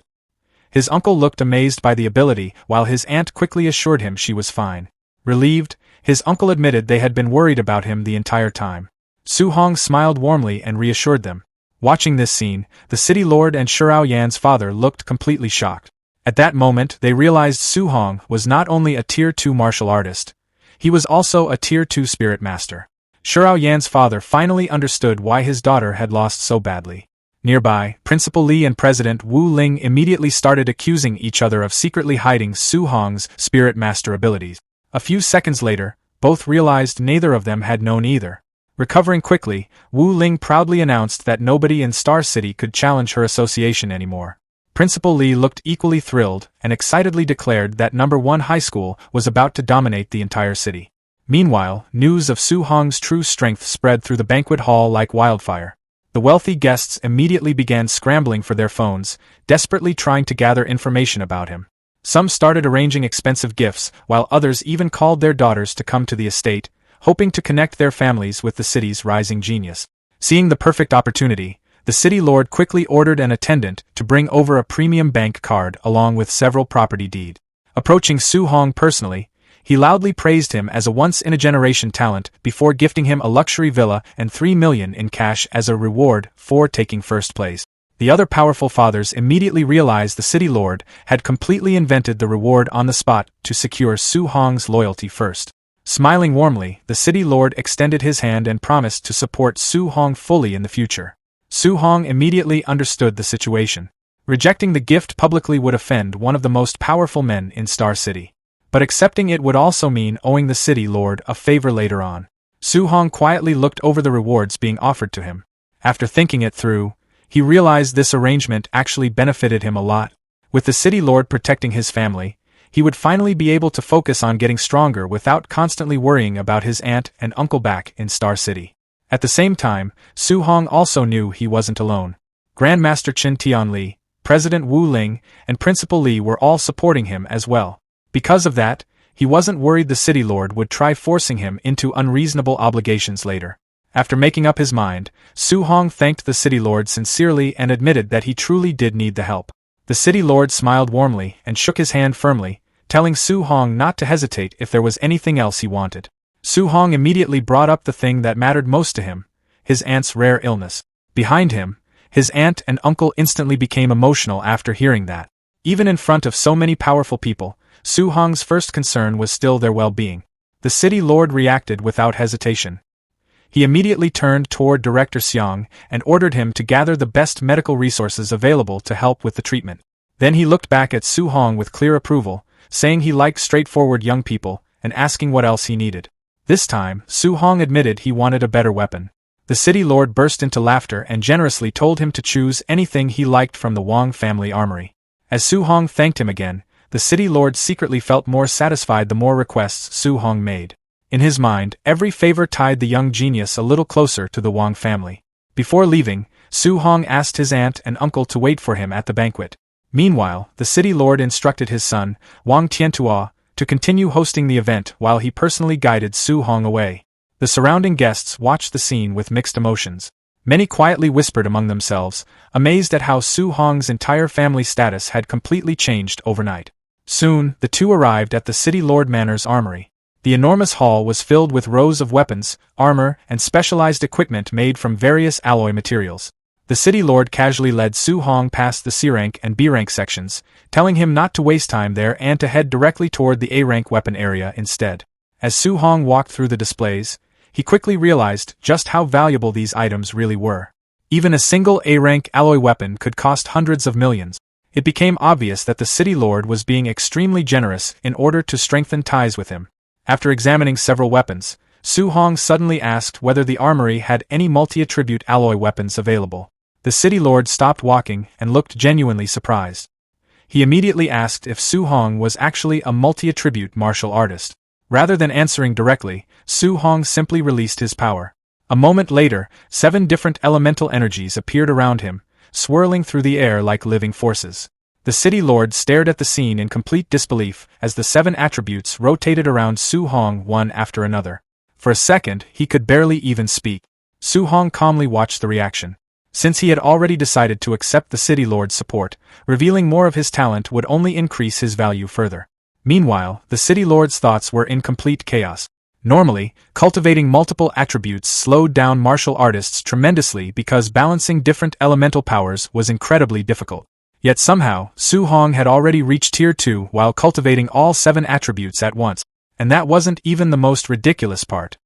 His uncle looked amazed by the ability while his aunt quickly assured him she was fine. Relieved, his uncle admitted they had been worried about him the entire time. Su Hong smiled warmly and reassured them. Watching this scene, the city lord and Shurao Yan's father looked completely shocked. At that moment they realized Su Hong was not only a Tier 2 martial artist, he was also a Tier 2 spirit master. Shurao Yan's father finally understood why his daughter had lost so badly. Nearby, Principal Lee and President Wu Ling immediately started accusing each other of secretly hiding Su Hong's spirit master abilities. A few seconds later, both realized neither of them had known either. Recovering quickly, Wu Ling proudly announced that nobody in Star City could challenge her association anymore. Principal Lee looked equally thrilled and excitedly declared that number 1 high school was about to dominate the entire city. Meanwhile, news of Su Hong's true strength spread through the banquet hall like wildfire. The wealthy guests immediately began scrambling for their phones, desperately trying to gather information about him. Some started arranging expensive gifts, while others even called their daughters to come to the estate, hoping to connect their families with the city's rising genius. Seeing the perfect opportunity, the city lord quickly ordered an attendant to bring over a premium bank card along with several property deeds. Approaching Su Hong personally, he loudly praised him as a once-in-a-generation talent before gifting him a luxury villa and 3 million in cash as a reward for taking first place. The other powerful fathers immediately realized the city lord had completely invented the reward on the spot to secure Su Hong's loyalty first. Smiling warmly, the city lord extended his hand and promised to support Su Hong fully in the future. Su Hong immediately understood the situation. Rejecting the gift publicly would offend one of the most powerful men in Star City. But accepting it would also mean owing the city lord a favor later on. Su Hong quietly looked over the rewards being offered to him. After thinking it through, he realized this arrangement actually benefited him a lot. With the city lord protecting his family, he would finally be able to focus on getting stronger without constantly worrying about his aunt and uncle back in Star City. At the same time, Su Hong also knew he wasn't alone. Grandmaster Qin Tianli, President Wu Ling, and Principal Li were all supporting him as well. Because of that, he wasn't worried the city lord would try forcing him into unreasonable obligations later. After making up his mind, Su Hong thanked the city lord sincerely and admitted that he truly did need the help. The city lord smiled warmly and shook his hand firmly, telling Su Hong not to hesitate if there was anything else he wanted. Su Hong immediately brought up the thing that mattered most to him, his aunt's rare illness. Behind him, his aunt and uncle instantly became emotional after hearing that. Even in front of so many powerful people, Su Hong's first concern was still their well-being. The city lord reacted without hesitation. He immediately turned toward Director Xiang and ordered him to gather the best medical resources available to help with the treatment. Then he looked back at Su Hong with clear approval, saying he liked straightforward young people, and asking what else he needed. This time, Su Hong admitted he wanted a better weapon. The city lord burst into laughter and generously told him to choose anything he liked from the Wang family armory. As Su Hong thanked him again, the city lord secretly felt more satisfied the more requests Su Hong made. In his mind, every favor tied the young genius a little closer to the Wang family. Before leaving, Su Hong asked his aunt and uncle to wait for him at the banquet. Meanwhile, the city lord instructed his son, Wang Tiantua, to continue hosting the event while he personally guided Su Hong away. The surrounding guests watched the scene with mixed emotions. Many quietly whispered among themselves, amazed at how Su Hong's entire family status had completely changed overnight. Soon, the two arrived at the city lord manor's armory. The enormous hall was filled with rows of weapons, armor, and specialized equipment made from various alloy materials. The city lord casually led Su Hong past the C-rank and B-rank sections, telling him not to waste time there and to head directly toward the A-rank weapon area instead. As Su Hong walked through the displays, he quickly realized just how valuable these items really were. Even a single A-rank alloy weapon could cost hundreds of millions. It became obvious that the city lord was being extremely generous in order to strengthen ties with him. After examining several weapons, Su Hong suddenly asked whether the armory had any multi-attribute alloy weapons available. The city lord stopped walking and looked genuinely surprised. He immediately asked if Su Hong was actually a multi-attribute martial artist. Rather than answering directly, Su Hong simply released his power. A moment later, 7 different elemental energies appeared around him, swirling through the air like living forces. The city lord stared at the scene in complete disbelief as the 7 attributes rotated around Su Hong one after another. For a second, he could barely even speak. Su Hong calmly watched the reaction. Since he had already decided to accept the city lord's support, revealing more of his talent would only increase his value further. Meanwhile, the city lord's thoughts were in complete chaos. Normally, cultivating multiple attributes slowed down martial artists tremendously because balancing different elemental powers was incredibly difficult. Yet somehow, Su Hong had already reached Tier 2 while cultivating all 7 attributes at once. And that wasn't even the most ridiculous part.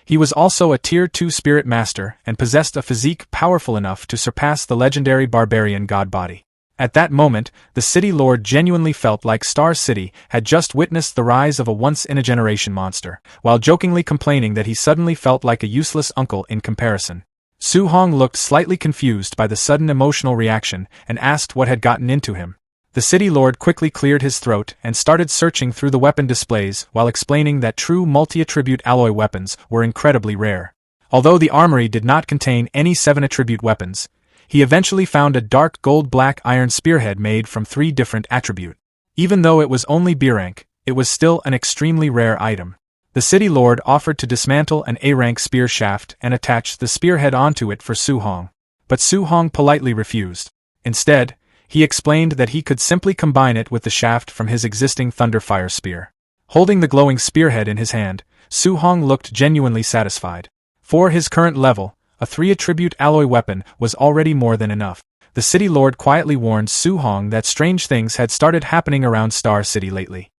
He was also a Tier 2 spirit master and possessed a physique powerful enough to surpass the legendary barbarian god body. At that moment, the city lord genuinely felt like Star City had just witnessed the rise of a once-in-a-generation monster, while jokingly complaining that he suddenly felt like a useless uncle in comparison. Su Hong looked slightly confused by the sudden emotional reaction and asked what had gotten into him. The city lord quickly cleared his throat and started searching through the weapon displays while explaining that true multi-attribute alloy weapons were incredibly rare. Although the armory did not contain any 7 attribute weapons, he eventually found a dark gold-black iron spearhead made from 3 different attribute. Even though it was only B rank, it was still an extremely rare item. The city lord offered to dismantle an A rank spear shaft and attach the spearhead onto it for Su Hong. But Su Hong politely refused. Instead, he explained that he could simply combine it with the shaft from his existing Thunderfire spear. Holding the glowing spearhead in his hand, Su Hong looked genuinely satisfied. For his current level, a 3 attribute alloy weapon was already more than enough. The city lord quietly warned Su Hong that strange things had started happening around Star City lately.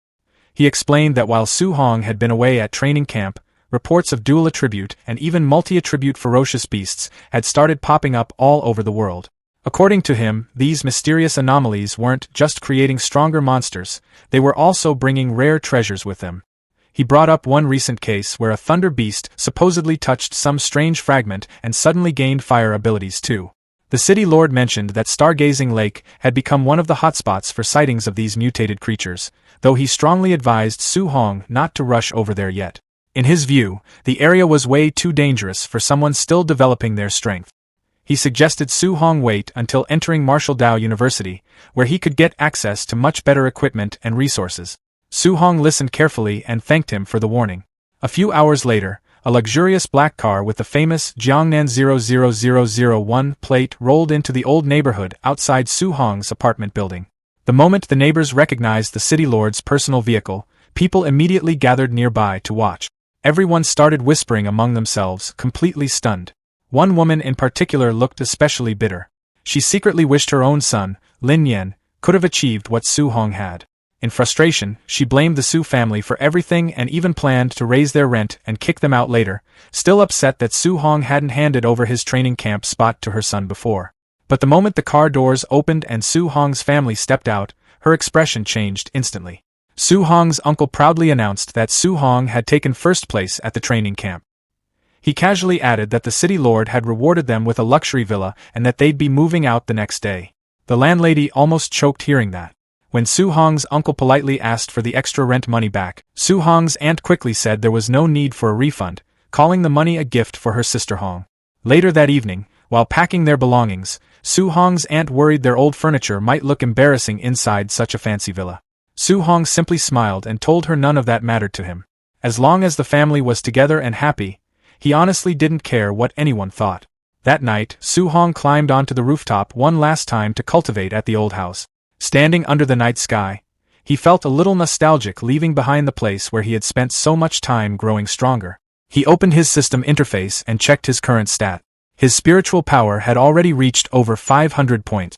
He explained that while Su Hong had been away at training camp, reports of dual attribute and even multi-attribute ferocious beasts had started popping up all over the world. According to him, these mysterious anomalies weren't just creating stronger monsters, they were also bringing rare treasures with them. He brought up one recent case where a thunder beast supposedly touched some strange fragment and suddenly gained fire abilities too. The city lord mentioned that Stargazing Lake had become one of the hotspots for sightings of these mutated creatures, though he strongly advised Su Hong not to rush over there yet. In his view, the area was way too dangerous for someone still developing their strength. He suggested Su Hong wait until entering Martial Dao University, where he could get access to much better equipment and resources. Su Hong listened carefully and thanked him for the warning. A few hours later, a luxurious black car with the famous Jiangnan 00001 plate rolled into the old neighborhood outside Su Hong's apartment building. The moment the neighbors recognized the city lord's personal vehicle, people immediately gathered nearby to watch. Everyone started whispering among themselves, completely stunned. One woman in particular looked especially bitter. She secretly wished her own son, Lin Yan, could have achieved what Su Hong had. In frustration, she blamed the Su family for everything and even planned to raise their rent and kick them out later, still upset that Su Hong hadn't handed over his training camp spot to her son before. But the moment the car doors opened and Su Hong's family stepped out, her expression changed instantly. Su Hong's uncle proudly announced that Su Hong had taken first place at the training camp. He casually added that the city lord had rewarded them with a luxury villa and that they'd be moving out the next day. The landlady almost choked hearing that. When Su Hong's uncle politely asked for the extra rent money back, Su Hong's aunt quickly said there was no need for a refund, calling the money a gift for her sister Hong. Later that evening, while packing their belongings, Su Hong's aunt worried their old furniture might look embarrassing inside such a fancy villa. Su Hong simply smiled and told her none of that mattered to him. As long as the family was together and happy, he honestly didn't care what anyone thought. That night, Su Hong climbed onto the rooftop one last time to cultivate at the old house. Standing under the night sky, he felt a little nostalgic leaving behind the place where he had spent so much time growing stronger. He opened his system interface and checked his current stat. His spiritual power had already reached over 500 points.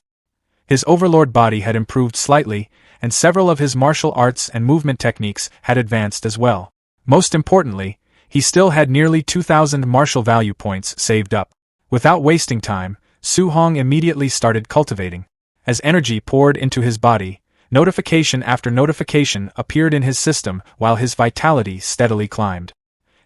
His overlord body had improved slightly, and several of his martial arts and movement techniques had advanced as well. Most importantly, he still had nearly 2,000 martial value points saved up. Without wasting time, Su Hong immediately started cultivating. As energy poured into his body, notification after notification appeared in his system while his vitality steadily climbed.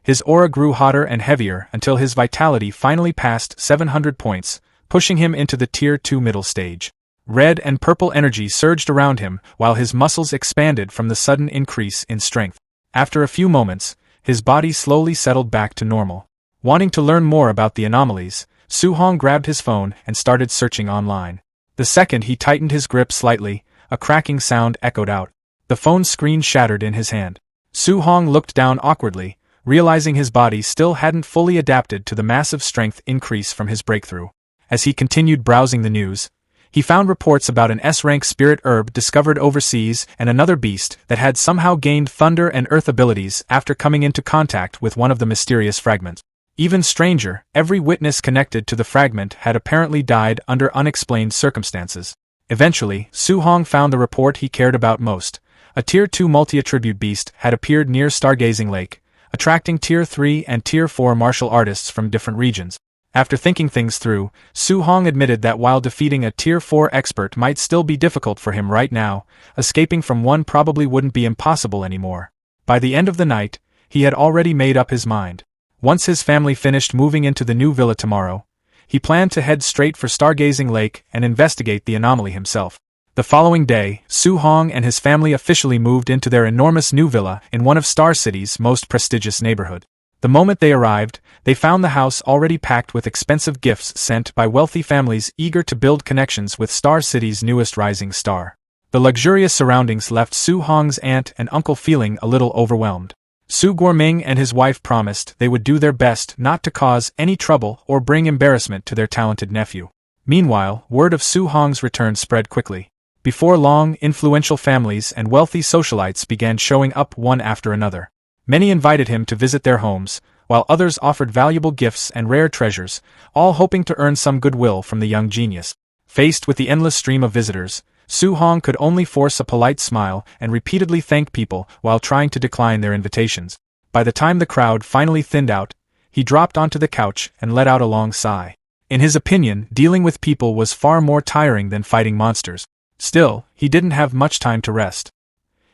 His aura grew hotter and heavier until his vitality finally passed 700 points, pushing him into the Tier 2 middle stage. Red and purple energy surged around him while his muscles expanded from the sudden increase in strength. After a few moments, his body slowly settled back to normal. Wanting to learn more about the anomalies, Su Hong grabbed his phone and started searching online. The second he tightened his grip slightly, a cracking sound echoed out. The phone's screen shattered in his hand. Su Hong looked down awkwardly, realizing his body still hadn't fully adapted to the massive strength increase from his breakthrough. As he continued browsing the news, he found reports about an S-rank spirit herb discovered overseas and another beast that had somehow gained thunder and earth abilities after coming into contact with one of the mysterious fragments. Even stranger, every witness connected to the fragment had apparently died under unexplained circumstances. Eventually, Su Hong found the report he cared about most. A Tier 2 multi-attribute beast had appeared near Stargazing Lake, attracting Tier 3 and Tier 4 martial artists from different regions. After thinking things through, Su Hong admitted that while defeating a Tier 4 expert might still be difficult for him right now, escaping from one probably wouldn't be impossible anymore. By the end of the night, he had already made up his mind. Once his family finished moving into the new villa tomorrow, he planned to head straight for Stargazing Lake and investigate the anomaly himself. The following day, Su Hong and his family officially moved into their enormous new villa in one of Star City's most prestigious neighborhood. The moment they arrived, they found the house already packed with expensive gifts sent by wealthy families eager to build connections with Star City's newest rising star. The luxurious surroundings left Su Hong's aunt and uncle feeling a little overwhelmed. Su Guoming and his wife promised they would do their best not to cause any trouble or bring embarrassment to their talented nephew. Meanwhile, word of Su Hong's return spread quickly. Before long, influential families and wealthy socialites began showing up one after another. Many invited him to visit their homes, while others offered valuable gifts and rare treasures, all hoping to earn some goodwill from the young genius. Faced with the endless stream of visitors, Su Hong could only force a polite smile and repeatedly thank people while trying to decline their invitations. By the time the crowd finally thinned out, he dropped onto the couch and let out a long sigh. In his opinion, dealing with people was far more tiring than fighting monsters. Still, he didn't have much time to rest.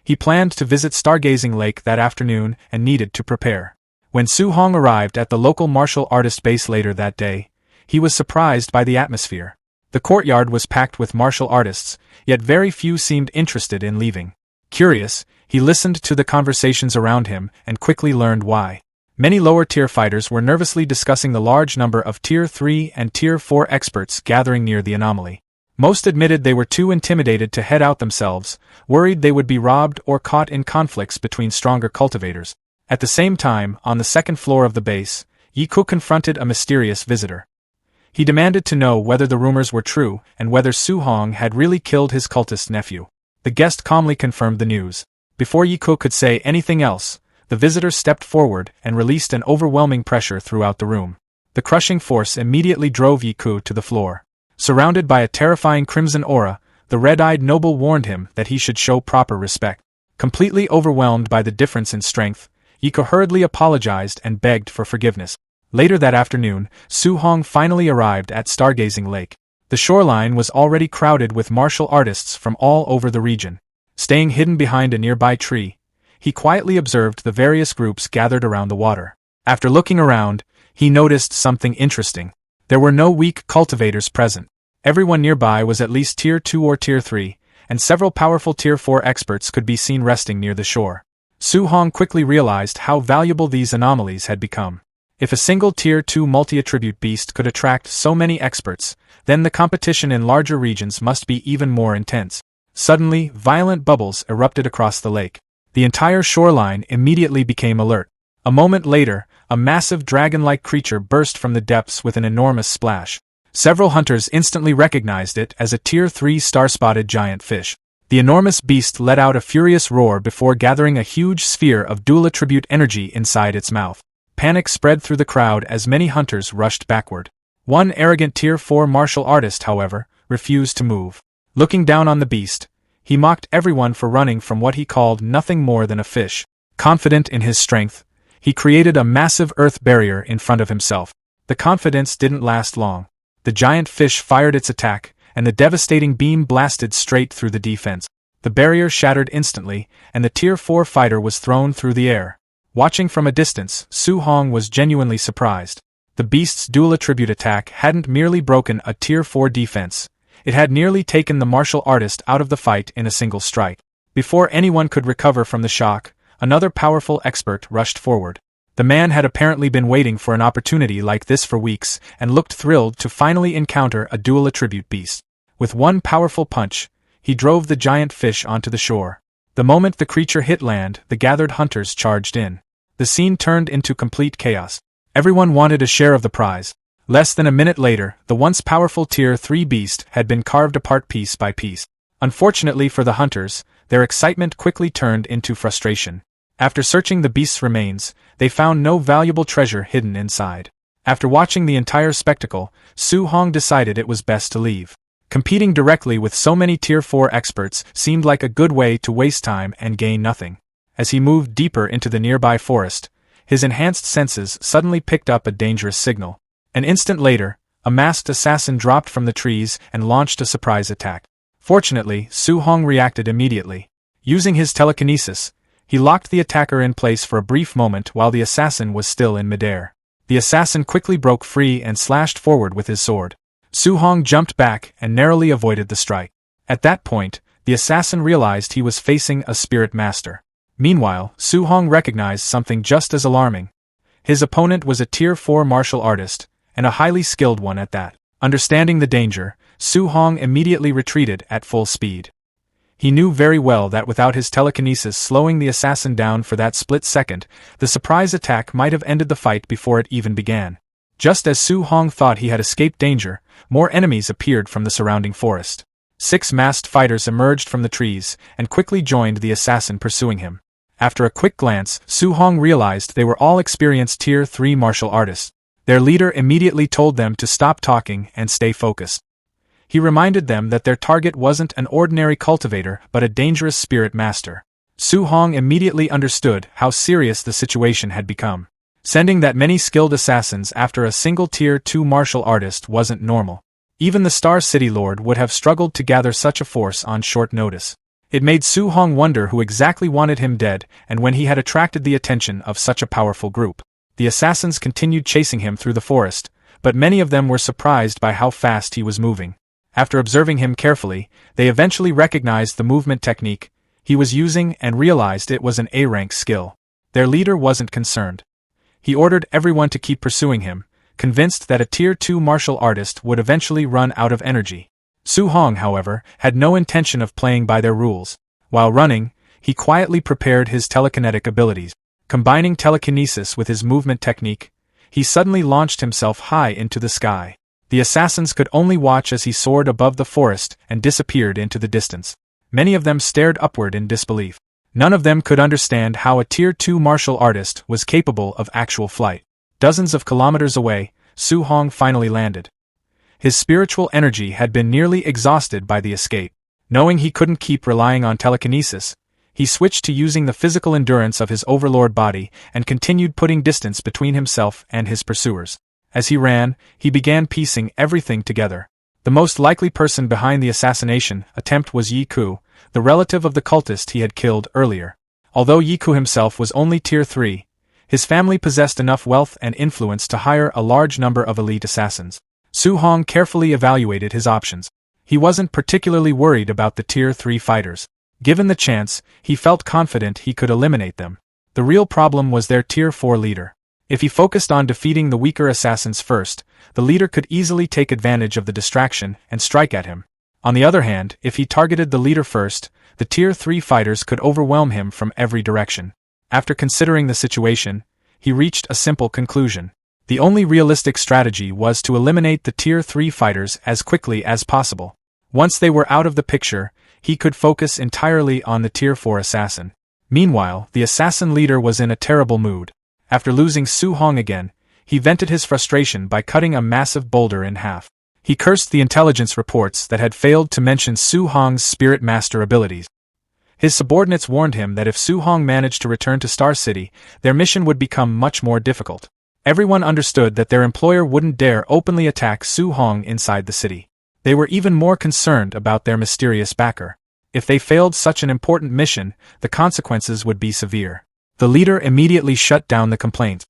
He planned to visit Stargazing Lake that afternoon and needed to prepare. When Su Hong arrived at the local martial artist base later that day, he was surprised by the atmosphere. The courtyard was packed with martial artists, yet very few seemed interested in leaving. Curious, he listened to the conversations around him and quickly learned why. Many lower-tier fighters were nervously discussing the large number of Tier 3 and Tier 4 experts gathering near the anomaly. Most admitted they were too intimidated to head out themselves, worried they would be robbed or caught in conflicts between stronger cultivators. At the same time, on the second floor of the base, Yiku confronted a mysterious visitor. He demanded to know whether the rumors were true and whether Su Hong had really killed his cultist nephew. The guest calmly confirmed the news. Before Yiku could say anything else, the visitor stepped forward and released an overwhelming pressure throughout the room. The crushing force immediately drove Yiku to the floor. Surrounded by a terrifying crimson aura, the red-eyed noble warned him that he should show proper respect. Completely overwhelmed by the difference in strength, Yiku hurriedly apologized and begged for forgiveness. Later that afternoon, Su Hong finally arrived at Stargazing Lake. The shoreline was already crowded with martial artists from all over the region. Staying hidden behind a nearby tree, he quietly observed the various groups gathered around the water. After looking around, he noticed something interesting. There were no weak cultivators present. Everyone nearby was at least Tier 2 or Tier 3, and several powerful Tier 4 experts could be seen resting near the shore. Su Hong quickly realized how valuable these anomalies had become. If a single Tier 2 multi-attribute beast could attract so many experts, then the competition in larger regions must be even more intense. Suddenly, violent bubbles erupted across the lake. The entire shoreline immediately became alert. A moment later, a massive dragon-like creature burst from the depths with an enormous splash. Several hunters instantly recognized it as a Tier 3 star-spotted giant fish. The enormous beast let out a furious roar before gathering a huge sphere of dual-attribute energy inside its mouth. Panic spread through the crowd as many hunters rushed backward. One arrogant Tier 4 martial artist, however, refused to move. Looking down on the beast, he mocked everyone for running from what he called nothing more than a fish. Confident in his strength, he created a massive earth barrier in front of himself. The confidence didn't last long. The giant fish fired its attack, and the devastating beam blasted straight through the defense. The barrier shattered instantly, and the Tier 4 fighter was thrown through the air. Watching from a distance, Su Hong was genuinely surprised. The beast's dual-attribute attack hadn't merely broken a Tier 4 defense, it had nearly taken the martial artist out of the fight in a single strike. Before anyone could recover from the shock, another powerful expert rushed forward. The man had apparently been waiting for an opportunity like this for weeks and looked thrilled to finally encounter a dual-attribute beast. With one powerful punch, he drove the giant fish onto the shore. The moment the creature hit land, the gathered hunters charged in. The scene turned into complete chaos. Everyone wanted a share of the prize. Less than a minute later, the once powerful Tier 3 beast had been carved apart piece by piece. Unfortunately for the hunters, their excitement quickly turned into frustration. After searching the beast's remains, they found no valuable treasure hidden inside. After watching the entire spectacle, Su Hong decided it was best to leave. Competing directly with so many Tier 4 experts seemed like a good way to waste time and gain nothing. As he moved deeper into the nearby forest, his enhanced senses suddenly picked up a dangerous signal. An instant later, a masked assassin dropped from the trees and launched a surprise attack. Fortunately, Su Hong reacted immediately. Using his telekinesis, he locked the attacker in place for a brief moment while the assassin was still in midair. The assassin quickly broke free and slashed forward with his sword. Su Hong jumped back and narrowly avoided the strike. At that point, the assassin realized he was facing a spirit master. Meanwhile, Su Hong recognized something just as alarming. His opponent was a Tier 4 martial artist, and a highly skilled one at that. Understanding the danger, Su Hong immediately retreated at full speed. He knew very well that without his telekinesis slowing the assassin down for that split second, the surprise attack might have ended the fight before it even began. Just as Su Hong thought he had escaped danger, more enemies appeared from the surrounding forest. 6 masked fighters emerged from the trees and quickly joined the assassin pursuing him. After a quick glance, Su Hong realized they were all experienced Tier 3 martial artists. Their leader immediately told them to stop talking and stay focused. He reminded them that their target wasn't an ordinary cultivator but a dangerous spirit master. Su Hong immediately understood how serious the situation had become. Sending that many skilled assassins after a single Tier 2 martial artist wasn't normal. Even the Star City Lord would have struggled to gather such a force on short notice. It made Su Hong wonder who exactly wanted him dead and when he had attracted the attention of such a powerful group. The assassins continued chasing him through the forest, but many of them were surprised by how fast he was moving. After observing him carefully, they eventually recognized the movement technique he was using and realized it was an A-rank skill. Their leader wasn't concerned. He ordered everyone to keep pursuing him, convinced that a Tier 2 martial artist would eventually run out of energy. Su Hong, however, had no intention of playing by their rules. While running, he quietly prepared his telekinetic abilities. Combining telekinesis with his movement technique, he suddenly launched himself high into the sky. The assassins could only watch as he soared above the forest and disappeared into the distance. Many of them stared upward in disbelief. None of them could understand how a Tier 2 martial artist was capable of actual flight. Dozens of kilometers away, Su Hong finally landed. His spiritual energy had been nearly exhausted by the escape. Knowing he couldn't keep relying on telekinesis, he switched to using the physical endurance of his overlord body and continued putting distance between himself and his pursuers. As he ran, he began piecing everything together. The most likely person behind the assassination attempt was Yi Ku, the relative of the cultist he had killed earlier. Although Yi Ku himself was only Tier 3, his family possessed enough wealth and influence to hire a large number of elite assassins. Su Hong carefully evaluated his options. He wasn't particularly worried about the Tier 3 fighters. Given the chance, he felt confident he could eliminate them. The real problem was their Tier 4 leader. If he focused on defeating the weaker assassins first, the leader could easily take advantage of the distraction and strike at him. On the other hand, if he targeted the leader first, the Tier 3 fighters could overwhelm him from every direction. After considering the situation, he reached a simple conclusion. The only realistic strategy was to eliminate the Tier 3 fighters as quickly as possible. Once they were out of the picture, he could focus entirely on the Tier 4 assassin. Meanwhile, the assassin leader was in a terrible mood. After losing Su Hong again, he vented his frustration by cutting a massive boulder in half. He cursed the intelligence reports that had failed to mention Su Hong's spirit master abilities. His subordinates warned him that if Su Hong managed to return to Star City, their mission would become much more difficult. Everyone understood that their employer wouldn't dare openly attack Su Hong inside the city. They were even more concerned about their mysterious backer. If they failed such an important mission, the consequences would be severe. The leader immediately shut down the complaint.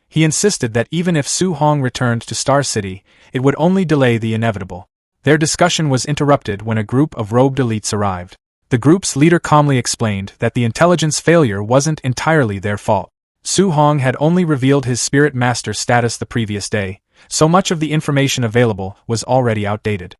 He insisted that even if Su Hong returned to Star City, it would only delay the inevitable. Their discussion was interrupted when a group of robed elites arrived. The group's leader calmly explained that the intelligence failure wasn't entirely their fault. Su Hong had only revealed his spirit master status the previous day, so much of the information available was already outdated.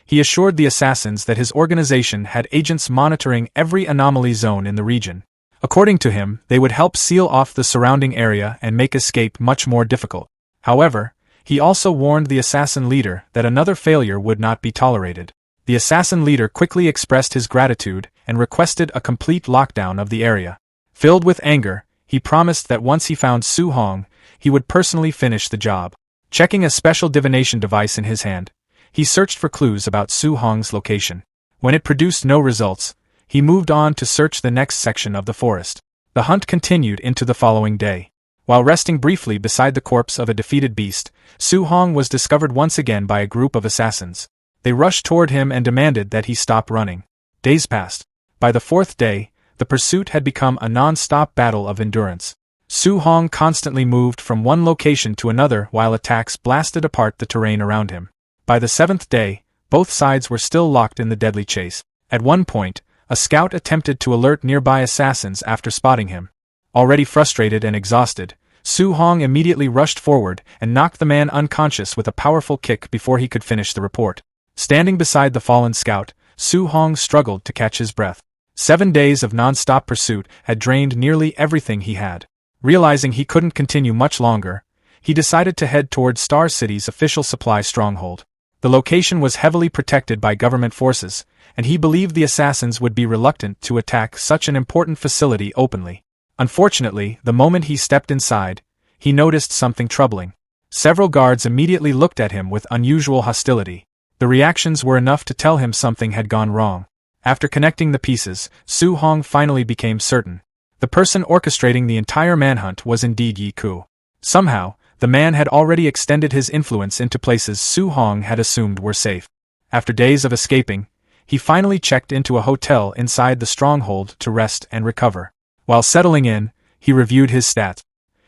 He assured the assassins that his organization had agents monitoring every anomaly zone in the region. According to him, they would help seal off the surrounding area and make escape much more difficult. However, he also warned the assassin leader that another failure would not be tolerated. The assassin leader quickly expressed his gratitude and requested a complete lockdown of the area. Filled with anger, he promised that once he found Su Hong, he would personally finish the job. Checking a special divination device in his hand, he searched for clues about Su Hong's location. When it produced no results, he moved on to search the next section of the forest. The hunt continued into the following day. While resting briefly beside the corpse of a defeated beast, Su Hong was discovered once again by a group of assassins. They rushed toward him and demanded that he stop running. Days passed. By the 4th day, the pursuit had become a non-stop battle of endurance. Su Hong constantly moved from one location to another while attacks blasted apart the terrain around him. By the 7th day, both sides were still locked in the deadly chase. At one point, a scout attempted to alert nearby assassins after spotting him. Already frustrated and exhausted, Su Hong immediately rushed forward and knocked the man unconscious with a powerful kick before he could finish the report. Standing beside the fallen scout, Su Hong struggled to catch his breath. 7 days of non-stop pursuit had drained nearly everything he had. Realizing he couldn't continue much longer, he decided to head toward Star City's official supply stronghold. The location was heavily protected by government forces, and he believed the assassins would be reluctant to attack such an important facility openly. Unfortunately, the moment he stepped inside, he noticed something troubling. Several guards immediately looked at him with unusual hostility. The reactions were enough to tell him something had gone wrong. After connecting the pieces, Su Hong finally became certain. The person orchestrating the entire manhunt was indeed Yi Ku. Somehow, the man had already extended his influence into places Su Hong had assumed were safe. After days of escaping, he finally checked into a hotel inside the stronghold to rest and recover. While settling in, he reviewed his stats.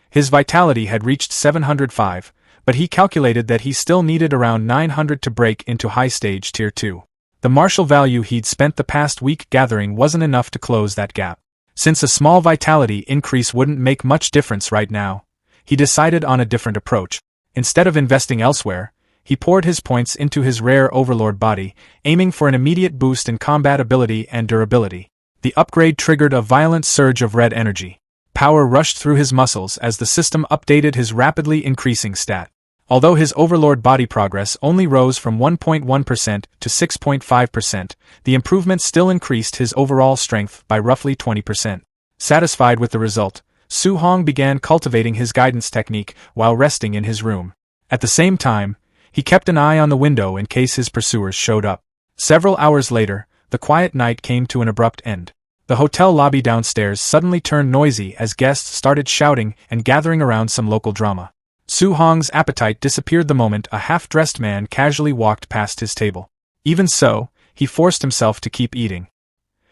His vitality had reached 705, but he calculated that he still needed around 900 to break into high-stage Tier 2. The martial value he'd spent the past week gathering wasn't enough to close that gap. Since a small vitality increase wouldn't make much difference right now, he decided on a different approach. Instead of investing elsewhere, he poured his points into his rare Overlord body, aiming for an immediate boost in combat ability and durability. The upgrade triggered a violent surge of red energy. Power rushed through his muscles as the system updated his rapidly increasing stat. Although his Overlord body progress only rose from 1.1% to 6.5%, the improvement still increased his overall strength by roughly 20%. Satisfied with the result, Su Hong began cultivating his guidance technique while resting in his room. At the same time, he kept an eye on the window in case his pursuers showed up. Several hours later, the quiet night came to an abrupt end. The hotel lobby downstairs suddenly turned noisy as guests started shouting and gathering around some local drama. Su Hong's appetite disappeared the moment a half-dressed man casually walked past his table. Even so, he forced himself to keep eating.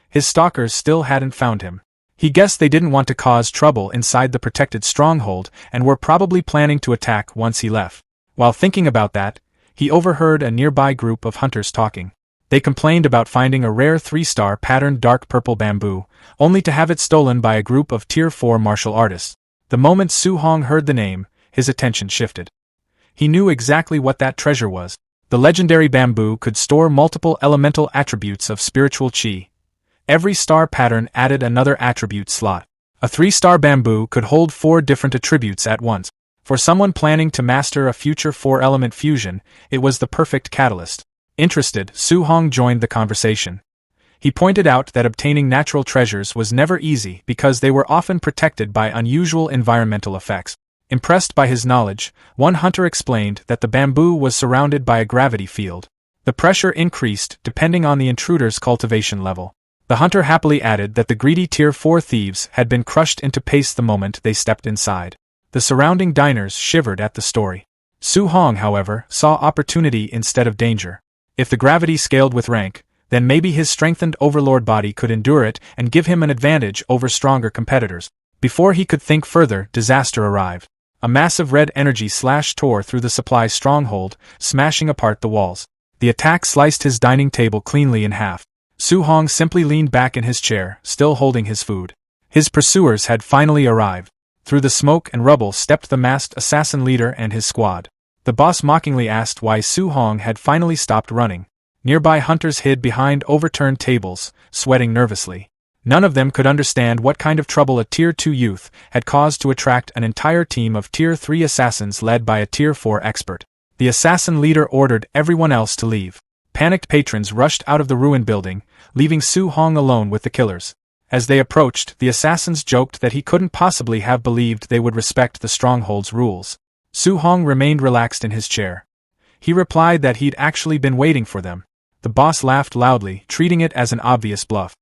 His stalkers still hadn't found him. He guessed they didn't want to cause trouble inside the protected stronghold and were probably planning to attack once he left. While thinking about that, he overheard a nearby group of hunters talking. They complained about finding a rare 3-star patterned dark purple bamboo, only to have it stolen by a group of Tier 4 martial artists. The moment Su Hong heard the name, his attention shifted. He knew exactly what that treasure was. The legendary bamboo could store multiple elemental attributes of spiritual chi. Every star pattern added another attribute slot. A 3-star bamboo could hold 4 different attributes at once. For someone planning to master a future 4-element fusion, it was the perfect catalyst. Interested, Su Hong joined the conversation. He pointed out that obtaining natural treasures was never easy because they were often protected by unusual environmental effects. Impressed by his knowledge, one hunter explained that the bamboo was surrounded by a gravity field. The pressure increased depending on the intruder's cultivation level. The hunter happily added that the greedy Tier 4 thieves had been crushed into paste the moment they stepped inside. The surrounding diners shivered at the story. Su Hong, however, saw opportunity instead of danger. If the gravity scaled with rank, then maybe his strengthened Overlord body could endure it and give him an advantage over stronger competitors. Before he could think further, disaster arrived. A massive red energy slash tore through the supply stronghold, smashing apart the walls. The attack sliced his dining table cleanly in half. Su Hong simply leaned back in his chair, still holding his food. His pursuers had finally arrived. Through the smoke and rubble stepped the masked assassin leader and his squad. The boss mockingly asked why Su Hong had finally stopped running. Nearby hunters hid behind overturned tables, sweating nervously. None of them could understand what kind of trouble a Tier 2 youth had caused to attract an entire team of Tier 3 assassins led by a Tier 4 expert. The assassin leader ordered everyone else to leave. Panicked patrons rushed out of the ruined building, leaving Su Hong alone with the killers. As they approached, the assassins joked that he couldn't possibly have believed they would respect the stronghold's rules. Su Hong remained relaxed in his chair. He replied that he'd actually been waiting for them. The boss laughed loudly, treating it as an obvious bluff.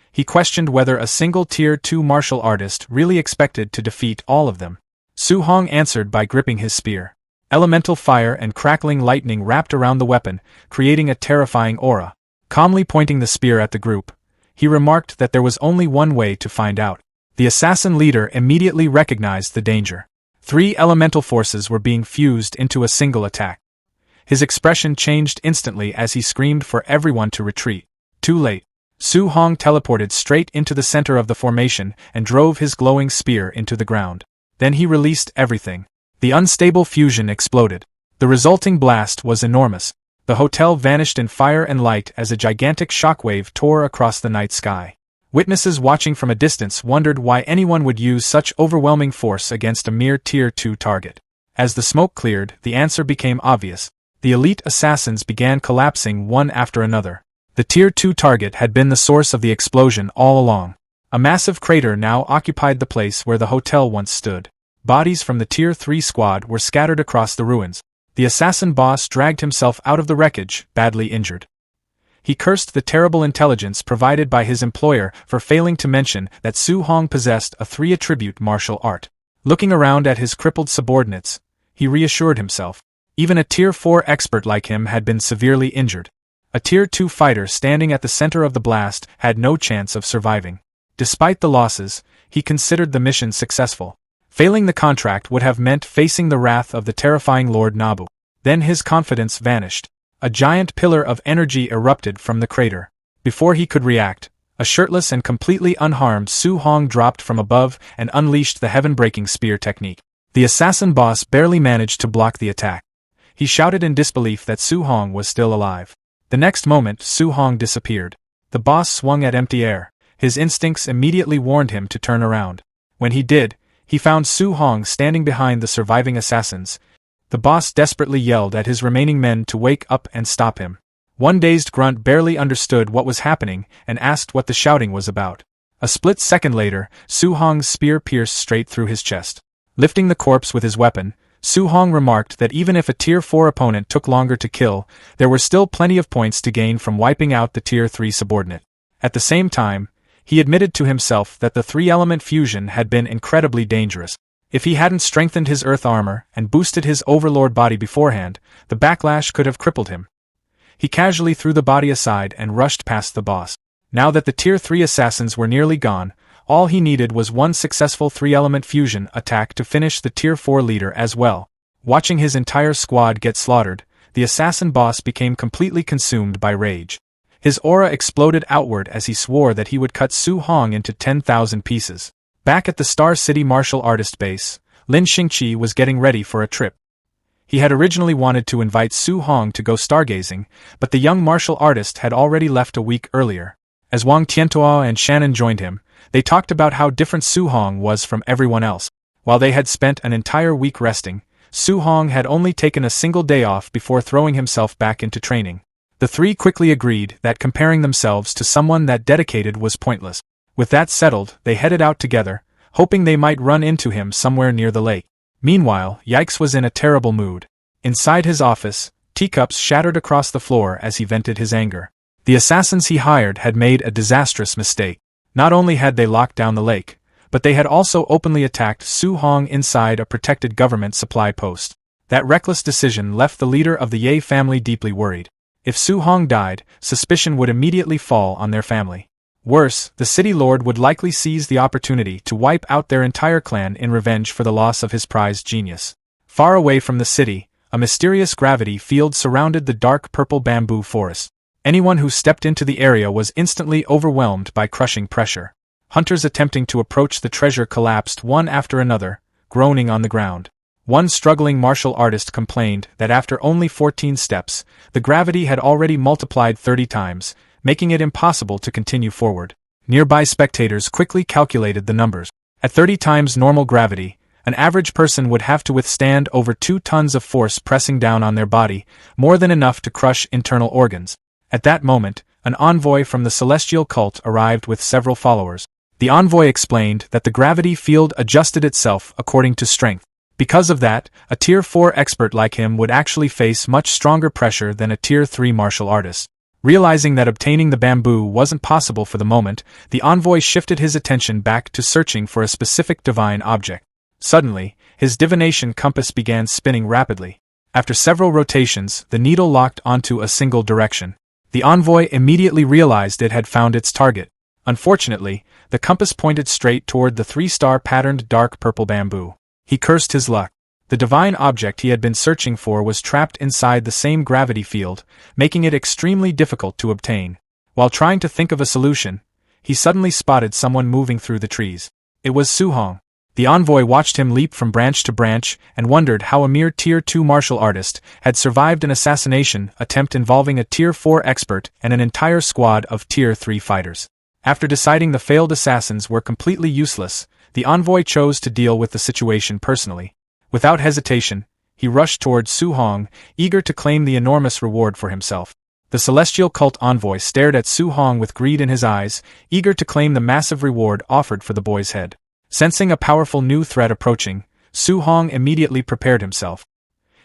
He questioned whether a single Tier 2 martial artist really expected to defeat all of them. Su Hong answered by gripping his spear. Elemental fire and crackling lightning wrapped around the weapon, creating a terrifying aura. Calmly pointing the spear at the group, he remarked that there was only one way to find out. The assassin leader immediately recognized the danger. 3 elemental forces were being fused into a single attack. His expression changed instantly as he screamed for everyone to retreat. Too late. Su Hong teleported straight into the center of the formation and drove his glowing spear into the ground. Then he released everything. The unstable fusion exploded. The resulting blast was enormous. The hotel vanished in fire and light as a gigantic shockwave tore across the night sky. Witnesses watching from a distance wondered why anyone would use such overwhelming force against a mere Tier 2 target. As the smoke cleared, the answer became obvious. The elite assassins began collapsing one after another. The Tier 2 target had been the source of the explosion all along. A massive crater now occupied the place where the hotel once stood. Bodies from the Tier 3 squad were scattered across the ruins. The assassin boss dragged himself out of the wreckage, badly injured. He cursed the terrible intelligence provided by his employer for failing to mention that Su Hong possessed a 3-attribute martial art. Looking around at his crippled subordinates, he reassured himself. Even a Tier 4 expert like him had been severely injured. A Tier 2 fighter standing at the center of the blast had no chance of surviving. Despite the losses, he considered the mission successful. Failing the contract would have meant facing the wrath of the terrifying Lord Nabu. Then his confidence vanished. A giant pillar of energy erupted from the crater. Before he could react, a shirtless and completely unharmed Su Hong dropped from above and unleashed the heaven-breaking spear technique. The assassin boss barely managed to block the attack. He shouted in disbelief that Su Hong was still alive. The next moment, Su Hong disappeared. The boss swung at empty air. His instincts immediately warned him to turn around. When he did, he found Su Hong standing behind the surviving assassins. The boss desperately yelled at his remaining men to wake up and stop him. One dazed grunt barely understood what was happening and asked what the shouting was about. A split second later, Su Hong's spear pierced straight through his chest. Lifting the corpse with his weapon, Su Hong remarked that even if a Tier 4 opponent took longer to kill, there were still plenty of points to gain from wiping out the Tier 3 subordinate. At the same time, he admitted to himself that the 3-element fusion had been incredibly dangerous. If he hadn't strengthened his earth armor and boosted his overlord body beforehand, the backlash could have crippled him. He casually threw the body aside and rushed past the boss. Now that the Tier 3 assassins were nearly gone, all he needed was one successful 3-element fusion attack to finish the Tier 4 leader as well. Watching his entire squad get slaughtered, the assassin boss became completely consumed by rage. His aura exploded outward as he swore that he would cut Su Hong into 10,000 pieces. Back at the Star City martial artist base, Lin Xingqi was getting ready for a trip. He had originally wanted to invite Su Hong to go stargazing, but the young martial artist had already left a week earlier. As Wang Tiantuo and Shannon joined him, they talked about how different Su Hong was from everyone else. While they had spent an entire week resting, Su Hong had only taken a single day off before throwing himself back into training. The three quickly agreed that comparing themselves to someone that dedicated was pointless. With that settled, they headed out together, hoping they might run into him somewhere near the lake. Meanwhile, Yikes was in a terrible mood. Inside his office, teacups shattered across the floor as he vented his anger. The assassins he hired had made a disastrous mistake. Not only had they locked down the lake, but they had also openly attacked Su Hong inside a protected government supply post. That reckless decision left the leader of the Ye family deeply worried. If Su Hong died, suspicion would immediately fall on their family. Worse, the city lord would likely seize the opportunity to wipe out their entire clan in revenge for the loss of his prized genius. Far away from the city, a mysterious gravity field surrounded the dark purple bamboo forest. Anyone who stepped into the area was instantly overwhelmed by crushing pressure. Hunters attempting to approach the treasure collapsed one after another, groaning on the ground. One struggling martial artist complained that after only 14 steps, the gravity had already multiplied 30 times, making it impossible to continue forward. Nearby spectators quickly calculated the numbers. At 30 times normal gravity, an average person would have to withstand over 2 tons of force pressing down on their body, more than enough to crush internal organs. At that moment, an envoy from the celestial cult arrived with several followers. The envoy explained that the gravity field adjusted itself according to strength. Because of that, a Tier 4 expert like him would actually face much stronger pressure than a Tier 3 martial artist. Realizing that obtaining the bamboo wasn't possible for the moment, the envoy shifted his attention back to searching for a specific divine object. Suddenly, his divination compass began spinning rapidly. After several rotations, the needle locked onto a single direction. The envoy immediately realized it had found its target. Unfortunately, the compass pointed straight toward the 3-star patterned dark purple bamboo. He cursed his luck. The divine object he had been searching for was trapped inside the same gravity field, making it extremely difficult to obtain. While trying to think of a solution, he suddenly spotted someone moving through the trees. It was Su Hong. The envoy watched him leap from branch to branch and wondered how a mere Tier 2 martial artist had survived an assassination attempt involving a Tier 4 expert and an entire squad of Tier 3 fighters. After deciding the failed assassins were completely useless, the envoy chose to deal with the situation personally. Without hesitation, he rushed toward Su Hong, eager to claim the enormous reward for himself. The celestial cult envoy stared at Su Hong with greed in his eyes, eager to claim the massive reward offered for the boy's head. Sensing a powerful new threat approaching, Su Hong immediately prepared himself.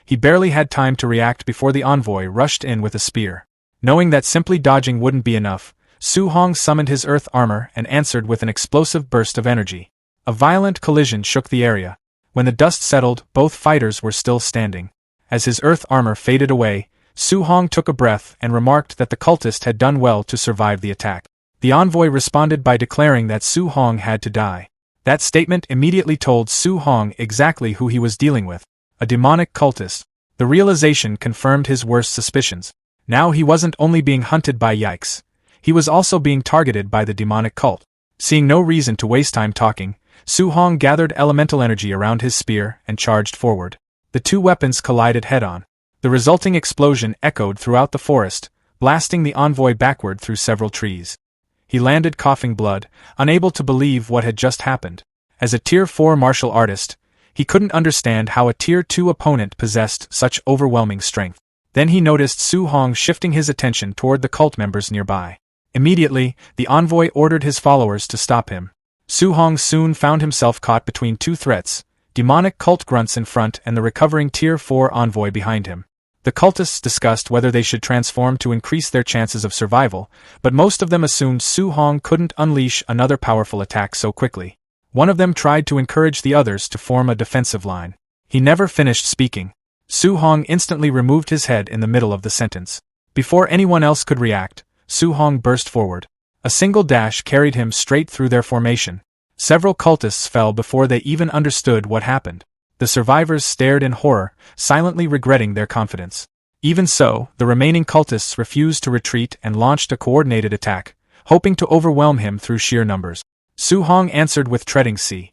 He barely had time to react before the envoy rushed in with a spear. Knowing that simply dodging wouldn't be enough, Su Hong summoned his earth armor and answered with an explosive burst of energy. A violent collision shook the area. When the dust settled, both fighters were still standing. As his earth armor faded away, Su Hong took a breath and remarked that the cultist had done well to survive the attack. The envoy responded by declaring that Su Hong had to die. That statement immediately told Su Hong exactly who he was dealing with. A demonic cultist. The realization confirmed his worst suspicions. Now he wasn't only being hunted by Yikes. He was also being targeted by the demonic cult. Seeing no reason to waste time talking, Su Hong gathered elemental energy around his spear and charged forward. The two weapons collided head-on. The resulting explosion echoed throughout the forest, blasting the envoy backward through several trees. He landed coughing blood, unable to believe what had just happened. As a Tier 4 martial artist, he couldn't understand how a Tier 2 opponent possessed such overwhelming strength. Then he noticed Su Hong shifting his attention toward the cult members nearby. Immediately, the envoy ordered his followers to stop him. Su Hong soon found himself caught between two threats, demonic cult grunts in front and the recovering Tier 4 envoy behind him. The cultists discussed whether they should transform to increase their chances of survival, but most of them assumed Su Hong couldn't unleash another powerful attack so quickly. One of them tried to encourage the others to form a defensive line. He never finished speaking. Su Hong instantly removed his head in the middle of the sentence. Before anyone else could react, Su Hong burst forward. A single dash carried him straight through their formation. Several cultists fell before they even understood what happened. The survivors stared in horror, silently regretting their confidence. Even so, the remaining cultists refused to retreat and launched a coordinated attack, hoping to overwhelm him through sheer numbers. Su Hong answered with treading sea.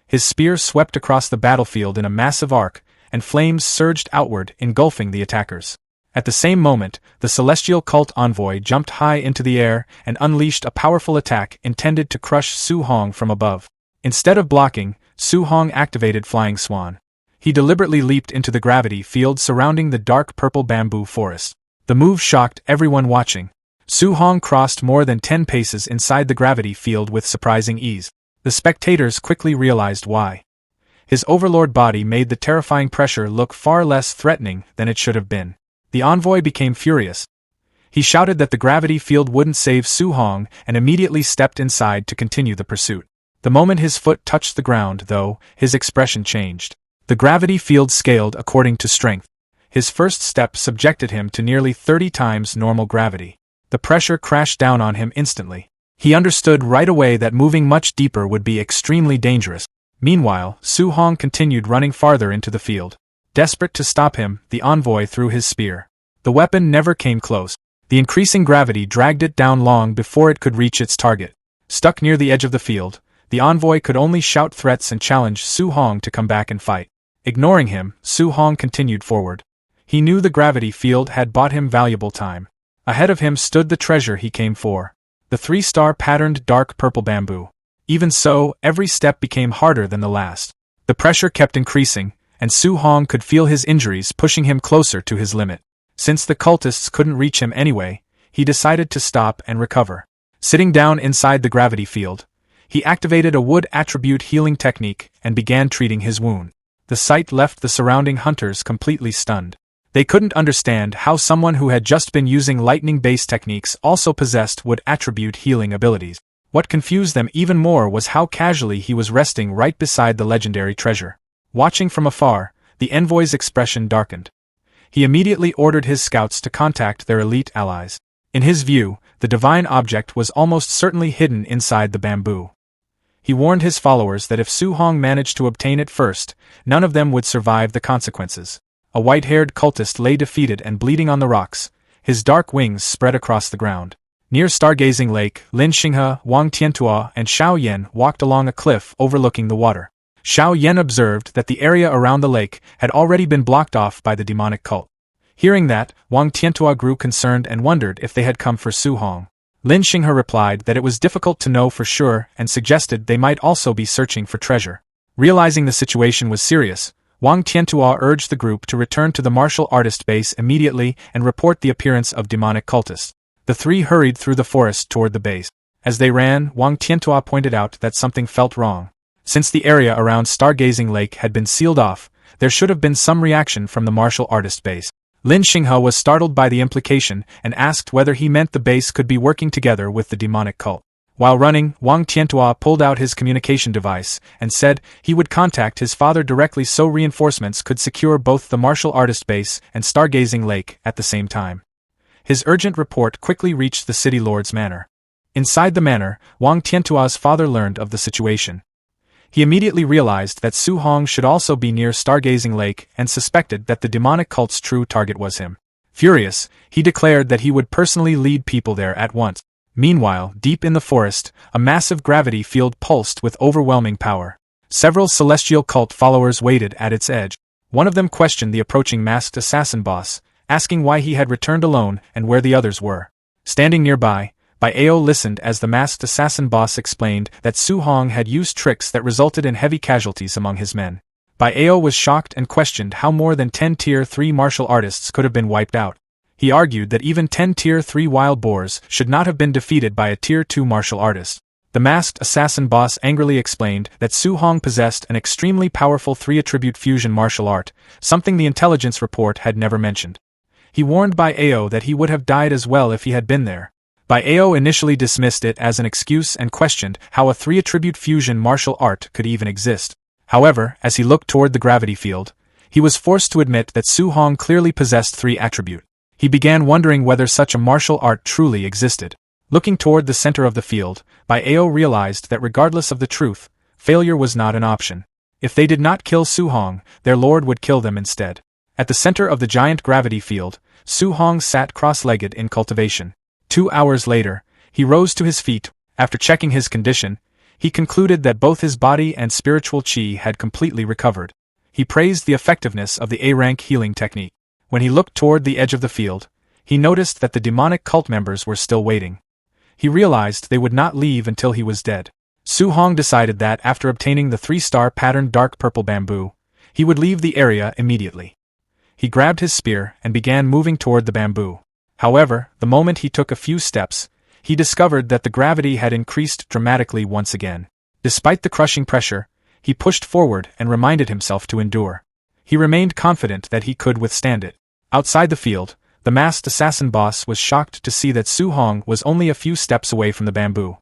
His spear swept across the battlefield in a massive arc, and flames surged outward, engulfing the attackers. At the same moment, the celestial cult envoy jumped high into the air and unleashed a powerful attack intended to crush Su Hong from above. Instead of blocking, Su Hong activated Flying Swan. He deliberately leaped into the gravity field surrounding the dark purple bamboo forest. The move shocked everyone watching. Su Hong crossed more than 10 paces inside the gravity field with surprising ease. The spectators quickly realized why. His overlord body made the terrifying pressure look far less threatening than it should have been. The envoy became furious. He shouted that the gravity field wouldn't save Su Hong and immediately stepped inside to continue the pursuit. The moment his foot touched the ground, though, his expression changed. The gravity field scaled according to strength. His first step subjected him to nearly 30 times normal gravity. The pressure crashed down on him instantly. He understood right away that moving much deeper would be extremely dangerous. Meanwhile, Su Hong continued running farther into the field. Desperate to stop him, the envoy threw his spear. The weapon never came close. The increasing gravity dragged it down long before it could reach its target. Stuck near the edge of the field, the envoy could only shout threats and challenge Su Hong to come back and fight. Ignoring him, Su Hong continued forward. He knew the gravity field had bought him valuable time. Ahead of him stood the treasure he came for. The 3-star patterned dark purple bamboo. Even so, every step became harder than the last. The pressure kept increasing, and Su Hong could feel his injuries pushing him closer to his limit. Since the cultists couldn't reach him anyway, he decided to stop and recover. Sitting down inside the gravity field, he activated a wood attribute healing technique and began treating his wound. The sight left the surrounding hunters completely stunned. They couldn't understand how someone who had just been using lightning-based techniques also possessed wood attribute healing abilities. What confused them even more was how casually he was resting right beside the legendary treasure. Watching from afar, the envoy's expression darkened. He immediately ordered his scouts to contact their elite allies. In his view, the divine object was almost certainly hidden inside the bamboo. He warned his followers that if Su Hong managed to obtain it first, none of them would survive the consequences. A white-haired cultist lay defeated and bleeding on the rocks, his dark wings spread across the ground. Near Stargazing Lake, Lin Xinghe, Wang Tiantua, and Xiao Yan walked along a cliff overlooking the water. Xiao Yan observed that the area around the lake had already been blocked off by the demonic cult. Hearing that, Wang Tiantua grew concerned and wondered if they had come for Su Hong. Lin Xinghe replied that it was difficult to know for sure and suggested they might also be searching for treasure. Realizing the situation was serious, Wang Tiantua urged the group to return to the martial artist base immediately and report the appearance of demonic cultists. The three hurried through the forest toward the base. As they ran, Wang Tiantua pointed out that something felt wrong. Since the area around Stargazing Lake had been sealed off, there should have been some reaction from the martial artist base. Lin Xinghe was startled by the implication and asked whether he meant the base could be working together with the demonic cult. While running, Wang Tiantua pulled out his communication device and said he would contact his father directly so reinforcements could secure both the martial artist base and Stargazing Lake at the same time. His urgent report quickly reached the city lord's manor. Inside the manor, Wang Tiantua's father learned of the situation. He immediately realized that Su Hong should also be near Stargazing Lake and suspected that the demonic cult's true target was him. Furious, he declared that he would personally lead people there at once. Meanwhile, deep in the forest, a massive gravity field pulsed with overwhelming power. Several celestial cult followers waited at its edge. One of them questioned the approaching masked assassin boss, asking why he had returned alone and where the others were. Standing nearby, Ao listened as the masked assassin boss explained that Su Hong had used tricks that resulted in heavy casualties among his men. Ao was shocked and questioned how more than 10 Tier 3 martial artists could have been wiped out. He argued that even 10 Tier 3 wild boars should not have been defeated by a Tier 2 martial artist. The masked assassin boss angrily explained that Su Hong possessed an extremely powerful 3-attribute fusion martial art, something the intelligence report had never mentioned. He warned Ao that he would have died as well if he had been there. Ao initially dismissed it as an excuse and questioned how a 3-attribute fusion martial art could even exist. However, as he looked toward the gravity field, he was forced to admit that Su Hong clearly possessed 3-attribute. He began wondering whether such a martial art truly existed. Looking toward the center of the field, Ao realized that regardless of the truth, failure was not an option. If they did not kill Su Hong, their lord would kill them instead. At the center of the giant gravity field, Su Hong sat cross-legged in cultivation. 2 hours later, he rose to his feet. After checking his condition, he concluded that both his body and spiritual qi had completely recovered. He praised the effectiveness of the A-rank healing technique. When he looked toward the edge of the field, he noticed that the demonic cult members were still waiting. He realized they would not leave until he was dead. Su Hong decided that after obtaining the 3-star patterned dark purple bamboo, he would leave the area immediately. He grabbed his spear and began moving toward the bamboo. However, the moment he took a few steps, he discovered that the gravity had increased dramatically once again. Despite the crushing pressure, he pushed forward and reminded himself to endure. He remained confident that he could withstand it. Outside the field, the masked assassin boss was shocked to see that Su Hong was only a few steps away from the bamboo.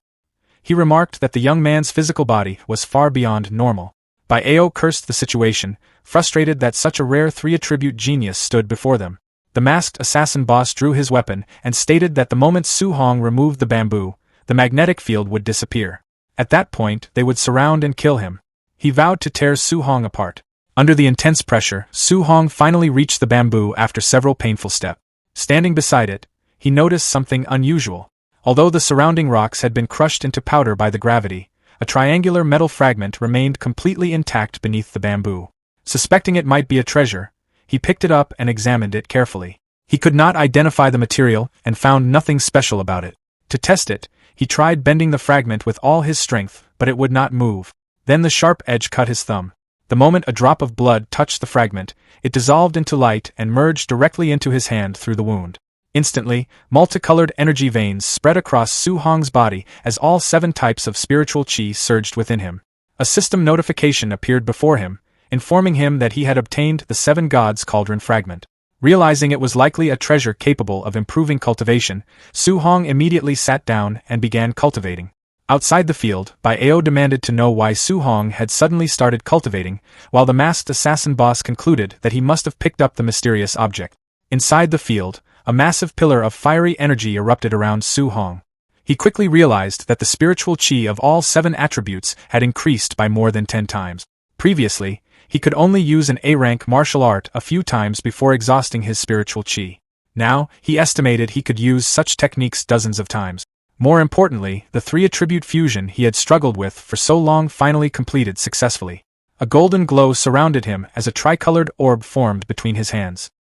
He remarked that the young man's physical body was far beyond normal. Ao cursed the situation, frustrated that such a rare 3-attribute genius stood before them. The masked assassin boss drew his weapon and stated that the moment Su Hong removed the bamboo, the magnetic field would disappear. At that point, they would surround and kill him. He vowed to tear Su Hong apart. Under the intense pressure, Su Hong finally reached the bamboo after several painful steps. Standing beside it, he noticed something unusual. Although the surrounding rocks had been crushed into powder by the gravity, a triangular metal fragment remained completely intact beneath the bamboo. Suspecting it might be a treasure, he picked it up and examined it carefully. He could not identify the material and found nothing special about it. To test it, he tried bending the fragment with all his strength, but it would not move. Then the sharp edge cut his thumb. The moment a drop of blood touched the fragment, it dissolved into light and merged directly into his hand through the wound. Instantly, multicolored energy veins spread across Su Hong's body as all 7 types of spiritual qi surged within him. A system notification appeared before him, informing him that he had obtained the 7 Gods Cauldron fragment. Realizing it was likely a treasure capable of improving cultivation, Su Hong immediately sat down and began cultivating. Outside the field, Ao demanded to know why Su Hong had suddenly started cultivating, while the masked assassin boss concluded that he must have picked up the mysterious object. Inside the field, a massive pillar of fiery energy erupted around Su Hong. He quickly realized that the spiritual qi of all 7 attributes had increased by more than 10 times. Previously, he could only use an A-rank martial art a few times before exhausting his spiritual qi. Now, he estimated he could use such techniques dozens of times. More importantly, the 3-attribute fusion he had struggled with for so long finally completed successfully. A golden glow surrounded him as a tricolored orb formed between his hands.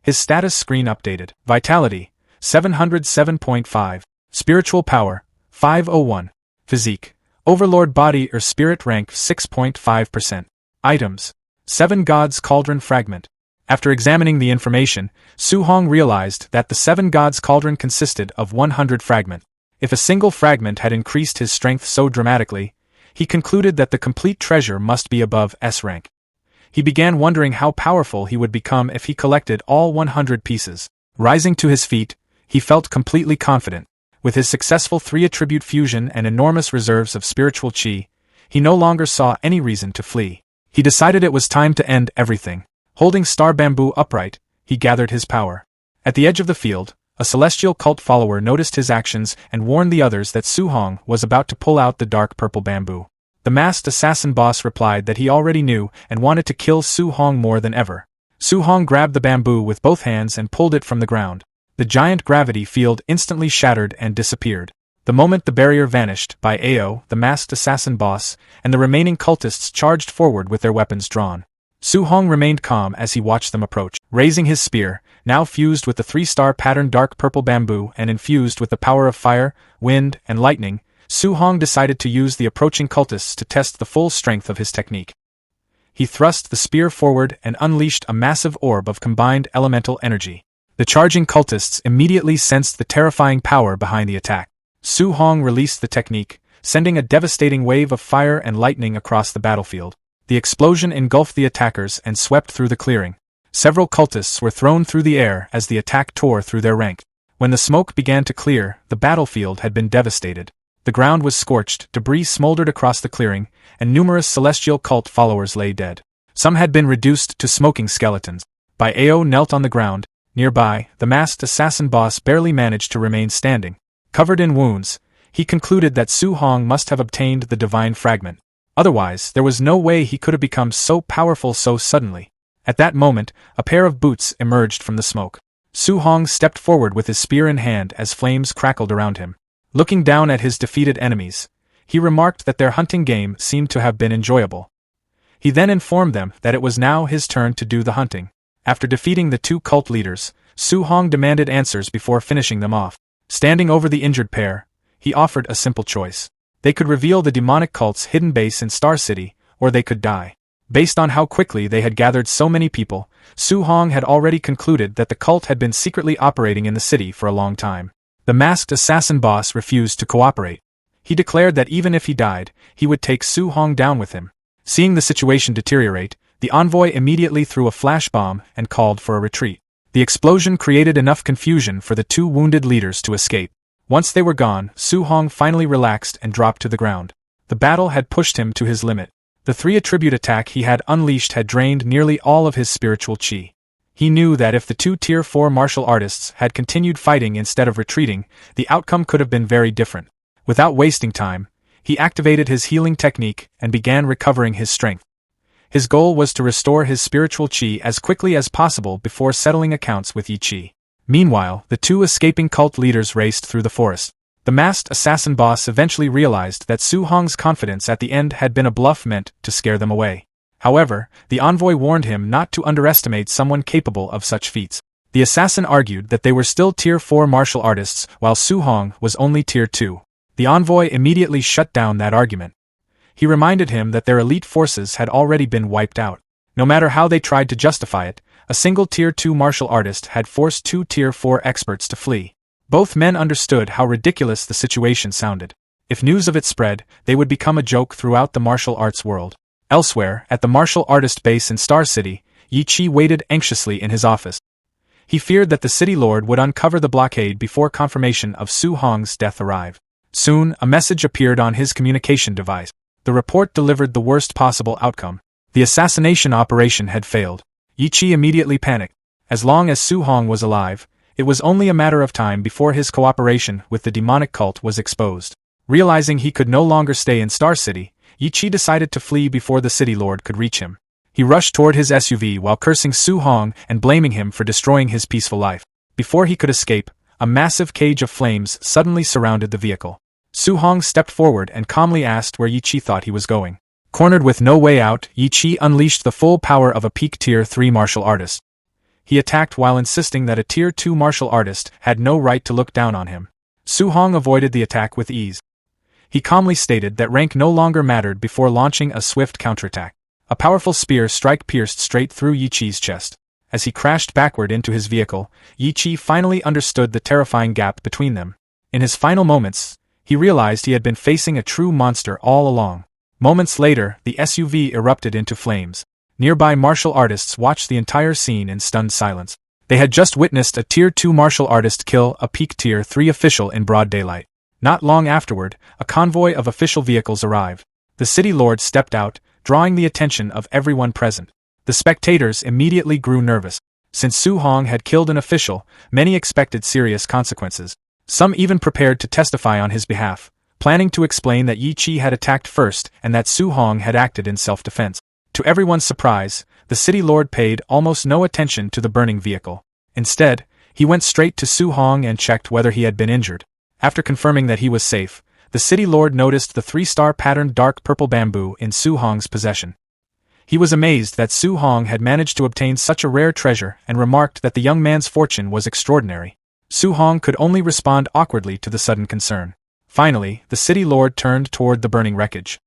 His status screen updated. Vitality, 707.5. Spiritual power, 501. Physique, Overlord body or spirit rank 6.5%. Items, 7 Gods Cauldron Fragment. After examining the information, Su-hong realized that the 7 Gods Cauldron consisted of 100 fragments. If a single fragment had increased his strength so dramatically, he concluded that the complete treasure must be above S rank. He began wondering how powerful he would become if he collected all 100 pieces. Rising to his feet, he felt completely confident. With his successful 3-attribute fusion and enormous reserves of spiritual chi, he no longer saw any reason to flee. He decided it was time to end everything. Holding Star Bamboo upright, he gathered his power. At the edge of the field, a celestial cult follower noticed his actions and warned the others that Su-hong was about to pull out the dark purple bamboo. The masked assassin boss replied that he already knew and wanted to kill Su-hong more than ever. Su-hong grabbed the bamboo with both hands and pulled it from the ground. The giant gravity field instantly shattered and disappeared. The moment the barrier vanished, Bai Ao, the masked assassin boss, and the remaining cultists charged forward with their weapons drawn. Su-hong remained calm as he watched them approach. Raising his spear, now fused with the 3-star pattern dark purple bamboo and infused with the power of fire, wind, and lightning, Su-hong decided to use the approaching cultists to test the full strength of his technique. He thrust the spear forward and unleashed a massive orb of combined elemental energy. The charging cultists immediately sensed the terrifying power behind the attack. Su-hong released the technique, sending a devastating wave of fire and lightning across the battlefield. The explosion engulfed the attackers and swept through the clearing. Several cultists were thrown through the air as the attack tore through their rank. When the smoke began to clear, the battlefield had been devastated. The ground was scorched, debris smoldered across the clearing, and numerous celestial cult followers lay dead. Some had been reduced to smoking skeletons. Bai Ao knelt on the ground. Nearby, the masked assassin boss barely managed to remain standing. Covered in wounds, he concluded that Su-hong must have obtained the divine fragment. Otherwise, there was no way he could have become so powerful so suddenly. At that moment, a pair of boots emerged from the smoke. Su-hong stepped forward with his spear in hand as flames crackled around him. Looking down at his defeated enemies, he remarked that their hunting game seemed to have been enjoyable. He then informed them that it was now his turn to do the hunting. After defeating the 2 cult leaders, Su-hong demanded answers before finishing them off. Standing over the injured pair, he offered a simple choice. They could reveal the demonic cult's hidden base in Star City, or they could die. Based on how quickly they had gathered so many people, Su-hong had already concluded that the cult had been secretly operating in the city for a long time. The masked assassin boss refused to cooperate. He declared that even if he died, he would take Su-hong down with him. Seeing the situation deteriorate, the envoy immediately threw a flash bomb and called for a retreat. The explosion created enough confusion for the 2 wounded leaders to escape. Once they were gone, Su-hong finally relaxed and dropped to the ground. The battle had pushed him to his limit. The 3-attribute attack he had unleashed had drained nearly all of his spiritual chi. He knew that if the 2 Tier 4 martial artists had continued fighting instead of retreating, the outcome could have been very different. Without wasting time, he activated his healing technique and began recovering his strength. His goal was to restore his spiritual chi as quickly as possible before settling accounts with Yi Chi. Meanwhile, the 2 escaping cult leaders raced through the forest. The masked assassin boss eventually realized that Su-hong's confidence at the end had been a bluff meant to scare them away. However, the envoy warned him not to underestimate someone capable of such feats. The assassin argued that they were still Tier 4 martial artists while Su-hong was only Tier 2. The envoy immediately shut down that argument. He reminded him that their elite forces had already been wiped out. No matter how they tried to justify it, a single Tier 2 martial artist had forced 2 Tier 4 experts to flee. Both men understood how ridiculous the situation sounded. If news of it spread, they would become a joke throughout the martial arts world. Elsewhere, at the martial artist base in Star City, Yi Chi waited anxiously in his office. He feared that the city lord would uncover the blockade before confirmation of Su-hong's death arrived. Soon, a message appeared on his communication device. The report delivered the worst possible outcome. The assassination operation had failed. Yi Chi immediately panicked. As long as Su-hong was alive, it was only a matter of time before his cooperation with the demonic cult was exposed. Realizing he could no longer stay in Star City, Yi Chi decided to flee before the city lord could reach him. He rushed toward his SUV while cursing Su-hong and blaming him for destroying his peaceful life. Before he could escape, a massive cage of flames suddenly surrounded the vehicle. Su-hong stepped forward and calmly asked where Yi Chi thought he was going. Cornered with no way out, Yi Chi unleashed the full power of a peak Tier 3 martial artist. He attacked while insisting that a Tier 2 martial artist had no right to look down on him. Su Hong avoided the attack with ease. He calmly stated that rank no longer mattered before launching a swift counterattack. A powerful spear strike pierced straight through Yi Chi's chest. As he crashed backward into his vehicle, Yi Chi finally understood the terrifying gap between them. In his final moments, he realized he had been facing a true monster all along. Moments later, the SUV erupted into flames. Nearby martial artists watched the entire scene in stunned silence. They had just witnessed a Tier 2 martial artist kill a peak Tier 3 official in broad daylight. Not long afterward, a convoy of official vehicles arrived. The city lord stepped out, drawing the attention of everyone present. The spectators immediately grew nervous. Since Su Hong had killed an official, many expected serious consequences. Some even prepared to testify on his behalf, planning to explain that Yi Chi had attacked first and that Su Hong had acted in self-defense. To everyone's surprise, the city lord paid almost no attention to the burning vehicle. Instead, he went straight to Su Hong and checked whether he had been injured. After confirming that he was safe, the city lord noticed the 3-star patterned dark purple bamboo in Su Hong's possession. He was amazed that Su Hong had managed to obtain such a rare treasure and remarked that the young man's fortune was extraordinary. Su Hong could only respond awkwardly to the sudden concern. Finally, the city lord turned toward the burning wreckage.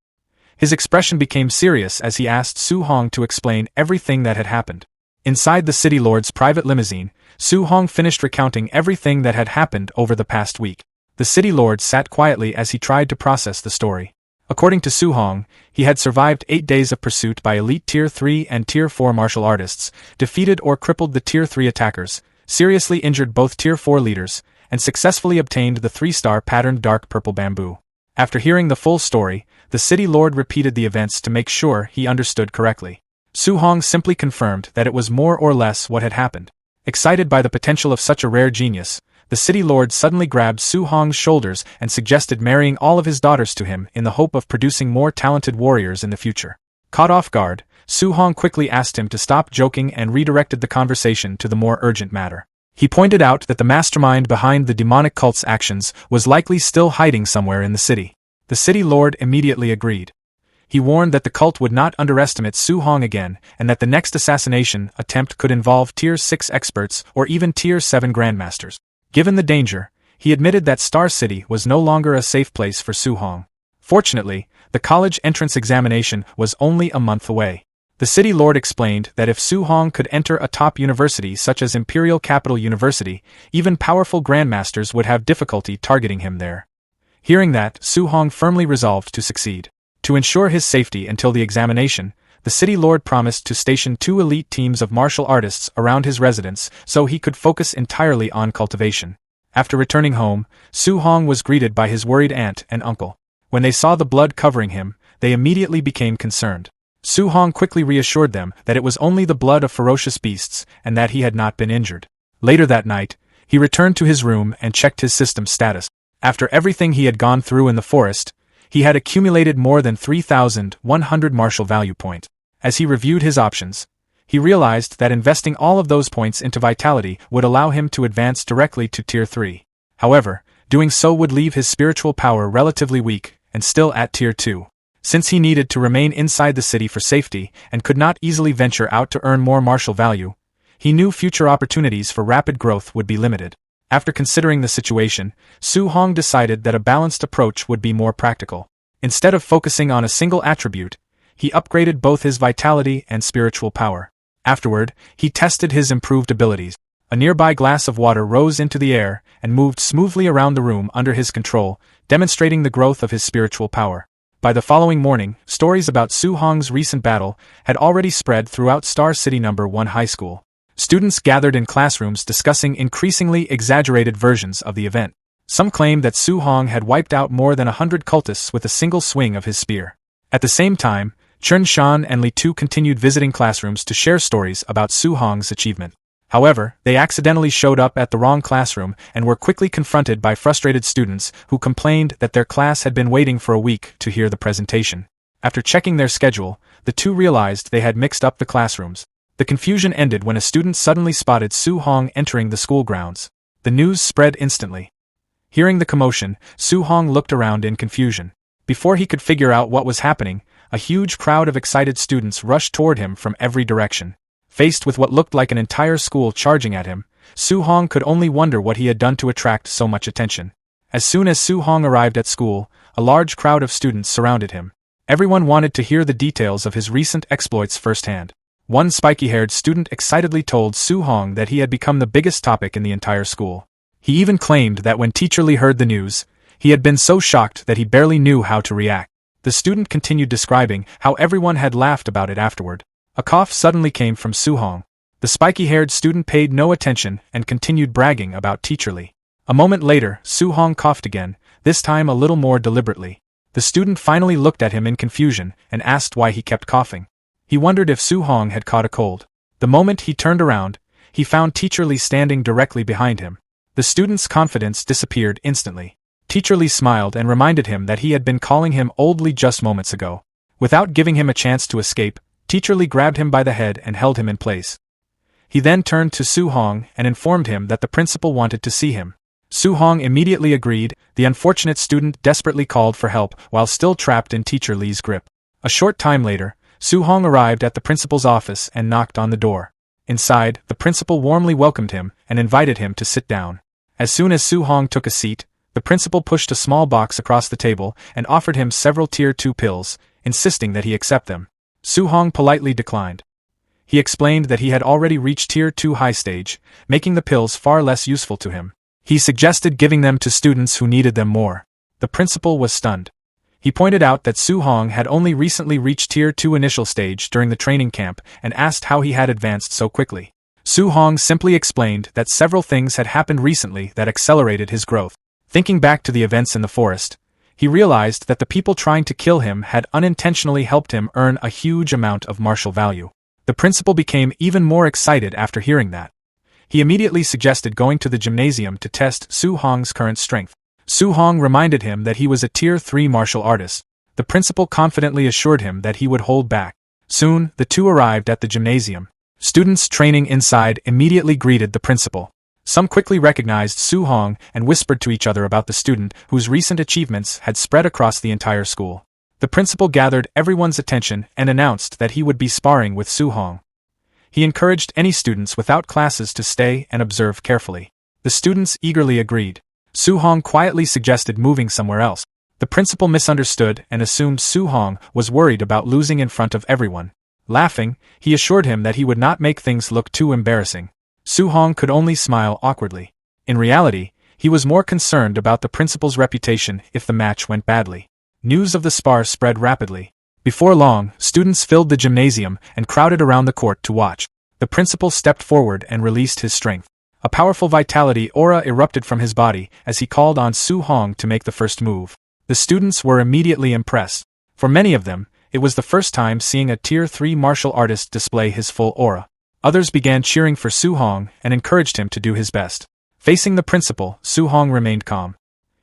His expression became serious as he asked Su Hong to explain everything that had happened. Inside the city lord's private limousine, Su Hong finished recounting everything that had happened over the past week. The city lord sat quietly as he tried to process the story. According to Su Hong, he had survived 8 days of pursuit by elite Tier 3 and Tier 4 martial artists, defeated or crippled the Tier 3 attackers, seriously injured both Tier 4 leaders, and successfully obtained the 3-star patterned dark purple bamboo. After hearing the full story, the city lord repeated the events to make sure he understood correctly. Su Hong simply confirmed that it was more or less what had happened. Excited by the potential of such a rare genius, the city lord suddenly grabbed Su Hong's shoulders and suggested marrying all of his daughters to him in the hope of producing more talented warriors in the future. Caught off guard, Su Hong quickly asked him to stop joking and redirected the conversation to the more urgent matter. He pointed out that the mastermind behind the demonic cult's actions was likely still hiding somewhere in the city. The city lord immediately agreed. He warned that the cult would not underestimate Su Hong again and that the next assassination attempt could involve Tier 6 experts or even Tier 7 grandmasters. Given the danger, he admitted that Star City was no longer a safe place for Su Hong. Fortunately, the college entrance examination was only a month away. The city lord explained that if Su Hong could enter a top university such as Imperial Capital University, even powerful grandmasters would have difficulty targeting him there. Hearing that, Su Hong firmly resolved to succeed. To ensure his safety until the examination, the city lord promised to station 2 elite teams of martial artists around his residence so he could focus entirely on cultivation. After returning home, Su Hong was greeted by his worried aunt and uncle. When they saw the blood covering him, they immediately became concerned. Su Hong quickly reassured them that it was only the blood of ferocious beasts and that he had not been injured. Later that night, he returned to his room and checked his system status. After everything he had gone through in the forest, he had accumulated more than 3,100 martial value points. As he reviewed his options, he realized that investing all of those points into vitality would allow him to advance directly to Tier 3. However, doing so would leave his spiritual power relatively weak and still at Tier 2. Since he needed to remain inside the city for safety and could not easily venture out to earn more martial value, he knew future opportunities for rapid growth would be limited. After considering the situation, Su Hong decided that a balanced approach would be more practical. Instead of focusing on a single attribute, he upgraded both his vitality and spiritual power. Afterward, he tested his improved abilities. A nearby glass of water rose into the air and moved smoothly around the room under his control, demonstrating the growth of his spiritual power. By the following morning, stories about Su Hong's recent battle had already spread throughout Star City No. 1 High School. Students gathered in classrooms discussing increasingly exaggerated versions of the event. Some claimed that Su Hong had wiped out more than 100 cultists with a single swing of his spear. At the same time, Chun Shan and Li Tu continued visiting classrooms to share stories about Su Hong's achievement. However, they accidentally showed up at the wrong classroom and were quickly confronted by frustrated students who complained that their class had been waiting for a week to hear the presentation. After checking their schedule, the two realized they had mixed up the classrooms. The confusion ended when a student suddenly spotted Su Hong entering the school grounds. The news spread instantly. Hearing the commotion, Su Hong looked around in confusion. Before he could figure out what was happening, a huge crowd of excited students rushed toward him from every direction. Faced with what looked like an entire school charging at him, Su-hong could only wonder what he had done to attract so much attention. As soon as Su-hong arrived at school, a large crowd of students surrounded him. Everyone wanted to hear the details of his recent exploits firsthand. One spiky-haired student excitedly told Su-hong that he had become the biggest topic in the entire school. He even claimed that when Teacher Lee heard the news, he had been so shocked that he barely knew how to react. The student continued describing how everyone had laughed about it afterward. A cough suddenly came from Su-hong. The spiky-haired student paid no attention and continued bragging about Teacher Lee. A moment later, Su-hong coughed again, this time a little more deliberately. The student finally looked at him in confusion and asked why he kept coughing. He wondered if Su-hong had caught a cold. The moment he turned around, he found Teacher Lee standing directly behind him. The student's confidence disappeared instantly. Teacher Lee smiled and reminded him that he had been calling him old Lee just moments ago. Without giving him a chance to escape, Teacher Lee grabbed him by the head and held him in place. He then turned to Su-hong and informed him that the principal wanted to see him. Su-hong immediately agreed. The unfortunate student desperately called for help while still trapped in Teacher Lee's grip. A short time later, Su-hong arrived at the principal's office and knocked on the door. Inside, the principal warmly welcomed him and invited him to sit down. As soon as Su-hong took a seat, the principal pushed a small box across the table and offered him several Tier 2 pills, insisting that he accept them. Su-hong politely declined. He explained that he had already reached Tier 2 high stage, making the pills far less useful to him. He suggested giving them to students who needed them more. The principal was stunned. He pointed out that Su-hong had only recently reached Tier 2 initial stage during the training camp and asked how he had advanced so quickly. Su-hong simply explained that several things had happened recently that accelerated his growth. Thinking back to the events in the forest, he realized that the people trying to kill him had unintentionally helped him earn a huge amount of martial value. The principal became even more excited after hearing that. He immediately suggested going to the gymnasium to test Su-hong's current strength. Su-hong reminded him that he was a Tier 3 martial artist. The principal confidently assured him that he would hold back. Soon, the two arrived at the gymnasium. Students training inside immediately greeted the principal. Some quickly recognized Su-hong and whispered to each other about the student whose recent achievements had spread across the entire school. The principal gathered everyone's attention and announced that he would be sparring with Su-hong. He encouraged any students without classes to stay and observe carefully. The students eagerly agreed. Su-hong quietly suggested moving somewhere else. The principal misunderstood and assumed Su-hong was worried about losing in front of everyone. Laughing, he assured him that he would not make things look too embarrassing. Su-hong could only smile awkwardly. In reality, he was more concerned about the principal's reputation if the match went badly. News of the spar spread rapidly. Before long, students filled the gymnasium and crowded around the court to watch. The principal stepped forward and released his strength. A powerful vitality aura erupted from his body as he called on Su-hong to make the first move. The students were immediately impressed. For many of them, it was the first time seeing a Tier 3 martial artist display his full aura. Others began cheering for Su-hong and encouraged him to do his best. Facing the principal, Su-hong remained calm.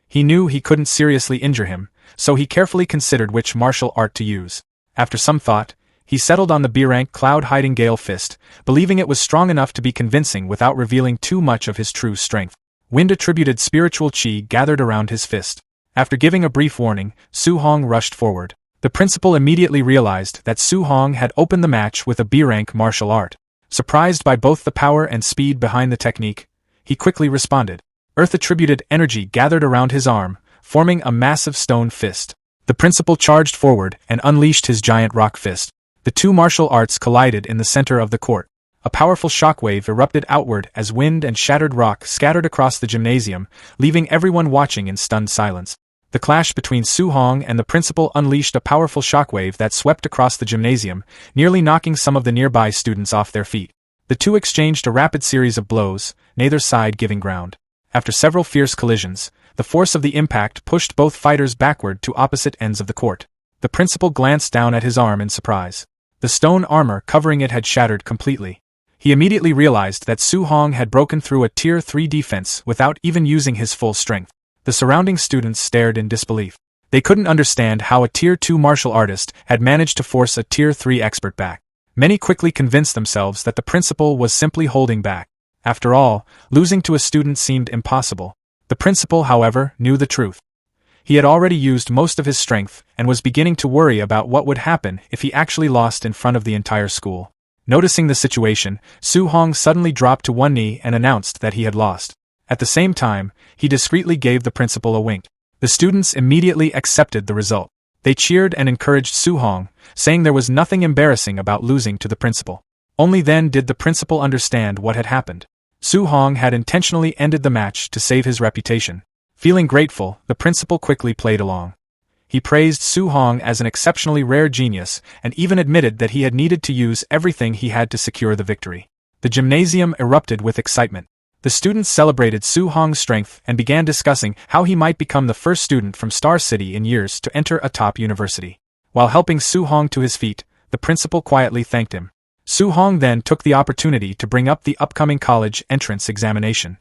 He knew he couldn't seriously injure him, so he carefully considered which martial art to use. After some thought, he settled on the B-rank Cloud-Hiding Gale Fist, believing it was strong enough to be convincing without revealing too much of his true strength. Wind-attributed spiritual chi gathered around his fist. After giving a brief warning, Su-hong rushed forward. The principal immediately realized that Su-hong had opened the match with a B-rank martial art. Surprised by both the power and speed behind the technique, he quickly responded. Earth-attributed energy gathered around his arm, forming a massive stone fist. The principal charged forward and unleashed his giant rock fist. The two martial arts collided in the center of the court. A powerful shockwave erupted outward as wind and shattered rock scattered across the gymnasium, leaving everyone watching in stunned silence. The clash between Su-hong and the principal unleashed a powerful shockwave that swept across the gymnasium, nearly knocking some of the nearby students off their feet. The two exchanged a rapid series of blows, neither side giving ground. After several fierce collisions, the force of the impact pushed both fighters backward to opposite ends of the court. The principal glanced down at his arm in surprise. The stone armor covering it had shattered completely. He immediately realized that Su-hong had broken through a Tier 3 defense without even using his full strength. The surrounding students stared in disbelief. They couldn't understand how a Tier 2 martial artist had managed to force a Tier 3 expert back. Many quickly convinced themselves that the principal was simply holding back. After all, losing to a student seemed impossible. The principal, however, knew the truth. He had already used most of his strength and was beginning to worry about what would happen if he actually lost in front of the entire school. Noticing the situation, Su Hong suddenly dropped to one knee and announced that he had lost. At the same time, he discreetly gave the principal a wink. The students immediately accepted the result. They cheered and encouraged Su Hong, saying there was nothing embarrassing about losing to the principal. Only then did the principal understand what had happened. Su Hong had intentionally ended the match to save his reputation. Feeling grateful, the principal quickly played along. He praised Su Hong as an exceptionally rare genius and even admitted that he had needed to use everything he had to secure the victory. The gymnasium erupted with excitement. The students celebrated Su Hong's strength and began discussing how he might become the first student from Star City in years to enter a top university. While helping Su Hong to his feet, the principal quietly thanked him. Su Hong then took the opportunity to bring up the upcoming college entrance examination.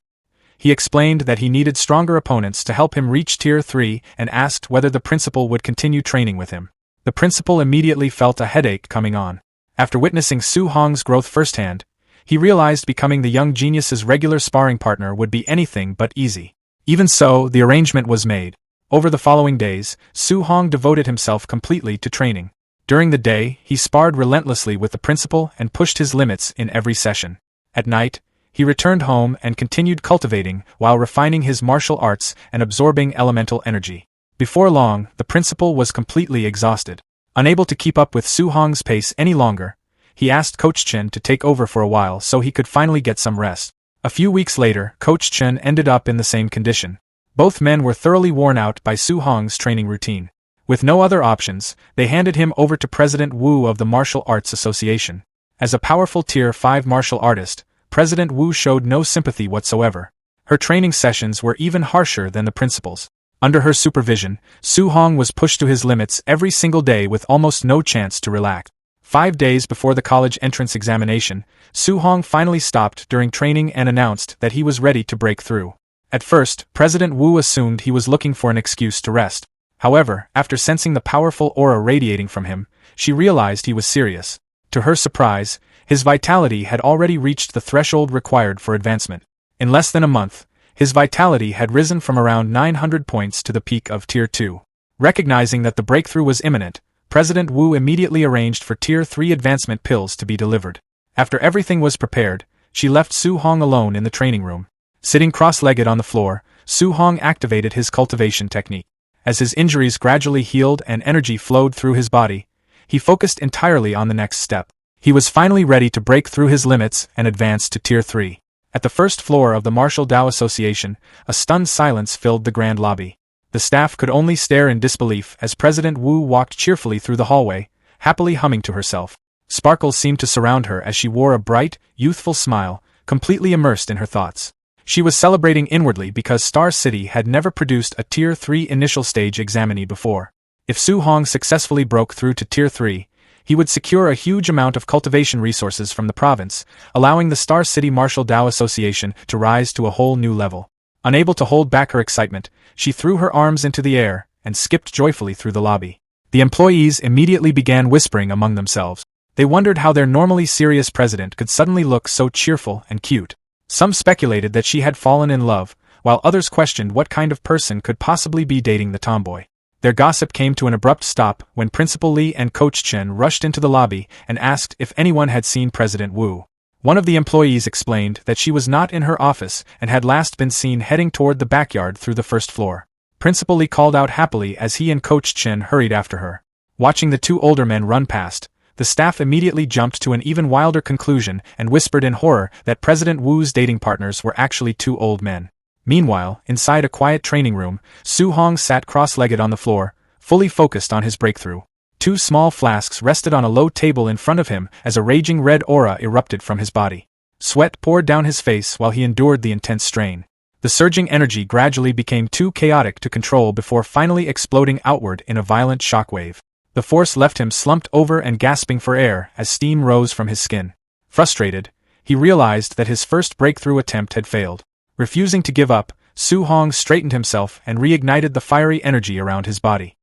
He explained that he needed stronger opponents to help him reach Tier 3 and asked whether the principal would continue training with him. The principal immediately felt a headache coming on. After witnessing Su Hong's growth firsthand, he realized becoming the young genius's regular sparring partner would be anything but easy. Even so, the arrangement was made. Over the following days, Su Hong devoted himself completely to training. During the day, he sparred relentlessly with the principal and pushed his limits in every session. At night, he returned home and continued cultivating while refining his martial arts and absorbing elemental energy. Before long, the principal was completely exhausted. Unable to keep up with Su Hong's pace any longer, he asked Coach Chen to take over for a while so he could finally get some rest. A few weeks later, Coach Chen ended up in the same condition. Both men were thoroughly worn out by Su Hong's training routine. With no other options, they handed him over to President Wu of the Martial Arts Association. As a powerful Tier 5 martial artist, President Wu showed no sympathy whatsoever. Her training sessions were even harsher than the principal's. Under her supervision, Su Hong was pushed to his limits every single day with almost no chance to relax. 5 days before the college entrance examination, Su Hong finally stopped during training and announced that he was ready to break through. At first, President Wu assumed he was looking for an excuse to rest. However, after sensing the powerful aura radiating from him, she realized he was serious. To her surprise, his vitality had already reached the threshold required for advancement. In less than a month, his vitality had risen from around 900 points to the peak of Tier 2. Recognizing that the breakthrough was imminent, President Wu immediately arranged for Tier 3 advancement pills to be delivered. After everything was prepared, she left Su Hong alone in the training room. Sitting cross-legged on the floor, Su Hong activated his cultivation technique. As his injuries gradually healed and energy flowed through his body, he focused entirely on the next step. He was finally ready to break through his limits and advance to Tier 3. At the first floor of the Martial Dao Association, a stunned silence filled the grand lobby. The staff could only stare in disbelief as President Wu walked cheerfully through the hallway, happily humming to herself. Sparkles seemed to surround her as she wore a bright, youthful smile, completely immersed in her thoughts. She was celebrating inwardly because Star City had never produced a Tier 3 initial stage examinee before. If Su Hong successfully broke through to Tier 3, he would secure a huge amount of cultivation resources from the province, allowing the Star City Martial Dao Association to rise to a whole new level. Unable to hold back her excitement, she threw her arms into the air and skipped joyfully through the lobby. The employees immediately began whispering among themselves. They wondered how their normally serious president could suddenly look so cheerful and cute. Some speculated that she had fallen in love, while others questioned what kind of person could possibly be dating the tomboy. Their gossip came to an abrupt stop when Principal Li and Coach Chen rushed into the lobby and asked if anyone had seen President Wu. One of the employees explained that she was not in her office and had last been seen heading toward the backyard through the first floor. Principal Li called out happily as he and Coach Chen hurried after her. Watching the two older men run past, the staff immediately jumped to an even wilder conclusion and whispered in horror that President Wu's dating partners were actually two old men. Meanwhile, inside a quiet training room, Su Hong sat cross-legged on the floor, fully focused on his breakthrough. 2 small flasks rested on a low table in front of him as a raging red aura erupted from his body. Sweat poured down his face while he endured the intense strain. The surging energy gradually became too chaotic to control before finally exploding outward in a violent shockwave. The force left him slumped over and gasping for air as steam rose from his skin. Frustrated, he realized that his first breakthrough attempt had failed. Refusing to give up, Su Hong straightened himself and reignited the fiery energy around his body.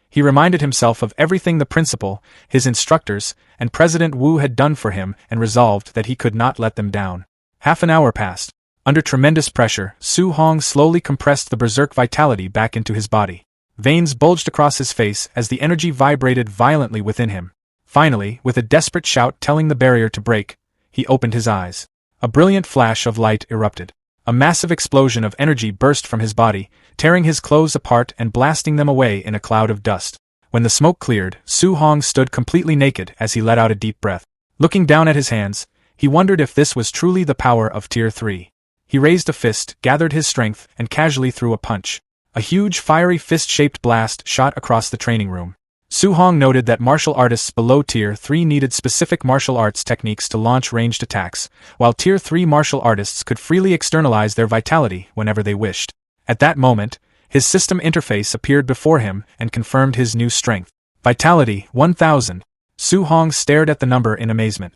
He reminded himself of everything the principal, his instructors, and President Wu had done for him and resolved that he could not let them down. Half an hour passed. Under tremendous pressure, Su Hong slowly compressed the berserk vitality back into his body. Veins bulged across his face as the energy vibrated violently within him. Finally, with a desperate shout telling the barrier to break, he opened his eyes. A brilliant flash of light erupted. A massive explosion of energy burst from his body, tearing his clothes apart and blasting them away in a cloud of dust. When the smoke cleared, Su Hong stood completely naked as he let out a deep breath. Looking down at his hands, he wondered if this was truly the power of Tier 3. He raised a fist, gathered his strength, and casually threw a punch. A huge fiery fist-shaped blast shot across the training room. Su Hong noted that martial artists below Tier 3 needed specific martial arts techniques to launch ranged attacks, while Tier 3 martial artists could freely externalize their vitality whenever they wished. At that moment, his system interface appeared before him and confirmed his new strength. Vitality, 1000. Su Hong stared at the number in amazement.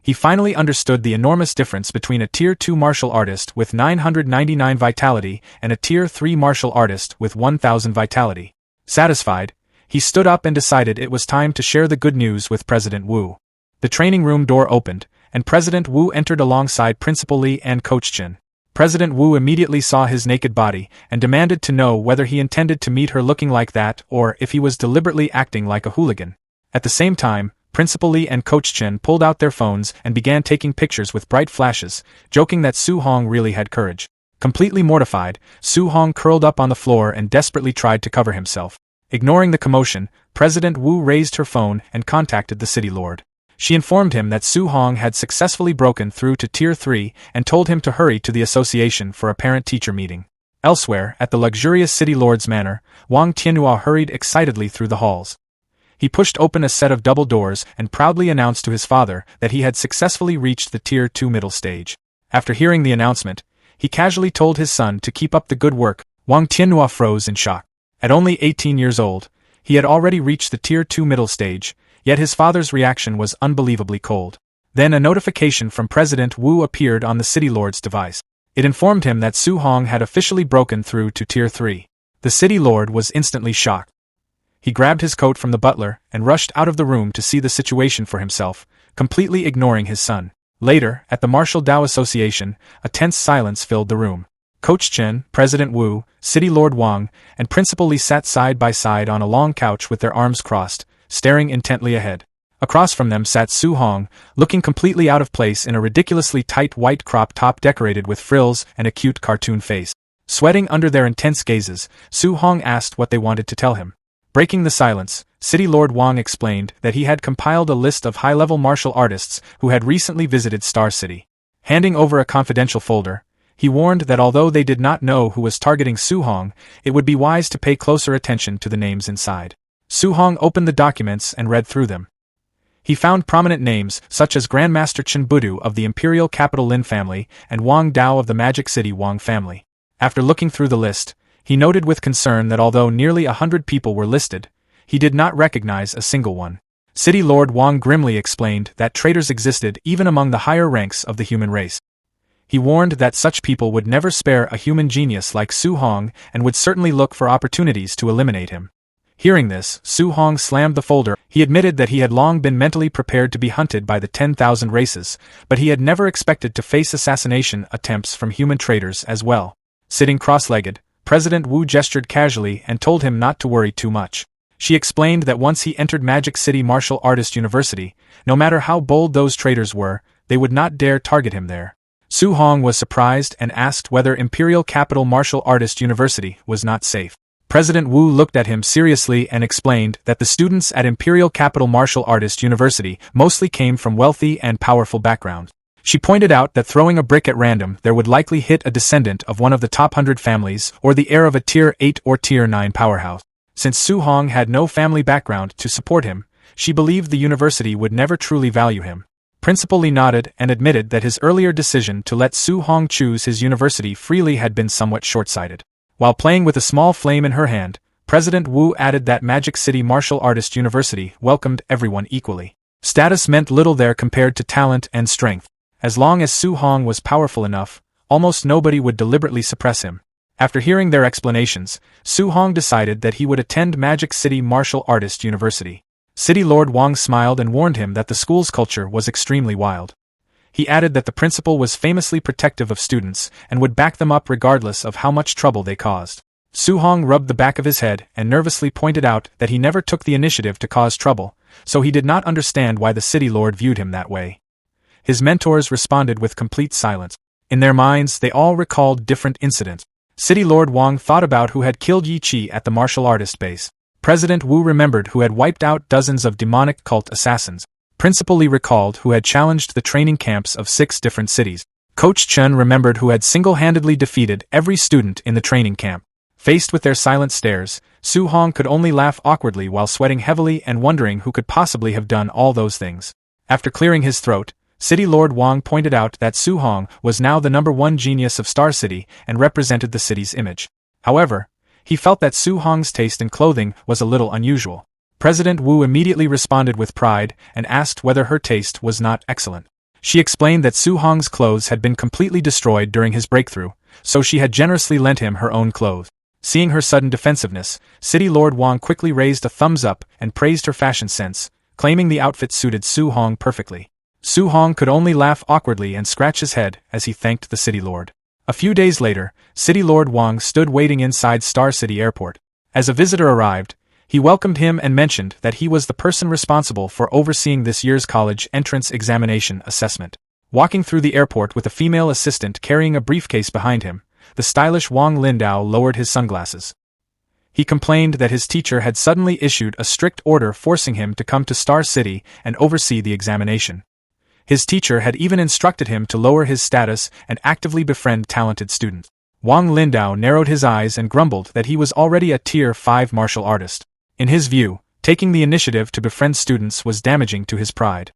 He finally understood the enormous difference between a Tier 2 martial artist with 999 vitality and a Tier 3 martial artist with 1000 vitality. Satisfied, he stood up and decided it was time to share the good news with President Wu. The training room door opened, and President Wu entered alongside Principal Lee and Coach Chin. President Wu immediately saw his naked body and demanded to know whether he intended to meet her looking like that or if he was deliberately acting like a hooligan. At the same time, Principal Lee and Coach Chin pulled out their phones and began taking pictures with bright flashes, joking that Su Hong really had courage. Completely mortified, Su Hong curled up on the floor and desperately tried to cover himself. Ignoring the commotion, President Wu raised her phone and contacted the city lord. She informed him that Su Hong had successfully broken through to Tier 3 and told him to hurry to the association for a parent-teacher meeting. Elsewhere, at the luxurious city lord's manor, Wang Tianhua hurried excitedly through the halls. He pushed open a set of double doors and proudly announced to his father that he had successfully reached the Tier 2 middle stage. After hearing the announcement, he casually told his son to keep up the good work. Wang Tianhua froze in shock. At only 18 years old, he had already reached the Tier 2 middle stage, yet his father's reaction was unbelievably cold. Then a notification from President Wu appeared on the city lord's device. It informed him that Su Hong had officially broken through to Tier 3. The city lord was instantly shocked. He grabbed his coat from the butler and rushed out of the room to see the situation for himself, completely ignoring his son. Later, at the Martial Dao Association, a tense silence filled the room. Coach Chen, President Wu, City Lord Wang, and Principal Lee sat side by side on a long couch with their arms crossed, staring intently ahead. Across from them sat Su Hong, looking completely out of place in a ridiculously tight white crop top decorated with frills and a cute cartoon face. Sweating under their intense gazes, Su Hong asked what they wanted to tell him. Breaking the silence, City Lord Wang explained that he had compiled a list of high-level martial artists who had recently visited Star City. Handing over a confidential folder, he warned that although they did not know who was targeting Su Hong, it would be wise to pay closer attention to the names inside. Su Hong opened the documents and read through them. He found prominent names such as Grandmaster Chen Budu of the Imperial Capital Lin family and Wang Dao of the Magic City Wang family. After looking through the list, he noted with concern that although nearly 100 people were listed, he did not recognize a single one. City Lord Wang grimly explained that traitors existed even among the higher ranks of the human race. He warned that such people would never spare a human genius like Su Hong and would certainly look for opportunities to eliminate him. Hearing this, Su Hong slammed the folder. He admitted that he had long been mentally prepared to be hunted by the 10,000 races, but he had never expected to face assassination attempts from human traitors as well. Sitting cross-legged, President Wu gestured casually and told him not to worry too much. She explained that once he entered Magic City Martial Artist University, no matter how bold those traitors were, they would not dare target him there. Su Hong was surprised and asked whether Imperial Capital Martial Artist University was not safe. President Wu looked at him seriously and explained that the students at Imperial Capital Martial Artist University mostly came from wealthy and powerful backgrounds. She pointed out that throwing a brick at random there would likely hit a descendant of one of the top 100 families or the heir of a Tier 8 or Tier 9 powerhouse. Since Su Hong had no family background to support him, she believed the university would never truly value him. Principal Lee nodded and admitted that his earlier decision to let Su Hong choose his university freely had been somewhat short-sighted. While playing with a small flame in her hand, President Wu added that Magic City Martial Artist University welcomed everyone equally. Status meant little there compared to talent and strength. As long as Su Hong was powerful enough, almost nobody would deliberately suppress him. After hearing their explanations, Su Hong decided that he would attend Magic City Martial Artist University. City Lord Wang smiled and warned him that the school's culture was extremely wild. He added that the principal was famously protective of students and would back them up regardless of how much trouble they caused. Su Hong rubbed the back of his head and nervously pointed out that he never took the initiative to cause trouble, so he did not understand why the city lord viewed him that way. His mentors responded with complete silence. In their minds, they all recalled different incidents. City Lord Wang thought about who had killed Yi Chi at the martial artist base. President Wu remembered who had wiped out dozens of demonic cult assassins. Principal Li recalled who had challenged the training camps of 6 different cities. Coach Chen remembered who had single-handedly defeated every student in the training camp. Faced with their silent stares, Su Hong could only laugh awkwardly while sweating heavily and wondering who could possibly have done all those things. After clearing his throat, City Lord Wang pointed out that Su Hong was now the #1 genius of Star City and represented the city's image. However, he felt that Su Hong's taste in clothing was a little unusual. President Wu immediately responded with pride and asked whether her taste was not excellent. She explained that Su Hong's clothes had been completely destroyed during his breakthrough, so she had generously lent him her own clothes. Seeing her sudden defensiveness, City Lord Wang quickly raised a thumbs up and praised her fashion sense, claiming the outfit suited Su Hong perfectly. Su Hong could only laugh awkwardly and scratch his head as he thanked the city lord. A few days later, City Lord Wang stood waiting inside Star City Airport. As a visitor arrived, he welcomed him and mentioned that he was the person responsible for overseeing this year's college entrance examination assessment. Walking through the airport with a female assistant carrying a briefcase behind him, the stylish Wang Lindao lowered his sunglasses. He complained that his teacher had suddenly issued a strict order forcing him to come to Star City and oversee the examination. His teacher had even instructed him to lower his status and actively befriend talented students. Wang Lindao narrowed his eyes and grumbled that he was already a Tier 5 martial artist. In his view, taking the initiative to befriend students was damaging to his pride.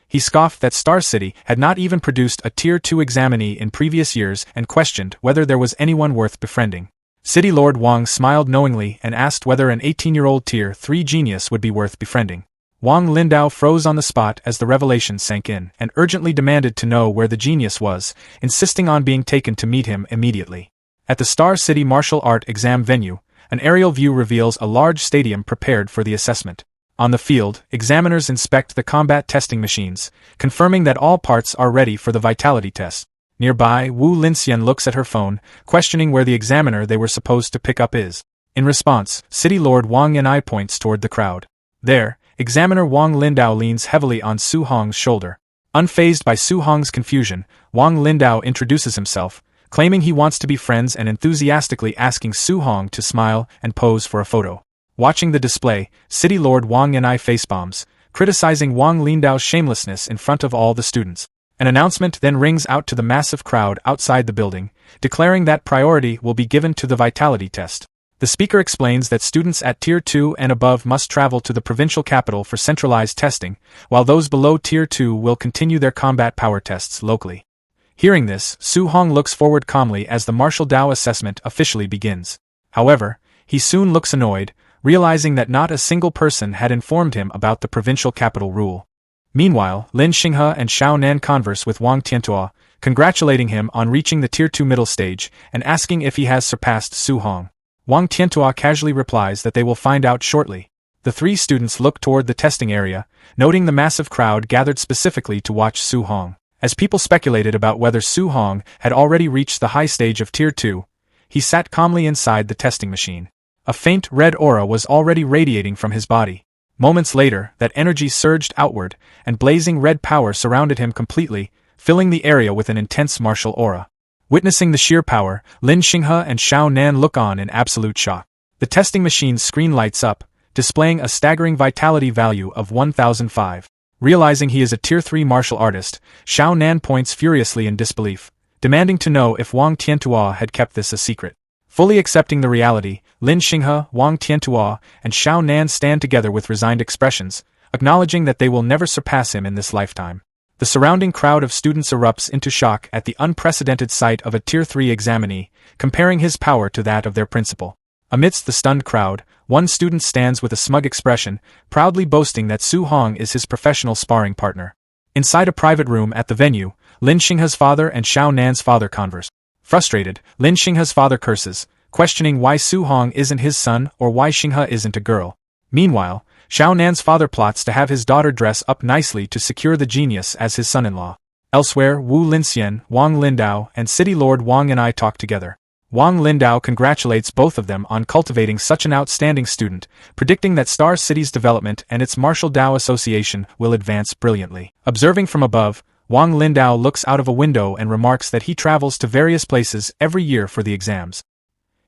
He scoffed that Star City had not even produced a Tier 2 examinee in previous years and questioned whether there was anyone worth befriending. City Lord Wang smiled knowingly and asked whether an 18-year-old Tier 3 genius would be worth befriending. Wang Lindao froze on the spot as the revelation sank in and urgently demanded to know where the genius was, insisting on being taken to meet him immediately. At the Star City martial art exam venue, an aerial view reveals a large stadium prepared for the assessment. On the field, examiners inspect the combat testing machines, confirming that all parts are ready for the vitality test. Nearby, Wu Linxian looks at her phone, questioning where the examiner they were supposed to pick up is. In response, City Lord Wang Yanai points toward the crowd. There, Examiner Wang Lindao leans heavily on Su Hong's shoulder. Unfazed by Su Hong's confusion, Wang Lindao introduces himself, claiming he wants to be friends and enthusiastically asking Su Hong to smile and pose for a photo. Watching the display, City Lord Wang Yanai facebombs, criticizing Wang Lindao's shamelessness in front of all the students. An announcement then rings out to the massive crowd outside the building, declaring that priority will be given to the vitality test. The speaker explains that students at Tier 2 and above must travel to the provincial capital for centralized testing, while those below Tier 2 will continue their combat power tests locally. Hearing this, Su Hong looks forward calmly as the martial Dao assessment officially begins. However, he soon looks annoyed, realizing that not a single person had informed him about the provincial capital rule. Meanwhile, Lin Xinghe and Xiao Nan converse with Wang Tiantua, congratulating him on reaching the Tier 2 middle stage and asking if he has surpassed Su Hong. Wang Tiantua casually replies that they will find out shortly. The 3 students look toward the testing area, noting the massive crowd gathered specifically to watch Su Hong. As people speculated about whether Su Hong had already reached the high stage of Tier 2, he sat calmly inside the testing machine. A faint red aura was already radiating from his body. Moments later, that energy surged outward, and blazing red power surrounded him completely, filling the area with an intense martial aura. Witnessing the sheer power, Lin Xinghe and Xiao Nan look on in absolute shock. The testing machine's screen lights up, displaying a staggering vitality value of 1005. Realizing he is a Tier 3 martial artist, Xiao Nan points furiously in disbelief, demanding to know if Wang Tiantua had kept this a secret. Fully accepting the reality, Lin Xinghe, Wang Tiantua, and Xiao Nan stand together with resigned expressions, acknowledging that they will never surpass him in this lifetime. The surrounding crowd of students erupts into shock at the unprecedented sight of a Tier 3 examinee, comparing his power to that of their principal. Amidst the stunned crowd, one student stands with a smug expression, proudly boasting that Su Hong is his professional sparring partner. Inside a private room at the venue, Lin Xinghe's father and Xiao Nan's father converse. Frustrated, Lin Xinghe's father curses, questioning why Su Hong isn't his son or why Xinghe isn't a girl. Meanwhile, Xiao Nan's father plots to have his daughter dress up nicely to secure the genius as his son-in-law. Elsewhere, Wu Linxian, Wang Lindao, and City Lord Wang Yanai talk together. Wang Lindao congratulates both of them on cultivating such an outstanding student, predicting that Star City's development and its Martial Dao Association will advance brilliantly. Observing from above, Wang Lindao looks out of a window and remarks that he travels to various places every year for the exams.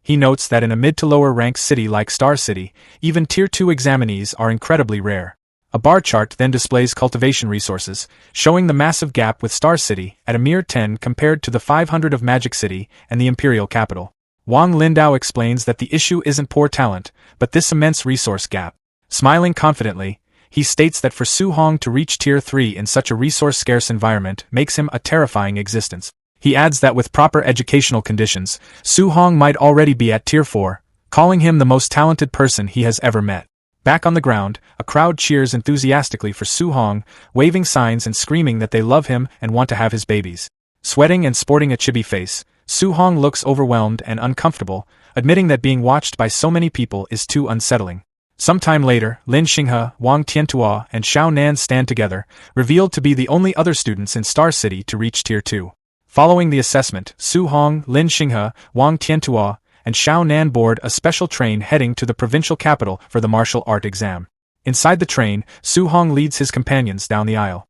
He notes that in a mid to lower ranked city like Star City, even Tier 2 examinees are incredibly rare. A bar chart then displays cultivation resources, showing the massive gap with Star City at a mere 10 compared to the 500 of Magic City and the Imperial Capital. Wang Lindao explains that the issue isn't poor talent, but this immense resource gap. Smiling confidently, he states that for Su Hong to reach Tier 3 in such a resource-scarce environment makes him a terrifying existence. He adds that with proper educational conditions, Su Hong might already be at Tier 4, calling him the most talented person he has ever met. Back on the ground, a crowd cheers enthusiastically for Su Hong, waving signs and screaming that they love him and want to have his babies. Sweating and sporting a chibi face, Su Hong looks overwhelmed and uncomfortable, admitting that being watched by so many people is too unsettling. Sometime later, Lin Xinghe, Wang Tiantua, and Xiao Nan stand together, revealed to be the only other students in Star City to reach Tier 2. Following the assessment, Su Hong, Lin Xinghe, Wang Tiantua, and Xiao Nan board a special train heading to the provincial capital for the martial art exam. Inside the train, Su Hong leads his companions down the aisle.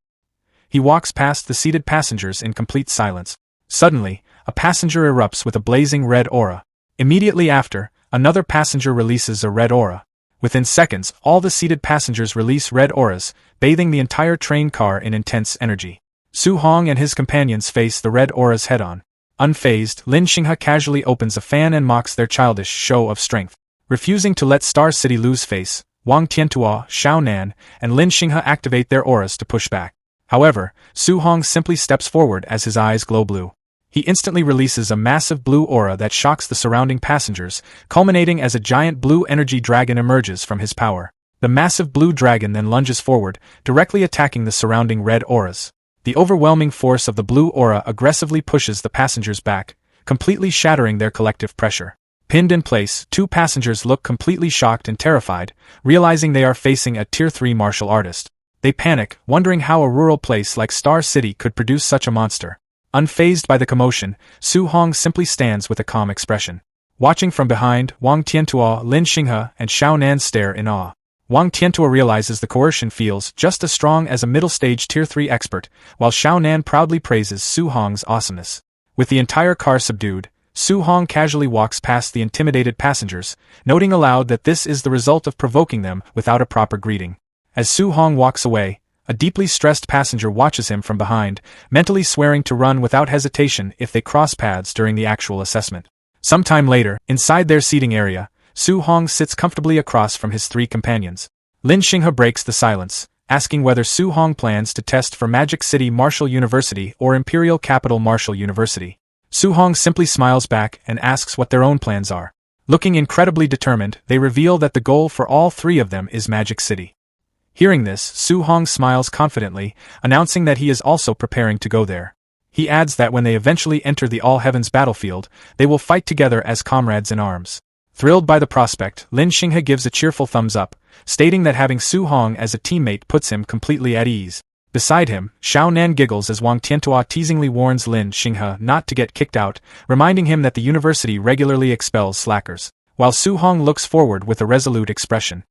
He walks past the seated passengers in complete silence. Suddenly, a passenger erupts with a blazing red aura. Immediately after, another passenger releases a red aura. Within seconds, all the seated passengers release red auras, bathing the entire train car in intense energy. Su Hong and his companions face the red auras head-on. Unfazed, Lin Xinghe casually opens a fan and mocks their childish show of strength. Refusing to let Star City lose face, Wang Tiantua, Xiao Nan, and Lin Xinghe activate their auras to push back. However, Su Hong simply steps forward as his eyes glow blue. He instantly releases a massive blue aura that shocks the surrounding passengers, culminating as a giant blue energy dragon emerges from his power. The massive blue dragon then lunges forward, directly attacking the surrounding red auras. The overwhelming force of the blue aura aggressively pushes the passengers back, completely shattering their collective pressure. Pinned in place, two passengers look completely shocked and terrified, realizing they are facing a Tier 3 martial artist. They panic, wondering how a rural place like Star City could produce such a monster. Unfazed by the commotion, Su Hong simply stands with a calm expression. Watching from behind, Wang Tiantua, Lin Xinghe, and Xiao Nan stare in awe. Wang Tiantua realizes the coercion feels just as strong as a middle-stage Tier 3 expert, while Xiao Nan proudly praises Su Hong's awesomeness. With the entire car subdued, Su Hong casually walks past the intimidated passengers, noting aloud that this is the result of provoking them without a proper greeting. As Su Hong walks away, a deeply stressed passenger watches him from behind, mentally swearing to run without hesitation if they cross paths during the actual assessment. Sometime later, inside their seating area, Su Hong sits comfortably across from his three companions. Lin Xinghe breaks the silence, asking whether Su Hong plans to test for Magic City Martial University or Imperial Capital Martial University. Su Hong simply smiles back and asks what their own plans are. Looking incredibly determined, they reveal that the goal for all three of them is Magic City. Hearing this, Su Hong smiles confidently, announcing that he is also preparing to go there. He adds that when they eventually enter the All Heavens battlefield, they will fight together as comrades in arms. Thrilled by the prospect, Lin Xinghe gives a cheerful thumbs up, stating that having Su Hong as a teammate puts him completely at ease. Beside him, Xiao Nan giggles as Wang Tiantua teasingly warns Lin Xinghe not to get kicked out, reminding him that the university regularly expels slackers. While Su Hong looks forward with a resolute expression.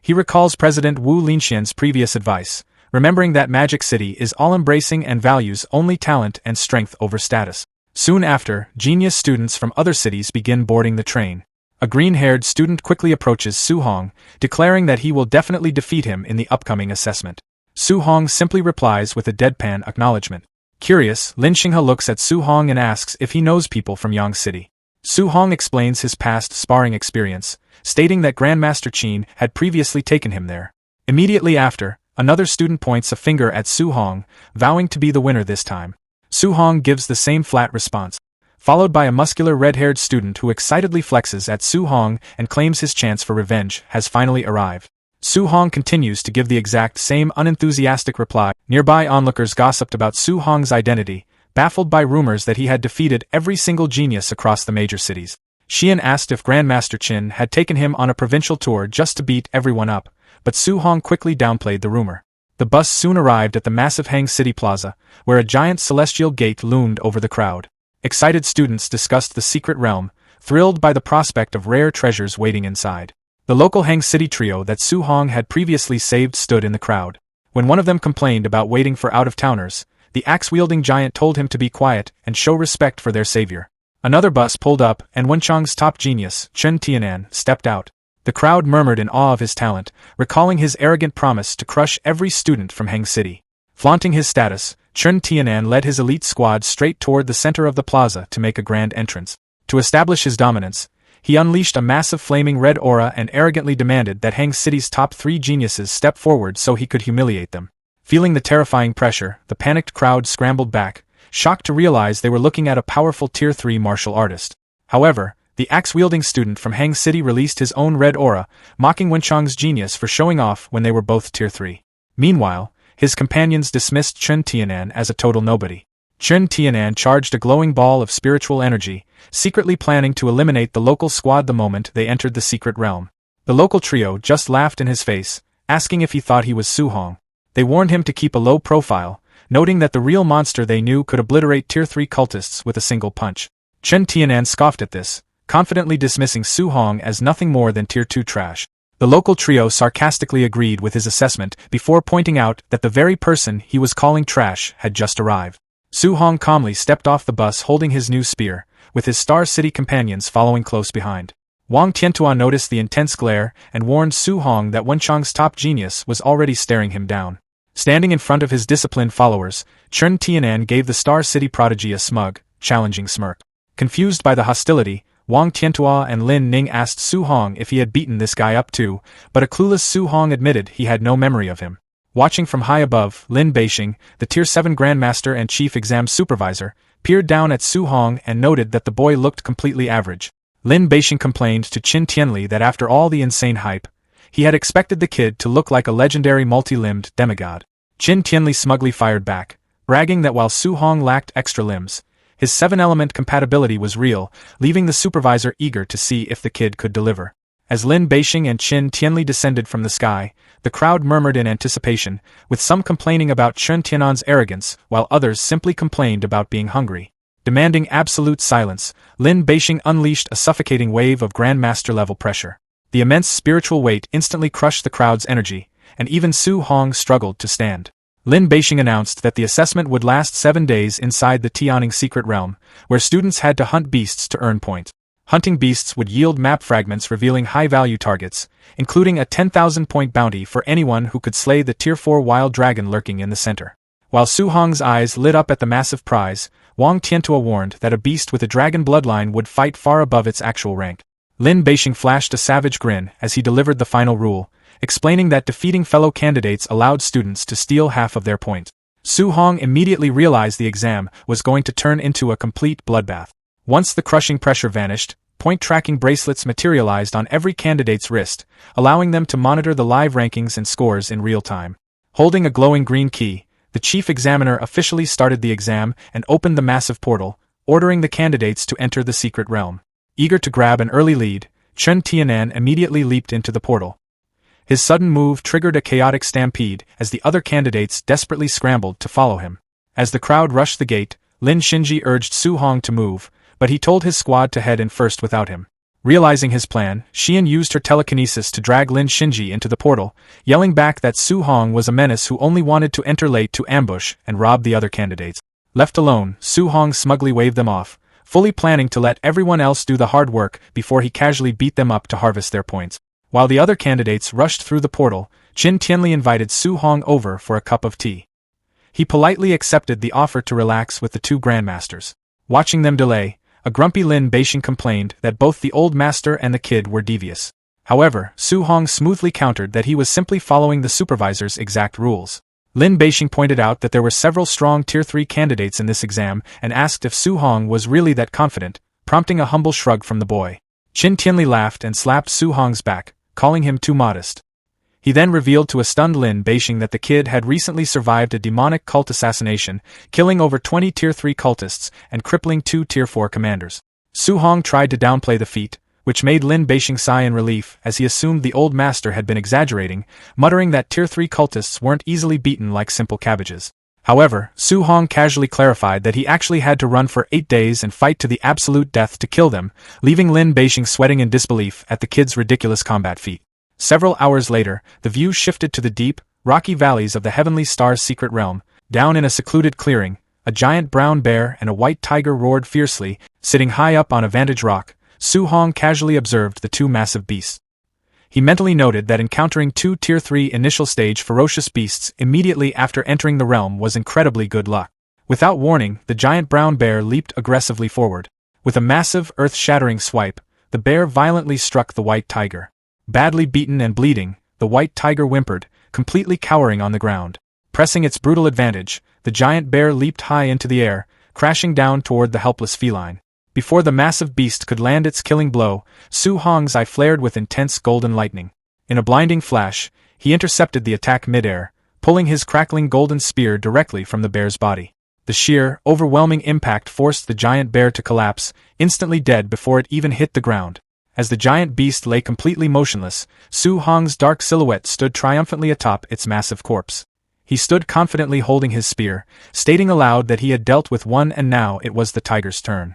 He recalls President Wu Linxian's previous advice, remembering that Magic City is all-embracing and values only talent and strength over status. Soon after, genius students from other cities begin boarding the train. A green-haired student quickly approaches Su Hong, declaring that he will definitely defeat him in the upcoming assessment. Su Hong simply replies with a deadpan acknowledgement. Curious, Lin Xinghe looks at Su Hong and asks if he knows people from Yang City. Su Hong explains his past sparring experience, stating that Grandmaster Qin had previously taken him there. Immediately after, another student points a finger at Su Hong, vowing to be the winner this time. Su Hong gives the same flat response, followed by a muscular red-haired student who excitedly flexes at Su Hong and claims his chance for revenge has finally arrived. Su Hong continues to give the exact same unenthusiastic reply. Nearby onlookers gossiped about Su Hong's identity, baffled by rumors that he had defeated every single genius across the major cities. Xian asked if Grandmaster Qin had taken him on a provincial tour just to beat everyone up, but Su Hong quickly downplayed the rumor. The bus soon arrived at the massive Hang City Plaza, where a giant celestial gate loomed over the crowd. Excited students discussed the secret realm, thrilled by the prospect of rare treasures waiting inside. The local Hang City trio that Su Hong had previously saved stood in the crowd. When one of them complained about waiting for out-of-towners, the axe-wielding giant told him to be quiet and show respect for their savior. Another bus pulled up, and Wenchang's top genius, Chen Tianan, stepped out. The crowd murmured in awe of his talent, recalling his arrogant promise to crush every student from Hang City. Flaunting his status, Chen Tianan led his elite squad straight toward the center of the plaza to make a grand entrance. To establish his dominance, he unleashed a massive flaming red aura and arrogantly demanded that Hang City's top 3 geniuses step forward so he could humiliate them. Feeling the terrifying pressure, the panicked crowd scrambled back, shocked to realize they were looking at a powerful Tier 3 martial artist. However, the axe-wielding student from Hang City released his own red aura, mocking Wenchang's genius for showing off when they were both Tier 3. Meanwhile, his companions dismissed Chen Tianan as a total nobody. Chen Tianan charged a glowing ball of spiritual energy, secretly planning to eliminate the local squad the moment they entered the secret realm. The local trio just laughed in his face, asking if he thought he was Su Hong. They warned him to keep a low profile, noting that the real monster they knew could obliterate Tier 3 cultists with a single punch. Chen Tianan scoffed at this, confidently dismissing Su Hong as nothing more than Tier 2 trash. The local trio sarcastically agreed with his assessment before pointing out that the very person he was calling trash had just arrived. Su Hong calmly stepped off the bus holding his new spear, with his Star City companions following close behind. Wang Tiantua noticed the intense glare and warned Su Hong that Wenchang's top genius was already staring him down. Standing in front of his disciplined followers, Chen Tianan gave the Star City prodigy a smug, challenging smirk. Confused by the hostility, Wang Tiantua and Lin Ning asked Su Hong if he had beaten this guy up too, but a clueless Su Hong admitted he had no memory of him. Watching from high above, Lin Beixing, the Tier 7 Grandmaster and Chief Exam Supervisor, peered down at Su Hong and noted that the boy looked completely average. Lin Beixing complained to Qin Tianli that after all the insane hype, he had expected the kid to look like a legendary multi-limbed demigod. Qin Tianli smugly fired back, bragging that while Su Hong lacked extra limbs, his 7-element compatibility was real, leaving the supervisor eager to see if the kid could deliver. As Lin Beixing and Qin Tianli descended from the sky, the crowd murmured in anticipation, with some complaining about Chen Tianan's arrogance, while others simply complained about being hungry. Demanding absolute silence, Lin Beixing unleashed a suffocating wave of Grandmaster-level pressure. The immense spiritual weight instantly crushed the crowd's energy, and even Su Hong struggled to stand. Lin Beixing announced that the assessment would last 7 days inside the Tianing secret realm, where students had to hunt beasts to earn points. Hunting beasts would yield map fragments revealing high-value targets, including a 10,000-point bounty for anyone who could slay the Tier 4 wild dragon lurking in the center. While Su Hong's eyes lit up at the massive prize, Wang Tiantua warned that a beast with a dragon bloodline would fight far above its actual rank. Lin Beixing flashed a savage grin as he delivered the final rule, explaining that defeating fellow candidates allowed students to steal half of their points. Su Hong immediately realized the exam was going to turn into a complete bloodbath. Once the crushing pressure vanished, point-tracking bracelets materialized on every candidate's wrist, allowing them to monitor the live rankings and scores in real time. Holding a glowing green key, the chief examiner officially started the exam and opened the massive portal, ordering the candidates to enter the secret realm. Eager to grab an early lead, Chen Tianan immediately leaped into the portal. His sudden move triggered a chaotic stampede as the other candidates desperately scrambled to follow him. As the crowd rushed the gate, Lin Xinji urged Su Hong to move, but he told his squad to head in first without him. Realizing his plan, Xian used her telekinesis to drag Lin Xinji into the portal, yelling back that Su Hong was a menace who only wanted to enter late to ambush and rob the other candidates. Left alone, Su Hong smugly waved them off, fully planning to let everyone else do the hard work before he casually beat them up to harvest their points. While the other candidates rushed through the portal, Qin Tianli invited Su Hong over for a cup of tea. He politely accepted the offer to relax with the 2 grandmasters. Watching them delay, a grumpy Lin Beixing complained that both the old master and the kid were devious. However, Su Hong smoothly countered that he was simply following the supervisor's exact rules. Lin Beixing pointed out that there were several strong Tier 3 candidates in this exam and asked if Su Hong was really that confident, prompting a humble shrug from the boy. Qin Tianli laughed and slapped Su Hong's back, calling him too modest. He then revealed to a stunned Lin Beixing that the kid had recently survived a demonic cult assassination, killing over 20 Tier 3 cultists and crippling 2 Tier 4 commanders. Su Hong tried to downplay the feat, which made Lin Beixing sigh in relief as he assumed the old master had been exaggerating, muttering that Tier 3 cultists weren't easily beaten like simple cabbages. However, Su Hong casually clarified that he actually had to run for 8 days and fight to the absolute death to kill them, leaving Lin Beijing sweating in disbelief at the kid's ridiculous combat feat. Several hours later, the view shifted to the deep, rocky valleys of the Heavenly Star's secret realm. Down in a secluded clearing, a giant brown bear and a white tiger roared fiercely. Sitting high up on a vantage rock, Su Hong casually observed the two massive beasts. He mentally noted that encountering two Tier 3 initial stage ferocious beasts immediately after entering the realm was incredibly good luck. Without warning, the giant brown bear leaped aggressively forward. With a massive, earth-shattering swipe, the bear violently struck the white tiger. Badly beaten and bleeding, the white tiger whimpered, completely cowering on the ground. Pressing its brutal advantage, the giant bear leaped high into the air, crashing down toward the helpless feline. Before the massive beast could land its killing blow, Su Hong's eye flared with intense golden lightning. In a blinding flash, he intercepted the attack mid-air, pulling his crackling golden spear directly from the bear's body. The sheer, overwhelming impact forced the giant bear to collapse, instantly dead before it even hit the ground. As the giant beast lay completely motionless, Su Hong's dark silhouette stood triumphantly atop its massive corpse. He stood confidently holding his spear, stating aloud that he had dealt with one and now it was the tiger's turn.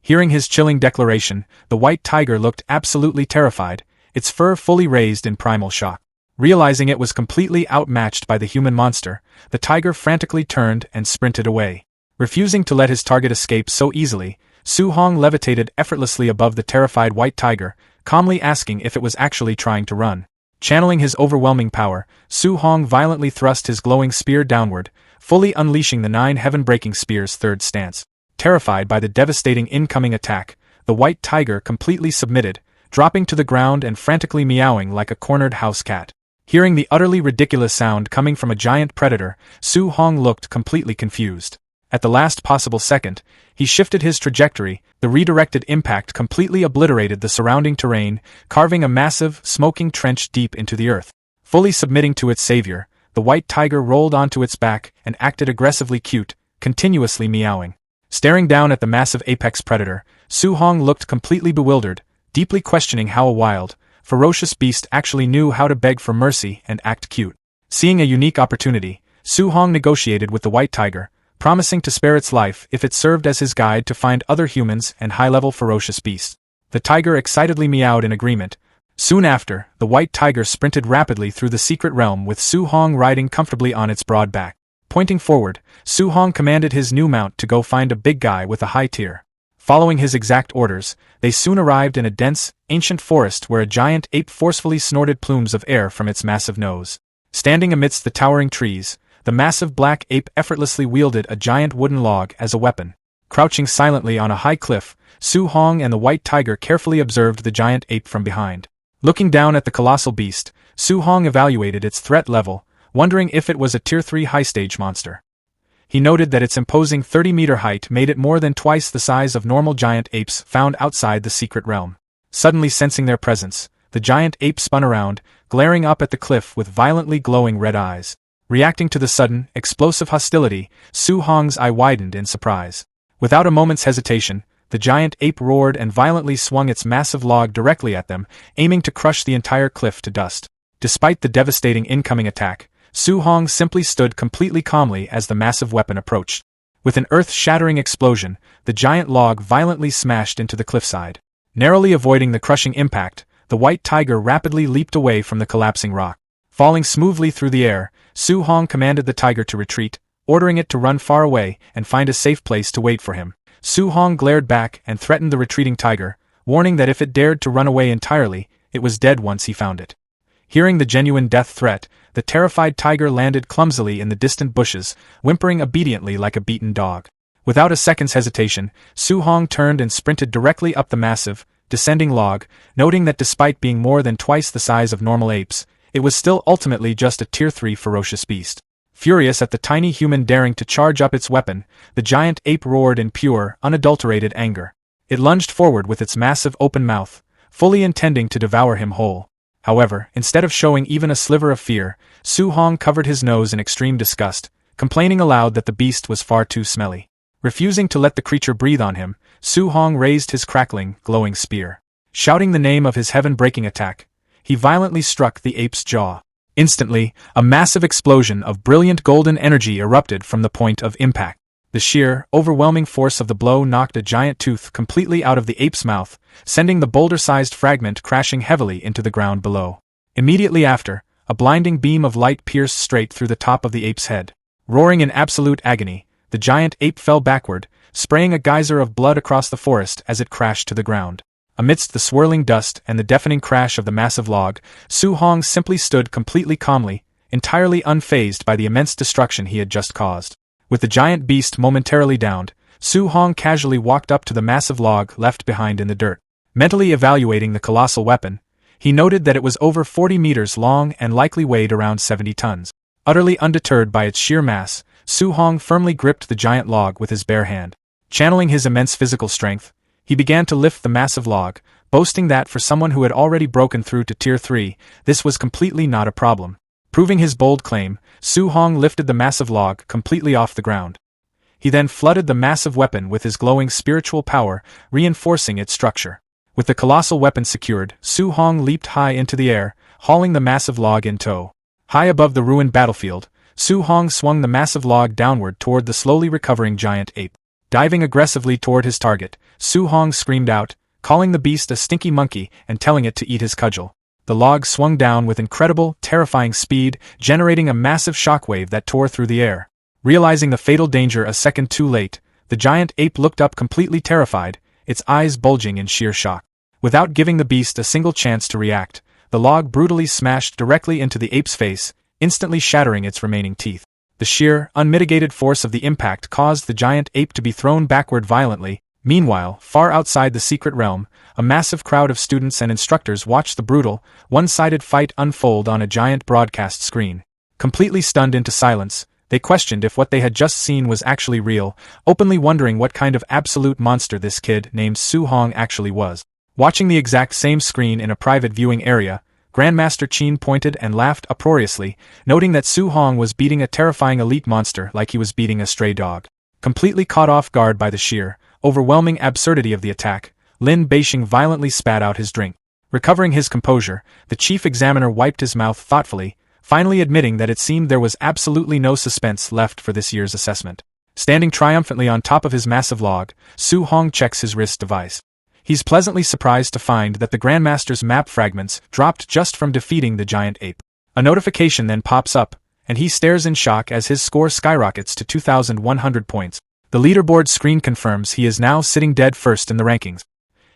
Hearing his chilling declaration, the white tiger looked absolutely terrified, its fur fully raised in primal shock. Realizing it was completely outmatched by the human monster, the tiger frantically turned and sprinted away. Refusing to let his target escape so easily, Su Hong levitated effortlessly above the terrified white tiger, calmly asking if it was actually trying to run. Channeling his overwhelming power, Su Hong violently thrust his glowing spear downward, fully unleashing the 9 heaven-breaking spear's third stance. Terrified by the devastating incoming attack, the white tiger completely submitted, dropping to the ground and frantically meowing like a cornered house cat. Hearing the utterly ridiculous sound coming from a giant predator, Su Hong looked completely confused. At the last possible second, he shifted his trajectory. The redirected impact completely obliterated the surrounding terrain, carving a massive, smoking trench deep into the earth. Fully submitting to its savior, the white tiger rolled onto its back and acted aggressively cute, continuously meowing. Staring down at the massive apex predator, Su Hong looked completely bewildered, deeply questioning how a wild, ferocious beast actually knew how to beg for mercy and act cute. Seeing a unique opportunity, Su Hong negotiated with the white tiger, promising to spare its life if it served as his guide to find other humans and high-level ferocious beasts. The tiger excitedly meowed in agreement. Soon after, the white tiger sprinted rapidly through the secret realm with Su Hong riding comfortably on its broad back. Pointing forward, Su Hong commanded his new mount to go find a big guy with a high tier. Following his exact orders, they soon arrived in a dense, ancient forest where a giant ape forcefully snorted plumes of air from its massive nose. Standing amidst the towering trees, the massive black ape effortlessly wielded a giant wooden log as a weapon. Crouching silently on a high cliff, Su Hong and the white tiger carefully observed the giant ape from behind. Looking down at the colossal beast, Su Hong evaluated its threat level, wondering if it was a Tier 3 high-stage monster. He noted that its imposing 30-meter height made it more than twice the size of normal giant apes found outside the secret realm. Suddenly sensing their presence, the giant ape spun around, glaring up at the cliff with violently glowing red eyes. Reacting to the sudden, explosive hostility, Su Hong's eye widened in surprise. Without a moment's hesitation, the giant ape roared and violently swung its massive log directly at them, aiming to crush the entire cliff to dust. Despite the devastating incoming attack, Su Hong simply stood completely calmly as the massive weapon approached. With an earth-shattering explosion, the giant log violently smashed into the cliffside. Narrowly avoiding the crushing impact, the white tiger rapidly leaped away from the collapsing rock. Falling smoothly through the air, Su Hong commanded the tiger to retreat, ordering it to run far away and find a safe place to wait for him. Su Hong glared back and threatened the retreating tiger, warning that if it dared to run away entirely, it was dead once he found it. Hearing the genuine death threat, the terrified tiger landed clumsily in the distant bushes, whimpering obediently like a beaten dog. Without a second's hesitation, Su Hong turned and sprinted directly up the massive, descending log, noting that despite being more than twice the size of normal apes, it was still ultimately just a Tier 3 ferocious beast. Furious at the tiny human daring to charge up its weapon, the giant ape roared in pure, unadulterated anger. It lunged forward with its massive open mouth, fully intending to devour him whole. However, instead of showing even a sliver of fear, Su Hong covered his nose in extreme disgust, complaining aloud that the beast was far too smelly. Refusing to let the creature breathe on him, Su Hong raised his crackling, glowing spear. Shouting the name of his heaven-breaking attack, he violently struck the ape's jaw. Instantly, a massive explosion of brilliant golden energy erupted from the point of impact. The sheer, overwhelming force of the blow knocked a giant tooth completely out of the ape's mouth, sending the boulder-sized fragment crashing heavily into the ground below. Immediately after, a blinding beam of light pierced straight through the top of the ape's head. Roaring in absolute agony, the giant ape fell backward, spraying a geyser of blood across the forest as it crashed to the ground. Amidst the swirling dust and the deafening crash of the massive log, Su Hong simply stood completely calmly, entirely unfazed by the immense destruction he had just caused. With the giant beast momentarily downed, Su Hong casually walked up to the massive log left behind in the dirt. Mentally evaluating the colossal weapon, he noted that it was over 40 meters long and likely weighed around 70 tons. Utterly undeterred by its sheer mass, Su Hong firmly gripped the giant log with his bare hand. Channeling his immense physical strength, he began to lift the massive log, boasting that for someone who had already broken through to Tier 3, this was completely not a problem. Proving his bold claim, Su Hong lifted the massive log completely off the ground. He then flooded the massive weapon with his glowing spiritual power, reinforcing its structure. With the colossal weapon secured, Su Hong leaped high into the air, hauling the massive log in tow. High above the ruined battlefield, Su Hong swung the massive log downward toward the slowly recovering giant ape. Diving aggressively toward his target, Su Hong screamed out, calling the beast a stinky monkey and telling it to eat his cudgel. The log swung down with incredible, terrifying speed, generating a massive shockwave that tore through the air. Realizing the fatal danger a second too late, the giant ape looked up completely terrified, its eyes bulging in sheer shock. Without giving the beast a single chance to react, the log brutally smashed directly into the ape's face, instantly shattering its remaining teeth. The sheer, unmitigated force of the impact caused the giant ape to be thrown backward violently. Meanwhile, far outside the secret realm, a massive crowd of students and instructors watched the brutal, one-sided fight unfold on a giant broadcast screen. Completely stunned into silence, they questioned if what they had just seen was actually real, openly wondering what kind of absolute monster this kid named Su Hong actually was. Watching the exact same screen in a private viewing area, Grandmaster Qin pointed and laughed uproariously, noting that Su Hong was beating a terrifying elite monster like he was beating a stray dog. Completely caught off guard by the sheer, overwhelming absurdity of the attack, Lin Beixing violently spat out his drink. Recovering his composure, the chief examiner wiped his mouth thoughtfully, finally admitting that it seemed there was absolutely no suspense left for this year's assessment. Standing triumphantly on top of his massive log, Su Hong checks his wrist device. He's pleasantly surprised to find that the Grandmaster's map fragments dropped just from defeating the giant ape. A notification then pops up, and he stares in shock as his score skyrockets to 2,100 points. The leaderboard screen confirms he is now sitting dead first in the rankings.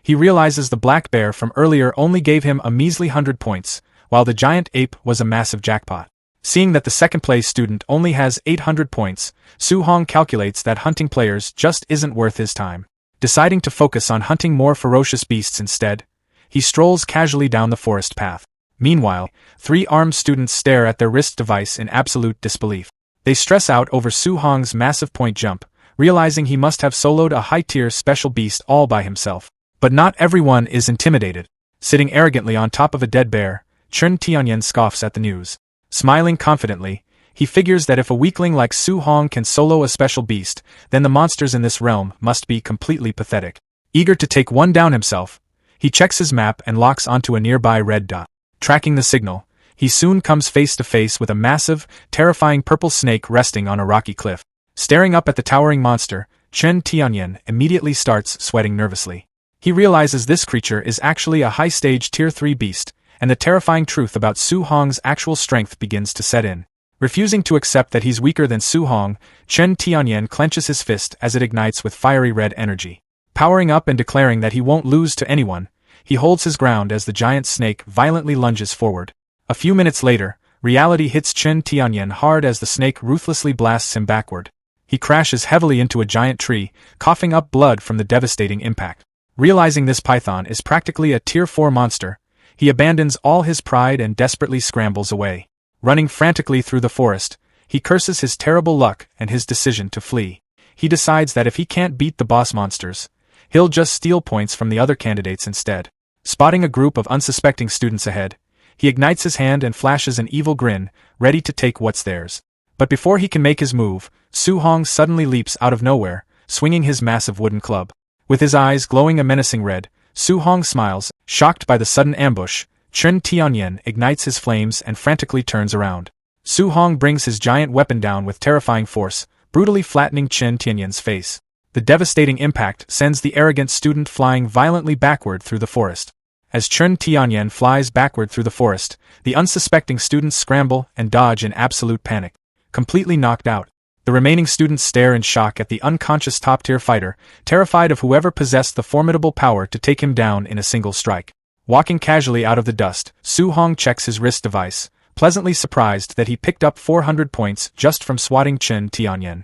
He realizes the black bear from earlier only gave him a measly 100 points, while the giant ape was a massive jackpot. Seeing that the second-place student only has 800 points, Su Hong calculates that hunting players just isn't worth his time. Deciding to focus on hunting more ferocious beasts instead, he strolls casually down the forest path. Meanwhile, 3 armed students stare at their wrist device in absolute disbelief. They stress out over Su Hong's massive point jump, realizing he must have soloed a high-tier special beast all by himself. But not everyone is intimidated. Sitting arrogantly on top of a dead bear, Chen Tianyan scoffs at the news. Smiling confidently, he figures that if a weakling like Su Hong can solo a special beast, then the monsters in this realm must be completely pathetic. Eager to take one down himself, he checks his map and locks onto a nearby red dot. Tracking the signal, he soon comes face to face with a massive, terrifying purple snake resting on a rocky cliff. Staring up at the towering monster, Chen Tianyan immediately starts sweating nervously. He realizes this creature is actually a high-stage Tier 3 beast, and the terrifying truth about Su Hong's actual strength begins to set in. Refusing to accept that he's weaker than Su Hong, Chen Tianyan clenches his fist as it ignites with fiery red energy. Powering up and declaring that he won't lose to anyone, he holds his ground as the giant snake violently lunges forward. A few minutes later, reality hits Chen Tianyan hard as the snake ruthlessly blasts him backward. He crashes heavily into a giant tree, coughing up blood from the devastating impact. Realizing this python is practically a Tier 4 monster, he abandons all his pride and desperately scrambles away. Running frantically through the forest, he curses his terrible luck and his decision to flee. He decides that if he can't beat the boss monsters, he'll just steal points from the other candidates instead. Spotting a group of unsuspecting students ahead, he ignites his hand and flashes an evil grin, ready to take what's theirs. But before he can make his move, Su Hong suddenly leaps out of nowhere, swinging his massive wooden club. With his eyes glowing a menacing red, Su Hong smiles, shocked by the sudden ambush, Chen Tianyan ignites his flames and frantically turns around. Su Hong brings his giant weapon down with terrifying force, brutally flattening Chen Tianyan's face. The devastating impact sends the arrogant student flying violently backward through the forest. As Chen Tianyan flies backward through the forest, the unsuspecting students scramble and dodge in absolute panic. Completely knocked out, the remaining students stare in shock at the unconscious top-tier fighter, terrified of whoever possessed the formidable power to take him down in a single strike. Walking casually out of the dust, Su Hong checks his wrist device, pleasantly surprised that he picked up 400 points just from swatting Chen Tianyan.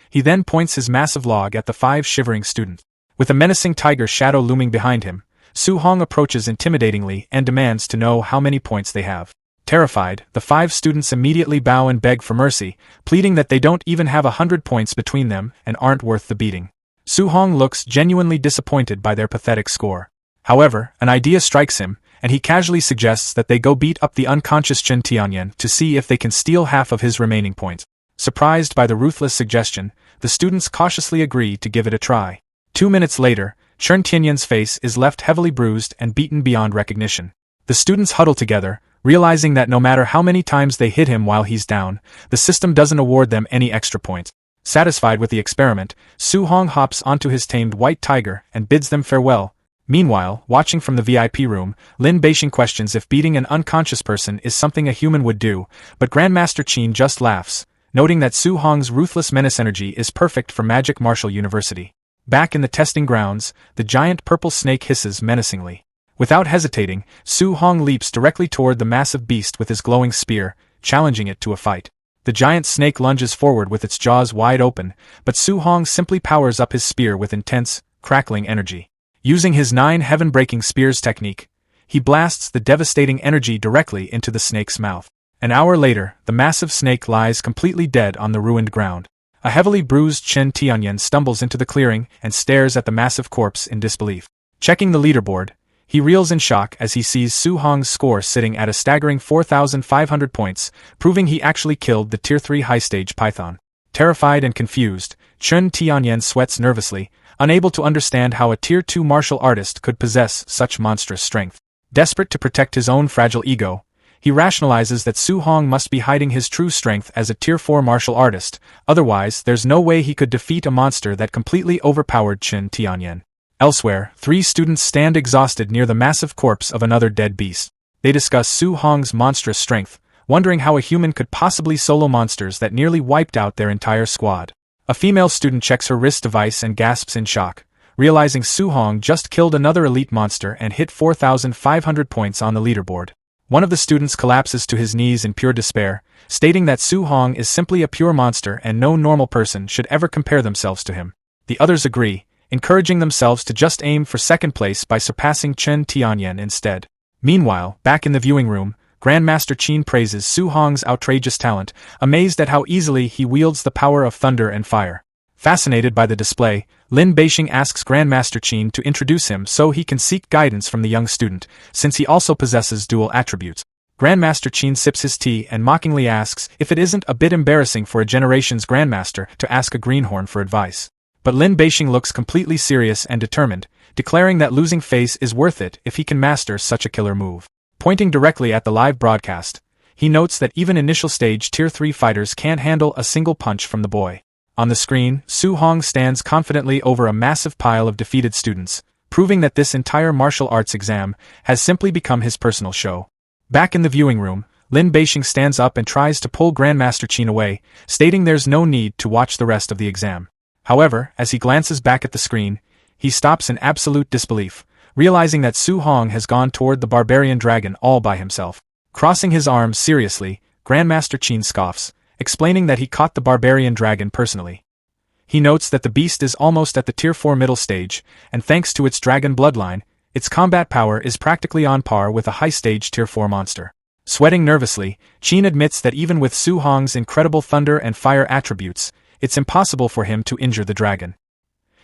He then points his massive log at the 5 shivering students. With a menacing tiger shadow looming behind him, Su Hong approaches intimidatingly and demands to know how many points they have. Terrified, the 5 students immediately bow and beg for mercy, pleading that they don't even have 100 points between them and aren't worth the beating. Su Hong looks genuinely disappointed by their pathetic score. However, an idea strikes him, and he casually suggests that they go beat up the unconscious Chen Tianyan to see if they can steal half of his remaining points. Surprised by the ruthless suggestion, the students cautiously agree to give it a try. 2 minutes later, Chen Tianyan's face is left heavily bruised and beaten beyond recognition. The students huddle together, realizing that no matter how many times they hit him while he's down, the system doesn't award them any extra points. Satisfied with the experiment, Su Hong hops onto his tamed white tiger and bids them farewell. Meanwhile, watching from the VIP room, Lin Beixing questions if beating an unconscious person is something a human would do, but Grandmaster Qin just laughs, noting that Su Hong's ruthless menace energy is perfect for Magic Martial University. Back in the testing grounds, the giant purple snake hisses menacingly. Without hesitating, Su Hong leaps directly toward the massive beast with his glowing spear, challenging it to a fight. The giant snake lunges forward with its jaws wide open, but Su Hong simply powers up his spear with intense, crackling energy. Using his 9 heaven-breaking spears technique, he blasts the devastating energy directly into the snake's mouth. An hour later, the massive snake lies completely dead on the ruined ground. A heavily bruised Chen Tianyan stumbles into the clearing and stares at the massive corpse in disbelief. Checking the leaderboard, he reels in shock as he sees Su Hong's score sitting at a staggering 4,500 points, proving he actually killed the Tier 3 high-stage python. Terrified and confused, Chen Tianyan sweats nervously, unable to understand how a Tier 2 martial artist could possess such monstrous strength. Desperate to protect his own fragile ego, he rationalizes that Su Hong must be hiding his true strength as a Tier 4 martial artist, otherwise there's no way he could defeat a monster that completely overpowered Chen Tianyan. Elsewhere, 3 students stand exhausted near the massive corpse of another dead beast. They discuss Su Hong's monstrous strength, wondering how a human could possibly solo monsters that nearly wiped out their entire squad. A female student checks her wrist device and gasps in shock, realizing Su Hong just killed another elite monster and hit 4,500 points on the leaderboard. One of the students collapses to his knees in pure despair, stating that Su Hong is simply a pure monster and no normal person should ever compare themselves to him. The others agree, encouraging themselves to just aim for second place by surpassing Chen Tianyan instead. Meanwhile, back in the viewing room, Grandmaster Qin praises Su Hong's outrageous talent, amazed at how easily he wields the power of thunder and fire. Fascinated by the display, Lin Beixing asks Grandmaster Qin to introduce him so he can seek guidance from the young student, since he also possesses dual attributes. Grandmaster Qin sips his tea and mockingly asks if it isn't a bit embarrassing for a generation's grandmaster to ask a greenhorn for advice. But Lin Beixing looks completely serious and determined, declaring that losing face is worth it if he can master such a killer move. Pointing directly at the live broadcast, he notes that even initial stage Tier 3 fighters can't handle a single punch from the boy. On the screen, Su Hong stands confidently over a massive pile of defeated students, proving that this entire martial arts exam has simply become his personal show. Back in the viewing room, Lin Beixing stands up and tries to pull Grandmaster Qin away, stating there's no need to watch the rest of the exam. However, as he glances back at the screen, he stops in absolute disbelief, realizing that Su Hong has gone toward the barbarian dragon all by himself. Crossing his arms seriously, Grandmaster Qin scoffs, explaining that he caught the barbarian dragon personally. He notes that the beast is almost at the Tier 4 middle stage, and thanks to its dragon bloodline, its combat power is practically on par with a high-stage Tier 4 monster. Sweating nervously, Qin admits that even with Su Hong's incredible thunder and fire attributes, it's impossible for him to injure the dragon.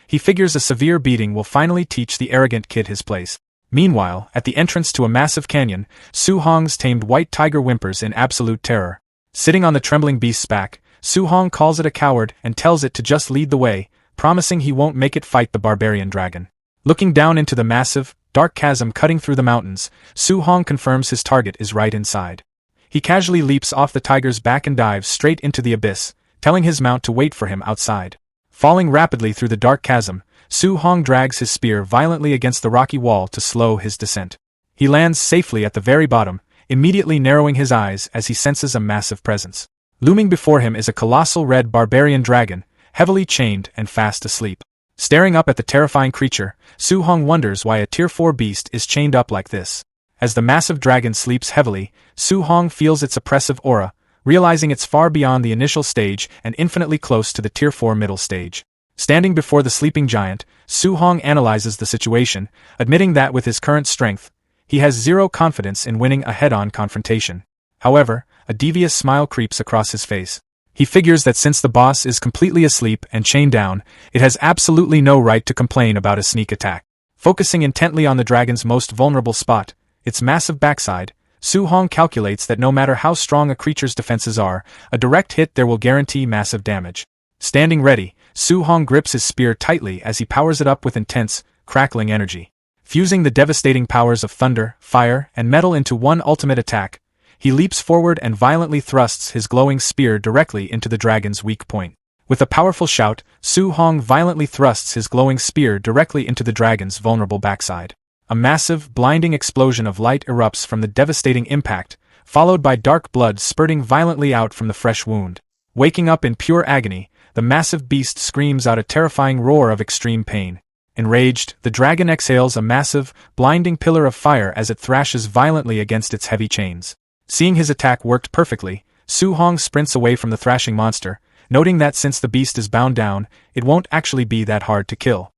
He figures a severe beating will finally teach the arrogant kid his place. Meanwhile, at the entrance to a massive canyon, Su Hong's tamed white tiger whimpers in absolute terror. Sitting on the trembling beast's back, Su Hong calls it a coward and tells it to just lead the way, promising he won't make it fight the barbarian dragon. Looking down into the massive, dark chasm cutting through the mountains, Su Hong confirms his target is right inside. He casually leaps off the tiger's back and dives straight into the abyss, telling his mount to wait for him outside. Falling rapidly through the dark chasm, Su Hong drags his spear violently against the rocky wall to slow his descent. He lands safely at the very bottom, immediately narrowing his eyes as he senses a massive presence. Looming before him is a colossal red barbarian dragon, heavily chained and fast asleep. Staring up at the terrifying creature, Su Hong wonders why a Tier 4 beast is chained up like this. As the massive dragon sleeps heavily, Su Hong feels its oppressive aura, realizing it's far beyond the initial stage and infinitely close to the Tier 4 middle stage. Standing before the sleeping giant, Su Hong analyzes the situation, admitting that with his current strength, he has zero confidence in winning a head-on confrontation. However, a devious smile creeps across his face. He figures that since the boss is completely asleep and chained down, it has absolutely no right to complain about a sneak attack. Focusing intently on the dragon's most vulnerable spot, its massive backside, Su Hong calculates that no matter how strong a creature's defenses are, a direct hit there will guarantee massive damage. Standing ready, Su Hong grips his spear tightly as he powers it up with intense, crackling energy. Fusing the devastating powers of thunder, fire, and metal into one ultimate attack, he leaps forward and violently thrusts his glowing spear directly into the dragon's weak point. With a powerful shout, Su Hong violently thrusts his glowing spear directly into the dragon's vulnerable backside. A massive, blinding explosion of light erupts from the devastating impact, followed by dark blood spurting violently out from the fresh wound. Waking up in pure agony, the massive beast screams out a terrifying roar of extreme pain. Enraged, the dragon exhales a massive, blinding pillar of fire as it thrashes violently against its heavy chains. Seeing his attack worked perfectly, Su Hong sprints away from the thrashing monster, noting that since the beast is bound down, it won't actually be that hard to kill.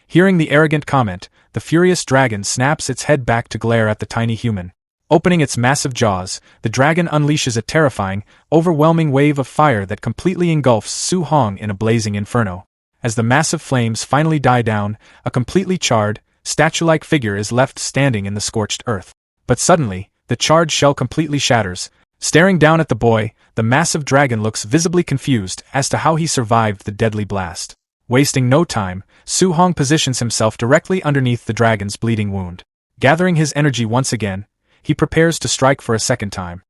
Hearing the arrogant comment, the furious dragon snaps its head back to glare at the tiny human. Opening its massive jaws, the dragon unleashes a terrifying, overwhelming wave of fire that completely engulfs Su Hong in a blazing inferno. As the massive flames finally die down, a completely charred, statue-like figure is left standing in the scorched earth. But suddenly, the charred shell completely shatters. Staring down at the boy, the massive dragon looks visibly confused as to how he survived the deadly blast. Wasting no time, Su Hong positions himself directly underneath the dragon's bleeding wound. Gathering his energy once again, he prepares to strike for a second time.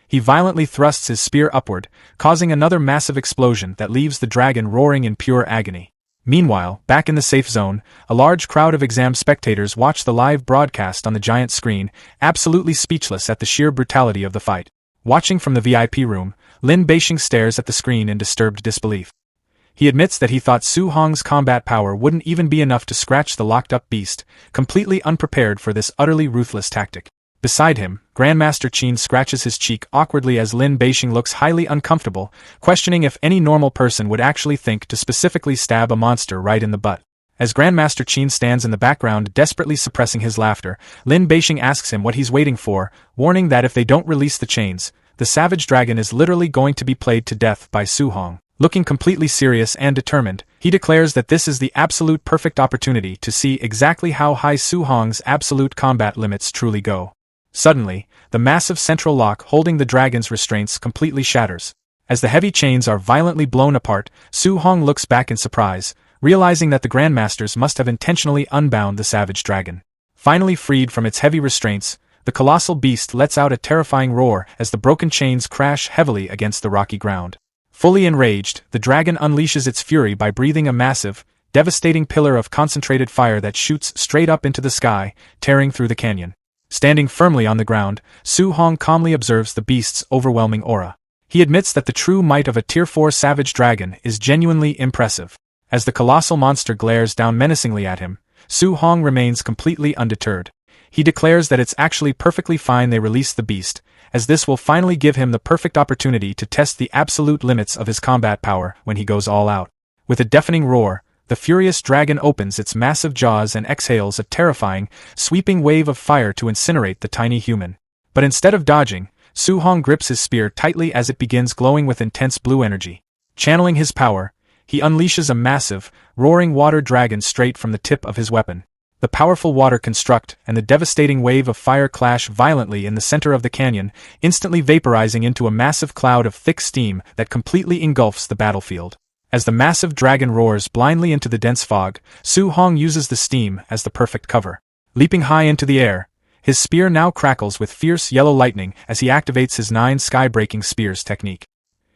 He violently thrusts his spear upward, causing another massive explosion that leaves the dragon roaring in pure agony. Meanwhile, back in the safe zone, a large crowd of exam spectators watch the live broadcast on the giant screen, absolutely speechless at the sheer brutality of the fight. Watching from the VIP room, Lin Beixing stares at the screen in disturbed disbelief. He admits that he thought Su Hong's combat power wouldn't even be enough to scratch the locked-up beast, completely unprepared for this utterly ruthless tactic. Beside him, Grandmaster Qin scratches his cheek awkwardly as Lin Beixing looks highly uncomfortable, questioning if any normal person would actually think to specifically stab a monster right in the butt. As Grandmaster Qin stands in the background desperately suppressing his laughter, Lin Beixing asks him what he's waiting for, warning that if they don't release the chains, the savage dragon is literally going to be played to death by Su Hong. Looking completely serious and determined, he declares that this is the absolute perfect opportunity to see exactly how high Su Hong's absolute combat limits truly go. Suddenly, the massive central lock holding the dragon's restraints completely shatters. As the heavy chains are violently blown apart, Su Hong looks back in surprise, realizing that the Grandmasters must have intentionally unbound the savage dragon. Finally freed from its heavy restraints, the colossal beast lets out a terrifying roar as the broken chains crash heavily against the rocky ground. Fully enraged, the dragon unleashes its fury by breathing a massive, devastating pillar of concentrated fire that shoots straight up into the sky, tearing through the canyon. Standing firmly on the ground, Su Hong calmly observes the beast's overwhelming aura. He admits that the true might of a Tier 4 savage dragon is genuinely impressive. As the colossal monster glares down menacingly at him, Su Hong remains completely undeterred. He declares that it's actually perfectly fine they release the beast, as this will finally give him the perfect opportunity to test the absolute limits of his combat power when he goes all out. With a deafening roar, the furious dragon opens its massive jaws and exhales a terrifying, sweeping wave of fire to incinerate the tiny human. But instead of dodging, Su Hong grips his spear tightly as it begins glowing with intense blue energy. Channeling his power, he unleashes a massive, roaring water dragon straight from the tip of his weapon. The powerful water construct and the devastating wave of fire clash violently in the center of the canyon, instantly vaporizing into a massive cloud of thick steam that completely engulfs the battlefield. As the massive dragon roars blindly into the dense fog, Su Hong uses the steam as the perfect cover. Leaping high into the air, his spear now crackles with fierce yellow lightning as he activates his 9 sky-breaking spears technique.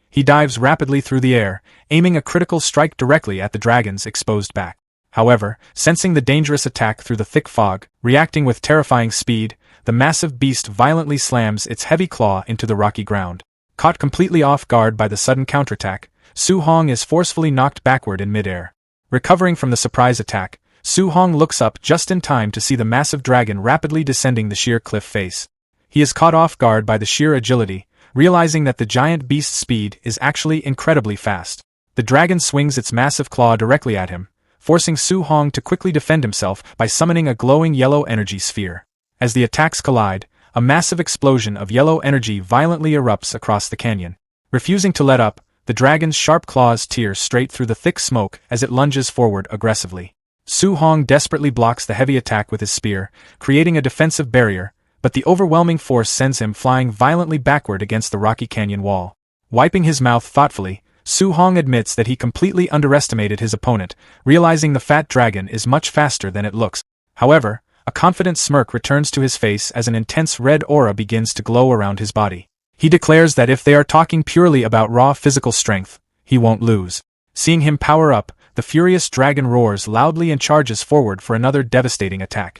He dives rapidly through the air, aiming a critical strike directly at the dragon's exposed back. However, sensing the dangerous attack through the thick fog, reacting with terrifying speed, the massive beast violently slams its heavy claw into the rocky ground. Caught completely off guard by the sudden counterattack, Su Hong is forcefully knocked backward in midair. Recovering from the surprise attack, Su Hong looks up just in time to see the massive dragon rapidly descending the sheer cliff face. He is caught off guard by the sheer agility, realizing that the giant beast's speed is actually incredibly fast. The dragon swings its massive claw directly at him, forcing Su Hong to quickly defend himself by summoning a glowing yellow energy sphere. As the attacks collide, a massive explosion of yellow energy violently erupts across the canyon. Refusing to let up, the dragon's sharp claws tear straight through the thick smoke as it lunges forward aggressively. Su Hong desperately blocks the heavy attack with his spear, creating a defensive barrier, but the overwhelming force sends him flying violently backward against the rocky canyon wall. Wiping his mouth thoughtfully, Su Hong admits that he completely underestimated his opponent, realizing the fat dragon is much faster than it looks. However, a confident smirk returns to his face as an intense red aura begins to glow around his body. He declares that if they are talking purely about raw physical strength, he won't lose. Seeing him power up, the furious dragon roars loudly and charges forward for another devastating attack.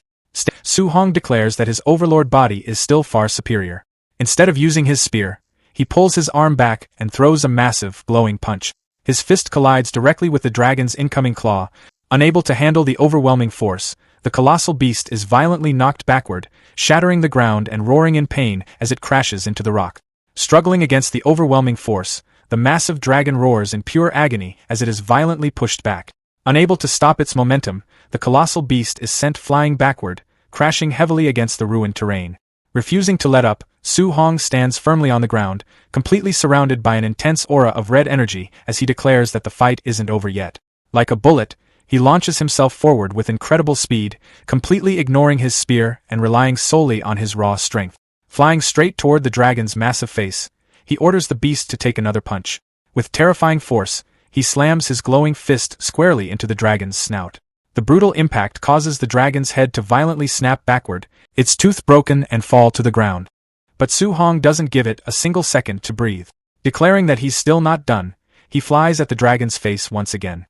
Su Hong declares that his overlord body is still far superior. Instead of using his spear, he pulls his arm back and throws a massive, glowing punch. His fist collides directly with the dragon's incoming claw. Unable to handle the overwhelming force, the colossal beast is violently knocked backward, shattering the ground and roaring in pain as it crashes into the rock. Struggling against the overwhelming force, the massive dragon roars in pure agony as it is violently pushed back. Unable to stop its momentum, the colossal beast is sent flying backward, crashing heavily against the ruined terrain. Refusing to let up, Su Hong stands firmly on the ground, completely surrounded by an intense aura of red energy as he declares that the fight isn't over yet. Like a bullet, he launches himself forward with incredible speed, completely ignoring his spear and relying solely on his raw strength. Flying straight toward the dragon's massive face, he orders the beast to take another punch. With terrifying force, he slams his glowing fist squarely into the dragon's snout. The brutal impact causes the dragon's head to violently snap backward, its tooth broken and fall to the ground. But Su Hong doesn't give it a single second to breathe. Declaring that he's still not done, he flies at the dragon's face once again.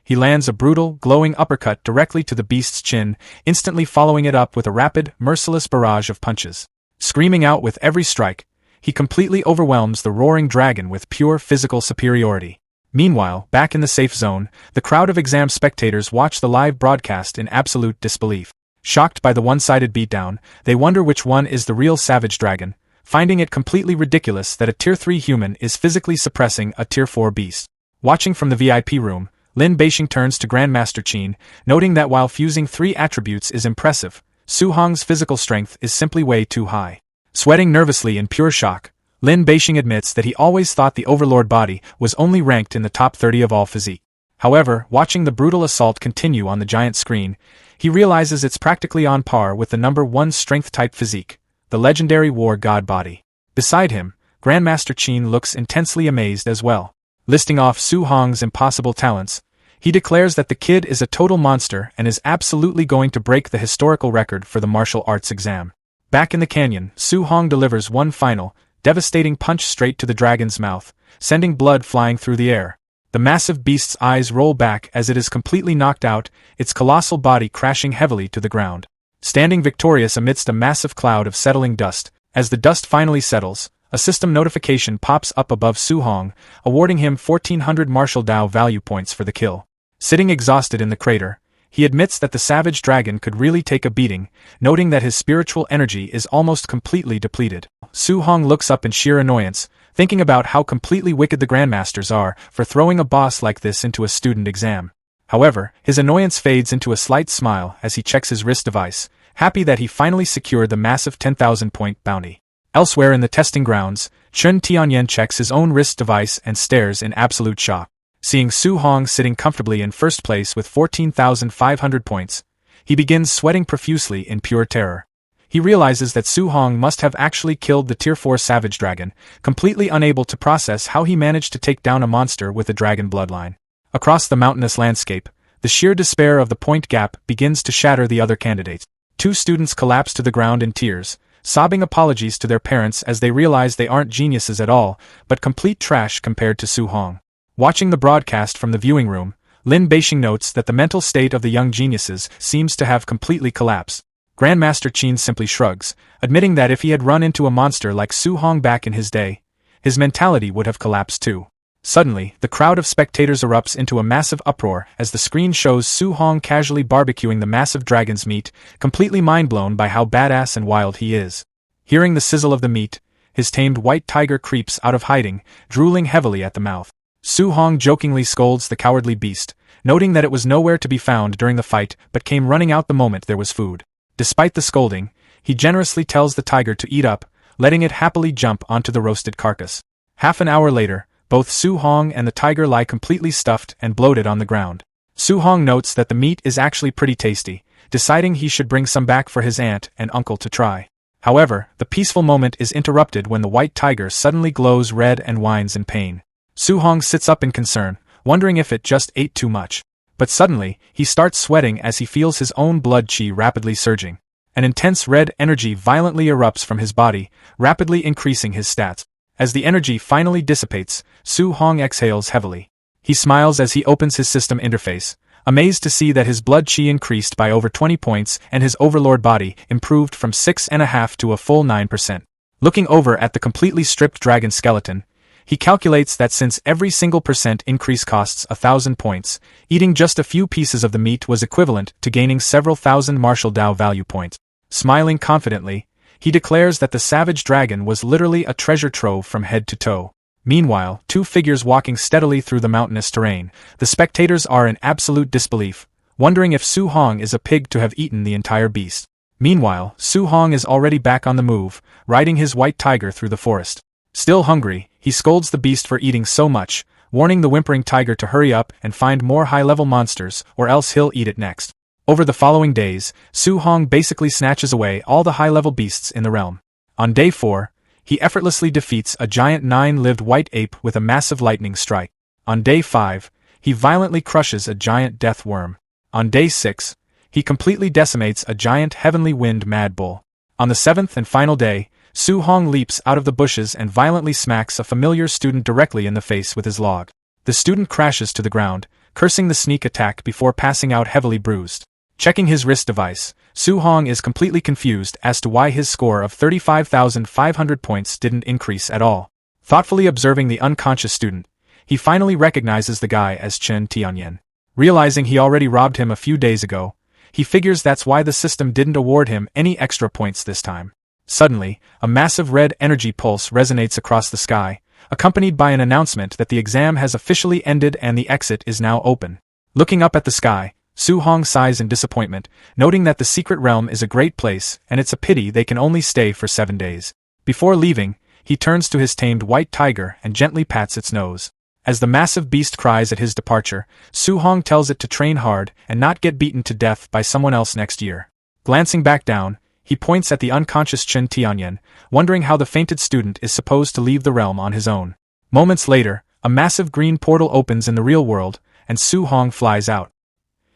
He lands a brutal, glowing uppercut directly to the beast's chin, instantly following it up with a rapid, merciless barrage of punches. Screaming out with every strike, he completely overwhelms the roaring dragon with pure physical superiority. Meanwhile, back in the safe zone, the crowd of exam spectators watch the live broadcast in absolute disbelief. Shocked by the one-sided beatdown, they wonder which one is the real savage dragon, finding it completely ridiculous that a Tier 3 human is physically suppressing a Tier 4 beast. Watching from the VIP room, Lin Beixing turns to Grandmaster Qin, noting that while fusing 3 attributes is impressive, Su Hong's physical strength is simply way too high. Sweating nervously in pure shock, Lin Beixing admits that he always thought the Overlord body was only ranked in the top 30 of all physique. However, watching the brutal assault continue on the giant screen, he realizes it's practically on par with the number 1 strength-type physique, the legendary war god body. Beside him, Grandmaster Qin looks intensely amazed as well. Listing off Su Hong's impossible talents, he declares that the kid is a total monster and is absolutely going to break the historical record for the martial arts exam. Back in the canyon, Su Hong delivers one final, devastating punch straight to the dragon's mouth, sending blood flying through the air. The massive beast's eyes roll back as it is completely knocked out, its colossal body crashing heavily to the ground. Standing victorious amidst a massive cloud of settling dust, as the dust finally settles, a system notification pops up above Su Hong, awarding him 1400 martial Dao value points for the kill. Sitting exhausted in the crater, he admits that the savage dragon could really take a beating, noting that his spiritual energy is almost completely depleted. Su Hong looks up in sheer annoyance, thinking about how completely wicked the Grandmasters are for throwing a boss like this into a student exam. However, his annoyance fades into a slight smile as he checks his wrist device, happy that he finally secured the massive 10,000-point bounty. Elsewhere in the testing grounds, Chun Tianyan checks his own wrist device and stares in absolute shock. Seeing Su Hong sitting comfortably in first place with 14,500 points, he begins sweating profusely in pure terror. He realizes that Su Hong must have actually killed the Tier 4 Savage Dragon, completely unable to process how he managed to take down a monster with a dragon bloodline. Across the mountainous landscape, the sheer despair of the point gap begins to shatter the other candidates. Two students collapse to the ground in tears, sobbing apologies to their parents as they realize they aren't geniuses at all, but complete trash compared to Su Hong. Watching the broadcast from the viewing room, Lin Beixing notes that the mental state of the young geniuses seems to have completely collapsed. Grandmaster Qin simply shrugs, admitting that if he had run into a monster like Su Hong back in his day, his mentality would have collapsed too. Suddenly, the crowd of spectators erupts into a massive uproar as the screen shows Su Hong casually barbecuing the massive dragon's meat, completely mind-blown by how badass and wild he is. Hearing the sizzle of the meat, his tamed white tiger creeps out of hiding, drooling heavily at the mouth. Su Hong jokingly scolds the cowardly beast, noting that it was nowhere to be found during the fight but came running out the moment there was food. Despite the scolding, he generously tells the tiger to eat up, letting it happily jump onto the roasted carcass. Half an hour later, both Su Hong and the tiger lie completely stuffed and bloated on the ground. Su Hong notes that the meat is actually pretty tasty, deciding he should bring some back for his aunt and uncle to try. However, the peaceful moment is interrupted when the white tiger suddenly glows red and whines in pain. Su Hong sits up in concern, wondering if it just ate too much. But suddenly, he starts sweating as he feels his own blood qi rapidly surging. An intense red energy violently erupts from his body, rapidly increasing his stats. As the energy finally dissipates, Su Hong exhales heavily. He smiles as he opens his system interface, amazed to see that his blood qi increased by over 20 points and his overlord body improved from 6.5 to a full 9%. Looking over at the completely stripped dragon skeleton, he calculates that since every single % increase costs 1,000 points, eating just a few pieces of the meat was equivalent to gaining several thousand martial Dao value points. Smiling confidently, he declares that the savage dragon was literally a treasure trove from head to toe. Meanwhile, two figures walking steadily through the mountainous terrain, the spectators are in absolute disbelief, wondering if Su Hong is a pig to have eaten the entire beast. Meanwhile, Su Hong is already back on the move, riding his white tiger through the forest. Still hungry, he scolds the beast for eating so much, warning the whimpering tiger to hurry up and find more high-level monsters or else he'll eat it next. Over the following days, Su Hong basically snatches away all the high-level beasts in the realm. On day 4, he effortlessly defeats a giant 9-lived white ape with a massive lightning strike. On day 5, he violently crushes a giant death worm. On day 6, he completely decimates a giant heavenly wind mad bull. On the 7th and final day, Su Hong leaps out of the bushes and violently smacks a familiar student directly in the face with his log. The student crashes to the ground, cursing the sneak attack before passing out heavily bruised. Checking his wrist device, Su Hong is completely confused as to why his score of 35,500 points didn't increase at all. Thoughtfully observing the unconscious student, he finally recognizes the guy as Chen Tianyan. Realizing he already robbed him a few days ago, he figures that's why the system didn't award him any extra points this time. Suddenly, a massive red energy pulse resonates across the sky, accompanied by an announcement that the exam has officially ended and the exit is now open. Looking up at the sky, Su Hong sighs in disappointment, noting that the secret realm is a great place and it's a pity they can only stay for 7 days. Before leaving, he turns to his tamed white tiger and gently pats its nose. As the massive beast cries at his departure, Su Hong tells it to train hard and not get beaten to death by someone else next year. Glancing back down, he points at the unconscious Chen Tianyan, wondering how the fainted student is supposed to leave the realm on his own. Moments later, a massive green portal opens in the real world, and Su Hong flies out.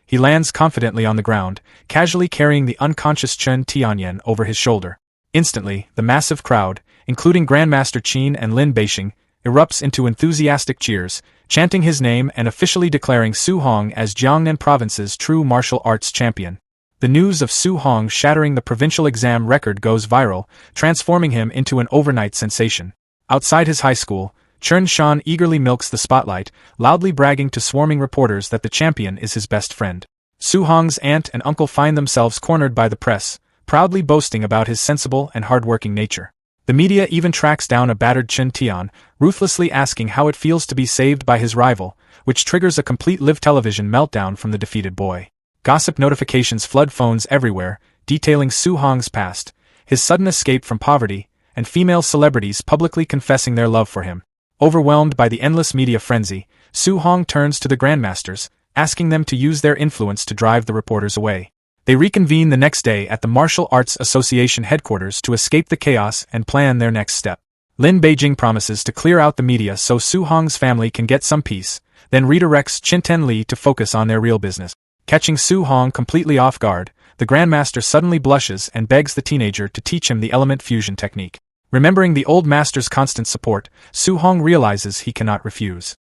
He lands confidently on the ground, casually carrying the unconscious Chen Tianyan over his shoulder. Instantly, the massive crowd, including Grandmaster Qin and Lin Beixing, erupts into enthusiastic cheers, chanting his name and officially declaring Su Hong as Jiangnan Province's true martial arts champion. The news of Su Hong shattering the provincial exam record goes viral, transforming him into an overnight sensation. Outside his high school, Chen Shan eagerly milks the spotlight, loudly bragging to swarming reporters that the champion is his best friend. Su Hong's aunt and uncle find themselves cornered by the press, proudly boasting about his sensible and hardworking nature. The media even tracks down a battered Chen Tian, ruthlessly asking how it feels to be saved by his rival, which triggers a complete live television meltdown from the defeated boy. Gossip notifications flood phones everywhere, detailing Su Hong's past, his sudden escape from poverty, and female celebrities publicly confessing their love for him. Overwhelmed by the endless media frenzy, Su Hong turns to the Grandmasters, asking them to use their influence to drive the reporters away. They reconvene the next day at the Martial Arts Association headquarters to escape the chaos and plan their next step. Lin Beijing promises to clear out the media so Su Hong's family can get some peace, then redirects Qinten Li to focus on their real business. Catching Su Hong completely off guard, the Grandmaster suddenly blushes and begs the teenager to teach him the element fusion technique. Remembering the old master's constant support, Su-hong realizes he cannot refuse.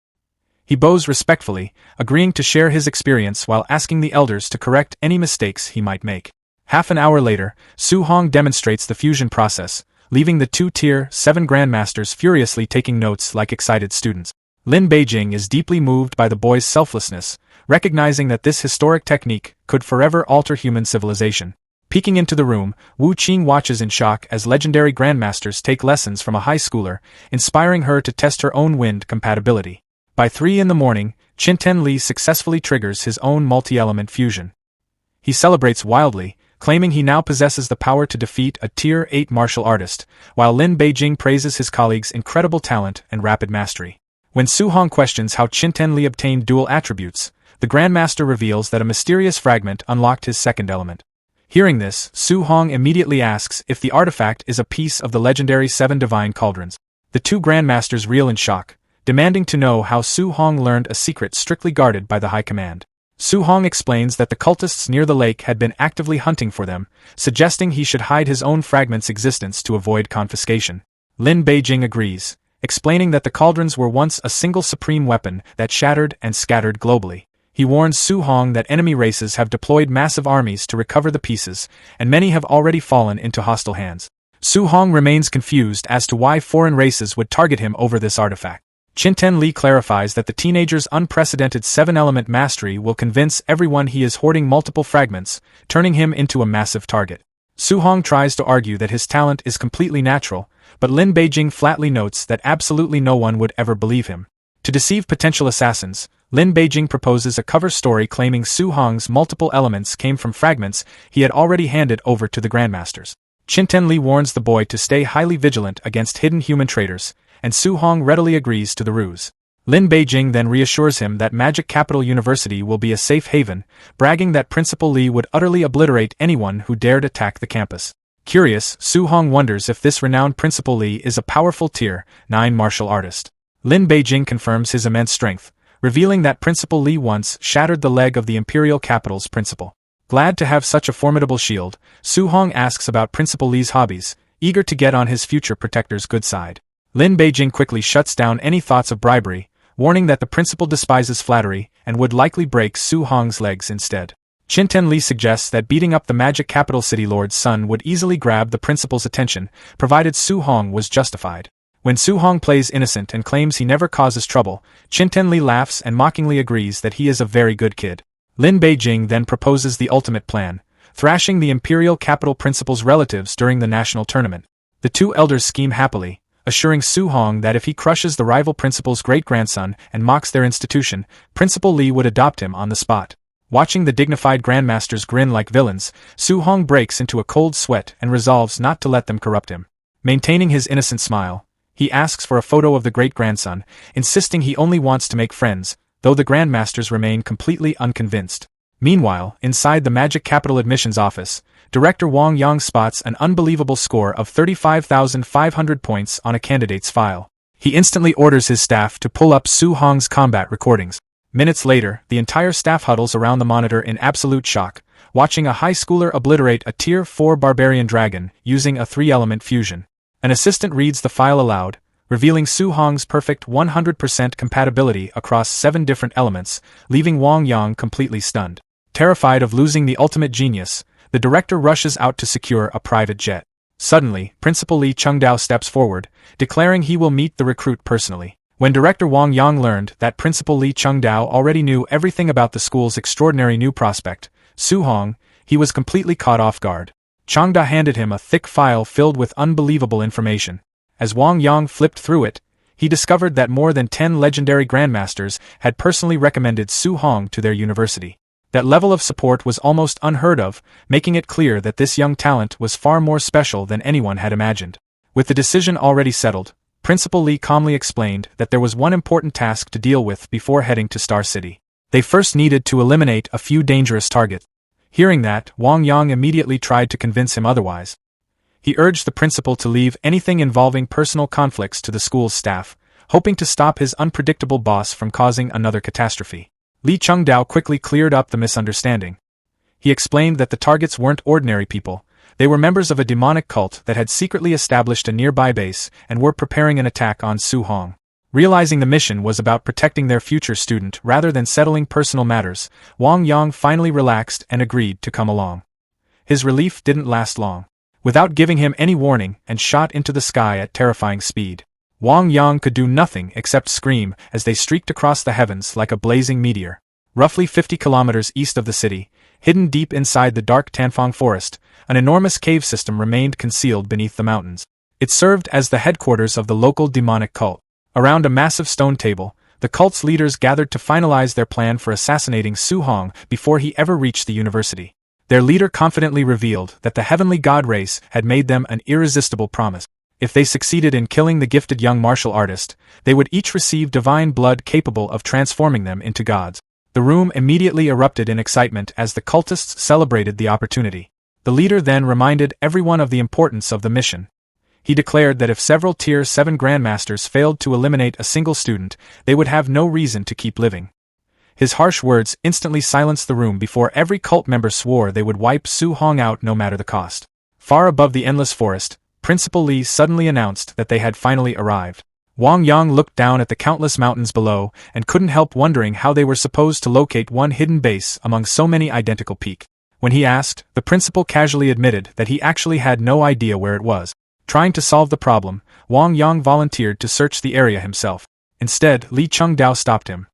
He bows respectfully, agreeing to share his experience while asking the elders to correct any mistakes he might make. Half an hour later, Su-hong demonstrates the fusion process, leaving the two Tier 7 Grandmasters furiously taking notes like excited students. Lin Beijing is deeply moved by the boy's selflessness, recognizing that this historic technique could forever alter human civilization. Peeking into the room, Wu Qing watches in shock as legendary grandmasters take lessons from a high schooler, inspiring her to test her own wind compatibility. By 3 in the morning, Qinten Li successfully triggers his own multi-element fusion. He celebrates wildly, claiming he now possesses the power to defeat a Tier 8 martial artist, while Lin Beijing praises his colleague's incredible talent and rapid mastery. When Su-hong questions how Qinten Li obtained dual attributes, the Grandmaster reveals that a mysterious fragment unlocked his second element. Hearing this, Su-hong immediately asks if the artifact is a piece of the legendary 7 Divine Cauldrons. The two Grandmasters reel in shock, demanding to know how Su-hong learned a secret strictly guarded by the High Command. Su-hong explains that the cultists near the lake had been actively hunting for them, suggesting he should hide his own fragment's existence to avoid confiscation. Lin Beijing agrees, explaining that the cauldrons were once a single supreme weapon that shattered and scattered globally. He warns Su-hong that enemy races have deployed massive armies to recover the pieces, and many have already fallen into hostile hands. Su-hong remains confused as to why foreign races would target him over this artifact. Qinten Li clarifies that the teenager's unprecedented 7-element mastery will convince everyone he is hoarding multiple fragments, turning him into a massive target. Su-hong tries to argue that his talent is completely natural, but Lin Beijing flatly notes that absolutely no one would ever believe him. To deceive potential assassins, Lin Beijing proposes a cover story claiming Su-hong's multiple elements came from fragments he had already handed over to the Grandmasters. Qinten Li warns the boy to stay highly vigilant against hidden human traitors, and Su-hong readily agrees to the ruse. Lin Beijing then reassures him that Magic Capital University will be a safe haven, bragging that Principal Li would utterly obliterate anyone who dared attack the campus. Curious, Su-hong wonders if this renowned Principal Li is a powerful Tier 9 martial artist. Lin Beijing confirms his immense strength, revealing that Principal Li once shattered the leg of the Imperial Capital's principal. Glad to have such a formidable shield, Su-hong asks about Principal Li's hobbies, eager to get on his future protector's good side. Lin Beijing quickly shuts down any thoughts of bribery, warning that the principal despises flattery and would likely break Su-hong's legs instead. Qinten Li suggests that beating up the Magic Capital City Lord's son would easily grab the principal's attention, provided Su-hong was justified. When Su-hong plays innocent and claims he never causes trouble, Qinten Li laughs and mockingly agrees that he is a very good kid. Lin Beijing then proposes the ultimate plan, thrashing the Imperial Capital Principal's relatives during the national tournament. The two elders scheme happily, assuring Su-hong that if he crushes the rival principal's great-grandson and mocks their institution, Principal Li would adopt him on the spot. Watching the dignified grandmasters grin like villains, Su-hong breaks into a cold sweat and resolves not to let them corrupt him. Maintaining his innocent smile, he asks for a photo of the great-grandson, insisting he only wants to make friends, though the grandmasters remain completely unconvinced. Meanwhile, inside the Magic Capital admissions office, Director Wang Yang spots an unbelievable score of 35,500 points on a candidate's file. He instantly orders his staff to pull up Su-hong's combat recordings. Minutes later, the entire staff huddles around the monitor in absolute shock, watching a high schooler obliterate a Tier 4 barbarian dragon using a 3-element fusion. An assistant reads the file aloud, revealing Su-hong's perfect 100% compatibility across 7 different elements, leaving Wang Yang completely stunned. Terrified of losing the ultimate genius, the director rushes out to secure a private jet. Suddenly, Principal Li Chengdao steps forward, declaring he will meet the recruit personally. When Director Wang Yang learned that Principal Li Chengdao already knew everything about the school's extraordinary new prospect, Su-hong, he was completely caught off guard. Chengda handed him a thick file filled with unbelievable information. As Wang Yang flipped through it, he discovered that more than 10 legendary grandmasters had personally recommended Su-hong to their university. That level of support was almost unheard of, making it clear that this young talent was far more special than anyone had imagined. With the decision already settled, Principal Li calmly explained that there was one important task to deal with before heading to Star City. They first needed to eliminate a few dangerous targets. Hearing that, Wang Yang immediately tried to convince him otherwise. He urged the principal to leave anything involving personal conflicts to the school's staff, hoping to stop his unpredictable boss from causing another catastrophe. Li Chengdao quickly cleared up the misunderstanding. He explained that the targets weren't ordinary people. They were members of a demonic cult that had secretly established a nearby base and were preparing an attack on Su Hong. Realizing the mission was about protecting their future student rather than settling personal matters, Wang Yang finally relaxed and agreed to come along. His relief didn't last long. Without giving him any warning, and shot into the sky at terrifying speed. Wang Yang could do nothing except scream as they streaked across the heavens like a blazing meteor. Roughly 50 kilometers east of the city, hidden deep inside the dark Tanfong forest, an enormous cave system remained concealed beneath the mountains. It served as the headquarters of the local demonic cult. Around a massive stone table, the cult's leaders gathered to finalize their plan for assassinating Su Hong before he ever reached the university. Their leader confidently revealed that the heavenly god race had made them an irresistible promise. If they succeeded in killing the gifted young martial artist, they would each receive divine blood capable of transforming them into gods. The room immediately erupted in excitement as the cultists celebrated the opportunity. The leader then reminded everyone of the importance of the mission. He declared that if several Tier 7 Grandmasters failed to eliminate a single student, they would have no reason to keep living. His harsh words instantly silenced the room before every cult member swore they would wipe Su Hong out no matter the cost. Far above the endless forest, Principal Li suddenly announced that they had finally arrived. Wang Yang looked down at the countless mountains below and couldn't help wondering how they were supposed to locate one hidden base among so many identical peaks. When he asked, the principal casually admitted that he actually had no idea where it was. Trying to solve the problem, Wang Yang volunteered to search the area himself. Instead, Li Chengdao stopped him.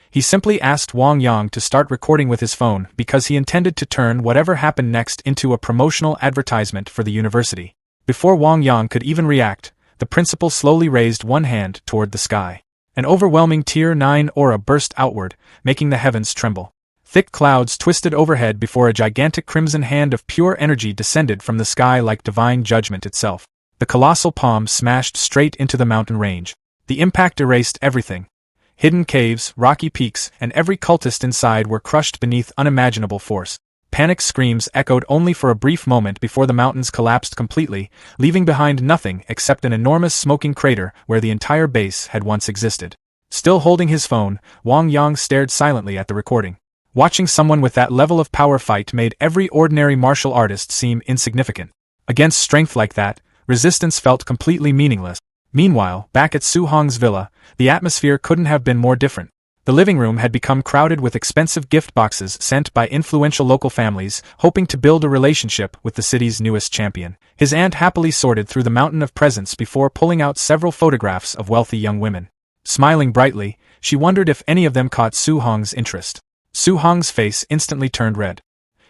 He simply asked Wang Yang to start recording with his phone because he intended to turn whatever happened next into a promotional advertisement for the university. Before Wang Yang could even react, the principal slowly raised one hand toward the sky. An overwhelming Tier 9 aura burst outward, making the heavens tremble. Thick clouds twisted overhead before a gigantic crimson hand of pure energy descended from the sky like divine judgment itself. The colossal palm smashed straight into the mountain range. The impact erased everything. Hidden caves, rocky peaks, and every cultist inside were crushed beneath unimaginable force. Panic screams echoed only for a brief moment before the mountains collapsed completely, leaving behind nothing except an enormous smoking crater where the entire base had once existed. Still holding his phone, Wang Yang stared silently at the recording. Watching someone with that level of power fight made every ordinary martial artist seem insignificant. Against strength like that, resistance felt completely meaningless. Meanwhile, back at Su Hong's villa, the atmosphere couldn't have been more different. The living room had become crowded with expensive gift boxes sent by influential local families, hoping to build a relationship with the city's newest champion. His aunt happily sorted through the mountain of presents before pulling out several photographs of wealthy young women. Smiling brightly, she wondered if any of them caught Su Hong's interest. Su Hong's face instantly turned red.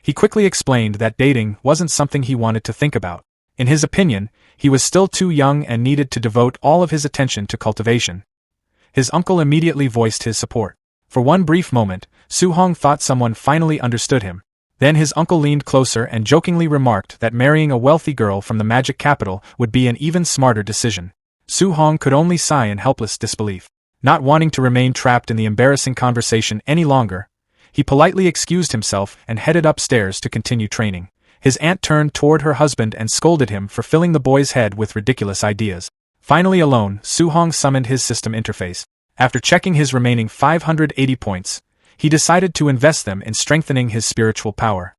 He quickly explained that dating wasn't something he wanted to think about. In his opinion, he was still too young and needed to devote all of his attention to cultivation. His uncle immediately voiced his support. For one brief moment, Su Hong thought someone finally understood him. Then his uncle leaned closer and jokingly remarked that marrying a wealthy girl from the magic capital would be an even smarter decision. Su Hong could only sigh in helpless disbelief. Not wanting to remain trapped in the embarrassing conversation any longer, he politely excused himself and headed upstairs to continue training. His aunt turned toward her husband and scolded him for filling the boy's head with ridiculous ideas. Finally alone, Su Hong summoned his system interface. After checking his remaining 580 points, he decided to invest them in strengthening his spiritual power.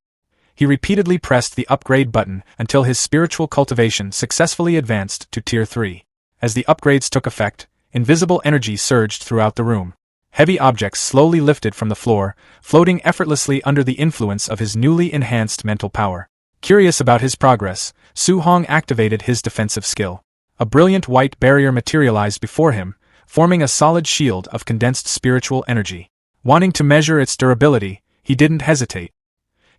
He repeatedly pressed the upgrade button until his spiritual cultivation successfully advanced to Tier 3. As the upgrades took effect, invisible energy surged throughout the room. Heavy objects slowly lifted from the floor, floating effortlessly under the influence of his newly enhanced mental power. Curious about his progress, Su Hong activated his defensive skill. A brilliant white barrier materialized before him, forming a solid shield of condensed spiritual energy. Wanting to measure its durability, he didn't hesitate.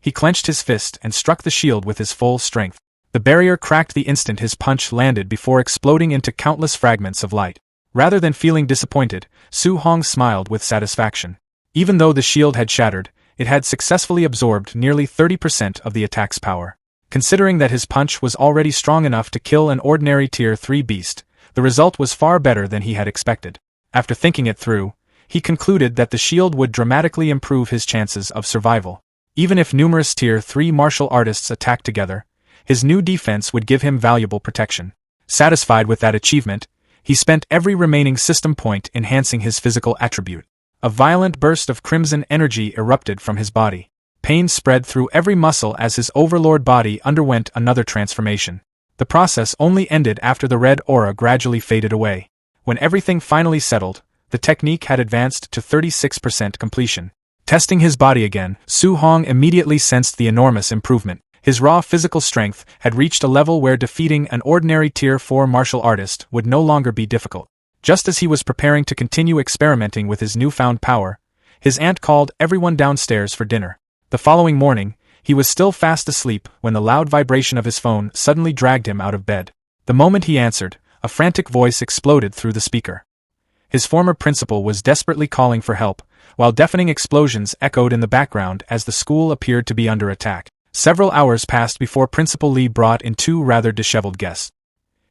He clenched his fist and struck the shield with his full strength. The barrier cracked the instant his punch landed before exploding into countless fragments of light. Rather than feeling disappointed, Su Hong smiled with satisfaction. Even though the shield had shattered, it had successfully absorbed nearly 30% of the attack's power. Considering that his punch was already strong enough to kill an ordinary Tier 3 beast, the result was far better than he had expected. After thinking it through, he concluded that the shield would dramatically improve his chances of survival. Even if numerous Tier 3 martial artists attacked together, his new defense would give him valuable protection. Satisfied with that achievement, he spent every remaining system point enhancing his physical attribute. A violent burst of crimson energy erupted from his body. Pain spread through every muscle as his overlord body underwent another transformation. The process only ended after the red aura gradually faded away. When everything finally settled, the technique had advanced to 36% completion. Testing his body again, Su Hong immediately sensed the enormous improvement. His raw physical strength had reached a level where defeating an ordinary Tier 4 martial artist would no longer be difficult. Just as he was preparing to continue experimenting with his newfound power, his aunt called everyone downstairs for dinner. The following morning, he was still fast asleep when the loud vibration of his phone suddenly dragged him out of bed. The moment he answered, a frantic voice exploded through the speaker. His former principal was desperately calling for help, while deafening explosions echoed in the background as the school appeared to be under attack. Several hours passed before Principal Lee brought in two rather disheveled guests.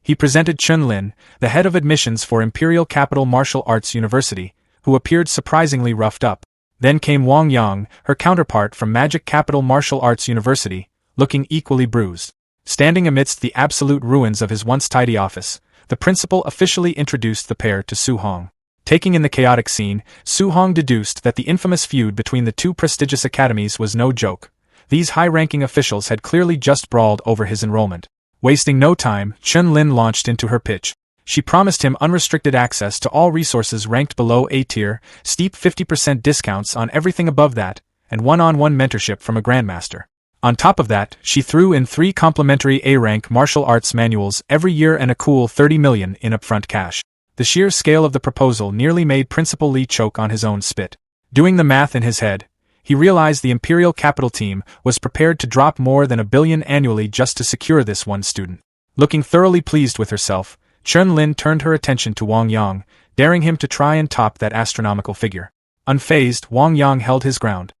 He presented Chun Lin, the head of admissions for Imperial Capital Martial Arts University, who appeared surprisingly roughed up. Then came Wang Yang, her counterpart from Magic Capital Martial Arts University, looking equally bruised. Standing amidst the absolute ruins of his once tidy office, the principal officially introduced the pair to Su Hong. Taking in the chaotic scene, Su Hong deduced that the infamous feud between the two prestigious academies was no joke. These high-ranking officials had clearly just brawled over his enrollment. Wasting no time, Chun Lin launched into her pitch. She promised him unrestricted access to all resources ranked below A tier, steep 50% discounts on everything above that, and one-on-one mentorship from a grandmaster. On top of that, she threw in 3 complimentary A-rank martial arts manuals every year and a cool 30 million in upfront cash. The sheer scale of the proposal nearly made Principal Lee choke on his own spit. Doing the math in his head, he realized the Imperial Capital team was prepared to drop more than $1 billion annually just to secure this one student. Looking thoroughly pleased with herself, Chun Lin turned her attention to Wang Yang, daring him to try and top that astronomical figure. Unfazed, Wang Yang held his ground.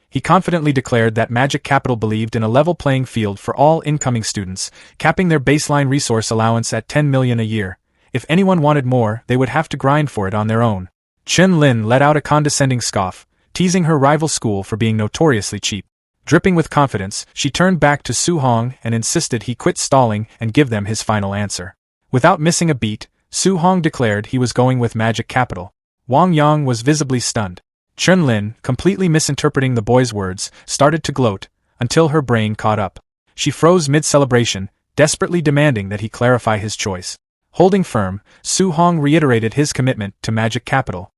He confidently declared that Magic Capital believed in a level playing field for all incoming students, capping their baseline resource allowance at 10 million a year. If anyone wanted more, they would have to grind for it on their own. Chun Lin let out a condescending scoff, teasing her rival school for being notoriously cheap. Dripping with confidence, she turned back to Su Hong and insisted he quit stalling and give them his final answer. Without missing a beat, Su Hong declared he was going with Magic Capital. Wang Yang was visibly stunned. Chun Lin, completely misinterpreting the boy's words, started to gloat, until her brain caught up. She froze mid-celebration, desperately demanding that he clarify his choice. Holding firm, Su Hong reiterated his commitment to Magic Capital.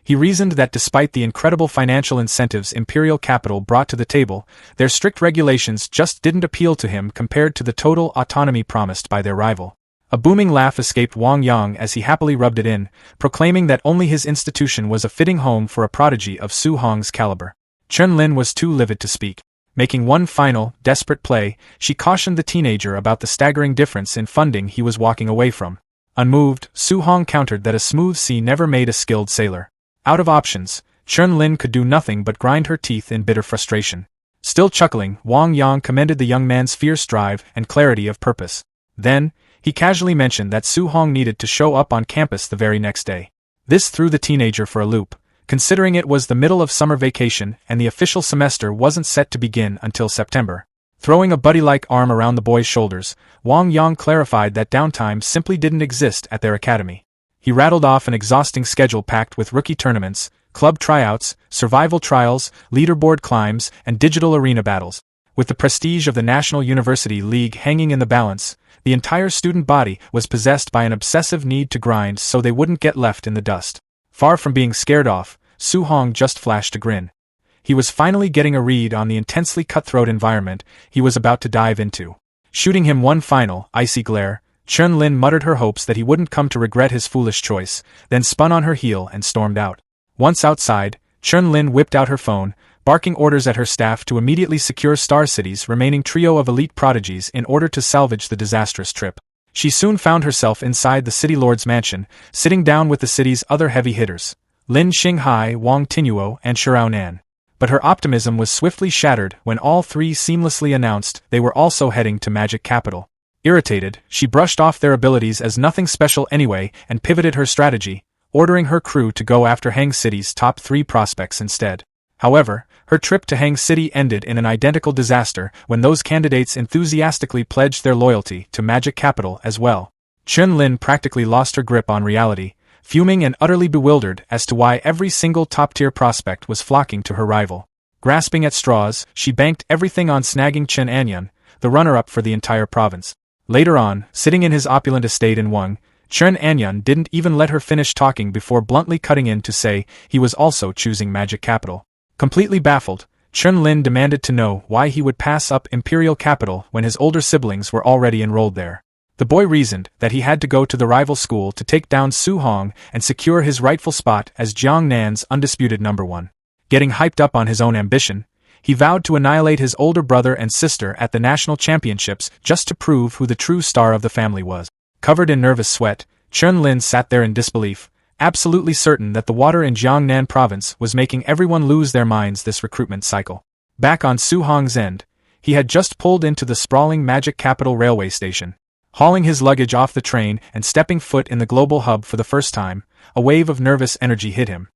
He reasoned that despite the incredible financial incentives Imperial Capital brought to the table, their strict regulations just didn't appeal to him compared to the total autonomy promised by their rival. A booming laugh escaped Wang Yang as he happily rubbed it in, proclaiming that only his institution was a fitting home for a prodigy of Su Hong's caliber. Chun Lin was too livid to speak. Making one final, desperate play, she cautioned the teenager about the staggering difference in funding he was walking away from. Unmoved, Su Hong countered that a smooth sea never made a skilled sailor. Out of options, Chun Lin could do nothing but grind her teeth in bitter frustration. Still chuckling, Wang Yang commended the young man's fierce drive and clarity of purpose. Then, he casually mentioned that Su Hong needed to show up on campus the very next day. This threw the teenager for a loop, considering it was the middle of summer vacation and the official semester wasn't set to begin until September. Throwing a buddy-like arm around the boy's shoulders, Wang Yang clarified that downtime simply didn't exist at their academy. He rattled off an exhausting schedule packed with rookie tournaments, club tryouts, survival trials, leaderboard climbs, and digital arena battles. With the prestige of the National University League hanging in the balance, the entire student body was possessed by an obsessive need to grind so they wouldn't get left in the dust. Far from being scared off, Su Hong just flashed a grin. He was finally getting a read on the intensely cutthroat environment he was about to dive into. Shooting him one final, icy glare, Chun Lin muttered her hopes that he wouldn't come to regret his foolish choice, then spun on her heel and stormed out. Once outside, Chun Lin whipped out her phone, barking orders at her staff to immediately secure Star City's remaining trio of elite prodigies in order to salvage the disastrous trip. She soon found herself inside the city lord's mansion, sitting down with the city's other heavy hitters, Lin Xinghai, Wang Tinuo, and Shirao Nan. But her optimism was swiftly shattered when all three seamlessly announced they were also heading to Magic Capital. Irritated, she brushed off their abilities as nothing special anyway and pivoted her strategy, ordering her crew to go after Hang City's top 3 prospects instead. However, her trip to Hang City ended in an identical disaster when those candidates enthusiastically pledged their loyalty to Magic Capital as well. Chun Lin practically lost her grip on reality, fuming and utterly bewildered as to why every single top-tier prospect was flocking to her rival. Grasping at straws, she banked everything on snagging Chen Anyun, the runner-up for the entire province. Later on, sitting in his opulent estate in Wang, Chen Anyun didn't even let her finish talking before bluntly cutting in to say he was also choosing magic capital. Completely baffled, Chen Lin demanded to know why he would pass up imperial capital when his older siblings were already enrolled there. The boy reasoned that he had to go to the rival school to take down Su Hong and secure his rightful spot as Jiangnan's undisputed number one. Getting hyped up on his own ambition, he vowed to annihilate his older brother and sister at the national championships just to prove who the true star of the family was. Covered in nervous sweat, Chen Lin sat there in disbelief, absolutely certain that the water in Jiangnan province was making everyone lose their minds this recruitment cycle. Back on Su Hong's end, he had just pulled into the sprawling Magic Capital railway station. Hauling his luggage off the train and stepping foot in the global hub for the first time, a wave of nervous energy hit him.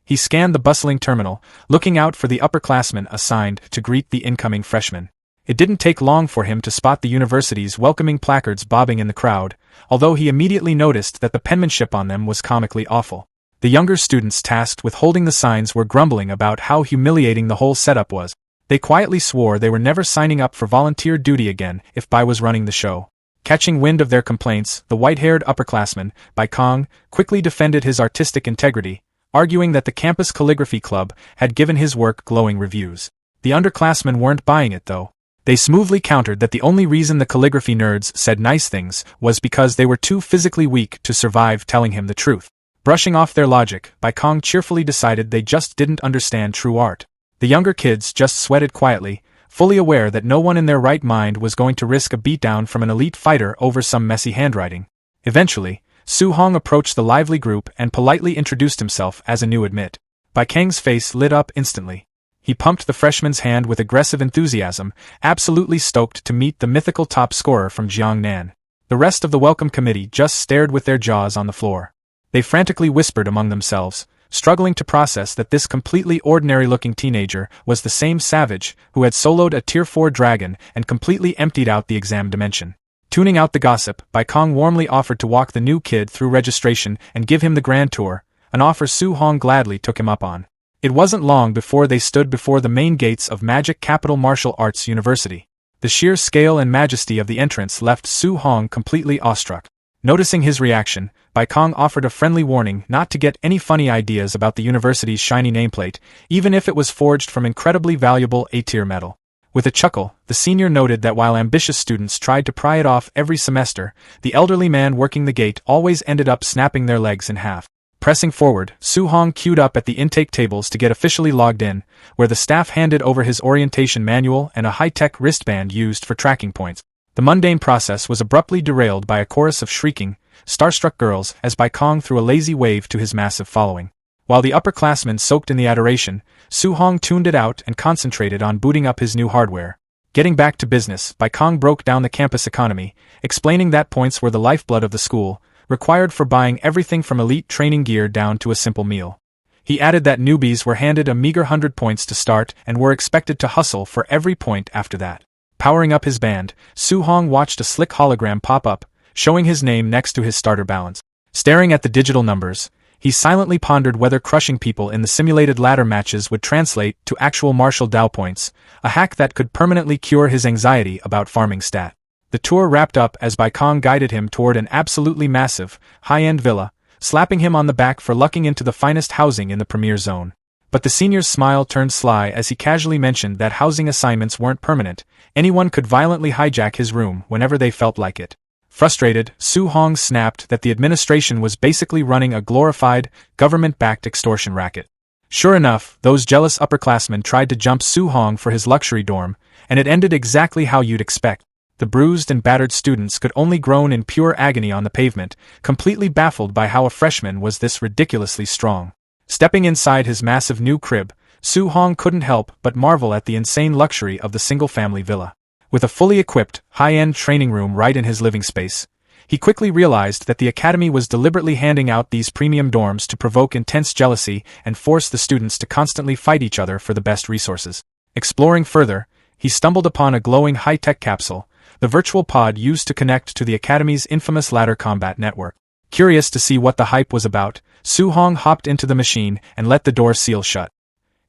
He scanned the bustling terminal, looking out for the upperclassmen assigned to greet the incoming freshmen. It didn't take long for him to spot the university's welcoming placards bobbing in the crowd, although he immediately noticed that the penmanship on them was comically awful. The younger students tasked with holding the signs were grumbling about how humiliating the whole setup was. They quietly swore they were never signing up for volunteer duty again if Bai was running the show. Catching wind of their complaints, the white-haired upperclassman, Bai Kong, quickly defended his artistic integrity, arguing that the campus calligraphy club had given his work glowing reviews. The underclassmen weren't buying it though. They smoothly countered that the only reason the calligraphy nerds said nice things was because they were too physically weak to survive telling him the truth. Brushing off their logic, Bai Kong cheerfully decided they just didn't understand true art. The younger kids just sweated quietly, fully aware that no one in their right mind was going to risk a beatdown from an elite fighter over some messy handwriting. Eventually, Su Hong approached the lively group and politely introduced himself as a new admit. Bai Kang's face lit up instantly. He pumped the freshman's hand with aggressive enthusiasm, absolutely stoked to meet the mythical top scorer from Jiangnan. The rest of the welcome committee just stared with their jaws on the floor. They frantically whispered among themselves, struggling to process that this completely ordinary-looking teenager was the same savage who had soloed a Tier 4 dragon and completely emptied out the exam dimension. Tuning out the gossip, Bai Kong warmly offered to walk the new kid through registration and give him the grand tour, an offer Su Hong gladly took him up on. It wasn't long before they stood before the main gates of Magic Capital Martial Arts University. The sheer scale and majesty of the entrance left Su Hong completely awestruck. Noticing his reaction, Bai Kong offered a friendly warning not to get any funny ideas about the university's shiny nameplate, even if it was forged from incredibly valuable A-tier metal. With a chuckle, the senior noted that while ambitious students tried to pry it off every semester, the elderly man working the gate always ended up snapping their legs in half. Pressing forward, Su Hong queued up at the intake tables to get officially logged in, where the staff handed over his orientation manual and a high-tech wristband used for tracking points. The mundane process was abruptly derailed by a chorus of shrieking, starstruck girls as Bai Kong threw a lazy wave to his massive following. While the upperclassmen soaked in the adoration, Su Hong tuned it out and concentrated on booting up his new hardware. Getting back to business, Bai Kong broke down the campus economy, explaining that points were the lifeblood of the school, required for buying everything from elite training gear down to a simple meal. He added that newbies were handed a meager 100 points to start and were expected to hustle for every point after that. Powering up his band, Su Hong watched a slick hologram pop up, showing his name next to his starter balance. Staring at the digital numbers, he silently pondered whether crushing people in the simulated ladder matches would translate to actual martial Dao points, a hack that could permanently cure his anxiety about farming stat. The tour wrapped up as Bai Kong guided him toward an absolutely massive, high-end villa, slapping him on the back for lucking into the finest housing in the premier zone. But the senior's smile turned sly as he casually mentioned that housing assignments weren't permanent, anyone could violently hijack his room whenever they felt like it. Frustrated, Su Hong snapped that the administration was basically running a glorified, government-backed extortion racket. Sure enough, those jealous upperclassmen tried to jump Su Hong for his luxury dorm, and it ended exactly how you'd expect. The bruised and battered students could only groan in pure agony on the pavement, completely baffled by how a freshman was this ridiculously strong. Stepping inside his massive new crib, Su Hong couldn't help but marvel at the insane luxury of the single-family villa. With a fully equipped, high-end training room right in his living space, he quickly realized that the academy was deliberately handing out these premium dorms to provoke intense jealousy and force the students to constantly fight each other for the best resources. Exploring further, he stumbled upon a glowing high-tech capsule, the virtual pod used to connect to the academy's infamous ladder combat network. Curious to see what the hype was about, Su Hong hopped into the machine and let the door seal shut.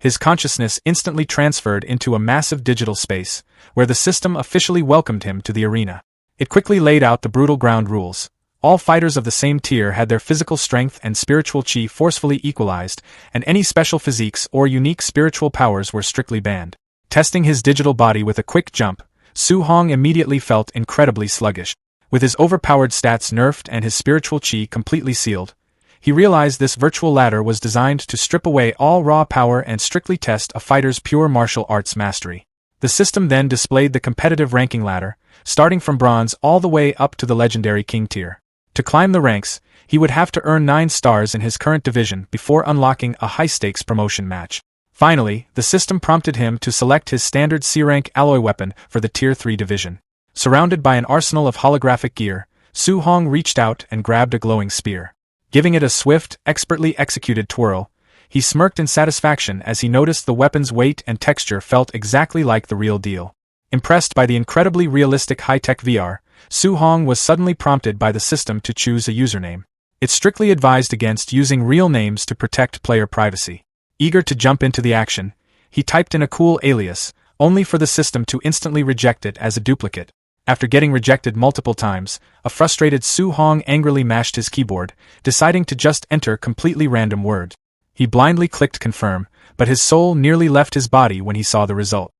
His consciousness instantly transferred into a massive digital space, where the system officially welcomed him to the arena. It quickly laid out the brutal ground rules. All fighters of the same tier had their physical strength and spiritual chi forcefully equalized, and any special physiques or unique spiritual powers were strictly banned. Testing his digital body with a quick jump, Su Hong immediately felt incredibly sluggish. With his overpowered stats nerfed and his spiritual chi completely sealed, he realized this virtual ladder was designed to strip away all raw power and strictly test a fighter's pure martial arts mastery. The system then displayed the competitive ranking ladder, starting from bronze all the way up to the legendary king tier. To climb the ranks, he would have to earn 9 stars in his current division before unlocking a high-stakes promotion match. Finally, the system prompted him to select his standard C-rank alloy weapon for the Tier 3 division. Surrounded by an arsenal of holographic gear, Su Hong reached out and grabbed a glowing spear. Giving it a swift, expertly executed twirl, he smirked in satisfaction as he noticed the weapon's weight and texture felt exactly like the real deal. Impressed by the incredibly realistic high-tech VR, Su Hong was suddenly prompted by the system to choose a username. It strictly advised against using real names to protect player privacy. Eager to jump into the action, he typed in a cool alias, only for the system to instantly reject it as a duplicate. After getting rejected multiple times, a frustrated Su Hong angrily mashed his keyboard, deciding to just enter completely random words. He blindly clicked confirm, but his soul nearly left his body when he saw the result.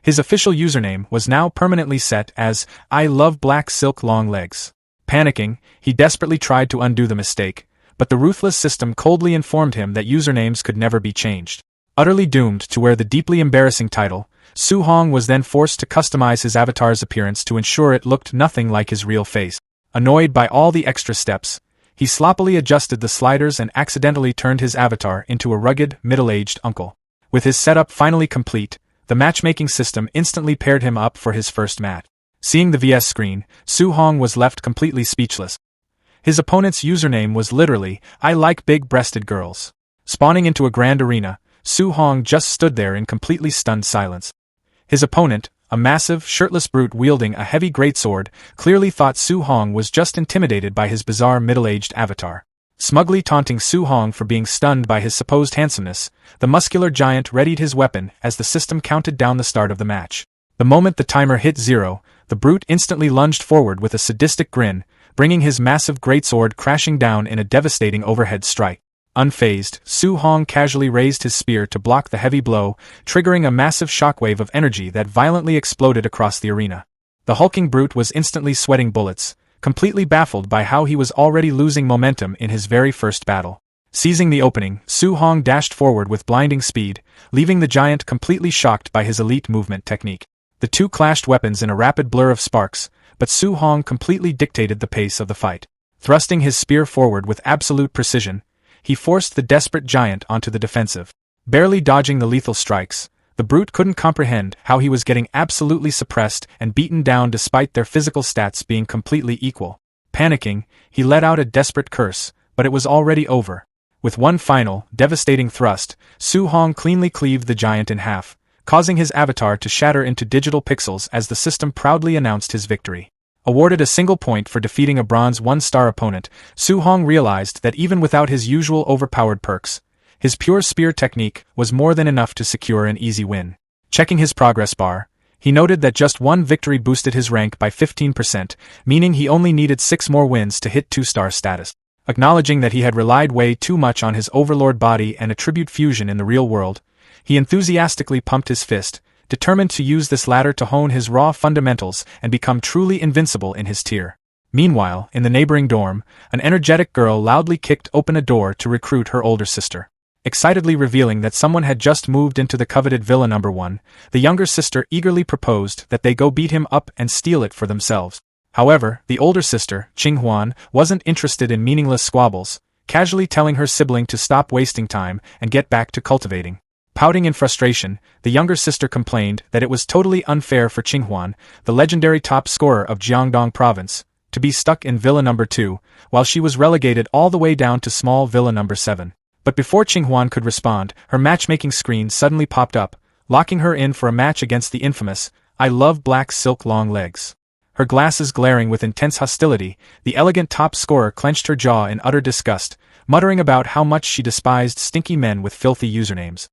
His official username was now permanently set as, "I love black silk long legs." Panicking, he desperately tried to undo the mistake, but the ruthless system coldly informed him that usernames could never be changed. Utterly doomed to wear the deeply embarrassing title, Su Hong was then forced to customize his avatar's appearance to ensure it looked nothing like his real face. Annoyed by all the extra steps, he sloppily adjusted the sliders and accidentally turned his avatar into a rugged, middle-aged uncle. With his setup finally complete, the matchmaking system instantly paired him up for his first match. Seeing the VS screen, Su Hong was left completely speechless. His opponent's username was literally, "I like big-breasted girls." Spawning into a grand arena, Su Hong just stood there in completely stunned silence. His opponent, a massive, shirtless brute wielding a heavy greatsword, clearly thought Su Hong was just intimidated by his bizarre middle-aged avatar. Smugly taunting Su Hong for being stunned by his supposed handsomeness, the muscular giant readied his weapon as the system counted down the start of the match. The moment the timer hit 0, the brute instantly lunged forward with a sadistic grin, bringing his massive greatsword crashing down in a devastating overhead strike. Unfazed, Su Hong casually raised his spear to block the heavy blow, triggering a massive shockwave of energy that violently exploded across the arena. The hulking brute was instantly sweating bullets, completely baffled by how he was already losing momentum in his very first battle. Seizing the opening, Su Hong dashed forward with blinding speed, leaving the giant completely shocked by his elite movement technique. The two clashed weapons in a rapid blur of sparks, but Su Hong completely dictated the pace of the fight. Thrusting his spear forward with absolute precision, he forced the desperate giant onto the defensive. Barely dodging the lethal strikes, the brute couldn't comprehend how he was getting absolutely suppressed and beaten down despite their physical stats being completely equal. Panicking, he let out a desperate curse, but it was already over. With one final, devastating thrust, Su Hong cleanly cleaved the giant in half, causing his avatar to shatter into digital pixels as the system proudly announced his victory. Awarded a single point for defeating a bronze 1-star opponent, Su Hong realized that even without his usual overpowered perks, his pure spear technique was more than enough to secure an easy win. Checking his progress bar, he noted that just one victory boosted his rank by 15%, meaning he only needed 6 more wins to hit 2-star status. Acknowledging that he had relied way too much on his overlord body and attribute fusion in the real world, he enthusiastically pumped his fist, determined to use this ladder to hone his raw fundamentals and become truly invincible in his tier. Meanwhile, in the neighboring dorm, an energetic girl loudly kicked open a door to recruit her older sister. Excitedly revealing that someone had just moved into the coveted Villa No. 1, the younger sister eagerly proposed that they go beat him up and steal it for themselves. However, the older sister, Qinghuan, wasn't interested in meaningless squabbles, casually telling her sibling to stop wasting time and get back to cultivating. Pouting in frustration, the younger sister complained that it was totally unfair for Qinghuan, the legendary top scorer of Jiangdong province, to be stuck in Villa No. 2, while she was relegated all the way down to small Villa No. 7. But before Qinghuan could respond, her matchmaking screen suddenly popped up, locking her in for a match against the infamous, "I love black silk long legs." Her glasses glaring with intense hostility, the elegant top scorer clenched her jaw in utter disgust, muttering about how much she despised stinky men with filthy usernames.